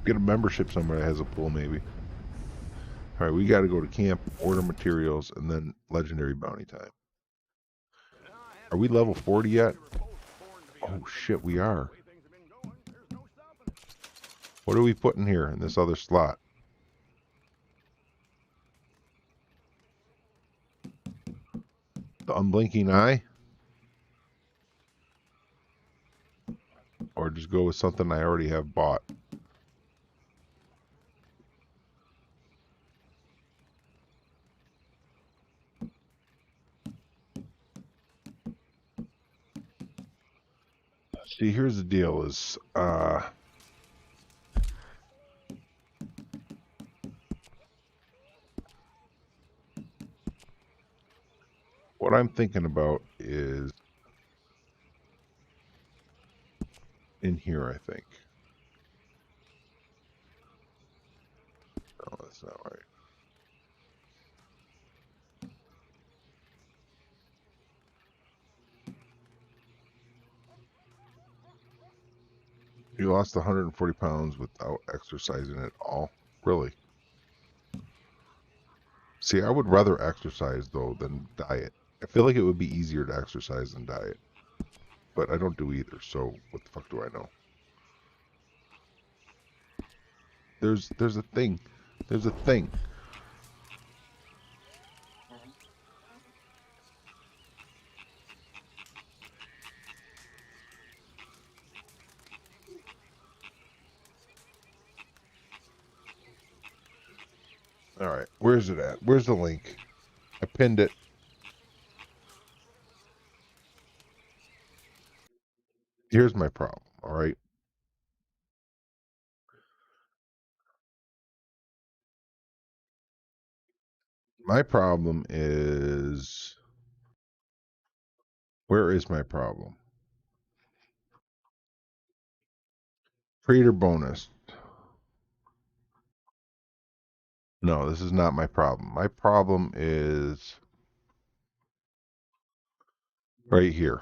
get a membership somewhere that has a pool maybe. Alright, we got to go to camp, order materials, and then legendary bounty time. Are we level 40 yet? Oh shit, we are. What are we putting here in this other slot? The unblinking eye? Or just go with something I already have bought? See, here's the deal is, I'm thinking about is in here, I think. No, that's not right. You lost 140 pounds without exercising at all? Really? See, I would rather exercise, though, than diet. I feel like it would be easier to exercise than diet. But I don't do either, so what the fuck do I know? There's a thing. There's a thing. Alright, where's it at? Where's the link? I pinned it. Here's my problem, alright? My problem is... Where is my problem? Creator bonus. No, this is not my problem. My problem is right here.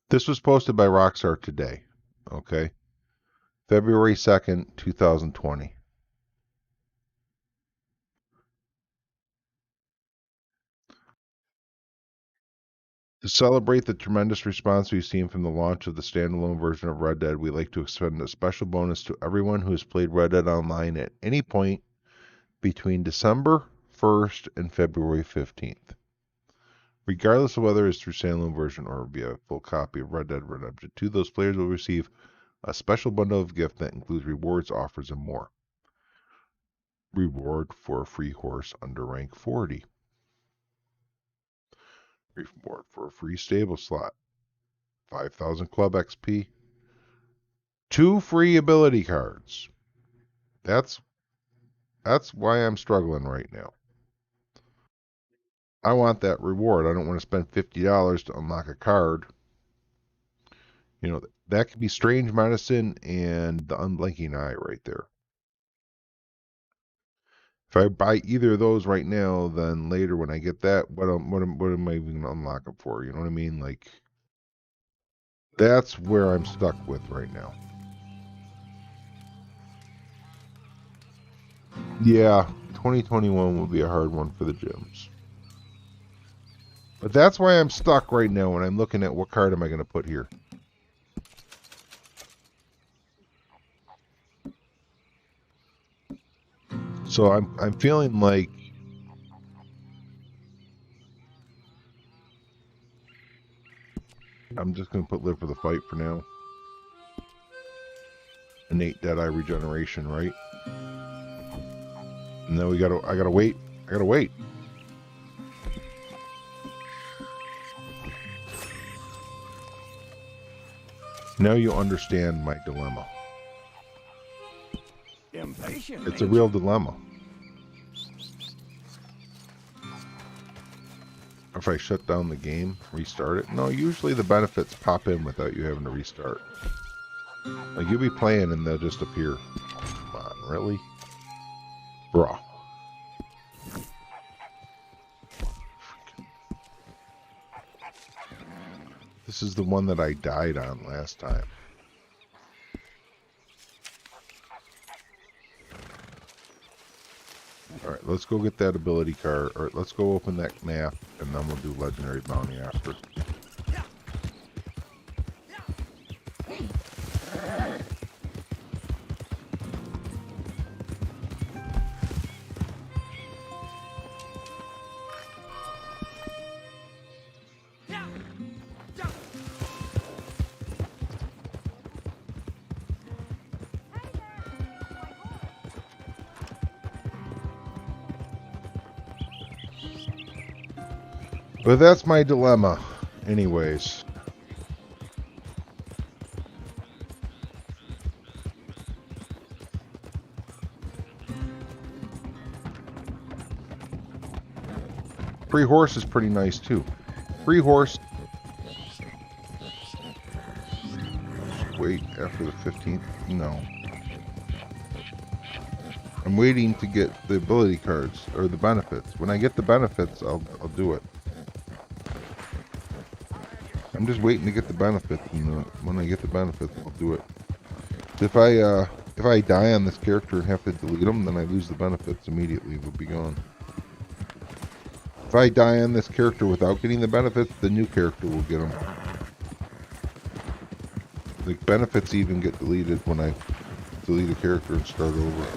This was posted by Rockstar today. Okay. February 2nd, 2020. To celebrate the tremendous response we've seen from the launch of the standalone version of Red Dead, we'd like to extend a special bonus to everyone who has played Red Dead Online at any point between December 1st and February 15th. Regardless of whether it's through standalone version or via a full copy of Red Dead Redemption 2, those players will receive a special bundle of gift that includes rewards, offers, and more. Reward for a free horse under rank 40. Reward for a free stable slot. 5,000 club XP. 2 free ability cards. That's why I'm struggling right now. I want that reward. I don't want to spend $50 to unlock a card. You know, that could be Strange Medicine and the Unblinking Eye right there. If I buy either of those right now, then later when I get that, what am I even going to unlock them for? You know what I mean? Like, that's where I'm stuck with right now. Yeah, 2021 will be a hard one for the gyms. But that's why I'm stuck right now when I'm looking at what card am I going to put here. So I'm feeling like I'm just going to put Live for the Fight for now. Innate Deadeye regeneration, right? And then I gotta wait. I gotta wait. Now you understand my dilemma. Impatient. It's a real dilemma. If I shut down the game, restart it. No, usually the benefits pop in without you having to restart. Like, you'll be playing and they'll just appear. Come on, really? Bruh. This is the one that I died on last time. Alright, let's go get that ability card. Or let's go open that map, and then we'll do Legendary Bounty after. But that's my dilemma, anyways. Free horse is pretty nice too. Free horse. Wait after the 15th. No. I'm waiting to get the ability cards or the benefits. When I get the benefits, I'll do it. I'm just waiting to get the benefits, and when I get the benefits, I'll do it. If I die on this character and have to delete them, then I lose the benefits immediately. They'll be gone. If I die on this character without getting the benefits, the new character will get them. The benefits even get deleted when I delete a character and start over.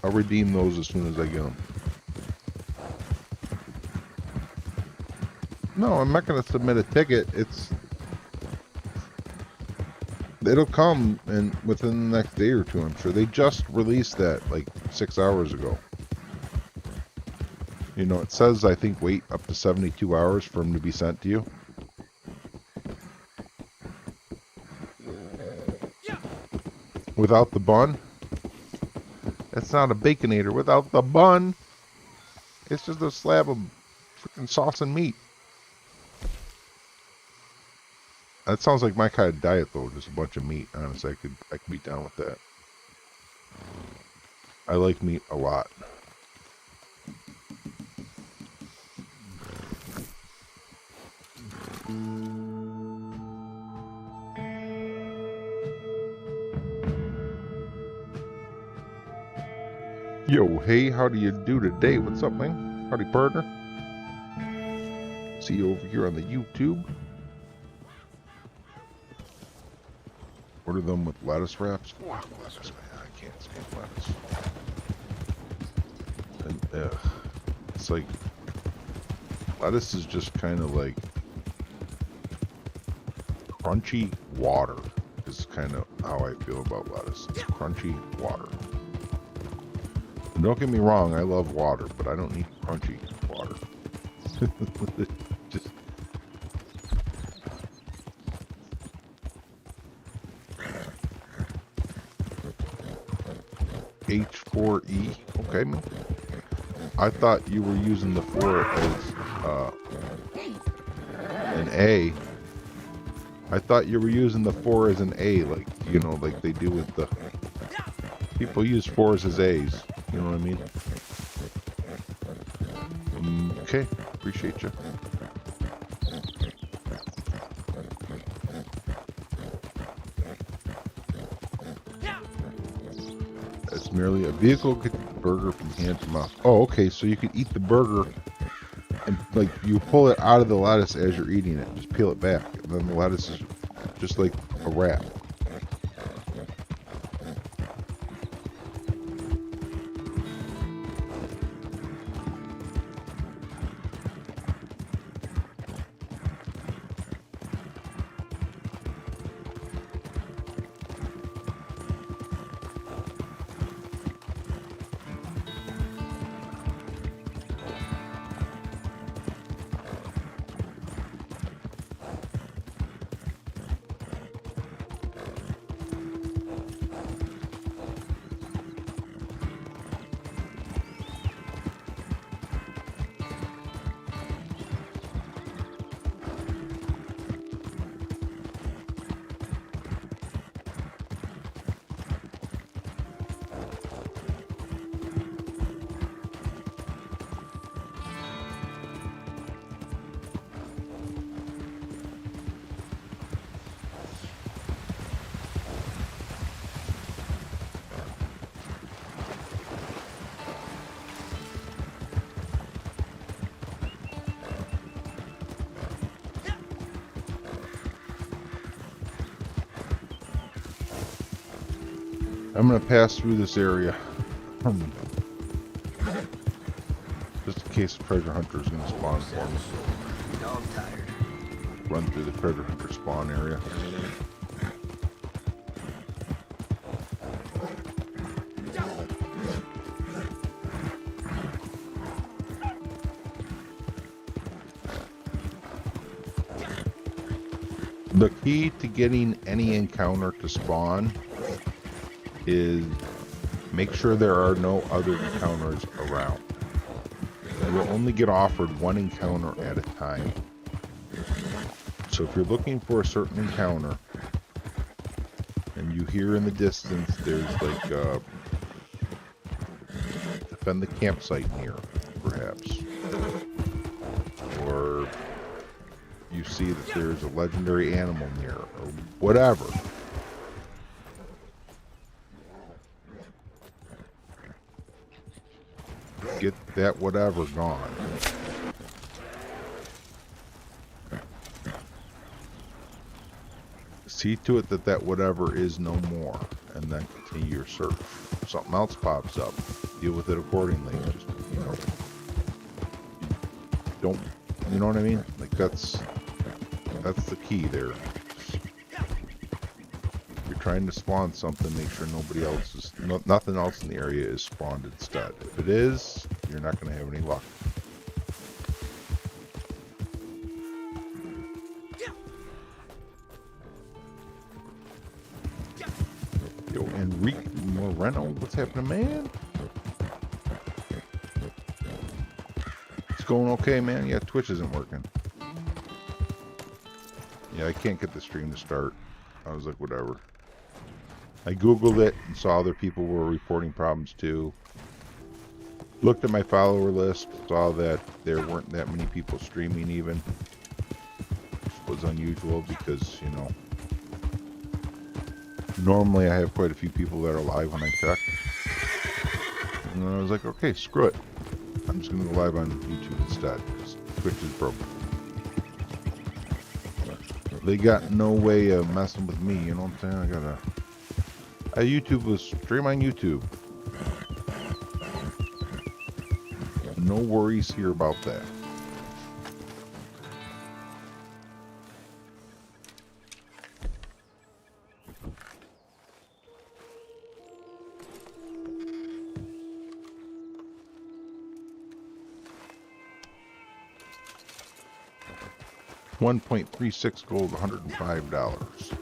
I'll redeem those as soon as I get them. No, I'm not going to submit a ticket. It'll come within the next day or two, I'm sure. They just released that like 6 hours ago. You know, it says, I think, wait up to 72 hours for them to be sent to you. Without the bun. It's not a Baconator without the bun. It's just a slab of freaking sauce and meat. That sounds like my kind of diet, though. Just a bunch of meat. Honestly, I could be down with that. I like meat a lot. Yo, hey, how do you do today? What's up, man? Howdy, partner. See you over here on the YouTube. Order them with lettuce wraps. Fuck lettuce, man. I can't stand lettuce. And, it's like, lettuce is just kind of like crunchy water. Is kind of how I feel about lettuce. It's crunchy water. And don't get me wrong, I love water, but I don't need crunchy water. Just H4E. Okay, man. I thought you were using the 4 as an A. I thought you were using the 4 as an A, like, you know, like they do with the... People use 4s as A's. You know what I mean? Okay, appreciate you. It's merely a vehicle gets the burger from hand to mouth. Oh, okay, so you can eat the burger and like you pull it out of the lettuce as you're eating it. Just peel it back, and then the lettuce is just like a wrap. I'm gonna pass through this area. Just in case the treasure hunter is gonna spawn for me. Dog tired. Run through the treasure hunter spawn area. The key to getting any encounter to spawn is Make sure there are no other encounters around. You will only get offered one encounter at a time. So if you're looking for a certain encounter, and you hear in the distance there's like defend the campsite near, perhaps, or you see that there's a legendary animal near, or whatever, get that whatever gone. See to it that that whatever is no more, and then continue your search. If something else pops up, deal with it accordingly. Just, you know, don't, you know what I mean? Like that's the key there. If you're trying to spawn something, make sure nobody else is, nothing else in the area is spawned instead. If it is, you're not going to have any luck. Yo, Enrique Moreno, what's happening, man? It's going okay, man. Yeah, Twitch isn't working. Yeah, I can't get the stream to start. I was like, whatever. I googled it and saw other people were reporting problems too. Looked at my follower list, saw that there weren't that many people streaming even. Which was unusual because, you know, normally I have quite a few people that are live when I check. And then I was like, okay, screw it. I'm just going to go live on YouTube instead. Twitch is broken. They got no way of messing with me, you know what I'm saying? YouTube was stream on YouTube. No worries here about that. $1.36 gold, $105.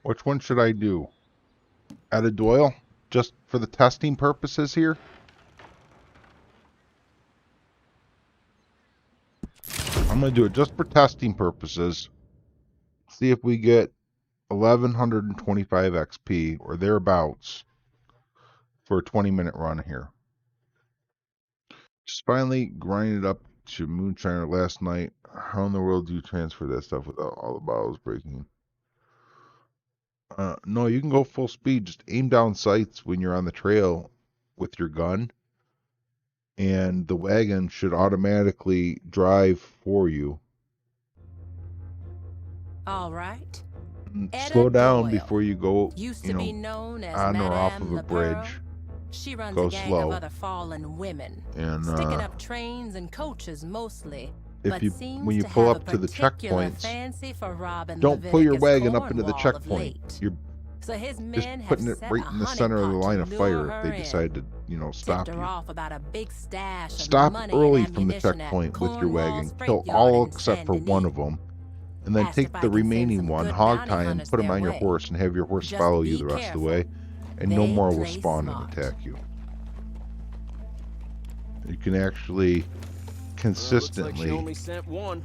Which one should I do? Add a Doyle? Just for the testing purposes here? I'm going to do it just for testing purposes. See if we get 1125 XP or thereabouts for a 20-minute run here. Just finally grinded up to Moonshiner last night. How in the world do you transfer that stuff without all the bottles breaking? No, you can go full speed. Just aim down sights when you're on the trail with your gun, and the wagon should automatically drive for you. All right. Slow down before you go, used to be known as on or off of a Madame bridge. She runs Go a gang slow. of other fallen women, And sticking up trains and coaches mostly. if you when you pull up to the checkpoints, don't pull your wagon up into the checkpoint. You're so his men just putting it right in the center of the line of fire if they decide to, you know, stop you. Stop early from the checkpoint with your wagon. Kill all except for one of them. And then take the remaining one, hog tie him, put him on your horse, and have your horse follow you the rest of the way. And no more will spawn and attack you. You can actually Looks like she consistently only sent one.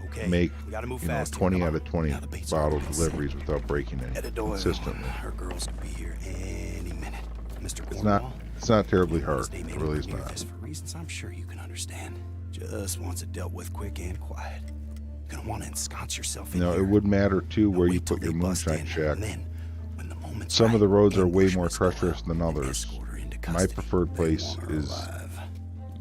Okay, make, we gotta move you know, fast. 20 Come out on. of 20 Now the bait's bottle already been set. deliveries without breaking in Edit Doyle, consistently. her girls could be here any minute. Mr. It's Cornwall, not terribly you hard. stay It made really is near not. this for reasons I'm sure you can understand. Just wants it dealt with quick and quiet. You're gonna want to ensconce yourself in No, here. it would matter too where you Wait till put your they bust moonshine in, shack. and then, when the moment's Some of the right, roads are way ambush more Miss Doyle treacherous than and others. escort her into My custody. preferred They place want her is alive.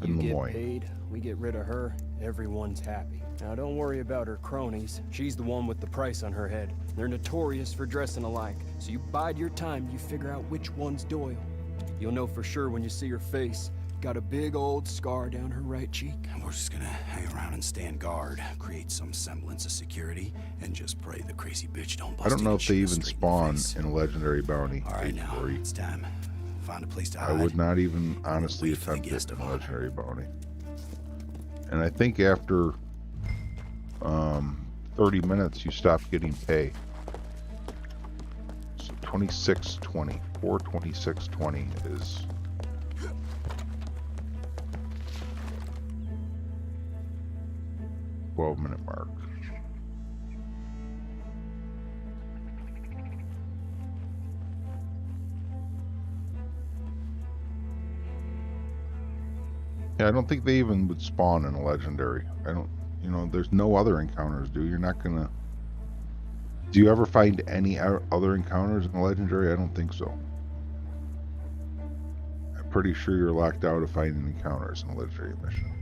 in You get Lemoyne. paid, we get rid of her, everyone's happy. Now don't worry about her cronies. She's the one with the price on her head. They're notorious for dressing alike. So you bide your time, you figure out which one's Doyle. You'll know for sure when you see her face. Got a big old scar down her right cheek. And we're just gonna hang around and stand guard, create some semblance of security, and just pray the crazy bitch don't bust I don't in know and if they shoot us even straight spawn face. in a legendary bounty. All right, now Corey. it's time. Find a place to I hide. would not even honestly wait for the attempt guest it in of a honor. legendary bounty. And I think after 30 minutes you stop getting pay. So 26.20, 426.20 is $12-minute mark. Yeah, I don't think they even would spawn in a legendary. I don't, you know, there's no other encounters, dude. You're not gonna. Do you ever find any other encounters in a legendary? I don't think so. I'm pretty sure you're locked out of finding encounters in a legendary mission.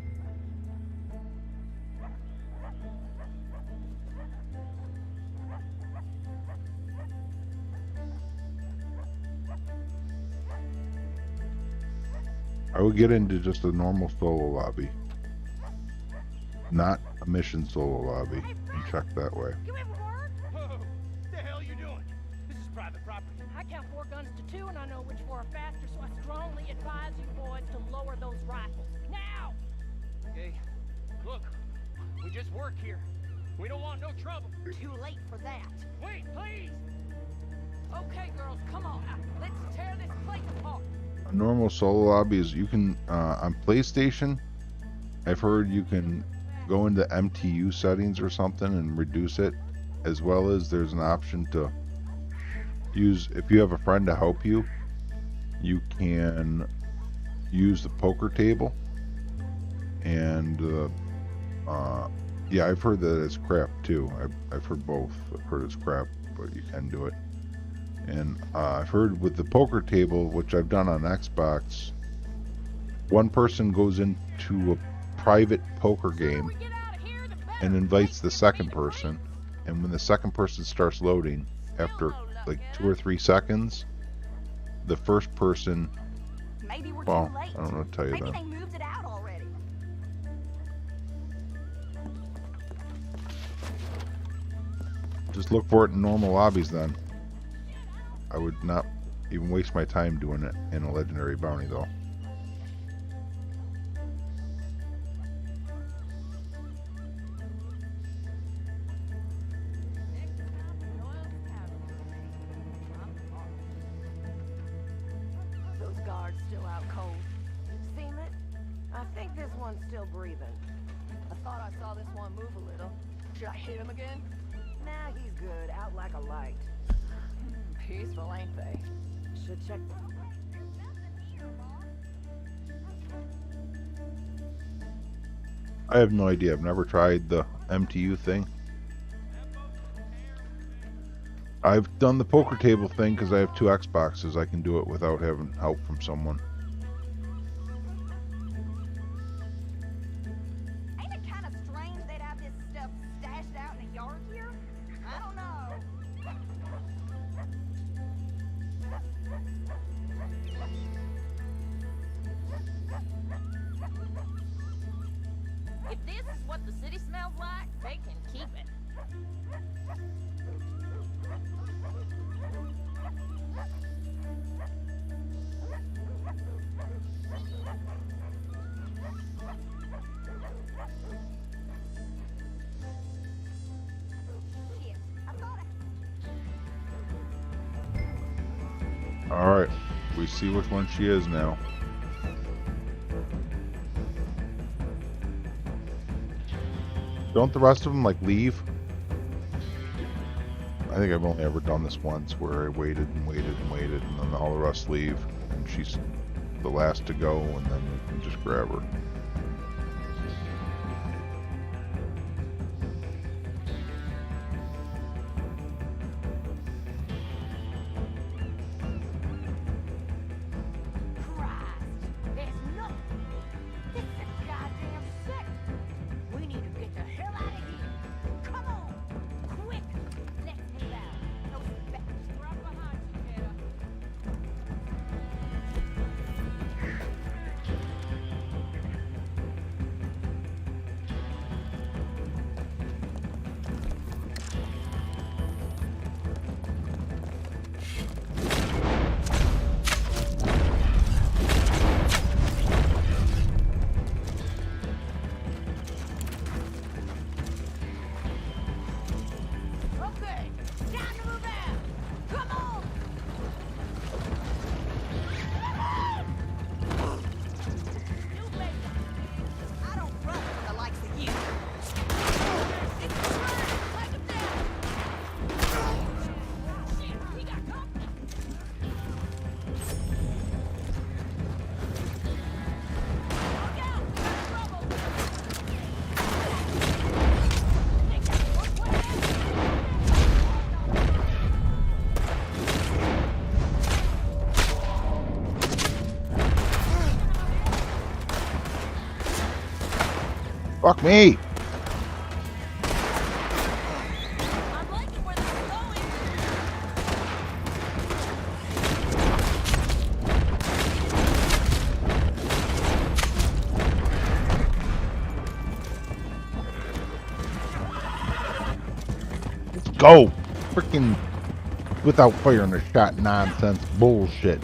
I would get into just a normal solo lobby, not a mission solo lobby, and check that way. You ever work? Whoa! What the hell are you doing? This is private property. I count 4 guns to 2, and I know which 4 are faster, so I strongly advise you boys to lower those rifles. Now! Okay. Look, we just work here. We don't want no trouble. Too late for that. Wait, please! Okay, girls, come on. Let's tear this place apart. A normal solo lobby is you can on PlayStation. I've heard you can go into MTU settings or something and reduce it, as well as there's an option to use, if you have a friend to help you, you can use the poker table. And yeah, I've heard that it's crap too. I've heard both. I've heard it's crap, but you can do it. And I've heard with the poker table, which I've done on Xbox, one person goes into a private poker game and invites the second person, and when the second person starts loading, after like 2 or 3 seconds, the first person, Maybe we're well, too late. I don't know what to tell you Maybe then. they moved it out already. Just look for it in normal lobbies then. I would not even waste my time doing it in a legendary bounty though. Those guards still out cold. Seen it? I think this one's still breathing. I thought I saw this one move a little. Should I hit him again? Nah, he's good. Out like a light. Peaceful, ain't they? Should check. I have no idea. I've never tried the MTU thing. I've done the poker table thing because I have 2 Xboxes. I can do it without having help from someone. Ain't it kind of strange they'd have this stuff stashed out in a yard here? I don't know. If this is what the city smells like, they can keep it. Alright, we see which one she is now. Don't the rest of them like leave? I think I've only ever done this once where I waited and waited and waited and then all the rest leave and she's the last to go and then we can just grab her. Fuck me! Let's go! Freaking without firing a shot nonsense bullshit.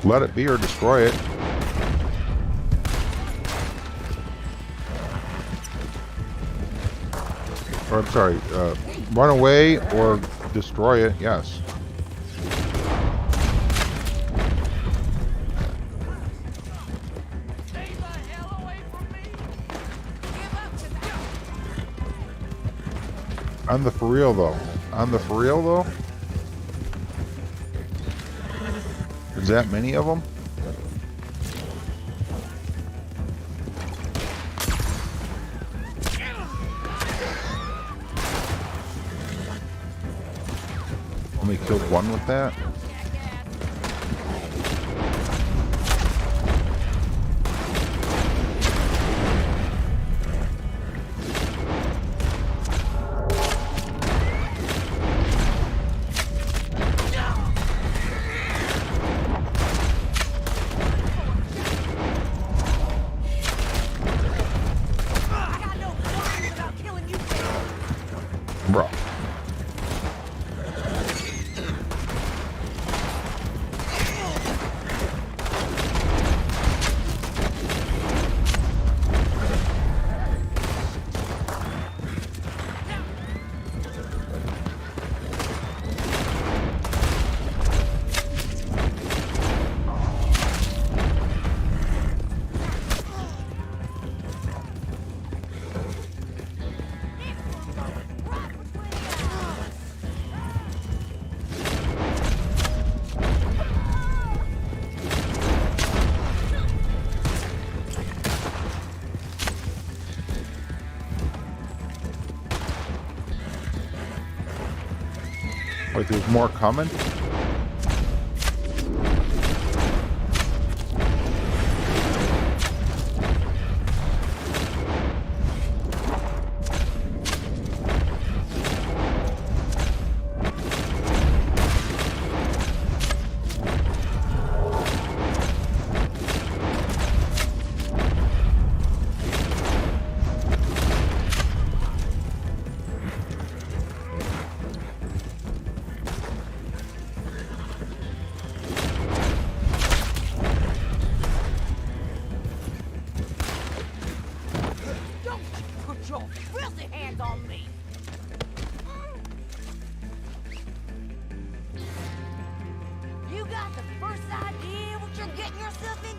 Let it be or destroy it. Or I'm sorry, run away or destroy it, yes. On the for real though. On the for real though? Is that many of them? Only killed one with that? Bro. Wait, there's more coming?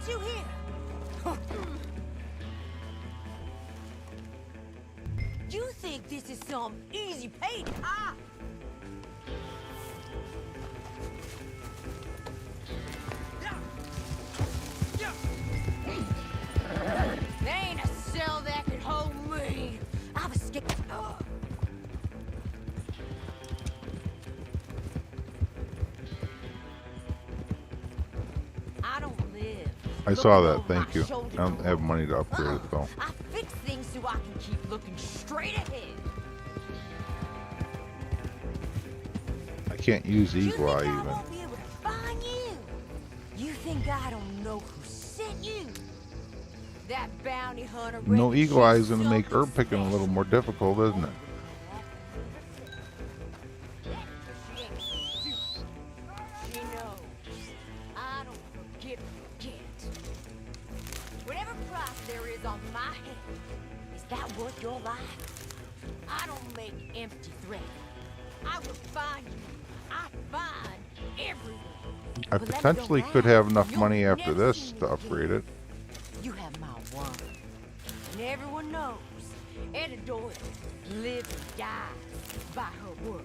you here? You think this is some easy payday, huh? There ain't a cell that could hold me. I was scared. I don't live. I saw that. Thank you. I don't have money to upgrade it though. I fix things so I can keep looking straight ahead. I can't use Eagle Eye I even. won't be able to find you. You think I don't know who sent you? That bounty hunter. No Eagle Eye is going to make herb picking a little more difficult, isn't it? She knows. I don't forget. Whatever price there is on my head, is that worth your life? I don't make empty threats. I will find you. I find everyone. I potentially could have enough money after this to upgrade it. You have my word. And everyone knows Eddie Doyle lives and dies by her word.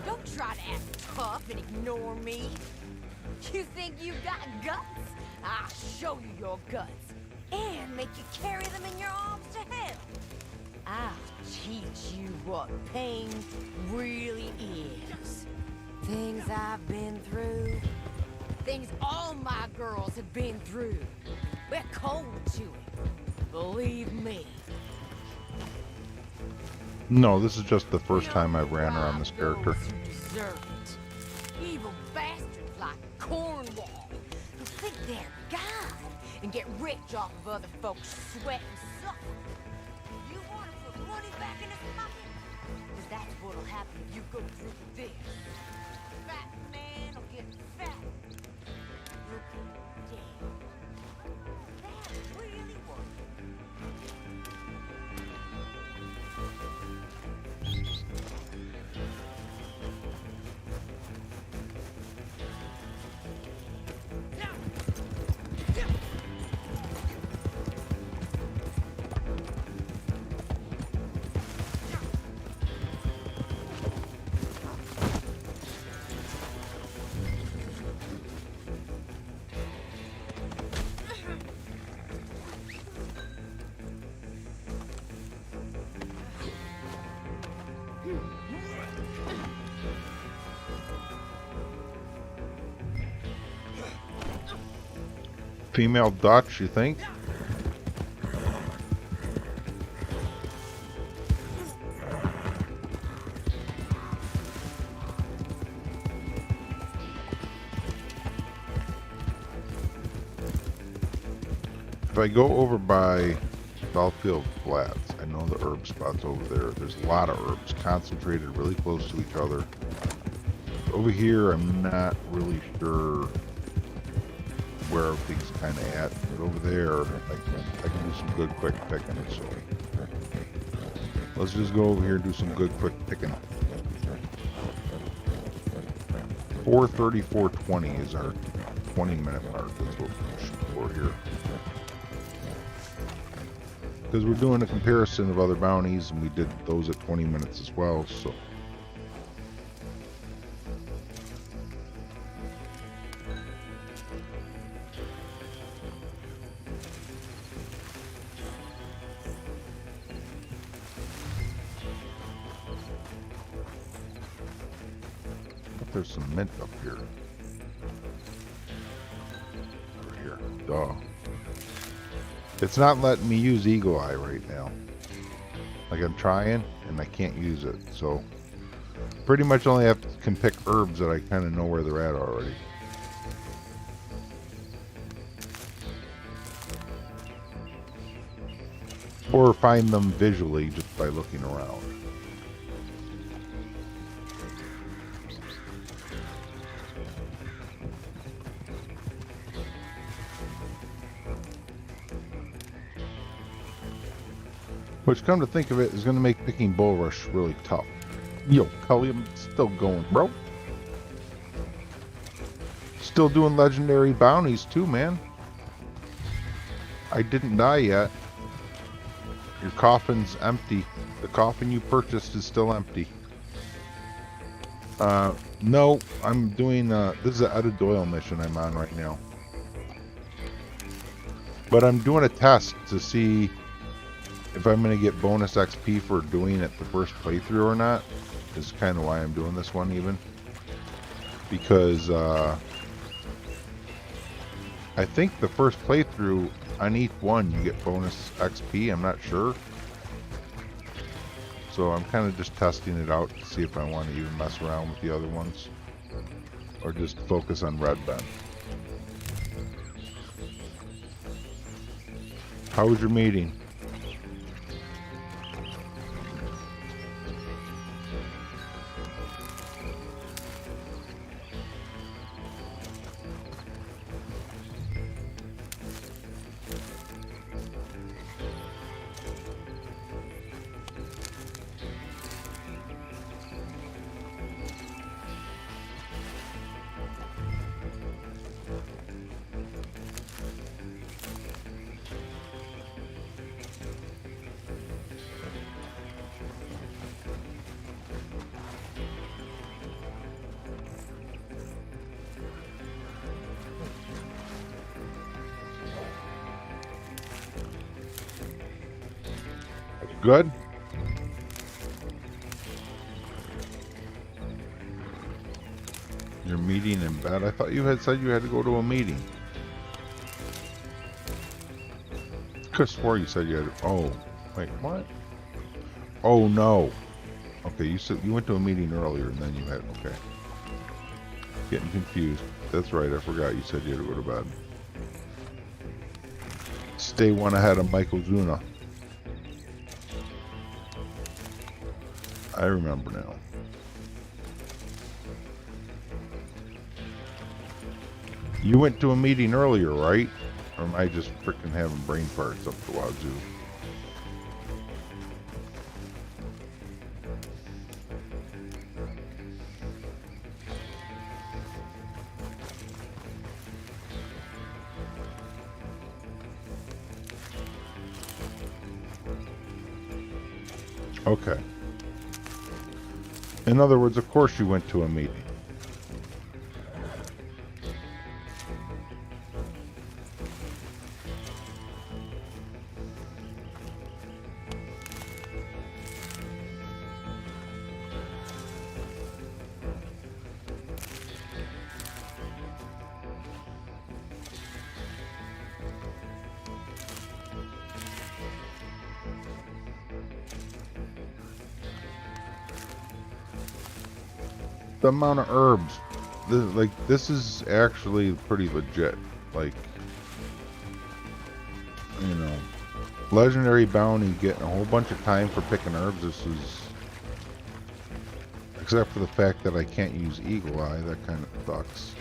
Don't try to act tough and ignore me. You think you've got guts? I'll show you your guts. And make you carry them in your arms to hell. I'll teach you what pain really is. Things I've been through. Things all my girls have been through. We're cold to it. Believe me. No, this is just the first time I've ran her on this character. Deserve it. Evil bastards like Cornwall who think they're God and get rich off of other folks' sweat and suffering. You want to put money back in his pocket? Because that's what'll happen if you go through this. Fat man will get fat. You'll be dead. That really works. Female Dutch, you think? If I go over by Southfield Flats, I know the herb spots over there. There's a lot of herbs concentrated really close to each other. Over here, I'm not really sure where everything's kind of at, but over there, I can do some good quick picking. So let's just go over here and do some good quick picking. 4:30, 4:20 is our 20-minute mark. That's what we're shooting for here. Because we're doing a comparison of other bounties, and we did those at 20 minutes as well, so. There's some mint up here. Over here. Duh. It's not letting me use Eagle Eye right now. Like I'm trying and I can't use it. So pretty much only can pick herbs that I kind of know where they're at already. Or find them visually just by looking around. Which, come to think of it, is going to make picking Bull Rush really tough. Yo, Cully, I'm still going, bro. still doing legendary bounties too, man. I didn't die yet. Your coffin's empty. The coffin you purchased is still empty. No, I'm doing, this is an Etta Doyle mission I'm on right now. But I'm doing a test to see if I'm going to get bonus XP for doing it the first playthrough or not. Is kind of why I'm doing this one even. Because, I think the first playthrough, on each one you get bonus XP, I'm not sure. So I'm kind of just testing it out to see if I want to even mess around with the other ones. Or just focus on Red Bend. How was your meeting? Good? Your meeting in bed? I thought you had said you had to go to a meeting. Could have swore you said you had to, oh, wait, what? Oh no. Okay, you said you went to a meeting earlier and then you had, okay. Getting confused. That's right, I forgot you said you had to go to bed. Stay one ahead of Michael Zuna. I remember now. You went to a meeting earlier, right? Or am I just freaking having brain farts up the wazoo? Okay. In other words, of course you went to a meeting. The amount of herbs, this is actually pretty legit. Like, you know, legendary bounty, getting a whole bunch of time for picking herbs. This is, except for the fact that I can't use Eagle Eye, that kind of sucks.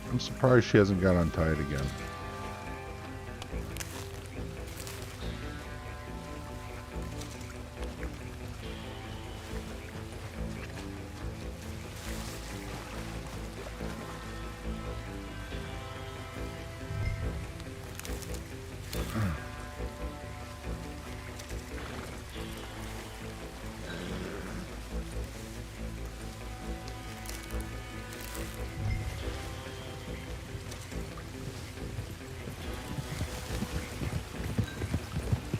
I'm surprised she hasn't got untied again.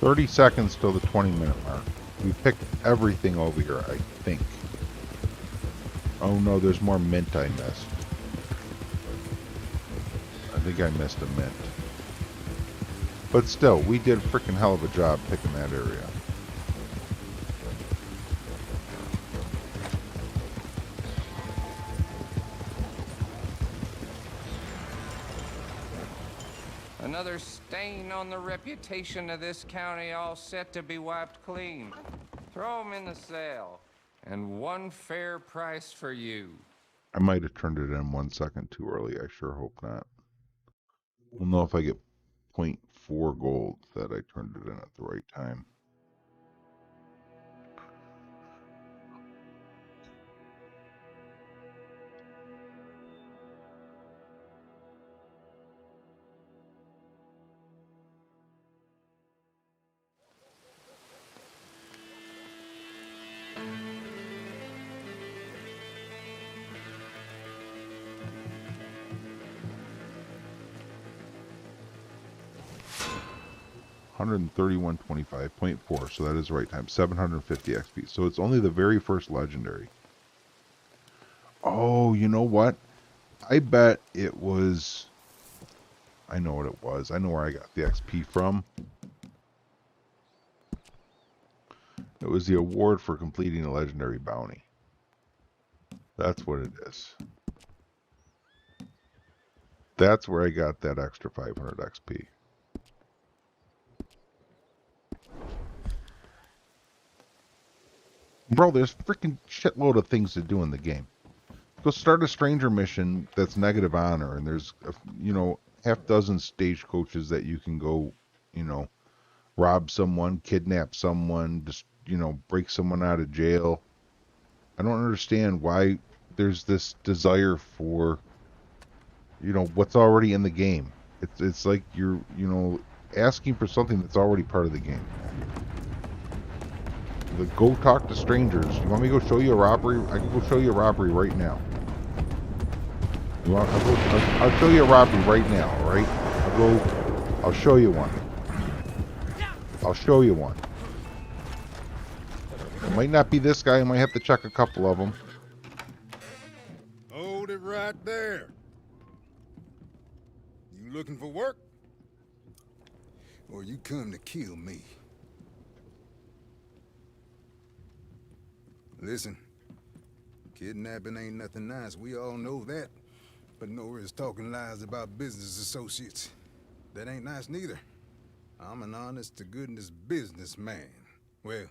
30 seconds till the 20-minute mark. We picked everything over here, I think. Oh no, there's more mint I missed. I think I missed a mint. But still, we did a freaking hell of a job picking that area. Another stain on the reputation of this county, all set to be wiped clean. Throw 'em in the cell, and one fair price for you. I might have turned it in 1 second too early. I sure hope not. We'll know if I get 0.4 gold that I turned it in at the right time. $131.25.4, so that is the right time. 750 XP. So it's only the very first legendary. Oh, you know what? I bet it was... I know what it was. I know where I got the XP from. It was the award for completing a legendary bounty. That's what it is. That's where I got that extra 500 XP. Bro, there's freaking shitload of things to do in the game. Go start a stranger mission that's negative honor, and there's, you know, half dozen stagecoaches that you can go, you know, rob someone, kidnap someone, just, you know, break someone out of jail. I don't understand why there's this desire for, you know, what's already in the game. It's like you're, you know, asking for something that's already part of the game. Go talk to strangers. You want me to go show you a robbery? I can go show you a robbery right now. You want? I'll show you a robbery right now. All right? I'll show you one. I'll show you one. It might not be this guy. I might have to check a couple of them. Hold it right there. You looking for work? Or you come to kill me? Listen, kidnapping ain't nothing nice. We all know that. But no risk talking lies about business associates. That ain't nice neither. I'm an honest-to-goodness businessman. Well,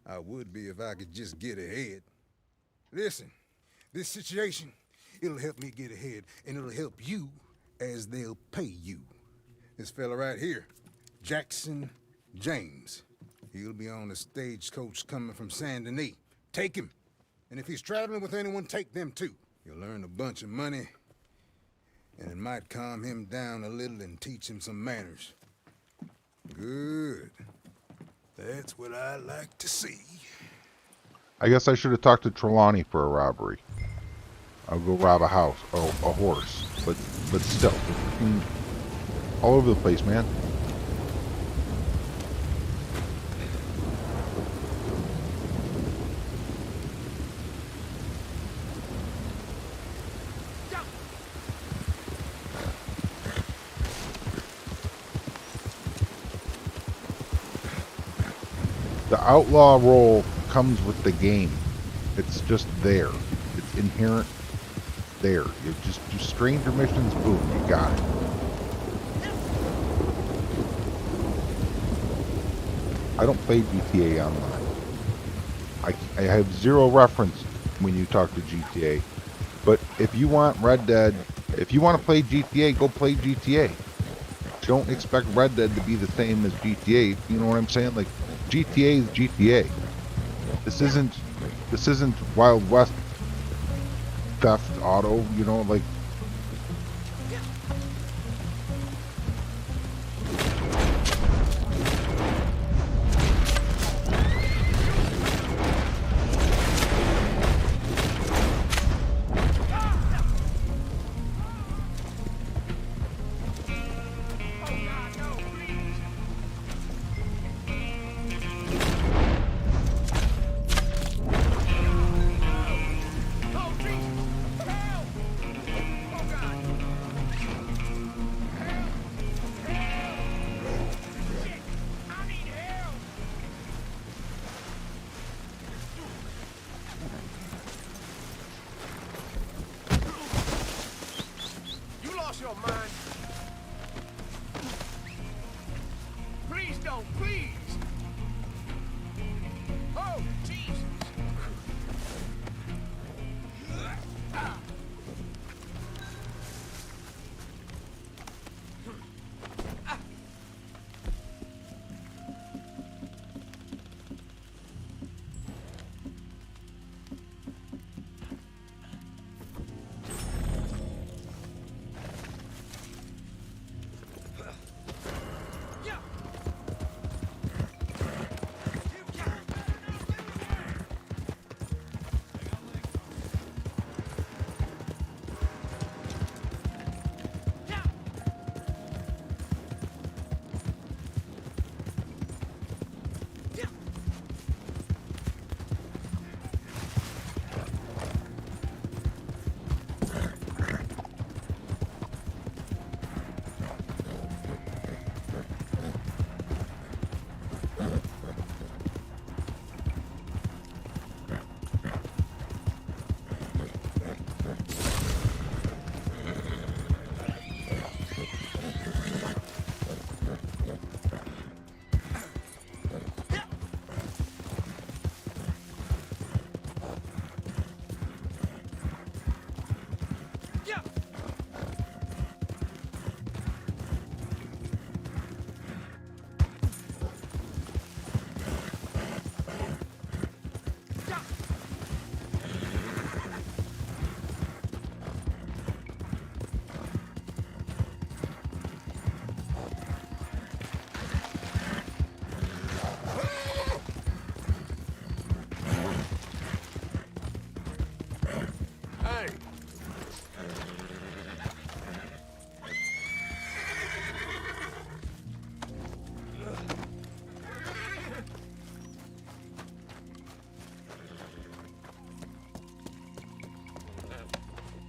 I would be if I could just get ahead. Listen, this situation, it'll help me get ahead, and it'll help you as they'll pay you. This fella right here, Jackson James. He'll be on a stagecoach coming from Saint Denis. Take him. And if he's traveling with anyone, take them too. You'll earn a bunch of money, and it might calm him down a little and teach him some manners. Good. That's what I like to see. I guess I should have talked to Trelawney for a robbery. I'll go rob a house, or a horse, but still, all over the place, man. The outlaw role comes with the game. It's just there. It's inherent there. You just do stranger missions, boom, you got it. I don't play GTA Online. I have zero reference when you talk to GTA. But if you want Red Dead, if you want to play GTA, go play GTA. Don't expect Red Dead to be the same as GTA. You know what I'm saying? Like, GTA is GTA. This isn't Wild West theft auto, you know, like. don't mind. Please don't, please. Oh, Jesus.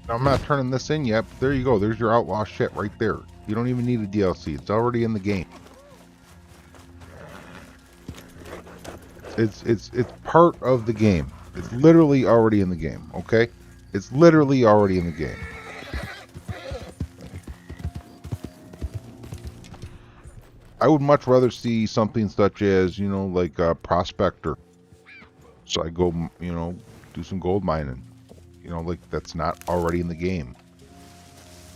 I'm not turning this in yet, but there you go. There's your outlaw shit right there. You don't even need a DLC. It's already in the game. It's part of the game. It's literally already in the game, okay? It's literally already in the game. I would much rather see something such as, you know, like a prospector. So I go, you know, do some gold mining. You know, like that's not already in the game.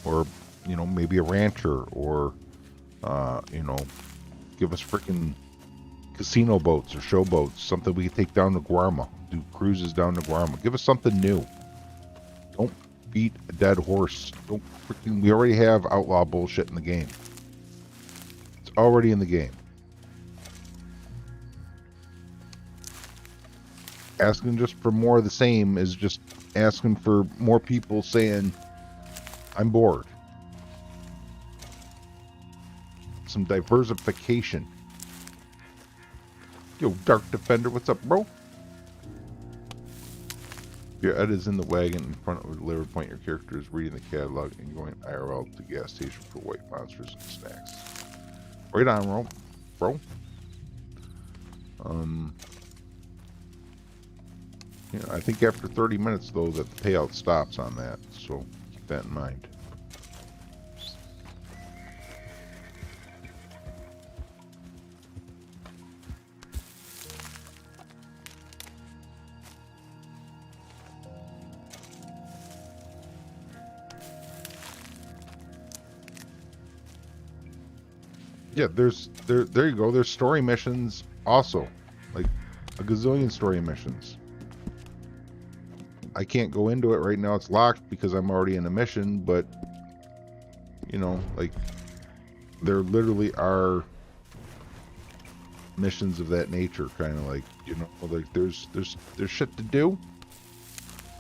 Or, you know, maybe a rancher, or, you know, give us freaking casino boats or show boats, something we can take down to Guarma, do cruises down to Guarma. Give us something new. Don't beat a dead horse. Don't freaking, we already have outlaw bullshit in the game. It's already in the game. Asking just for more of the same is just asking for more people saying, I'm bored. Some diversification. Yo, Dark Defender, what's up, bro? Your Ed is in the wagon in front of the delivery point. Your character is reading the catalog and going IRL to the gas station for white monsters and snacks. Right on, bro. You know, I think after 30 minutes, though, that the payout stops on that, so keep that in mind. Yeah, there you go. There's story missions also, like a gazillion story missions. I can't go into it right now. It's locked because I'm already in a mission, but you know, like there literally are missions of that nature, kind of like, you know, like there's shit to do.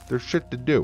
There's shit to do.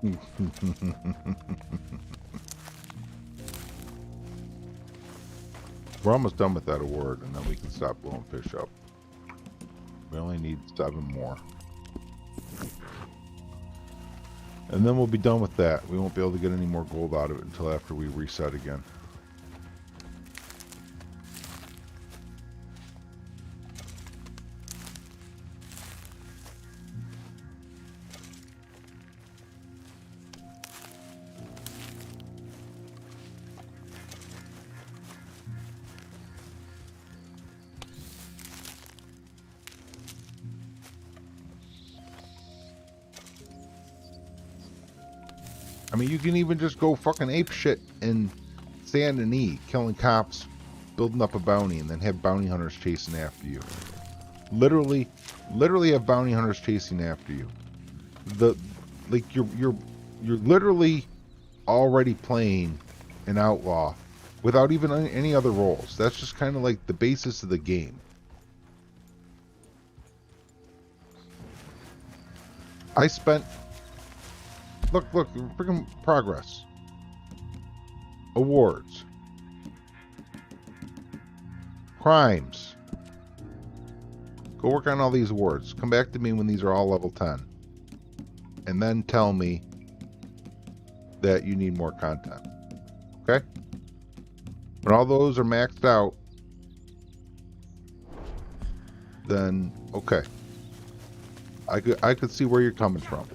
We're almost done with that award, and then we can stop blowing fish up. We only need 7 more. And then we'll be done with that. We won't be able to get any more gold out of it until after we reset again. I mean, you can even just go fucking ape shit in Sand and E, killing cops, building up a bounty, and then have bounty hunters chasing after you. Literally have bounty hunters chasing after you. You're literally already playing an outlaw without even any other roles. That's just kind of like the basis of the game. I spent... Look, freaking progress. Awards. Crimes. Go work on all these awards. Come back to me when these are all level 10. And then tell me that you need more content. Okay? When all those are maxed out, then okay. I could see where you're coming from.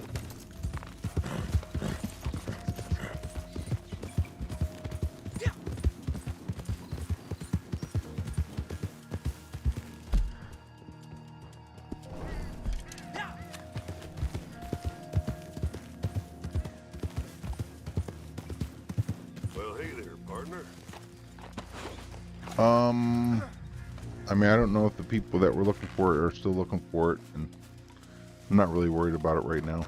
I mean, I don't know if the people that were looking for it are still looking for it, and I'm not really worried about it right now.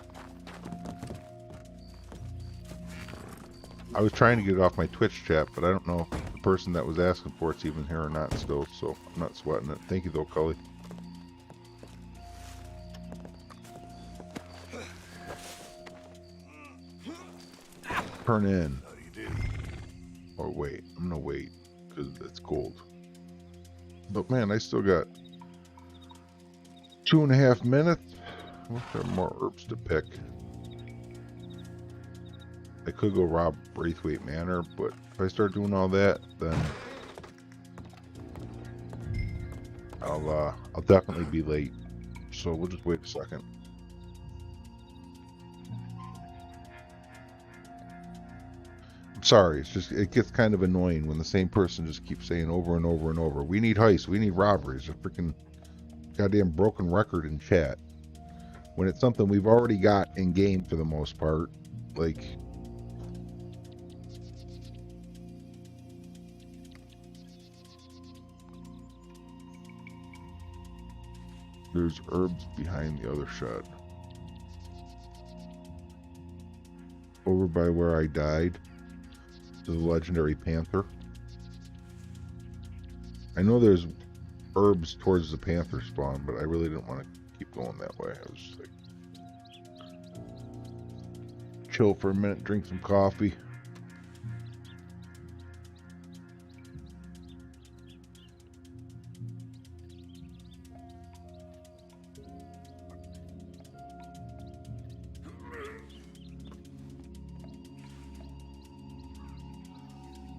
I was trying to get it off my Twitch chat, but I don't know if the person that was asking for it's even here or not still, so I'm not sweating it. Thank you though, Cully. Turn in. Or wait, I'm gonna wait, because it's gold. But man, I still got 2.5 minutes. What are more herbs to pick? I could go rob Braithwaite Manor, but if I start doing all that, then I'll definitely be late. So we'll just wait a second. I'm sorry, it's just, it gets kind of annoying when the same person just keeps saying over and over and over, we need heists, we need robberies, a freaking goddamn broken record in chat. When it's something we've already got in game for the most part, like... There's herbs behind the other shed. Over by where I died. The legendary panther. I know there's herbs towards the panther spawn, but I really didn't want to keep going that way. I was just like, chill for a minute, drink some coffee.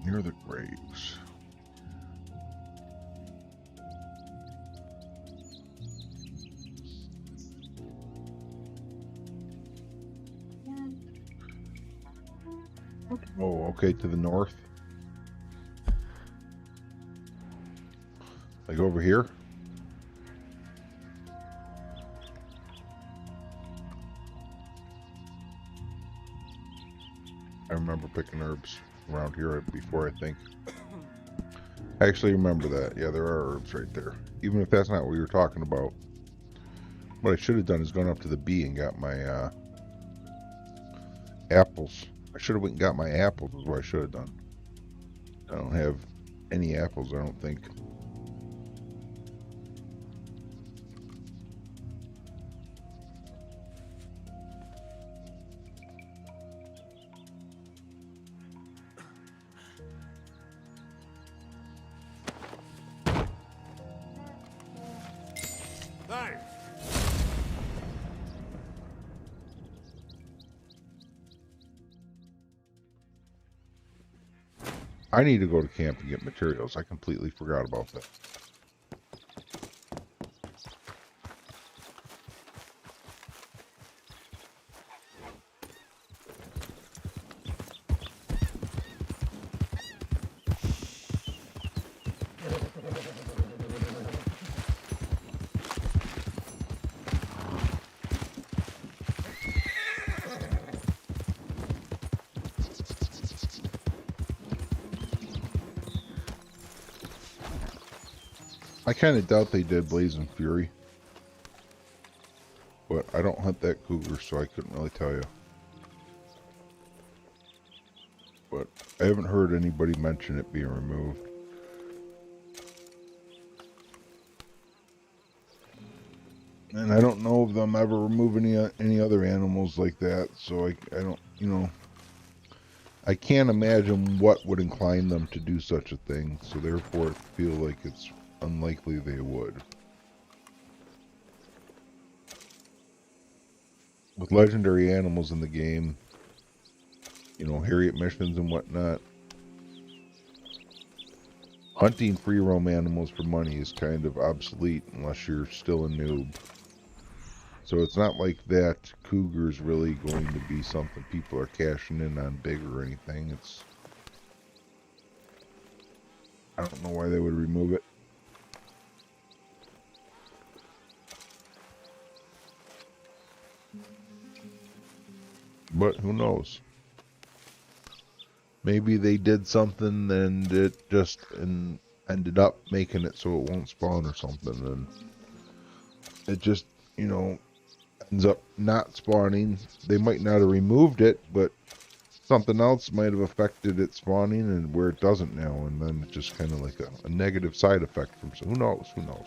Near the graves. Oh, okay, to the north. Like over here. I remember picking herbs around here before, I think. I actually remember that. Yeah, there are herbs right there. Even if that's not what we were talking about. What I should have done is gone up to the bee and got my apples. I should have went and got my apples is what I should have done. I don't have any apples, I don't think. Thanks. I need to go to camp and get materials. I completely forgot about that. I kind of doubt they did Blazing Fury, but I don't hunt that cougar, so I couldn't really tell you. But I haven't heard anybody mention it being removed. And I don't know of them ever removing any other animals like that, so I don't, you know, I can't imagine what would incline them to do such a thing, so therefore I feel like it's unlikely they would. With legendary animals in the game, you know, Harriet missions and whatnot, hunting free roam animals for money is kind of obsolete unless you're still a noob. So it's not like that cougar's really going to be something people are cashing in on big or anything. It's, I don't know why they would remove it. But who knows? Maybe they did something and it just ended up making it so it won't spawn or something, and it just, you know, ends up not spawning. They might not have removed it, but something else might have affected it spawning and where it doesn't now, and then it's just kind of like a negative side effect from, so who knows? Who knows?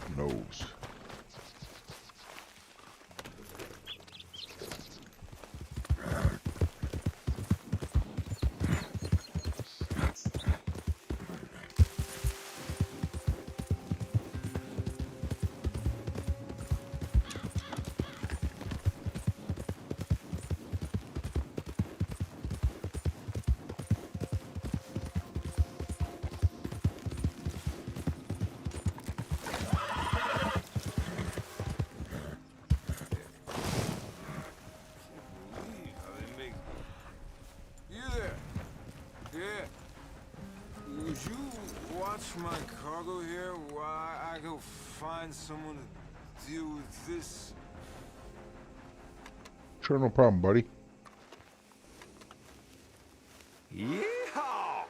Who knows? My cargo here while I go find someone to deal with this. Sure, no problem, buddy. Yeehaw!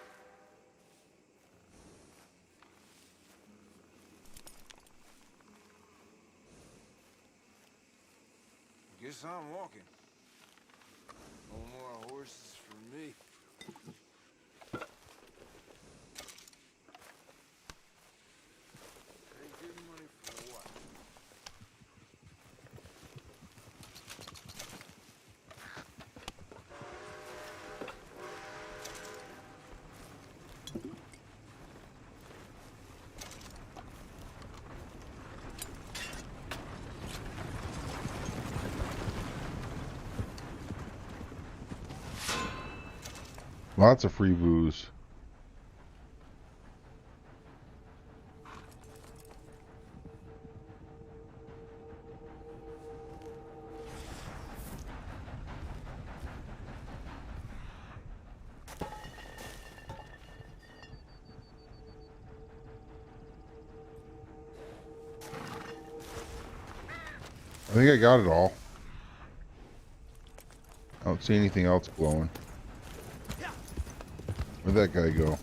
Guess I'm walking. No more horses for me. Lots of free booze. I think I got it all. I don't see anything else glowing. Where'd that guy go?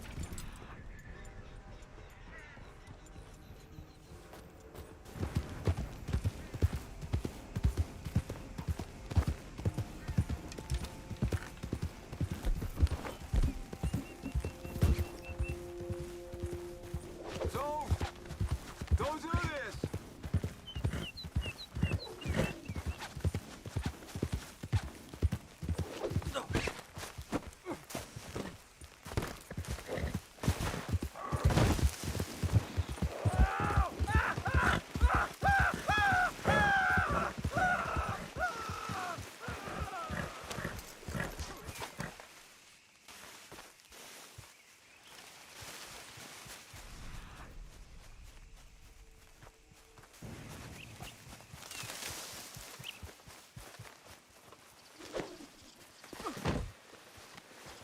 Don't do this!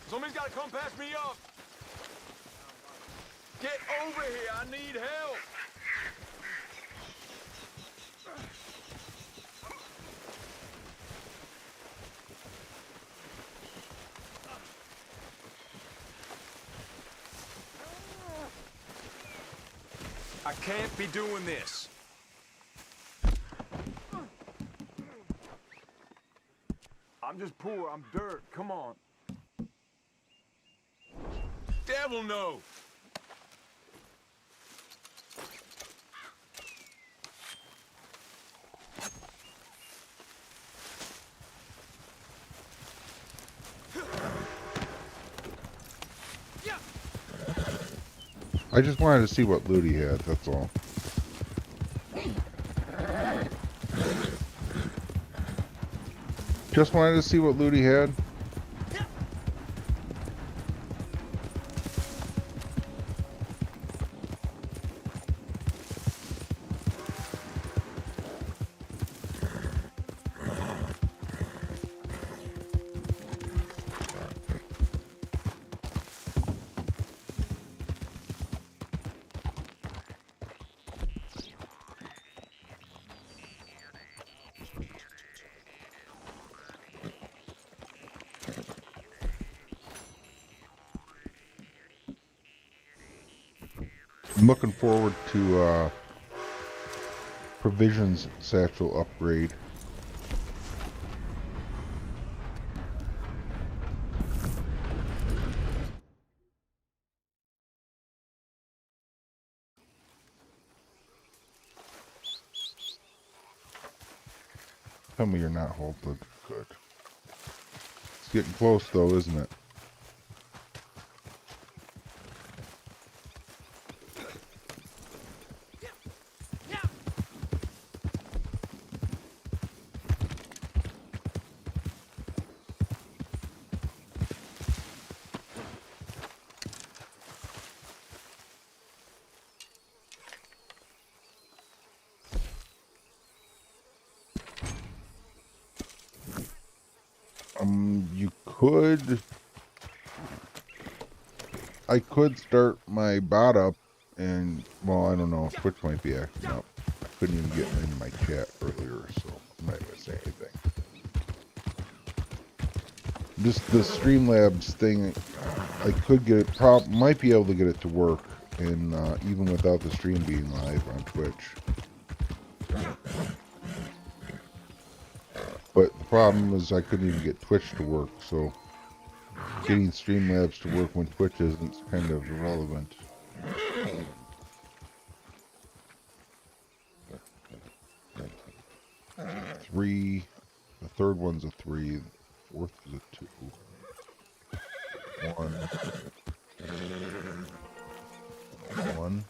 Somebody's got to come patch me up. Get over here. I need help. I can't be doing this. I'm just poor. I'm dirt. Come on. Devil no. I just wanted to see what loot he had, that's all. Just wanted to see what loot he had. I'm looking forward to provisions satchel upgrade. Tell me you're not halted. Good. It's getting close though, isn't it? I could start my bot up and, well, I don't know, Twitch might be acting up. I couldn't even get into my chat earlier, so I'm not going to say anything. Just the Streamlabs thing, I could get it, might be able to get it to work, and even without the stream being live on Twitch. But the problem is I couldn't even get Twitch to work, so getting Streamlabs to work when Twitch isn't kind of irrelevant. Three, the third one's a 3, the fourth is a 2. 1,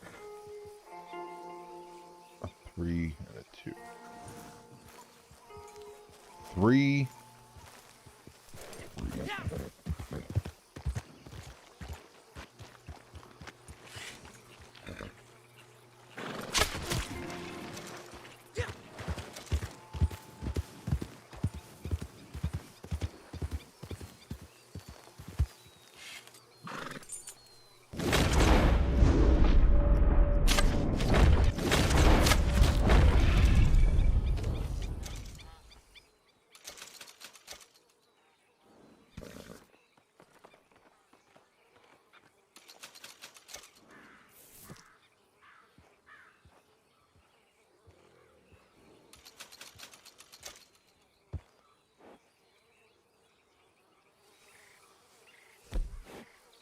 a 3, and a 2. 3, 3.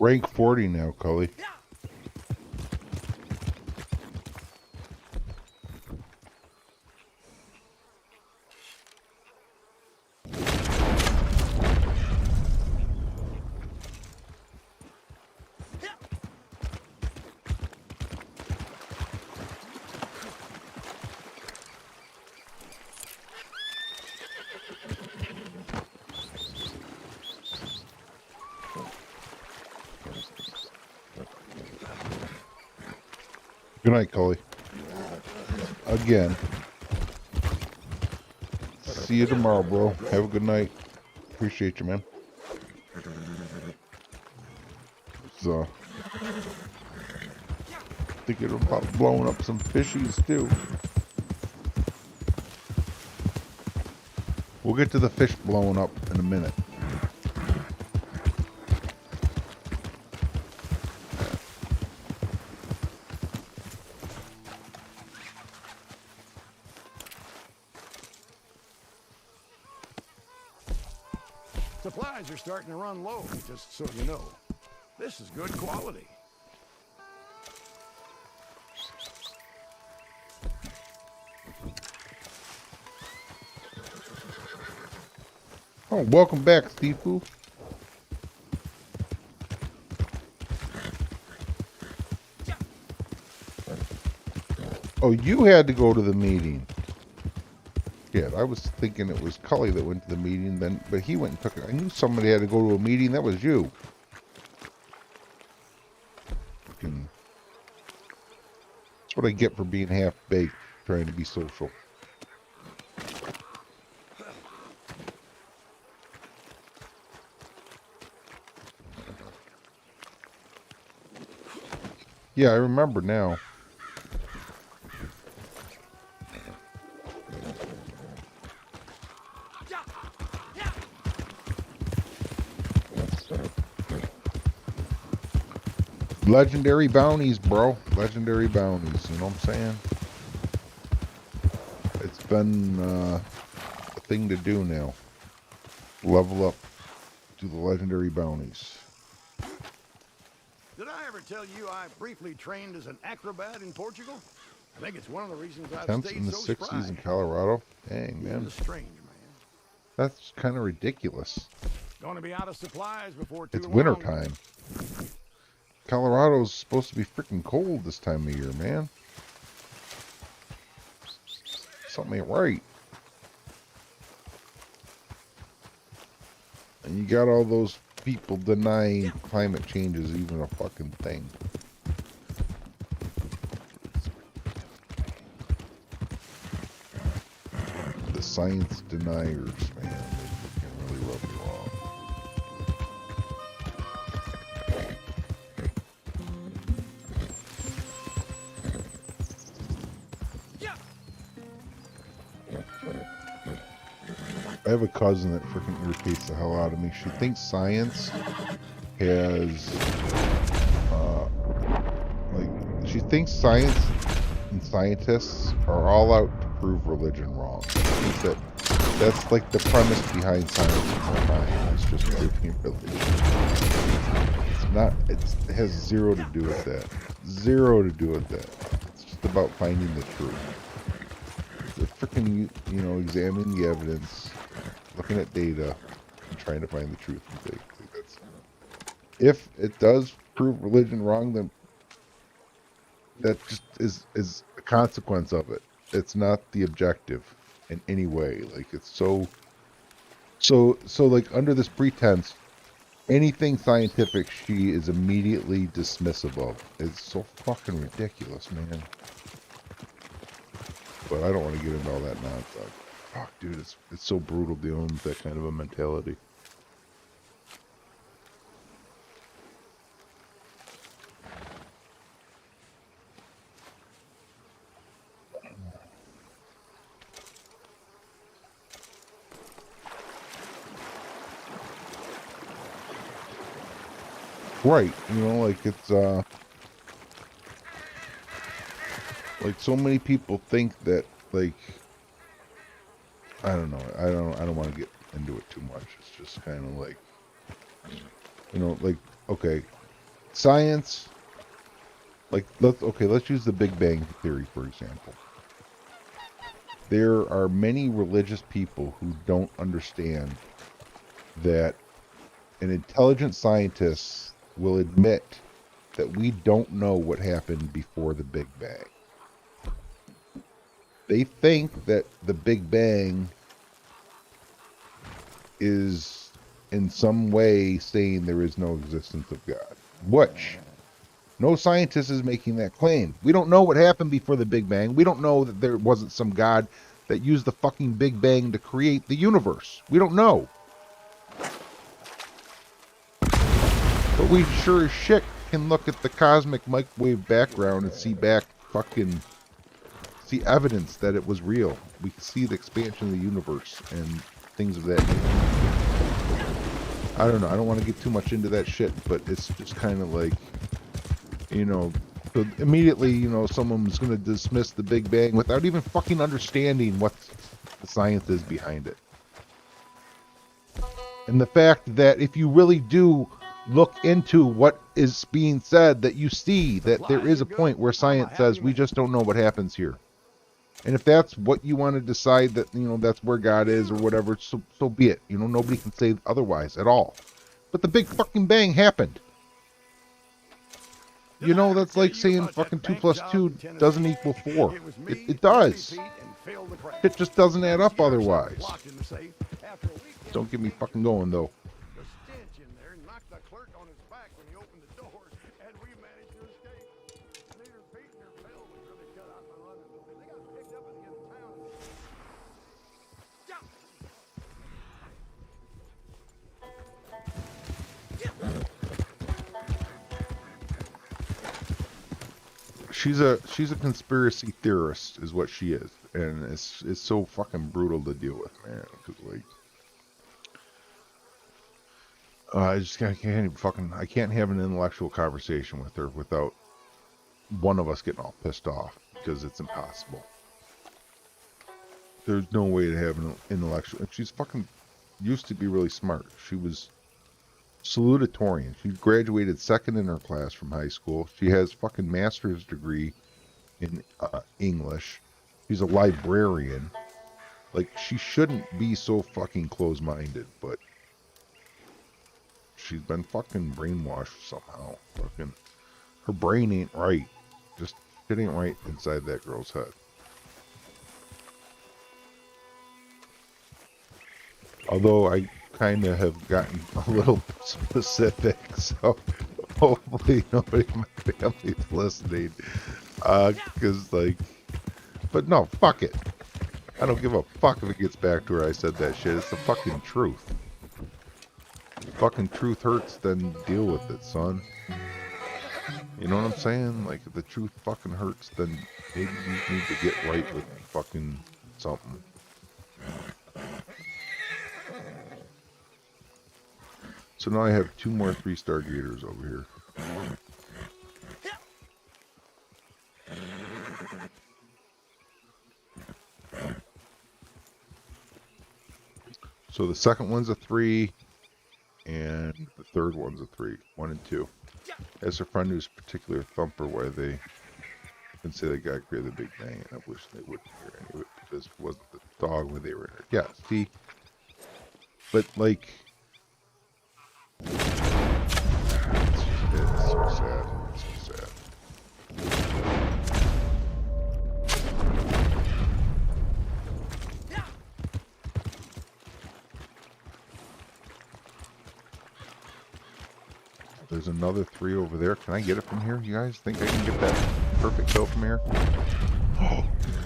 Rank 40 now, Cully. Good night, Cully. Again. See you tomorrow, bro. Have a good night. Appreciate you, man. thinking about blowing up some fishies too. We'll get to the fish blowing up in a minute. Supplies are starting to run low, just so you know. This is good quality. Oh, welcome back, Steve-Poo. Oh, you had to go to the meeting. Yeah, I was thinking it was Cully that went to the meeting, then, but he went and took it. I knew somebody had to go to a meeting. That was you. That's what I get for being half-baked, trying to be social. Yeah, I remember now. Legendary bounties, bro. Legendary bounties, you know what I'm saying? It's been a thing to do now. Level up to the legendary bounties. Did I ever tell you I briefly trained as an acrobat in Portugal? I think it's one of the reasons I've Temps stayed in the so 60s spry. in Colorado. Dang, man. He's a strange man. That's kind of ridiculous. Going to be out of supplies before too It's long. winter time. Colorado's supposed to be freaking cold this time of year, man. Something ain't right. And you got all those people denying climate change is even a fucking thing. The science deniers, man, they can really rub you off. I have a cousin that freaking irritates the hell out of me. She thinks science has, she thinks science and scientists are all out to prove religion wrong. She thinks that's like the premise behind science in her mind. It's just proving religion. It's not, it has zero to do with that. Zero to do with that. It's just about finding the truth. They're freaking, you know, examining the evidence, looking at data, and trying to find the truth in things. If it does prove religion wrong, then that just is a consequence of it. It's not the objective in any way. Like, it's so like, under this pretense, anything scientific she is immediately dismissive of. It's so fucking ridiculous, man. But I don't want to get into all that nonsense. Fuck, dude, it's so brutal dealing with that kind of a mentality. Right, you know, like, it's like, so many people think that, like, I don't know, I don't want to get into it too much. It's just kind of like, you know, like, okay, science, like, let's use the Big Bang Theory, for example. There are many religious people who don't understand that an intelligent scientist will admit that we don't know what happened before the Big Bang. They think that the Big Bang is in some way saying there is no existence of God, which no scientist is making that claim. We don't know what happened before the Big Bang. We don't know that there wasn't some God that used the fucking Big Bang to create the universe. We don't know. But we sure as shit can look at the cosmic microwave background and see evidence that it was real. We can see the expansion of the universe and things of that nature. I don't know. I don't want to get too much into that shit, but it's just kind of like, you know, so immediately, you know, someone's going to dismiss the Big Bang without even fucking understanding what the science is behind it. And the fact that if you really do look into what is being said, that you see that there is a point where science says we just don't know what happens here. And if that's what you want to decide, that, you know, that's where God is or whatever, so be it. You know, nobody can say otherwise at all. But the Big fucking Bang happened. You know, that's like saying fucking 2 + 2 doesn't equal 4. It does. It just doesn't add up otherwise. Don't get me fucking going, though. She's a conspiracy theorist, is what she is, and it's so fucking brutal to deal with, man. Because like, I can't have an intellectual conversation with her without one of us getting all pissed off, because it's impossible. There's no way to have an intellectual. And she's fucking used to be really smart. She was salutatorian. She graduated second in her class from high school. She has fucking master's degree in English. She's a librarian. Like, she shouldn't be so fucking close-minded, but she's been fucking brainwashed somehow. Fucking, her brain ain't right. Just shit ain't right inside that girl's head. Although I kind of have gotten a little specific, so hopefully nobody in my family's listening. Because, like, but no, fuck it. I don't give a fuck if it gets back to her I said that shit. It's the fucking truth. If the fucking truth hurts, then deal with it, son. You know what I'm saying? Like, if the truth fucking hurts, then maybe you need to get right with fucking something. So now I have 2 more 3-star gators over here. So the second one's a 3, and the third one's a 3. 1 and 2. As a friend who's a particular thumper, why they can say the guy created the Big Bang, and I wish they wouldn't hear any of it, because it wasn't the dog when they were in it. Yeah, see? But, like, it's so sad. It's so sad. There's another 3 over there. Can I get it from here? You guys think I can get that perfect kill from here? Oh,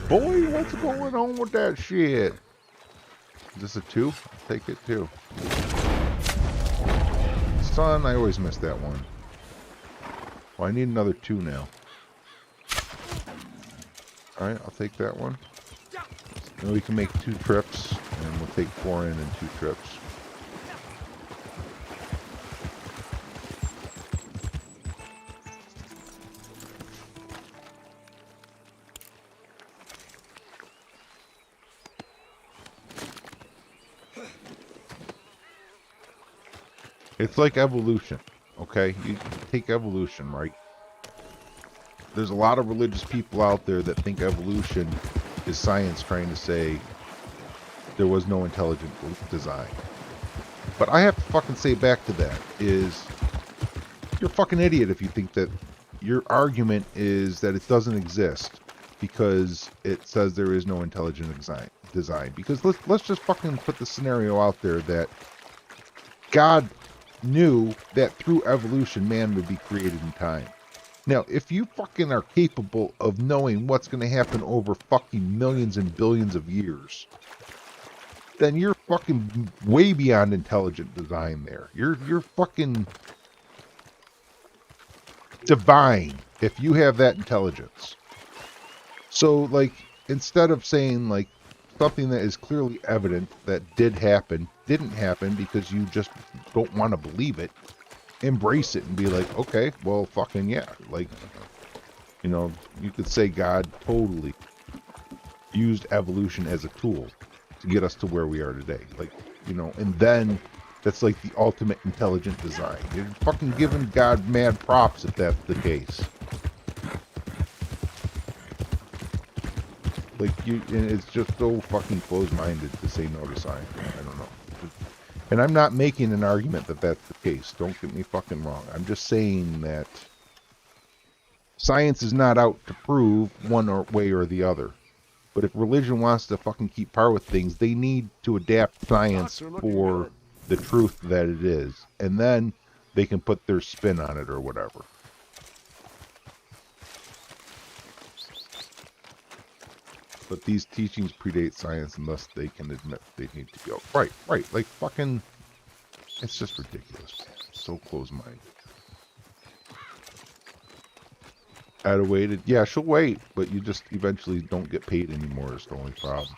boy, what's going on with that shit? Is this a 2? I'll take it too. Son, I always miss that one. Well, I need another 2 now. Alright, I'll take that one. And we can make 2 trips, and we'll take 4 in and 2 trips. It's like evolution, okay? You take evolution, right? There's a lot of religious people out there that think evolution is science trying to say there was no intelligent design. But I have to fucking say back to that is, you're a fucking idiot if you think that your argument is that it doesn't exist because it says there is no intelligent design. Because let's just fucking put the scenario out there that God knew that through evolution man would be created in time. Now, if you fucking are capable of knowing what's going to happen over fucking millions and billions of years, then you're fucking way beyond intelligent design there. You're fucking divine if you have that intelligence. So, like, instead of saying, like, something that is clearly evident that didn't happen because you just don't want to believe it, embrace it and be like, okay, well, fucking yeah. Like, you know, you could say God totally used evolution as a tool to get us to where we are today. Like, you know, and then that's like the ultimate intelligent design. You're fucking giving God mad props if that's the case. Like, and it's just so fucking close-minded to say no to science. I don't know. And I'm not making an argument that that's the case. Don't get me fucking wrong. I'm just saying that science is not out to prove one way or the other. But if religion wants to fucking keep par with things, they need to adapt science for the truth that it is. And then they can put their spin on it or whatever. But these teachings predate science and thus they can admit they need to go. Right. Like fucking, it's just ridiculous. So close-minded. Ada waited. Yeah, she'll wait, but you just eventually don't get paid anymore is the only problem.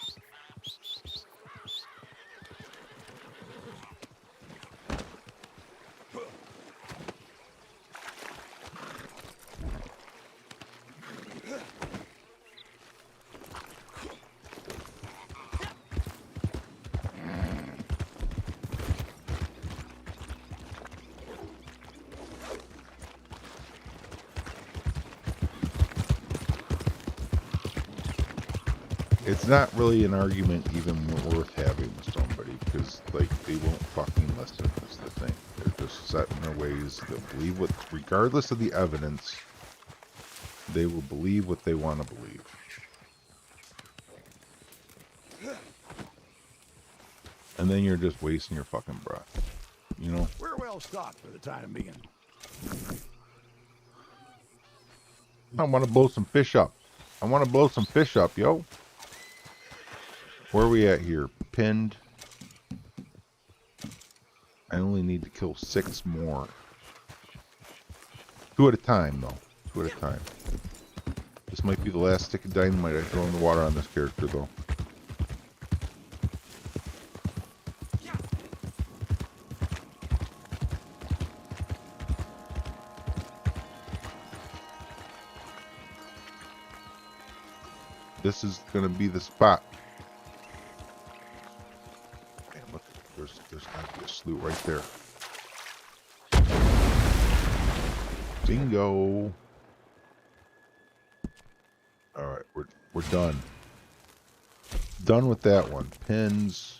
It's not really an argument even worth having with somebody because, like, they won't fucking listen. Is the thing. They're just set in their ways. They'll believe what, regardless of the evidence, they will believe what they want to believe. And then you're just wasting your fucking breath. You know? We're well stocked for the time being. I want to blow some fish up. Yo. Where are we at here? Pinned. I only need to kill 6 more. 2 at a time, though. 2 at a time. This might be the last stick of dynamite I throw in the water on this character, though. This is going to be the spot. Man, look, there's got to be a slough right there. Bingo. Alright, we're done. Done with that one. Pins.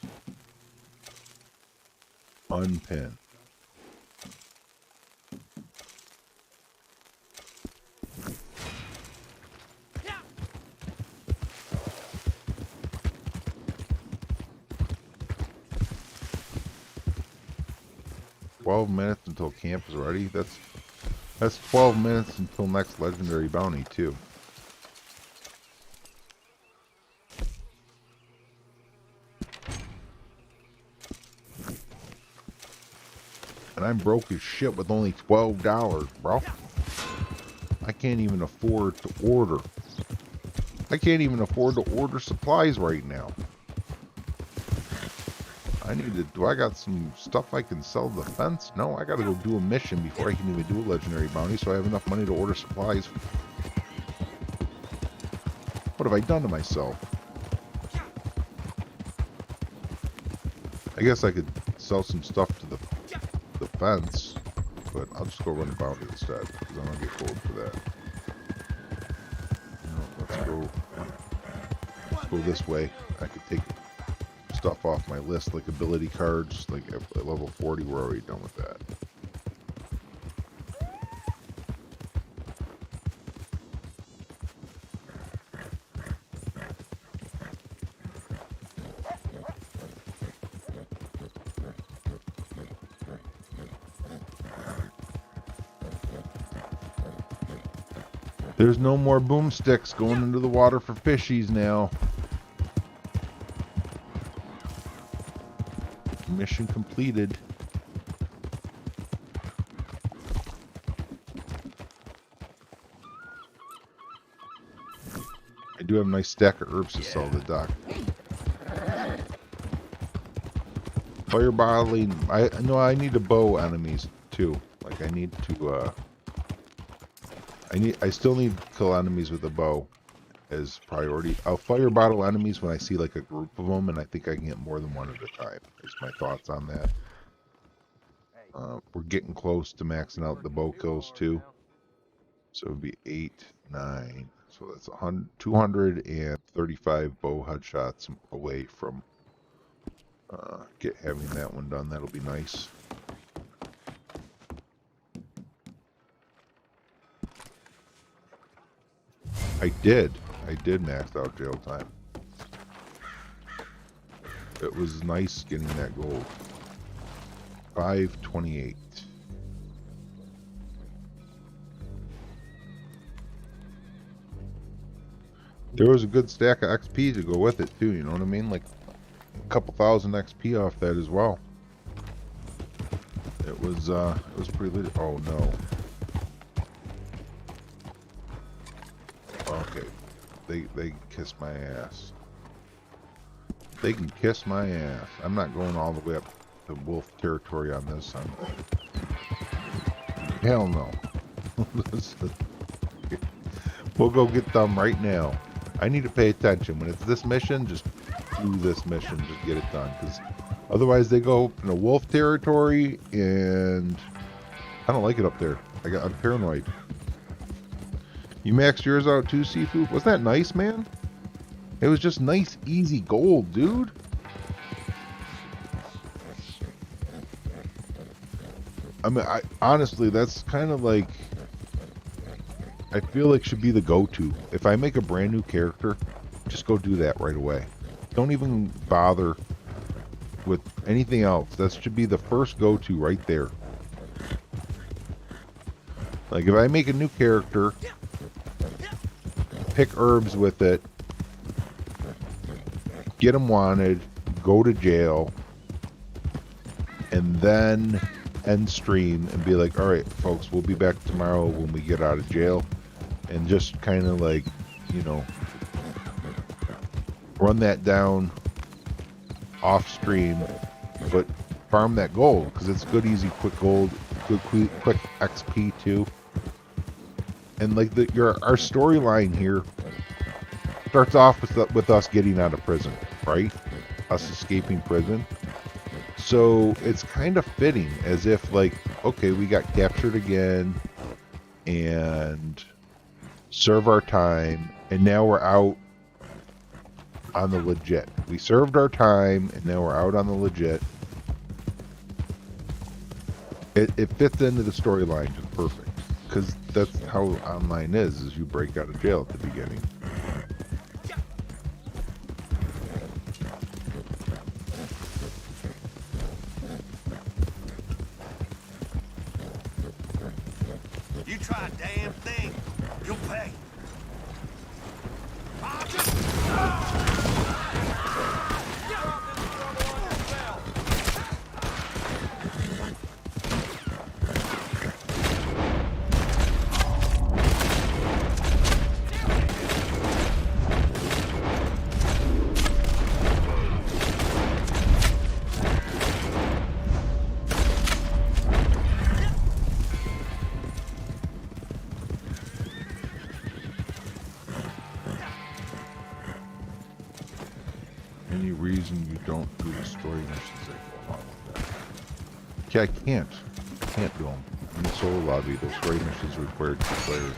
Unpin. Minutes until camp is ready. That's 12 minutes until next legendary bounty too. And I'm broke as shit with only $12, bro. I can't even afford to order. I can't even afford to order supplies right now. Do I got some stuff I can sell the fence? No, I gotta go do a mission before I can even do a legendary bounty so I have enough money to order supplies. What have I done to myself? I guess I could sell some stuff to the fence, but I'll just go run a bounty instead because I'm gonna get gold for that. No, let's go this way. I could take stuff off my list, like ability cards, like at level 40, we're already done with that. There's no more boomsticks going into the water for fishies now. Mission completed. do have a nice stack of herbs to sell at the dock. Fire bottling. I need to bow enemies too. Like I need to. I still need to kill enemies with a bow as priority. I'll fire bottle enemies when I see like a group of them, and I think I can get more than one at a time. Is my thoughts on that. We're getting close to maxing out the bow kills too. So it would be 8, 9. So that's 235 bow headshots away from having that one done. That'll be nice. I did max out jail time. It was nice getting that gold. 528. There was a good stack of XP to go with it too, you know what I mean? Like a couple thousand XP off that as well. It was pretty lit. Oh no. Okay. They kiss my ass. They can kiss my ass. I'm not going all the way up to wolf territory on this one. Hell no. We'll go get them right now. I need to pay attention. When it's this mission, just do this mission. Just get it done. Because otherwise they go up in a wolf territory, and I don't like it up there. I'm paranoid. You maxed yours out too, Sifu? Wasn't that nice, man? It was just nice, easy gold, dude. I mean, honestly, that's kind of like... I feel like should be the go-to. If I make a brand new character, just go do that right away. Don't even bother with anything else. That should be the first go-to right there. Like if I make a new character, pick herbs with it, get them wanted, go to jail, and then end stream and be like, alright folks, we'll be back tomorrow when we get out of jail. And just kind of like, you know, run that down off stream, but farm that gold because it's good, easy, quick gold, good, quick XP too. And like our storyline here starts off with us getting out of prison, right? Us escaping prison. So it's kind of fitting, as if like, okay, we got captured again, and serve our time, and now we're out on the legit. We served our time, and now we're out on the legit. It fits into the storyline just perfect, because that's how online is you break out of jail at the beginning. You try a damn thing, you'll pay. Any reason you don't do the story missions that go along with that? Okay, I can't do them. In the solo lobby, those story missions require 2 players.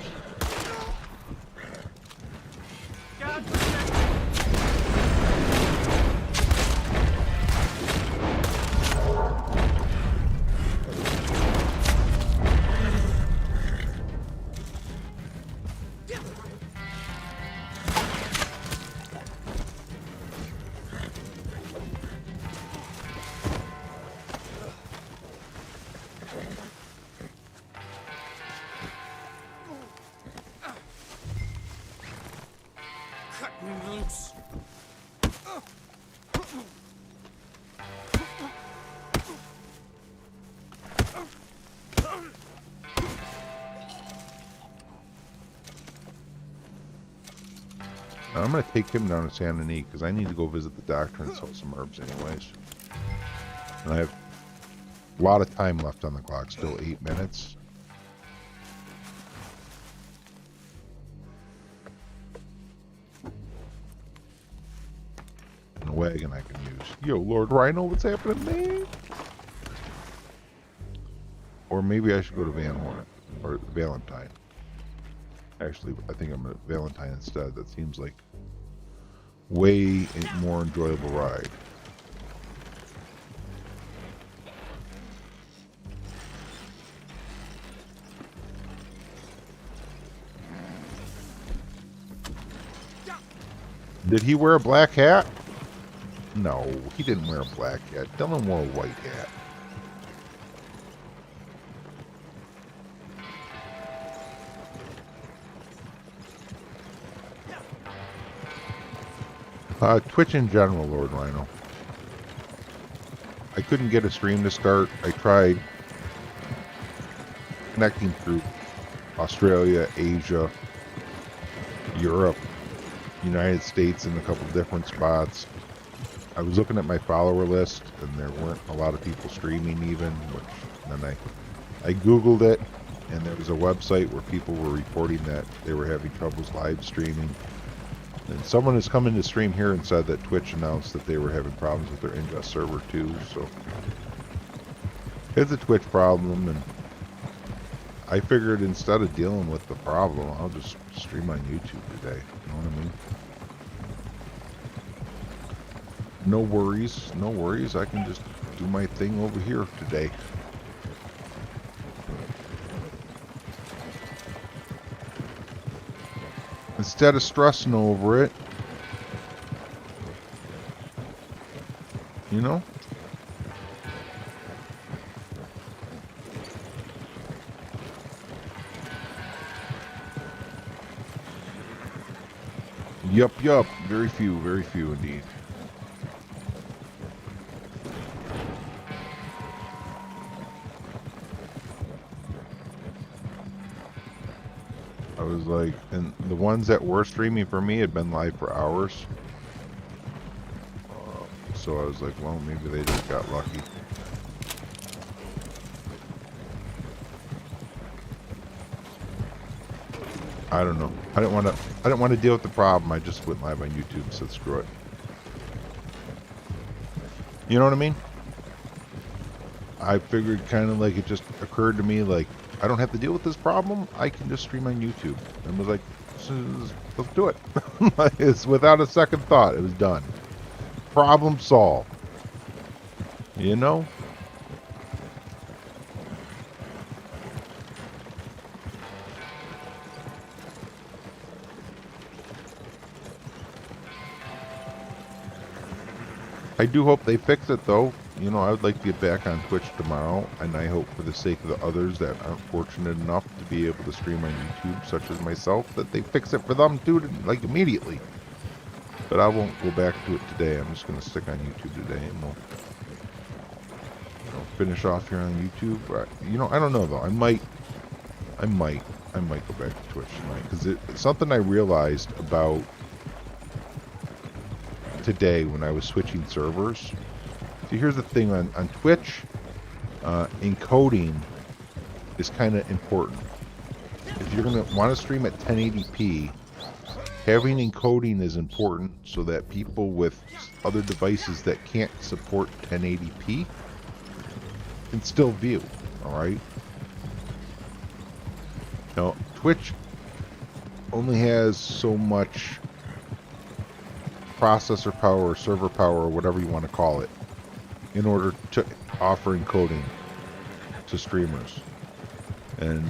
I'm going to take him down to Santa Anita because I need to go visit the doctor and sell some herbs anyways. And I have a lot of time left on the clock, still 8 minutes. And a wagon I can use. Yo, Lord Rhino, what's happening, man? Or maybe I should go to Van Horn or Valentine. Actually, I think I'm at Valentine instead. That seems like way a more enjoyable ride. Did he wear a black hat? No, he didn't wear a black hat. Dylan wore a white hat. Twitch in general, Lord Rhino. I couldn't get a stream to start. I tried connecting through Australia, Asia, Europe, United States in a couple different spots. I was looking at my follower list and there weren't a lot of people streaming even, which then I Googled it and there was a website where people were reporting that they were having troubles live streaming. And someone has come into stream here and said that Twitch announced that they were having problems with their ingest server too, so it's a Twitch problem, and I figured instead of dealing with the problem, I'll just stream on YouTube today, you know what I mean? No worries, no worries, I can just do my thing over here today. Instead of stressing over it, you know? Yup, very few indeed. I was like, and the ones that were streaming for me had been live for hours. So I was like, well, maybe they just got lucky. I don't know. I didn't want to deal with the problem. I just went live on YouTube and said screw it. You know what I mean? I figured kind of like it just occurred to me like I don't have to deal with this problem. I can just stream on YouTube. And was like, let's do it. It's without a second thought. It was done. Problem solved. You know? I do hope they fix it though. You know, I would like to get back on Twitch tomorrow, and I hope for the sake of the others that aren't fortunate enough to be able to stream on YouTube, such as myself, that they fix it for them too, like immediately. But I won't go back to it today. I'm just going to stick on YouTube today, and we'll finish off here on YouTube. You know, I don't know though. I might go back to Twitch tonight because it's something I realized about today when I was switching servers. See, here's the thing on Twitch, encoding is kind of important. If you're going to want to stream at 1080p, having encoding is important so that people with other devices that can't support 1080p can still view, alright? Now, Twitch only has so much processor power or server power or whatever you want to call it in order to offer encoding to streamers. And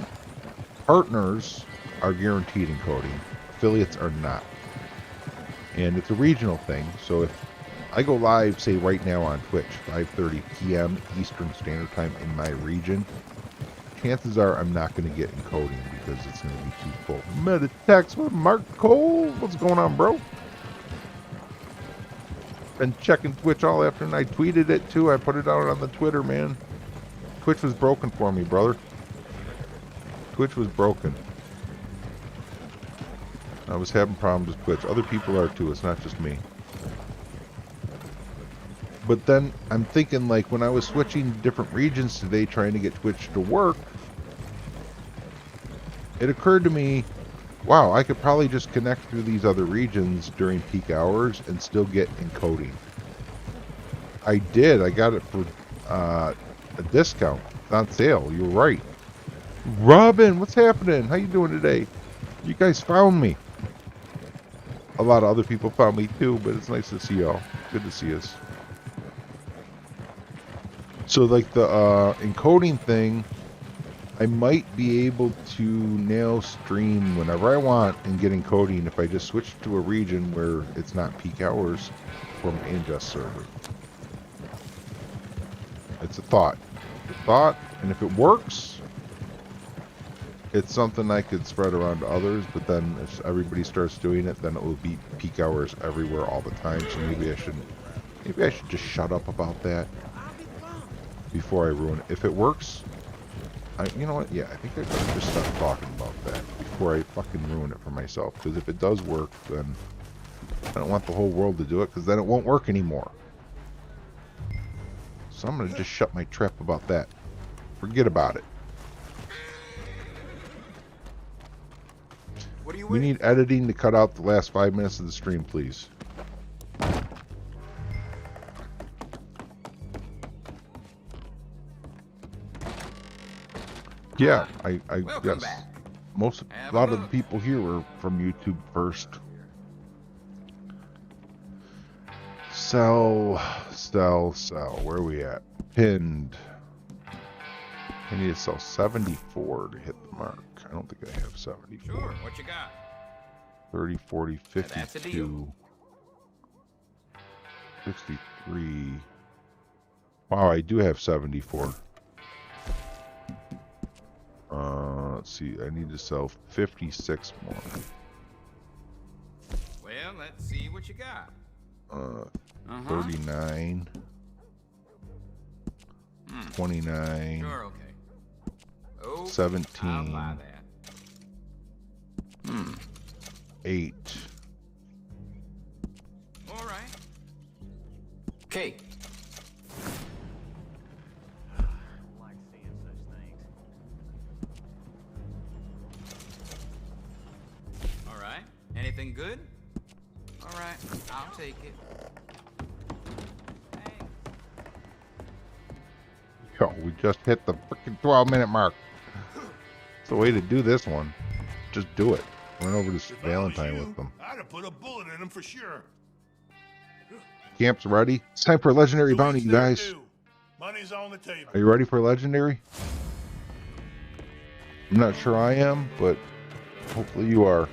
partners are guaranteed encoding. Affiliates are not. And it's a regional thing. So if I go live, say right now on Twitch, 5:30 p.m. Eastern Standard Time in my region, chances are I'm not going to get encoding because it's going to be too full. Meditex with Mark Cole. What's going on, bro? Been checking Twitch all afternoon. I tweeted it too. I put it out on the Twitter, man. Twitch was broken for me, brother. Twitch was broken. I was having problems with Twitch. Other people are too. It's not just me. But then I'm thinking, like, when I was switching to different regions today trying to get Twitch to work, it occurred to me, wow, I could probably just connect through these other regions during peak hours and still get encoding. I did. I got it for a discount. It's on sale. You're right. Robin, what's happening? How you doing today? You guys found me. A lot of other people found me too, but it's nice to see y'all. Good to see us. So like the encoding thing, I might be able to now stream whenever I want and get encoding if I just switch to a region where it's not peak hours from ingest server. It's a thought. And if it works, it's something I could spread around to others, but then if everybody starts doing it, then it will be peak hours everywhere all the time, so maybe I should just shut up about that before I ruin it. If it works, you know what, yeah, I think I should just stop talking about that before I fucking ruin it for myself, because if it does work, then I don't want the whole world to do it, because then it won't work anymore. So I'm going to just shut my trap about that. Forget about it. We need editing to cut out the last 5 minutes of the stream, please. Yeah, I guess back. A lot of the people here are from YouTube first. Sell. Where are we at? Pinned. I need to sell 74 to hit the mark. I don't think I have 74. Sure, what you got? 30, 40, That's a 52, deal. 63. Wow, I do have 74. Let's see, I need to sell 56 more. Well, let's see what you got. 39. 29. Sure, okay. Okay, 17. I'll buy that. 8. All right. Okay. All right. Anything good? All right, I'll take it. Yo, we just hit the freaking 12-minute mark. It's the way to do this one. Just do it. Run over to Valentine with them. I'd have put a bullet in him for sure. Camp's ready. It's time for a legendary bounty, you guys. Money's on the table. Are you ready for a legendary? I'm not sure I am, but hopefully you are.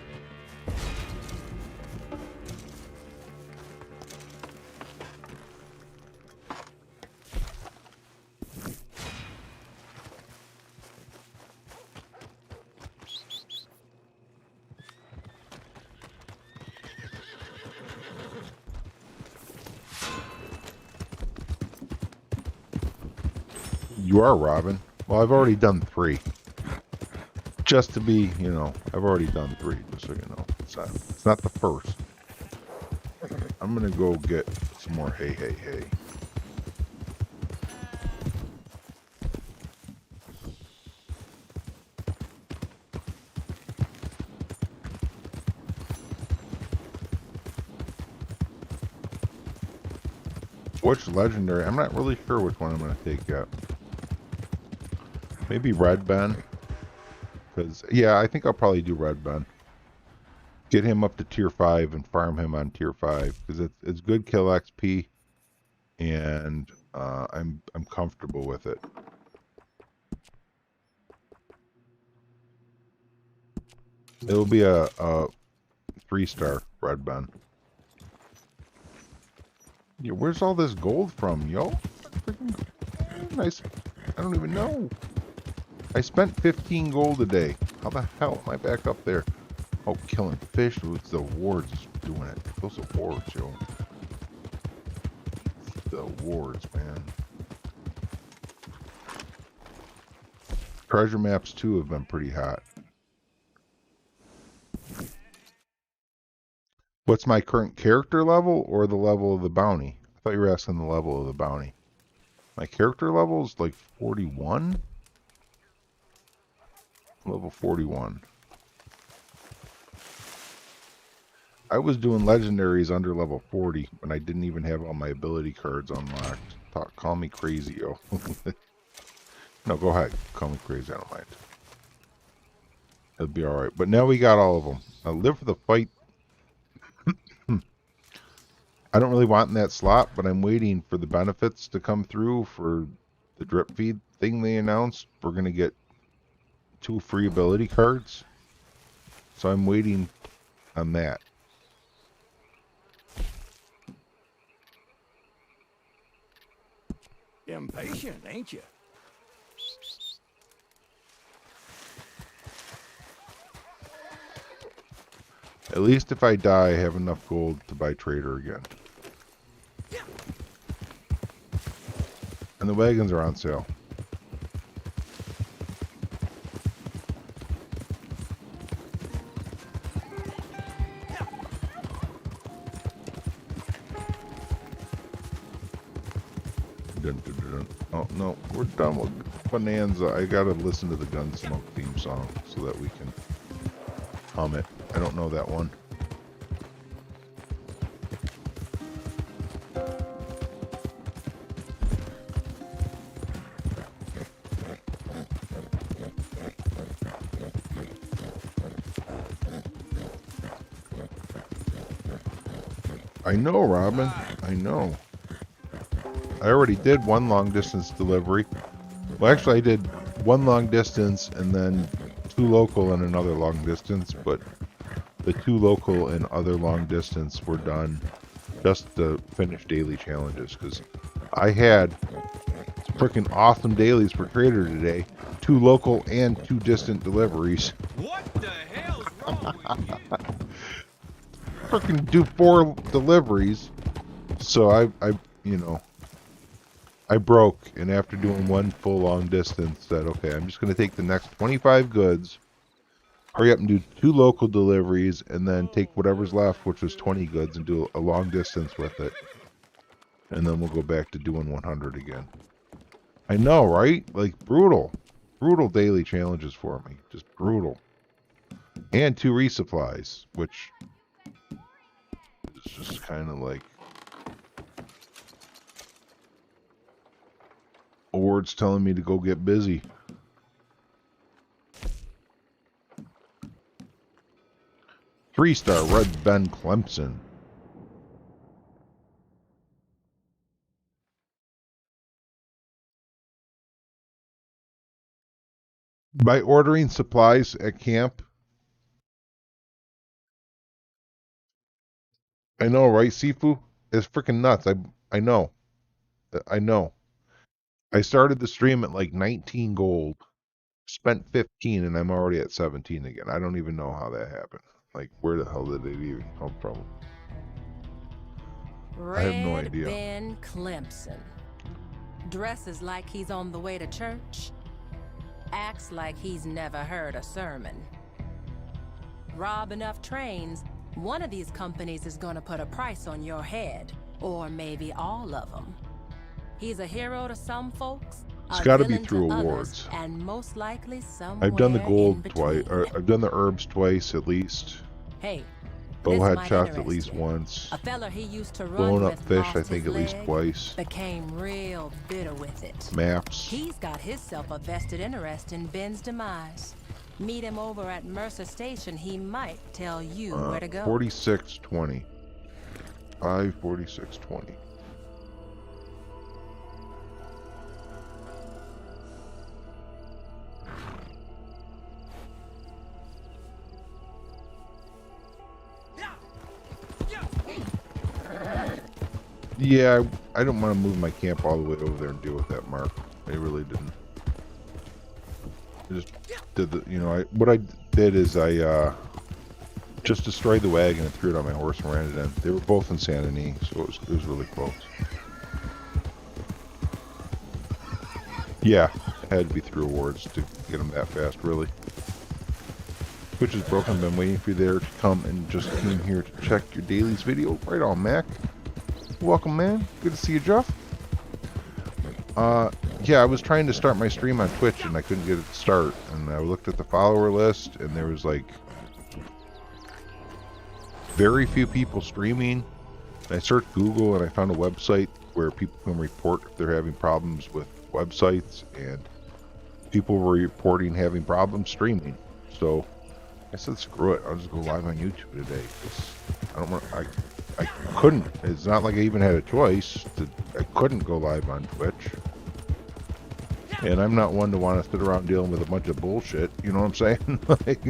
You are, Robin. Well, I've already done 3. Just to be, you know, I've already done 3, just so you know. It's not the first. I'm gonna go get some more hay. Which legendary? I'm not really sure which one I'm gonna take yet. Maybe Red Ben. Because, yeah, I think I'll probably do Red Ben. Get him up to tier 5 and farm him on tier 5. Because it's good kill XP. And I'm comfortable with it. It'll be a 3-star Red Ben. Yeah, where's all this gold from, yo? Freaking nice. I don't even know. I spent 15 gold a day. How the hell am I back up there? Oh, killing fish. It's the wards doing it. Those are wards, yo. The wards, man. Treasure maps, too, have been pretty hot. What's my current character level or the level of the bounty? I thought you were asking the level of the bounty. My character level is like 41? Level 41. I was doing legendaries under level 40 when I didn't even have all my ability cards unlocked. Call me crazy, yo. No, go ahead. Call me crazy. I don't mind. It'll be alright. But now we got all of them. I live for the fight. I don't really want in that slot, but I'm waiting for the benefits to come through for the drip feed thing they announced. We're going to get 2 free ability cards. So I'm waiting on that. Impatient, ain't you? At least if I die, I have enough gold to buy Trader again. And the wagons are on sale. Dun, dun, dun, dun. Oh, no, we're done with Bonanza. I gotta listen to the Gunsmoke theme song so that we can hum it. I don't know that one. I know, Robin. I know. I already did 1 long distance delivery. Well, actually, I did 1 long distance and then 2 local and another long distance, but the 2 local and other long distance were done just to finish daily challenges, because I had freaking awesome dailies for Trader today. 2 local and 2 distant deliveries. What the hell's wrong with you? Freaking do 4 deliveries. So I broke, and after doing 1 full long distance, said, okay, I'm just going to take the next 25 goods, hurry up and do 2 local deliveries, and then take whatever's left, which was 20 goods, and do a long distance with it. And then we'll go back to doing 100 again. I know, right? Like, brutal. Brutal daily challenges for me. Just brutal. And 2 resupplies, which is just kind of like awards telling me to go get busy. Three-star Red Ben Clemson. By ordering supplies at camp. I know, right, Sifu? It's freaking nuts. I know. I know. I started the stream at like 19 gold. Spent 15 and I'm already at 17 again. I don't even know how that happened. Like, where the hell did it even come from? I have no idea. Red Ben Clemson. Dresses like he's on the way to church. Acts like he's never heard a sermon. Rob enough trains, one of these companies is gonna put a price on your head. Or maybe all of them. He's a hero to some folks. It's got to be through awards. And most likely somewhere I've done the gold twice, or I've done the herbs twice at least. Hey, bow headshots at least once. A fella he used to run blowing up with fish, I lost think, his at least leg, twice. Became real bitter with it. Maps. He's got himself a vested interest in Ben's demise. Meet him over at Mercer Station. He might tell you where to go. 4620. 54620. Yeah, I don't want to move my camp all the way over there and deal with that, Mark. I really didn't. I just did the, what I did is I just destroyed the wagon and threw it on my horse and ran it in. They were both in Saint Denis, so it was really close. Yeah, it had to be through awards to get them that fast, really. Twitch is broken. I've been waiting for you there to come and just came here to check your dailies video. Right on, Mac. Welcome, man. Good to see you, Jeff. Yeah, I was trying to start my stream on Twitch and I couldn't get it to start. And I looked at the follower list and there was like very few people streaming. I searched Google and I found a website where people can report if they're having problems with websites, and people were reporting having problems streaming. So I said, screw it, I'll just go live on YouTube today. I couldn't. It's not like I even had a choice. I couldn't go live on Twitch. And I'm not one to want to sit around dealing with a bunch of bullshit. You know what I'm saying? Like,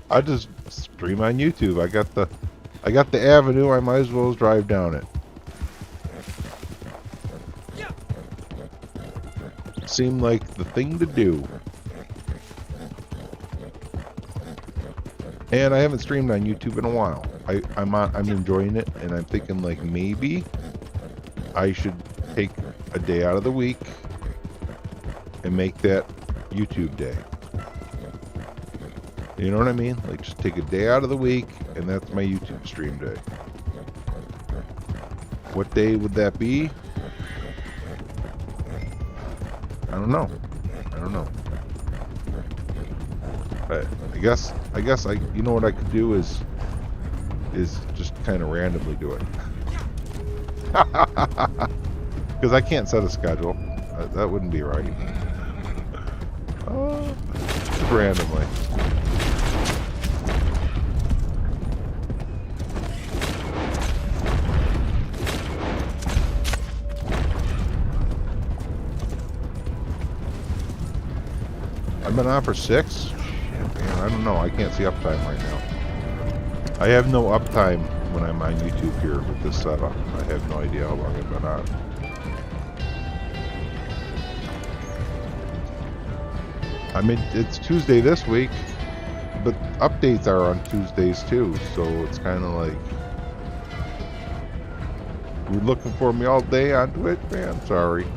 I just stream on YouTube. I got the avenue. I might as well drive down it. Seemed like the thing to do. And I haven't streamed on YouTube in a while. I'm enjoying it, and I'm thinking like maybe I should take a day out of the week and make that YouTube day. You know what I mean? Like, just take a day out of the week, and that's my YouTube stream day. What day would that be? I don't know. But I guess you know what I could do is just kind of randomly do it. Because I can't set a schedule. That wouldn't be right. Just randomly. I've been on for 6? Shit, man, I don't know. I can't see uptime right now. I have no uptime when I'm on YouTube here with this setup. I have no idea how long I've been on. I mean, it's Tuesday this week, but updates are on Tuesdays too, so it's kind of like, you're looking for me all day on Twitch, man? Sorry.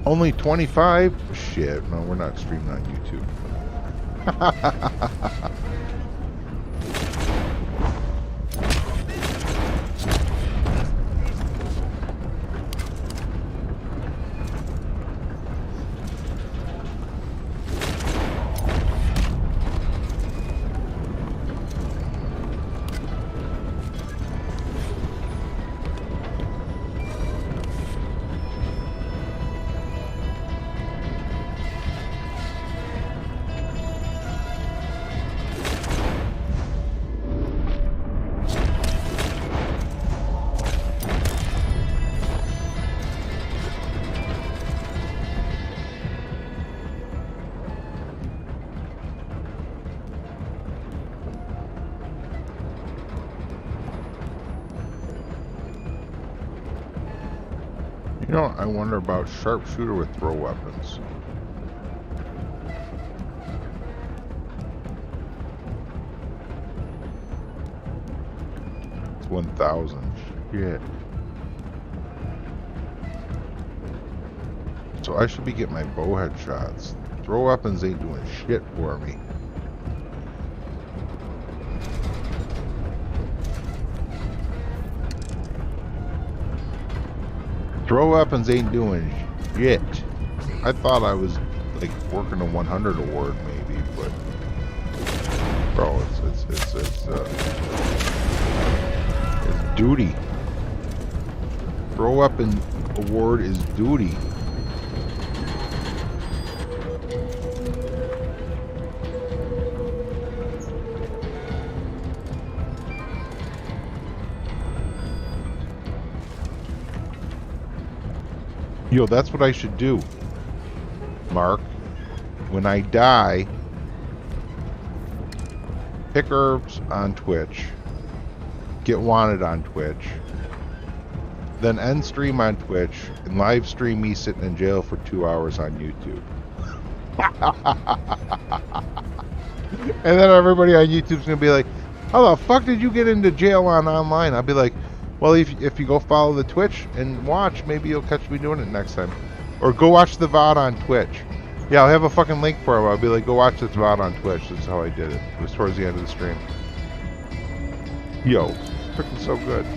Only 25? Shit, no, we're not streaming on YouTube. You know, I wonder about sharpshooter with throw weapons. It's 1,000. Shit. So I should be getting my bowhead shots. Throw weapons ain't doing shit for me. Throw weapons ain't doing shit. I thought I was like working a 100 award maybe, but bro, it's duty. Throw weapon award is duty. Yo, that's what I should do, Mark. When I die, pick herbs on Twitch, get wanted on Twitch, then end stream on Twitch, and live stream me sitting in jail for 2 hours on YouTube. And then everybody on YouTube's gonna be like, how the fuck did you get into jail on online? I'll be like, Well, if you go follow the Twitch and watch, maybe you'll catch me doing it next time. Or go watch the VOD on Twitch. Yeah, I'll have a fucking link for it. I'll be like, go watch this VOD on Twitch. That's how I did it. It was towards the end of the stream. Yo, freaking so good.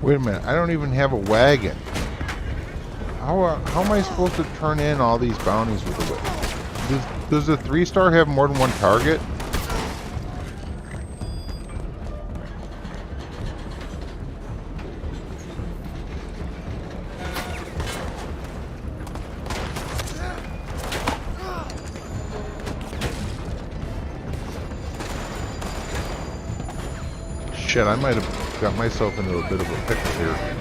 Wait a minute, I don't even have a wagon. How am I supposed to turn in all these bounties with a wagon? Does the 3-star have more than one target? Shit, I might have got myself into a bit of a pickle here.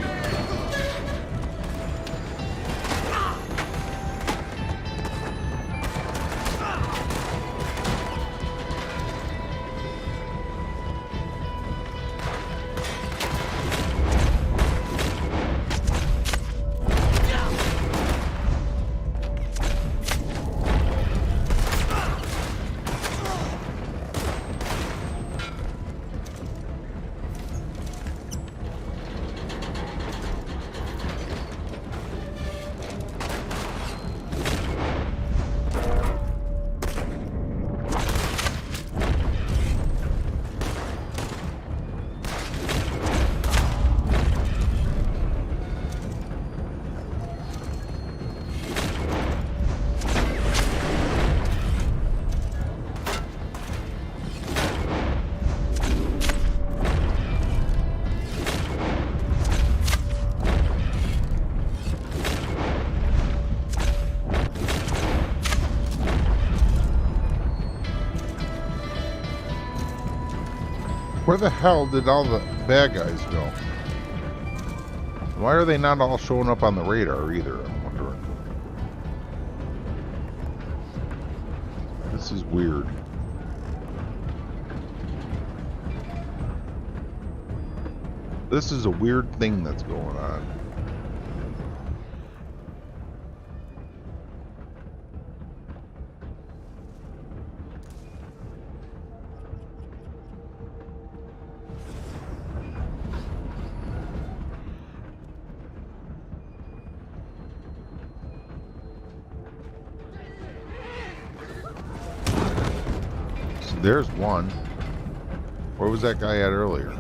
Where the hell did all the bad guys go? Why are they not all showing up on the radar either, I'm wondering. This is weird. This is a weird thing that's going on. There's one. Where was that guy at earlier?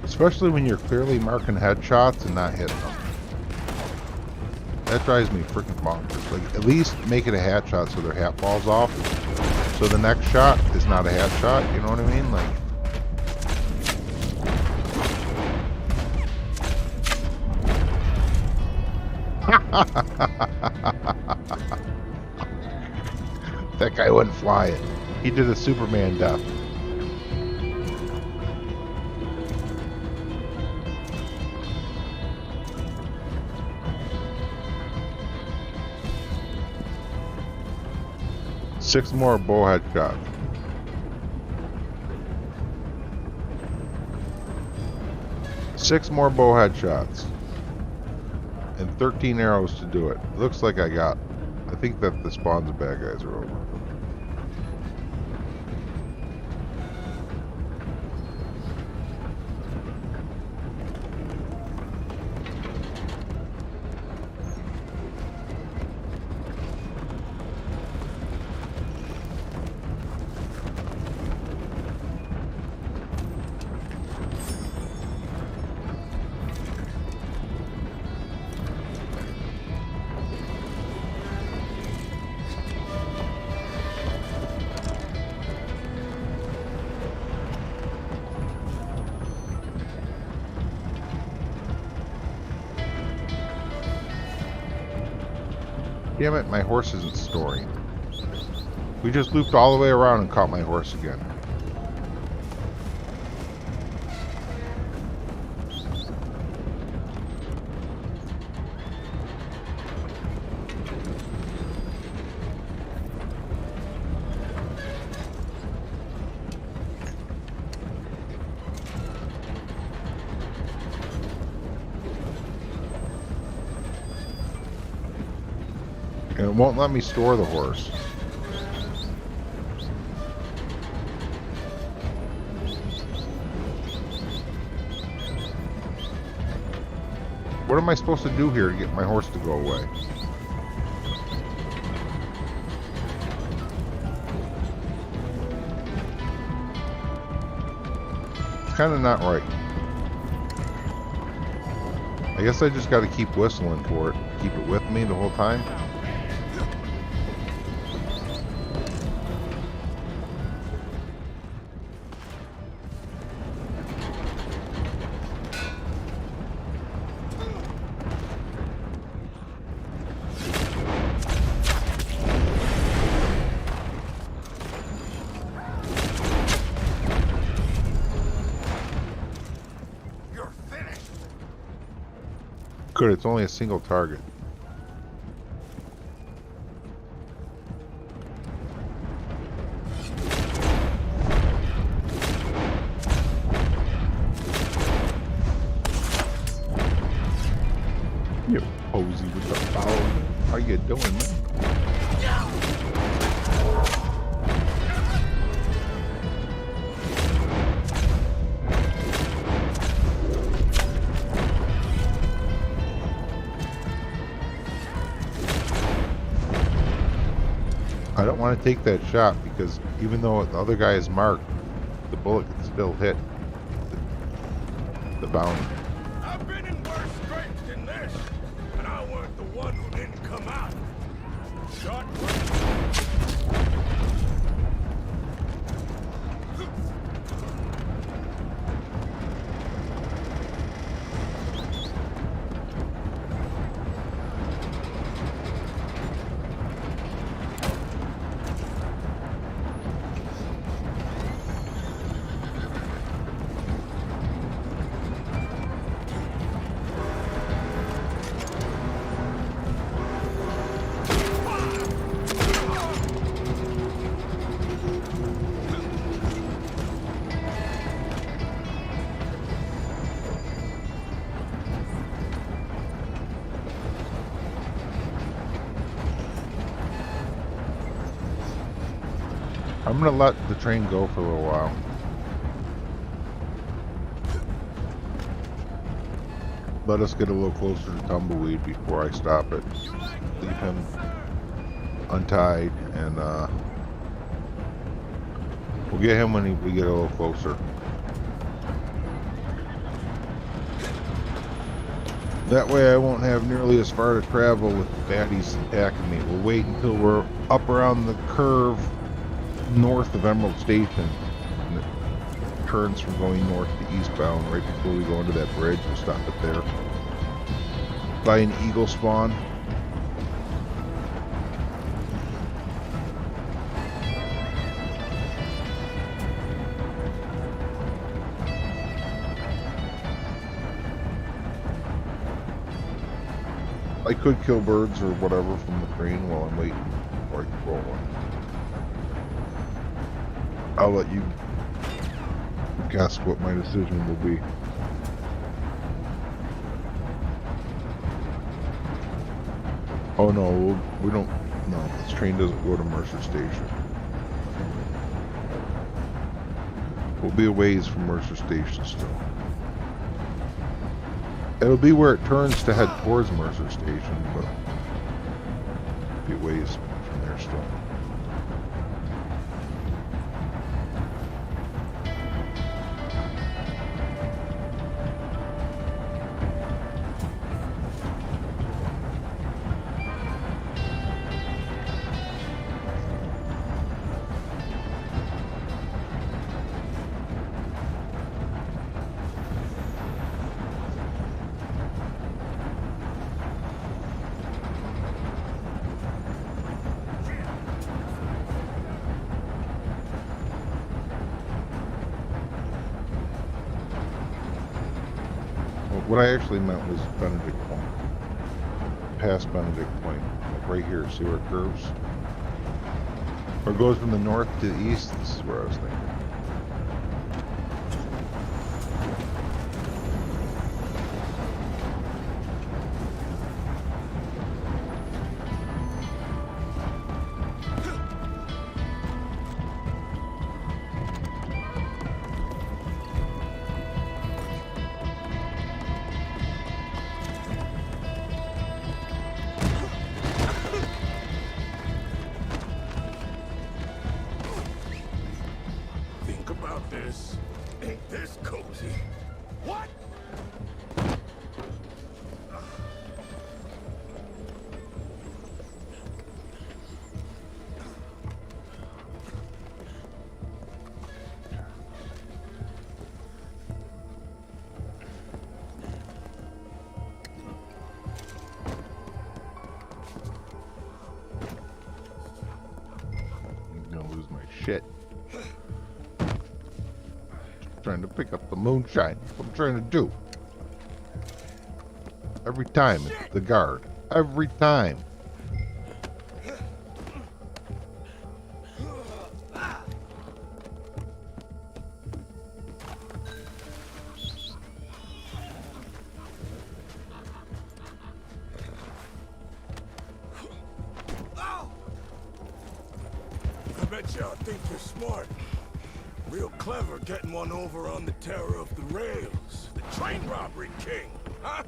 Especially when you're clearly marking headshots and not hitting them. That drives me freaking bonkers. Like, at least make it a headshot so their hat falls off. So So the next shot is not a headshot, you know what I mean? Like, that guy wouldn't fly it. He did a Superman death. Six more bow headshots. Six more bow headshots. And 13 arrows to do it. Looks like I think that the spawns of bad guys are over. Damn it, my horse isn't storing. We just looped all the way around and caught my horse again. And it won't let me store the horse. What am I supposed to do here to get my horse to go away? It's kind of not right. I guess I just got to keep whistling for it. Keep it with me the whole time. Good, it's only a single target. You posy with the foul. How you doing, man? I don't want to take that shot because even though the other guy is marked, the bullet can still hit the bounty. I've been in worse scrapes than this, and I weren't the one who didn't come out. Shot. I'm gonna let the train go for a little while. Let us get a little closer to Tumbleweed before I stop it. Leave him untied, and we'll get him when we get a little closer. That way I won't have nearly as far to travel with the baddies attacking me. We'll wait until we're up around the curve north of Emerald Station, and it turns from going north to eastbound right before we go into that bridge. We'll stop it there. By an eagle spawn. I could kill birds or whatever from the train while I'm waiting before I can roll one. I'll let you guess what my decision will be. Oh no, we don't, no, this train doesn't go to Mercer Station. We'll be a ways from Mercer Station still. It'll be where it turns to head towards Mercer Station, but it'll be a ways from there still. What I actually meant was Benedict Point. Past Benedict Point. Like right here, see where it curves? Or it goes from the north to the east, this is where I was thinking. Ain't this cozy? What? I'm gonna lose my shit. Trying to pick up the moonshine. That's what I'm trying to do. Every time it's the guard. Every time. I bet y'all think you're smart. Real clever getting one over on the terror of the rails. The train robbery king, huh?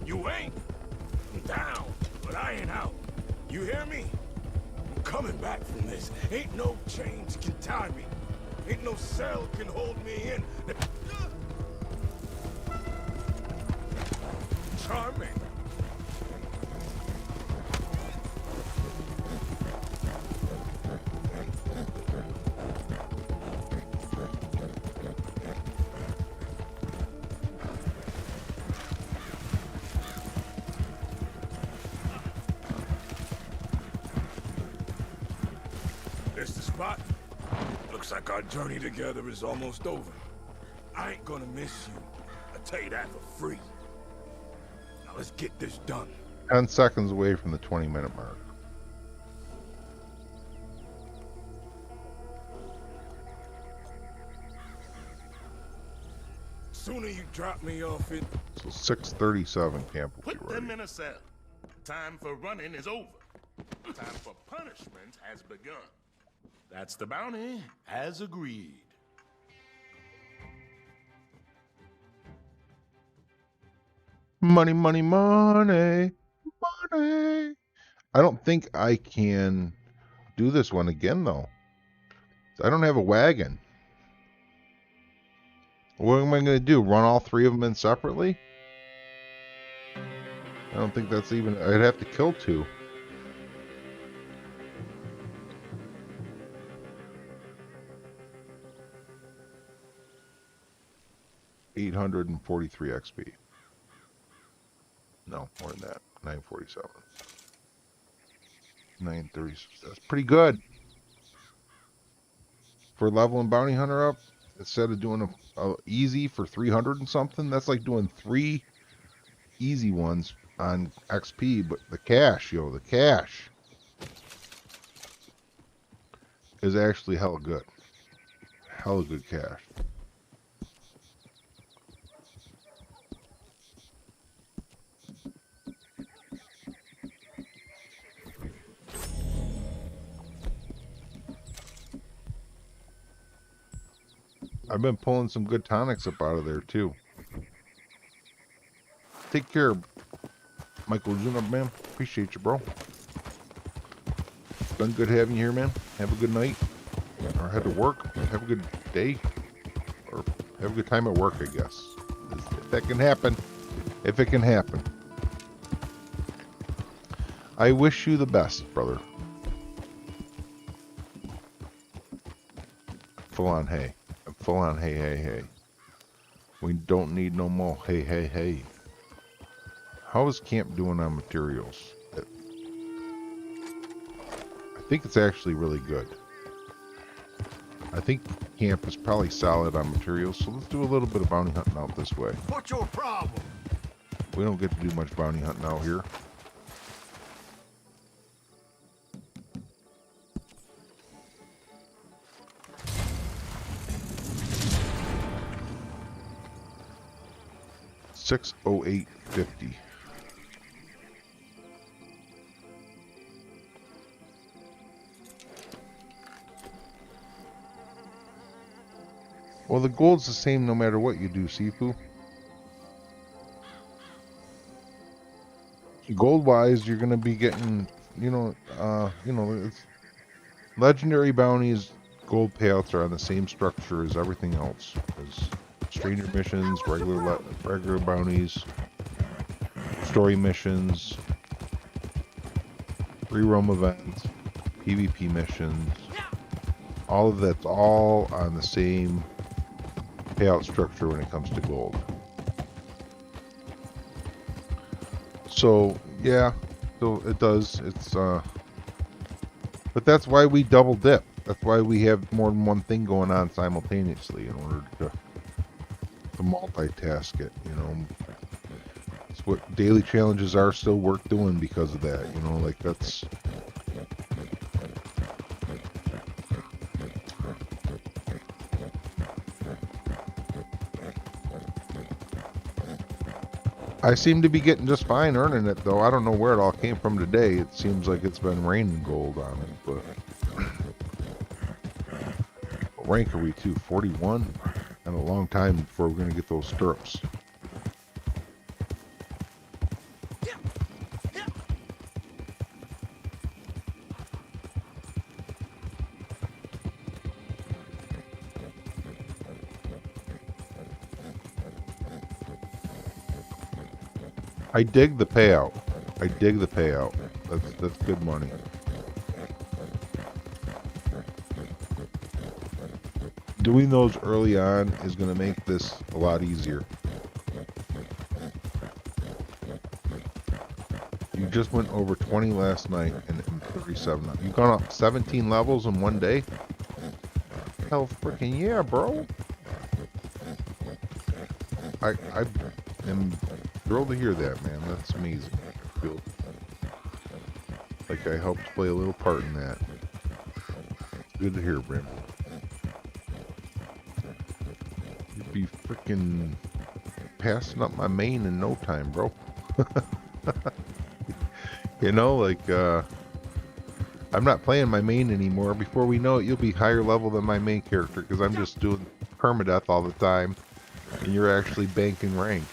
You ain't. I'm down, but I ain't out. You hear me? I'm coming back from this. Ain't no chains can tie me. Ain't no cell can hold me in. Charming. This the spot? Looks like our journey together is almost over. I ain't gonna miss you. I tell you that for free. Now let's get this done. 10 seconds away from the 20-minute mark. Sooner you drop me off it. So 6:37 camp will be Put ready. them in a cell. Time for running is over. Time for punishment has begun. That's the bounty, as agreed. Money, money, money, money. I don't think I can do this one again, though. I don't have a wagon. What am I going to do? Run all three of them in separately? I don't think that's even... I'd have to kill two. 843 XP. No, more than that. 947. 930. That's pretty good. For leveling Bounty Hunter up, instead of doing a easy for 300 and something, that's like doing 3 easy ones on XP, but the cash, the cash is actually hella good. Hella good cash. I've been pulling some good tonics up out of there too. Take care, Michael Zuna, man. Appreciate you, bro. It's been good having you here, man. Have a good night. Or head to work. Have a good day. Or have a good time at work, I guess. If that can happen. If it can happen. I wish you the best, brother. Full on hay. Full on hey, hey, hey. We don't need no more hey, hey, hey. How is camp doing on materials? I think it's actually really good. I think camp is probably solid on materials, so let's do a little bit of bounty hunting out this way. What's your problem? We don't get to do much bounty hunting out here. $608.50. Well, the gold's the same no matter what you do, Sifu. Gold-wise, you're gonna be getting, it's legendary bounties. Gold payouts are on the same structure as everything else. As stranger missions, regular bounties, story missions, free roam events, PvP missions. All of that's all on the same payout structure when it comes to gold. So yeah, so it does. It's but that's why we double dip. That's why we have more than one thing going on simultaneously in order to multitask it. It's what daily challenges are still worth doing because of that. Like that's. I seem to be getting just fine earning it, though. I don't know where it all came from today. It seems like it's been raining gold on it, but... What rank are we to? 41? And a long time before we're going to get those stirrups. I dig the payout. I dig the payout. That's good money. Doing those early on is going to make this a lot easier. You just went over 20 last night and 37. You've gone up 17 levels in one day? Hell freaking yeah, bro. I am thrilled to hear that, man. That's amazing. I feel like I helped play a little part in that. Good to hear, Brim. You'd be freaking passing up my main in no time, bro. I'm not playing my main anymore. Before we know it, you'll be higher level than my main character because I'm just doing permadeath all the time, and you're actually banking rank.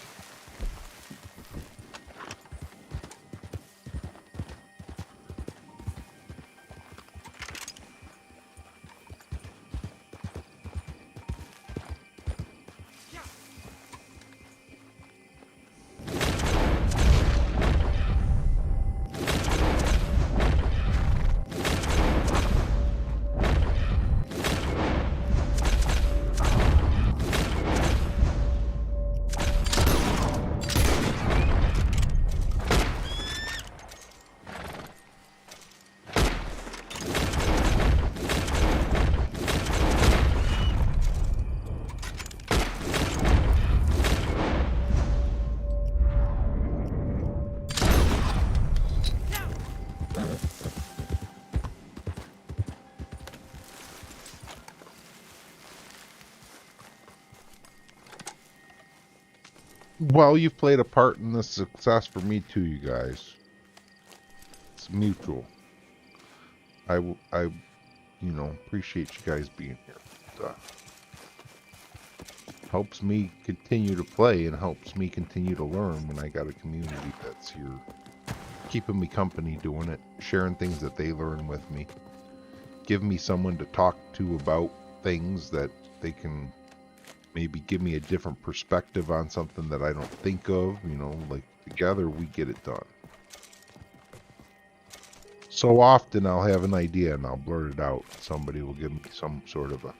Well, you've played a part in the success for me too, you guys. It's mutual. I you know, appreciate you guys being here. Helps me continue to play and helps me continue to learn when I got a community that's here keeping me company doing it, sharing things that they learn with me, give me someone to talk to about things that they can maybe give me a different perspective on something that I don't think of, you know, like together we get it done. So often I'll have an idea and I'll blurt it out. Somebody will give me some sort of a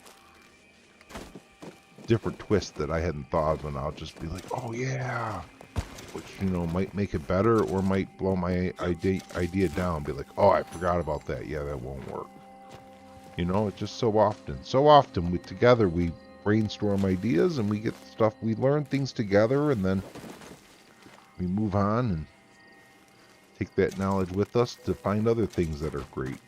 different twist that I hadn't thought of, and I'll just be like, oh yeah, which, you know, might make it better or might blow my idea down, be like, oh, I forgot about that. Yeah, that won't work. You know, it's just so often together we brainstorm ideas and we get stuff, we learn things together, and then we move on and take that knowledge with us to find other things that are great.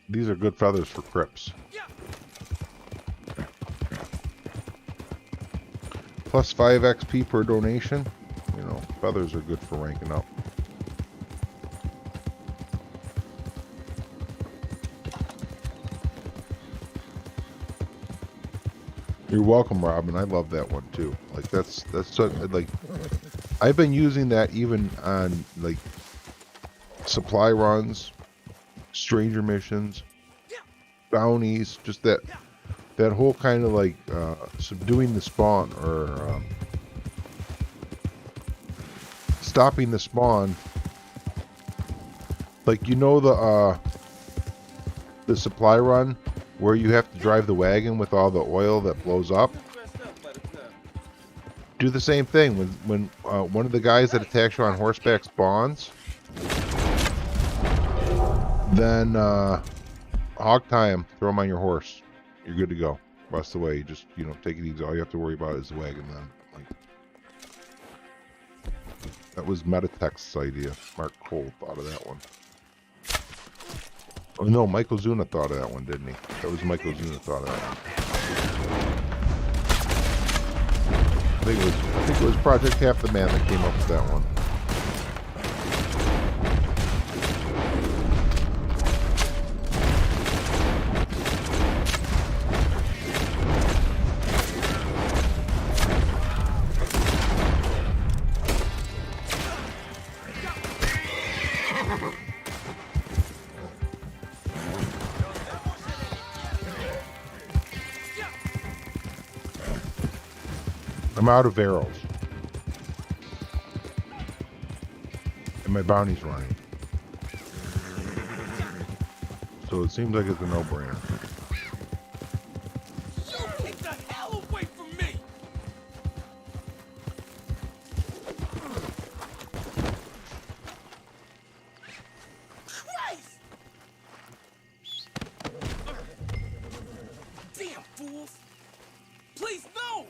These are good feathers for Crips. Plus 5 XP per donation. You know, feathers are good for ranking up. You're welcome, Robin. I love that one too. Like that's so, like I've been using that even on like supply runs, stranger missions, bounties, just that whole kind of like subduing the spawn or stopping the spawn. Like, you know, the supply run where you have to drive the wagon with all the oil that blows up. Do the same thing when one of the guys that attacks you on horseback spawns. Then hog tie him, throw him on your horse. You're good to go. Rest away. Just, you know, take it easy. All you have to worry about is the wagon then. Like, that was Metatex's idea. Mark Cole thought of that one. Oh no, Michael Zuna thought of that one, didn't he? That was Michael Zuna thought of that one. I think it was Project Half the Man that came up with that one. I'm out of arrows. And my bounty's running. So it seems like it's a no-brainer. You get the hell away from me! Christ! Damn fools! Please, no!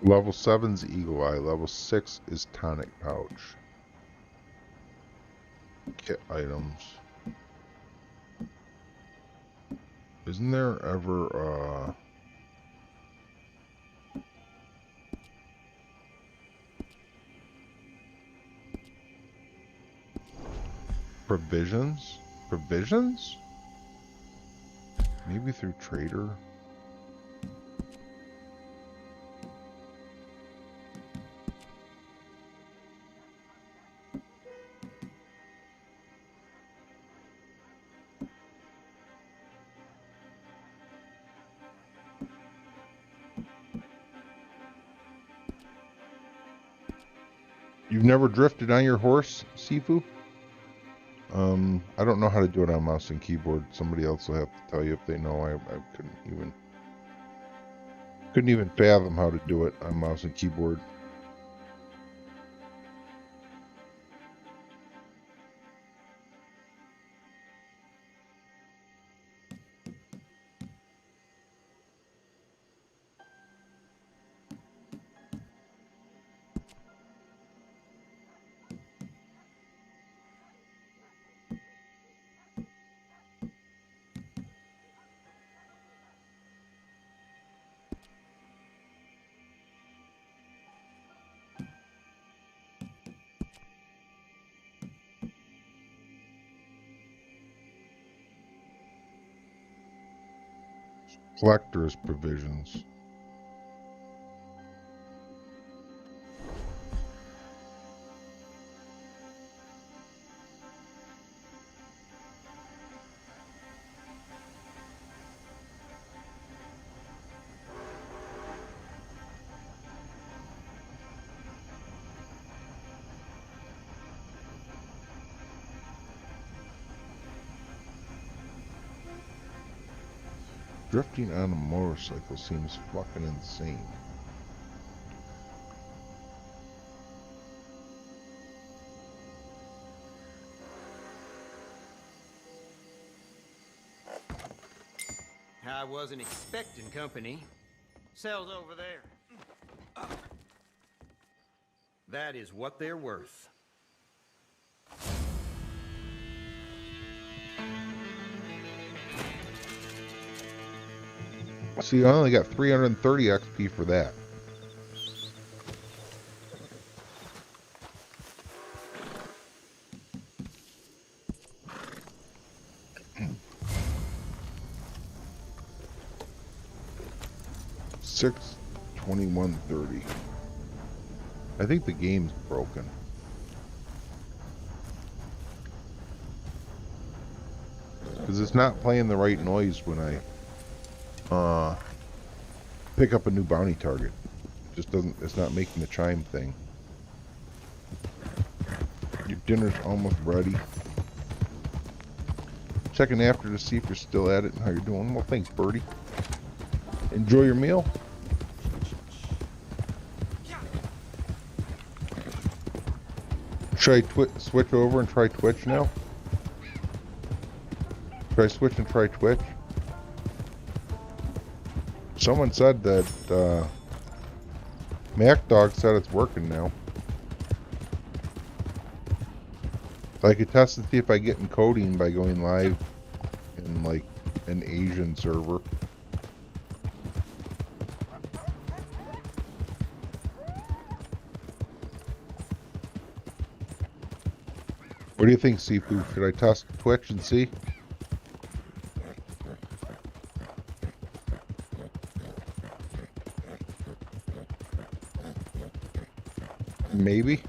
Level 7's Eagle Eye. Level 6 is Tonic Pouch. Kit items. Isn't there ever, provisions? Provisions? Maybe through Trader? You've never drifted on your horse, Sifu? I don't know how to do it on mouse and keyboard. Somebody else will have to tell you if they know. I couldn't even fathom how to do it on mouse and keyboard. Collector's provisions. Drifting on a motorcycle seems fucking insane. I wasn't expecting company. Cell's over there. That is what they're worth. See, I only got 330 XP for that. $621.30. I think the game's broken. Because it's not playing the right noise when I pick up a new bounty target. It just doesn't, it's not making the chime thing. Your dinner's almost ready. Checking after to see if you're still at it and how you're doing. Well, thanks, Birdie. Enjoy your meal. Should I switch over and try Twitch now? Should I switch and try Twitch? Someone said that MacDog said it's working now. So I could test to see if I get encoding by going live in like an Asian server. What do you think, Sifu? Should I test Twitch and see? Maybe.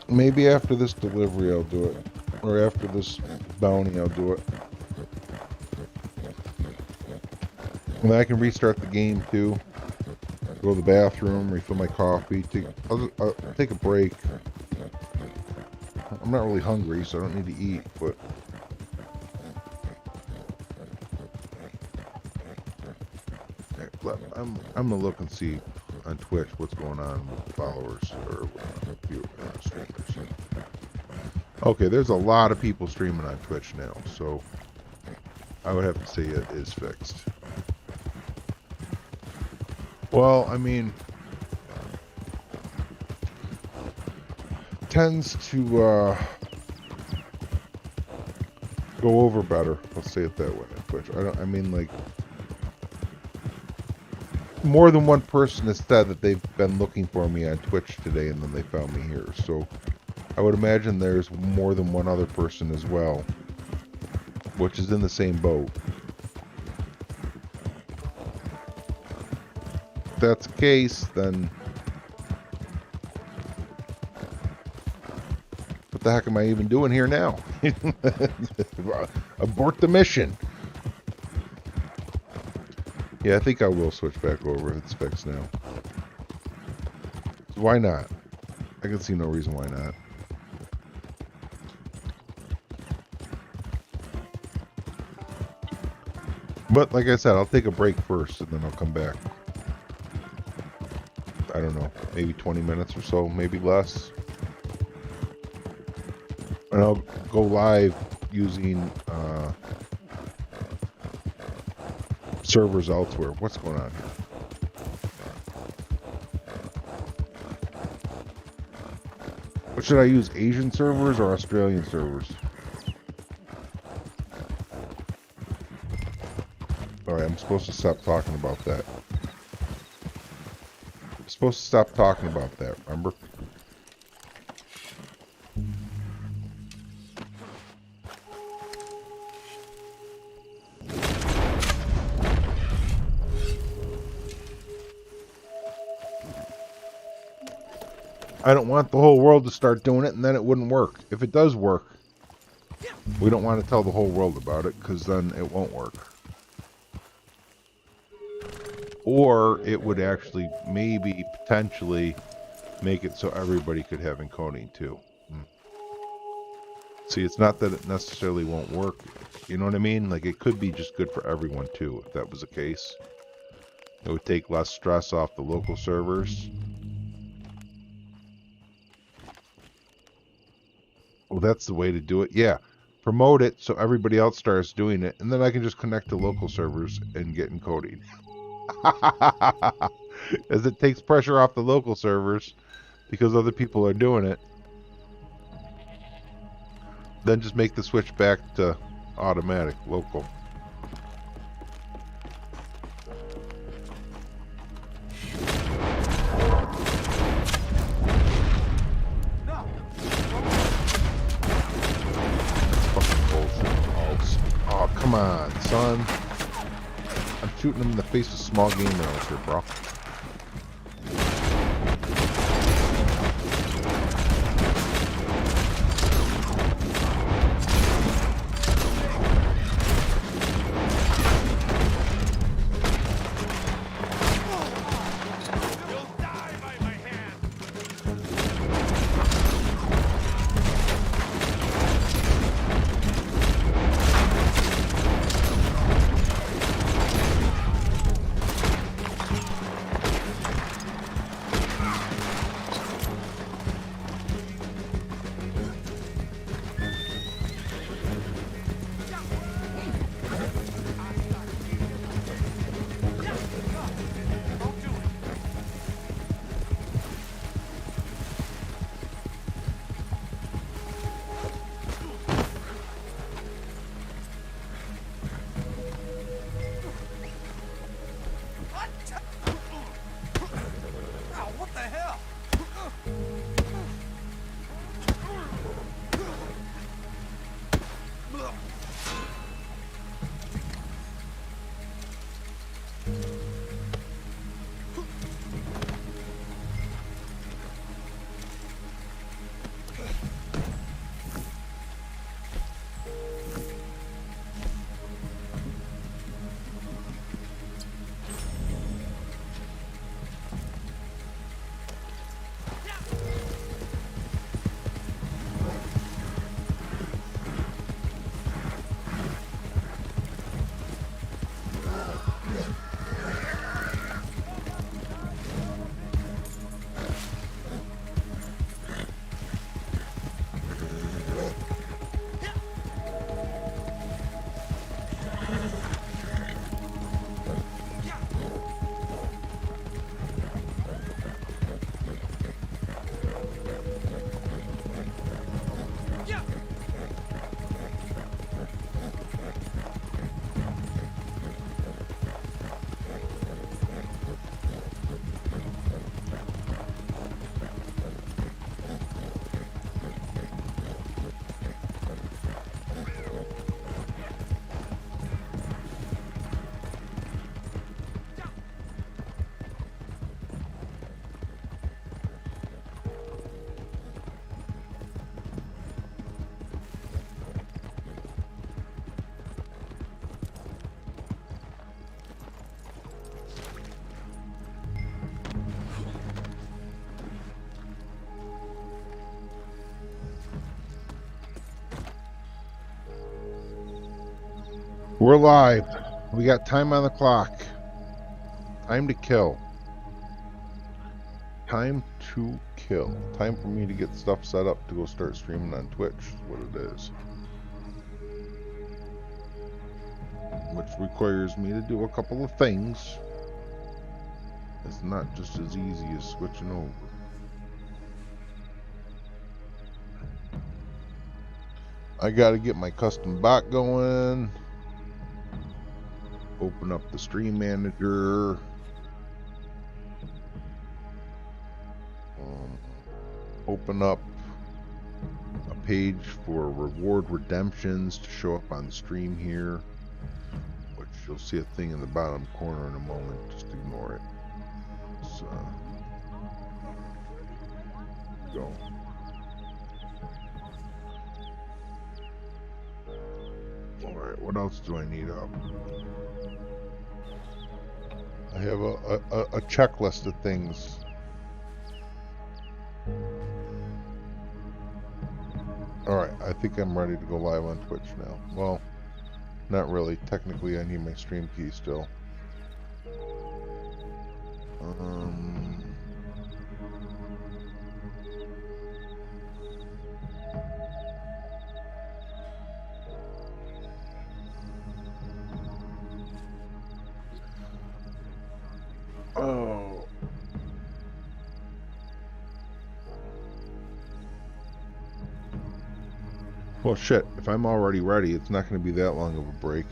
Maybe after this delivery I'll do it. Or after this bounty I'll do it. And then I can restart the game too. Go to the bathroom, refill my coffee, I'll take a break. I'm not really hungry, so I don't need to eat, but I'm gonna look and see on Twitch what's going on with followers or streamers. Okay, there's a lot of people streaming on Twitch now, so I would have to say it is fixed. Well, I mean, tends to go over better. Let's say it that way on Twitch. I mean, like, more than one person has said that they've been looking for me on Twitch today and then they found me here. So I would imagine there's more than one other person as well, which is in the same boat. If that's the case, then what the heck am I even doing here now? Abort the mission. Yeah, I think I will switch back over if it's fixed now. Why not? I can see no reason why not. But like I said, I'll take a break first and then I'll come back. I don't know, maybe 20 minutes or so, maybe less. And I'll go live using servers elsewhere. What's going on here? What should I use? Asian servers or Australian servers? Alright, I'm supposed to stop talking about that. I'm supposed to stop talking about that, remember? I don't want the whole world to start doing it and then it wouldn't work. If it does work, we don't want to tell the whole world about it because then it won't work. Or it would actually maybe potentially make it so everybody could have encoding too. See, it's not that it necessarily won't work. You know what I mean? Like, it could be just good for everyone too if that was the case. It would take less stress off the local servers. Well, that's the way to do it. Yeah. Promote it so everybody else starts doing it. And then I can just connect to local servers and get encoding. As it takes pressure off the local servers because other people are doing it. Then just make the switch back to automatic, local. Come on, son. I'm shooting him in the face with small game arrows here, bro. We're live. We got time on the clock. Time to kill. Time to kill. Time for me to get stuff set up to go start streaming on Twitch is what it is. Which requires me to do a couple of things. It's not just as easy as switching over. I gotta get my custom bot going. Open up the stream manager. Open up a page for reward redemptions to show up on the stream here. Which you'll see a thing in the bottom corner in a moment. Just ignore it. So, go. Alright, what else do I need up? I have a checklist of things. Alright, I think I'm ready to go live on Twitch now. Well, not really. Technically, I need my stream key still. Oh. Well, shit. If I'm already ready, it's not going to be that long of a break.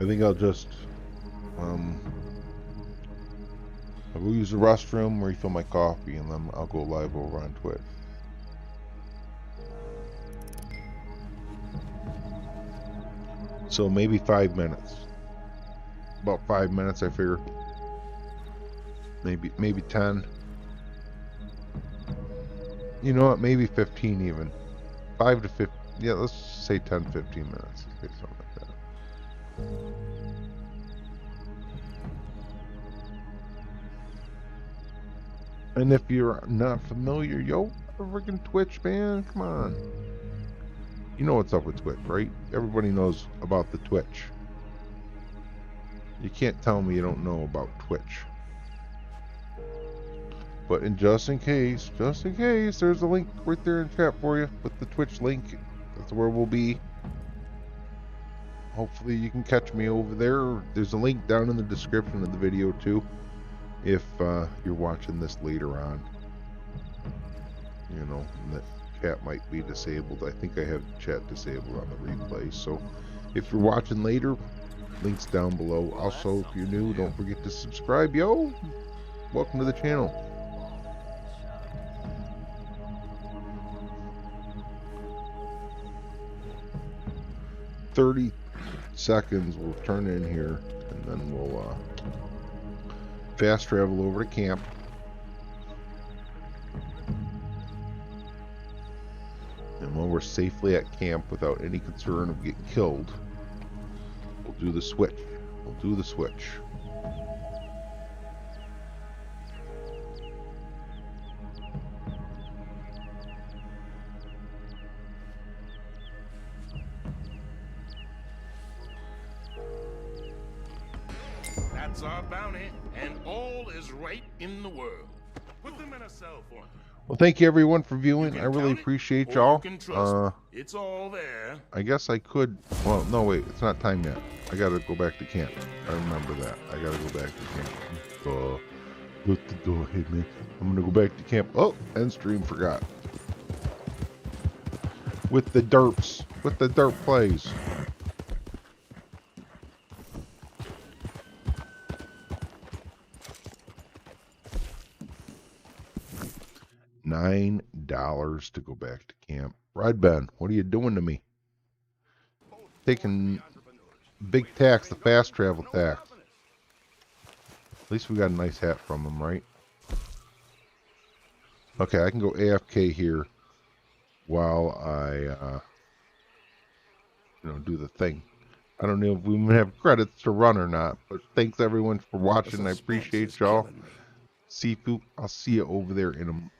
I think I'll just, I'll go use the restroom, refill my coffee, and then I'll go live over on Twitch. So maybe 5 minutes. About 5 minutes, I figure. Maybe 10. You know what? Maybe 15 even. 5 to 15. Yeah, let's say 10, 15 minutes. Okay, something like that. And if you're not familiar, yo, freaking Twitch, man, come on. You know what's up with Twitch, right? Everybody knows about the Twitch. You can't tell me you don't know about Twitch. But just in case, there's a link right there in chat for you with the Twitch link. That's where we'll be. Hopefully you can catch me over there. There's a link down in the description of the video too, if you're watching this later on. You know, the chat might be disabled. I think I have chat disabled on the replay. So if you're watching later, links down below. Also, if you're new, don't forget to subscribe, yo. Welcome to the channel. "30 seconds, we'll turn in here, and then we'll fast travel over to camp. And when we're safely at camp without any concern of getting killed, we'll do the switch. We'll do the switch. That's our bounty, and all is right in the world. Put them in a cell for me. Well, thank you everyone for viewing. I really appreciate y'all. It's all there. I guess I could. Well, no, wait. It's not time yet. I gotta go back to camp. I remember that. I gotta go back to camp. Look the door, hey man. I'm gonna go back to camp. Oh, end stream. Forgot. With the derps. With the derp plays. $9 to go back to camp. Red Ben, what are you doing to me? Taking big tax, the fast travel tax. At least we got a nice hat from him, right? Okay, I can go AFK here while I, do the thing. I don't know if we even have credits to run or not, but thanks everyone for watching. I appreciate y'all. Sifu, I'll see you over there in a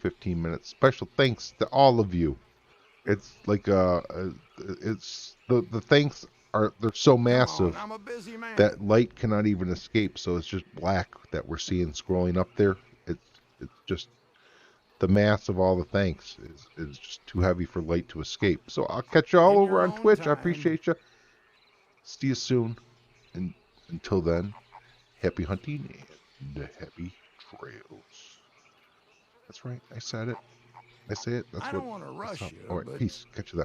15 minutes. Special thanks to all of you. It's like it's the thanks they're so massive I'm a busy man. that light cannot even escape. So it's just black that we're seeing scrolling up there. It's just the mass of all the thanks is just too heavy for light to escape. So I'll catch you all over on Twitch. I appreciate you. See you soon. And until then, happy hunting and happy trails. That's right. I said it. I say it. That's I what. don't want to rush you, All right. but Peace. Catch you then.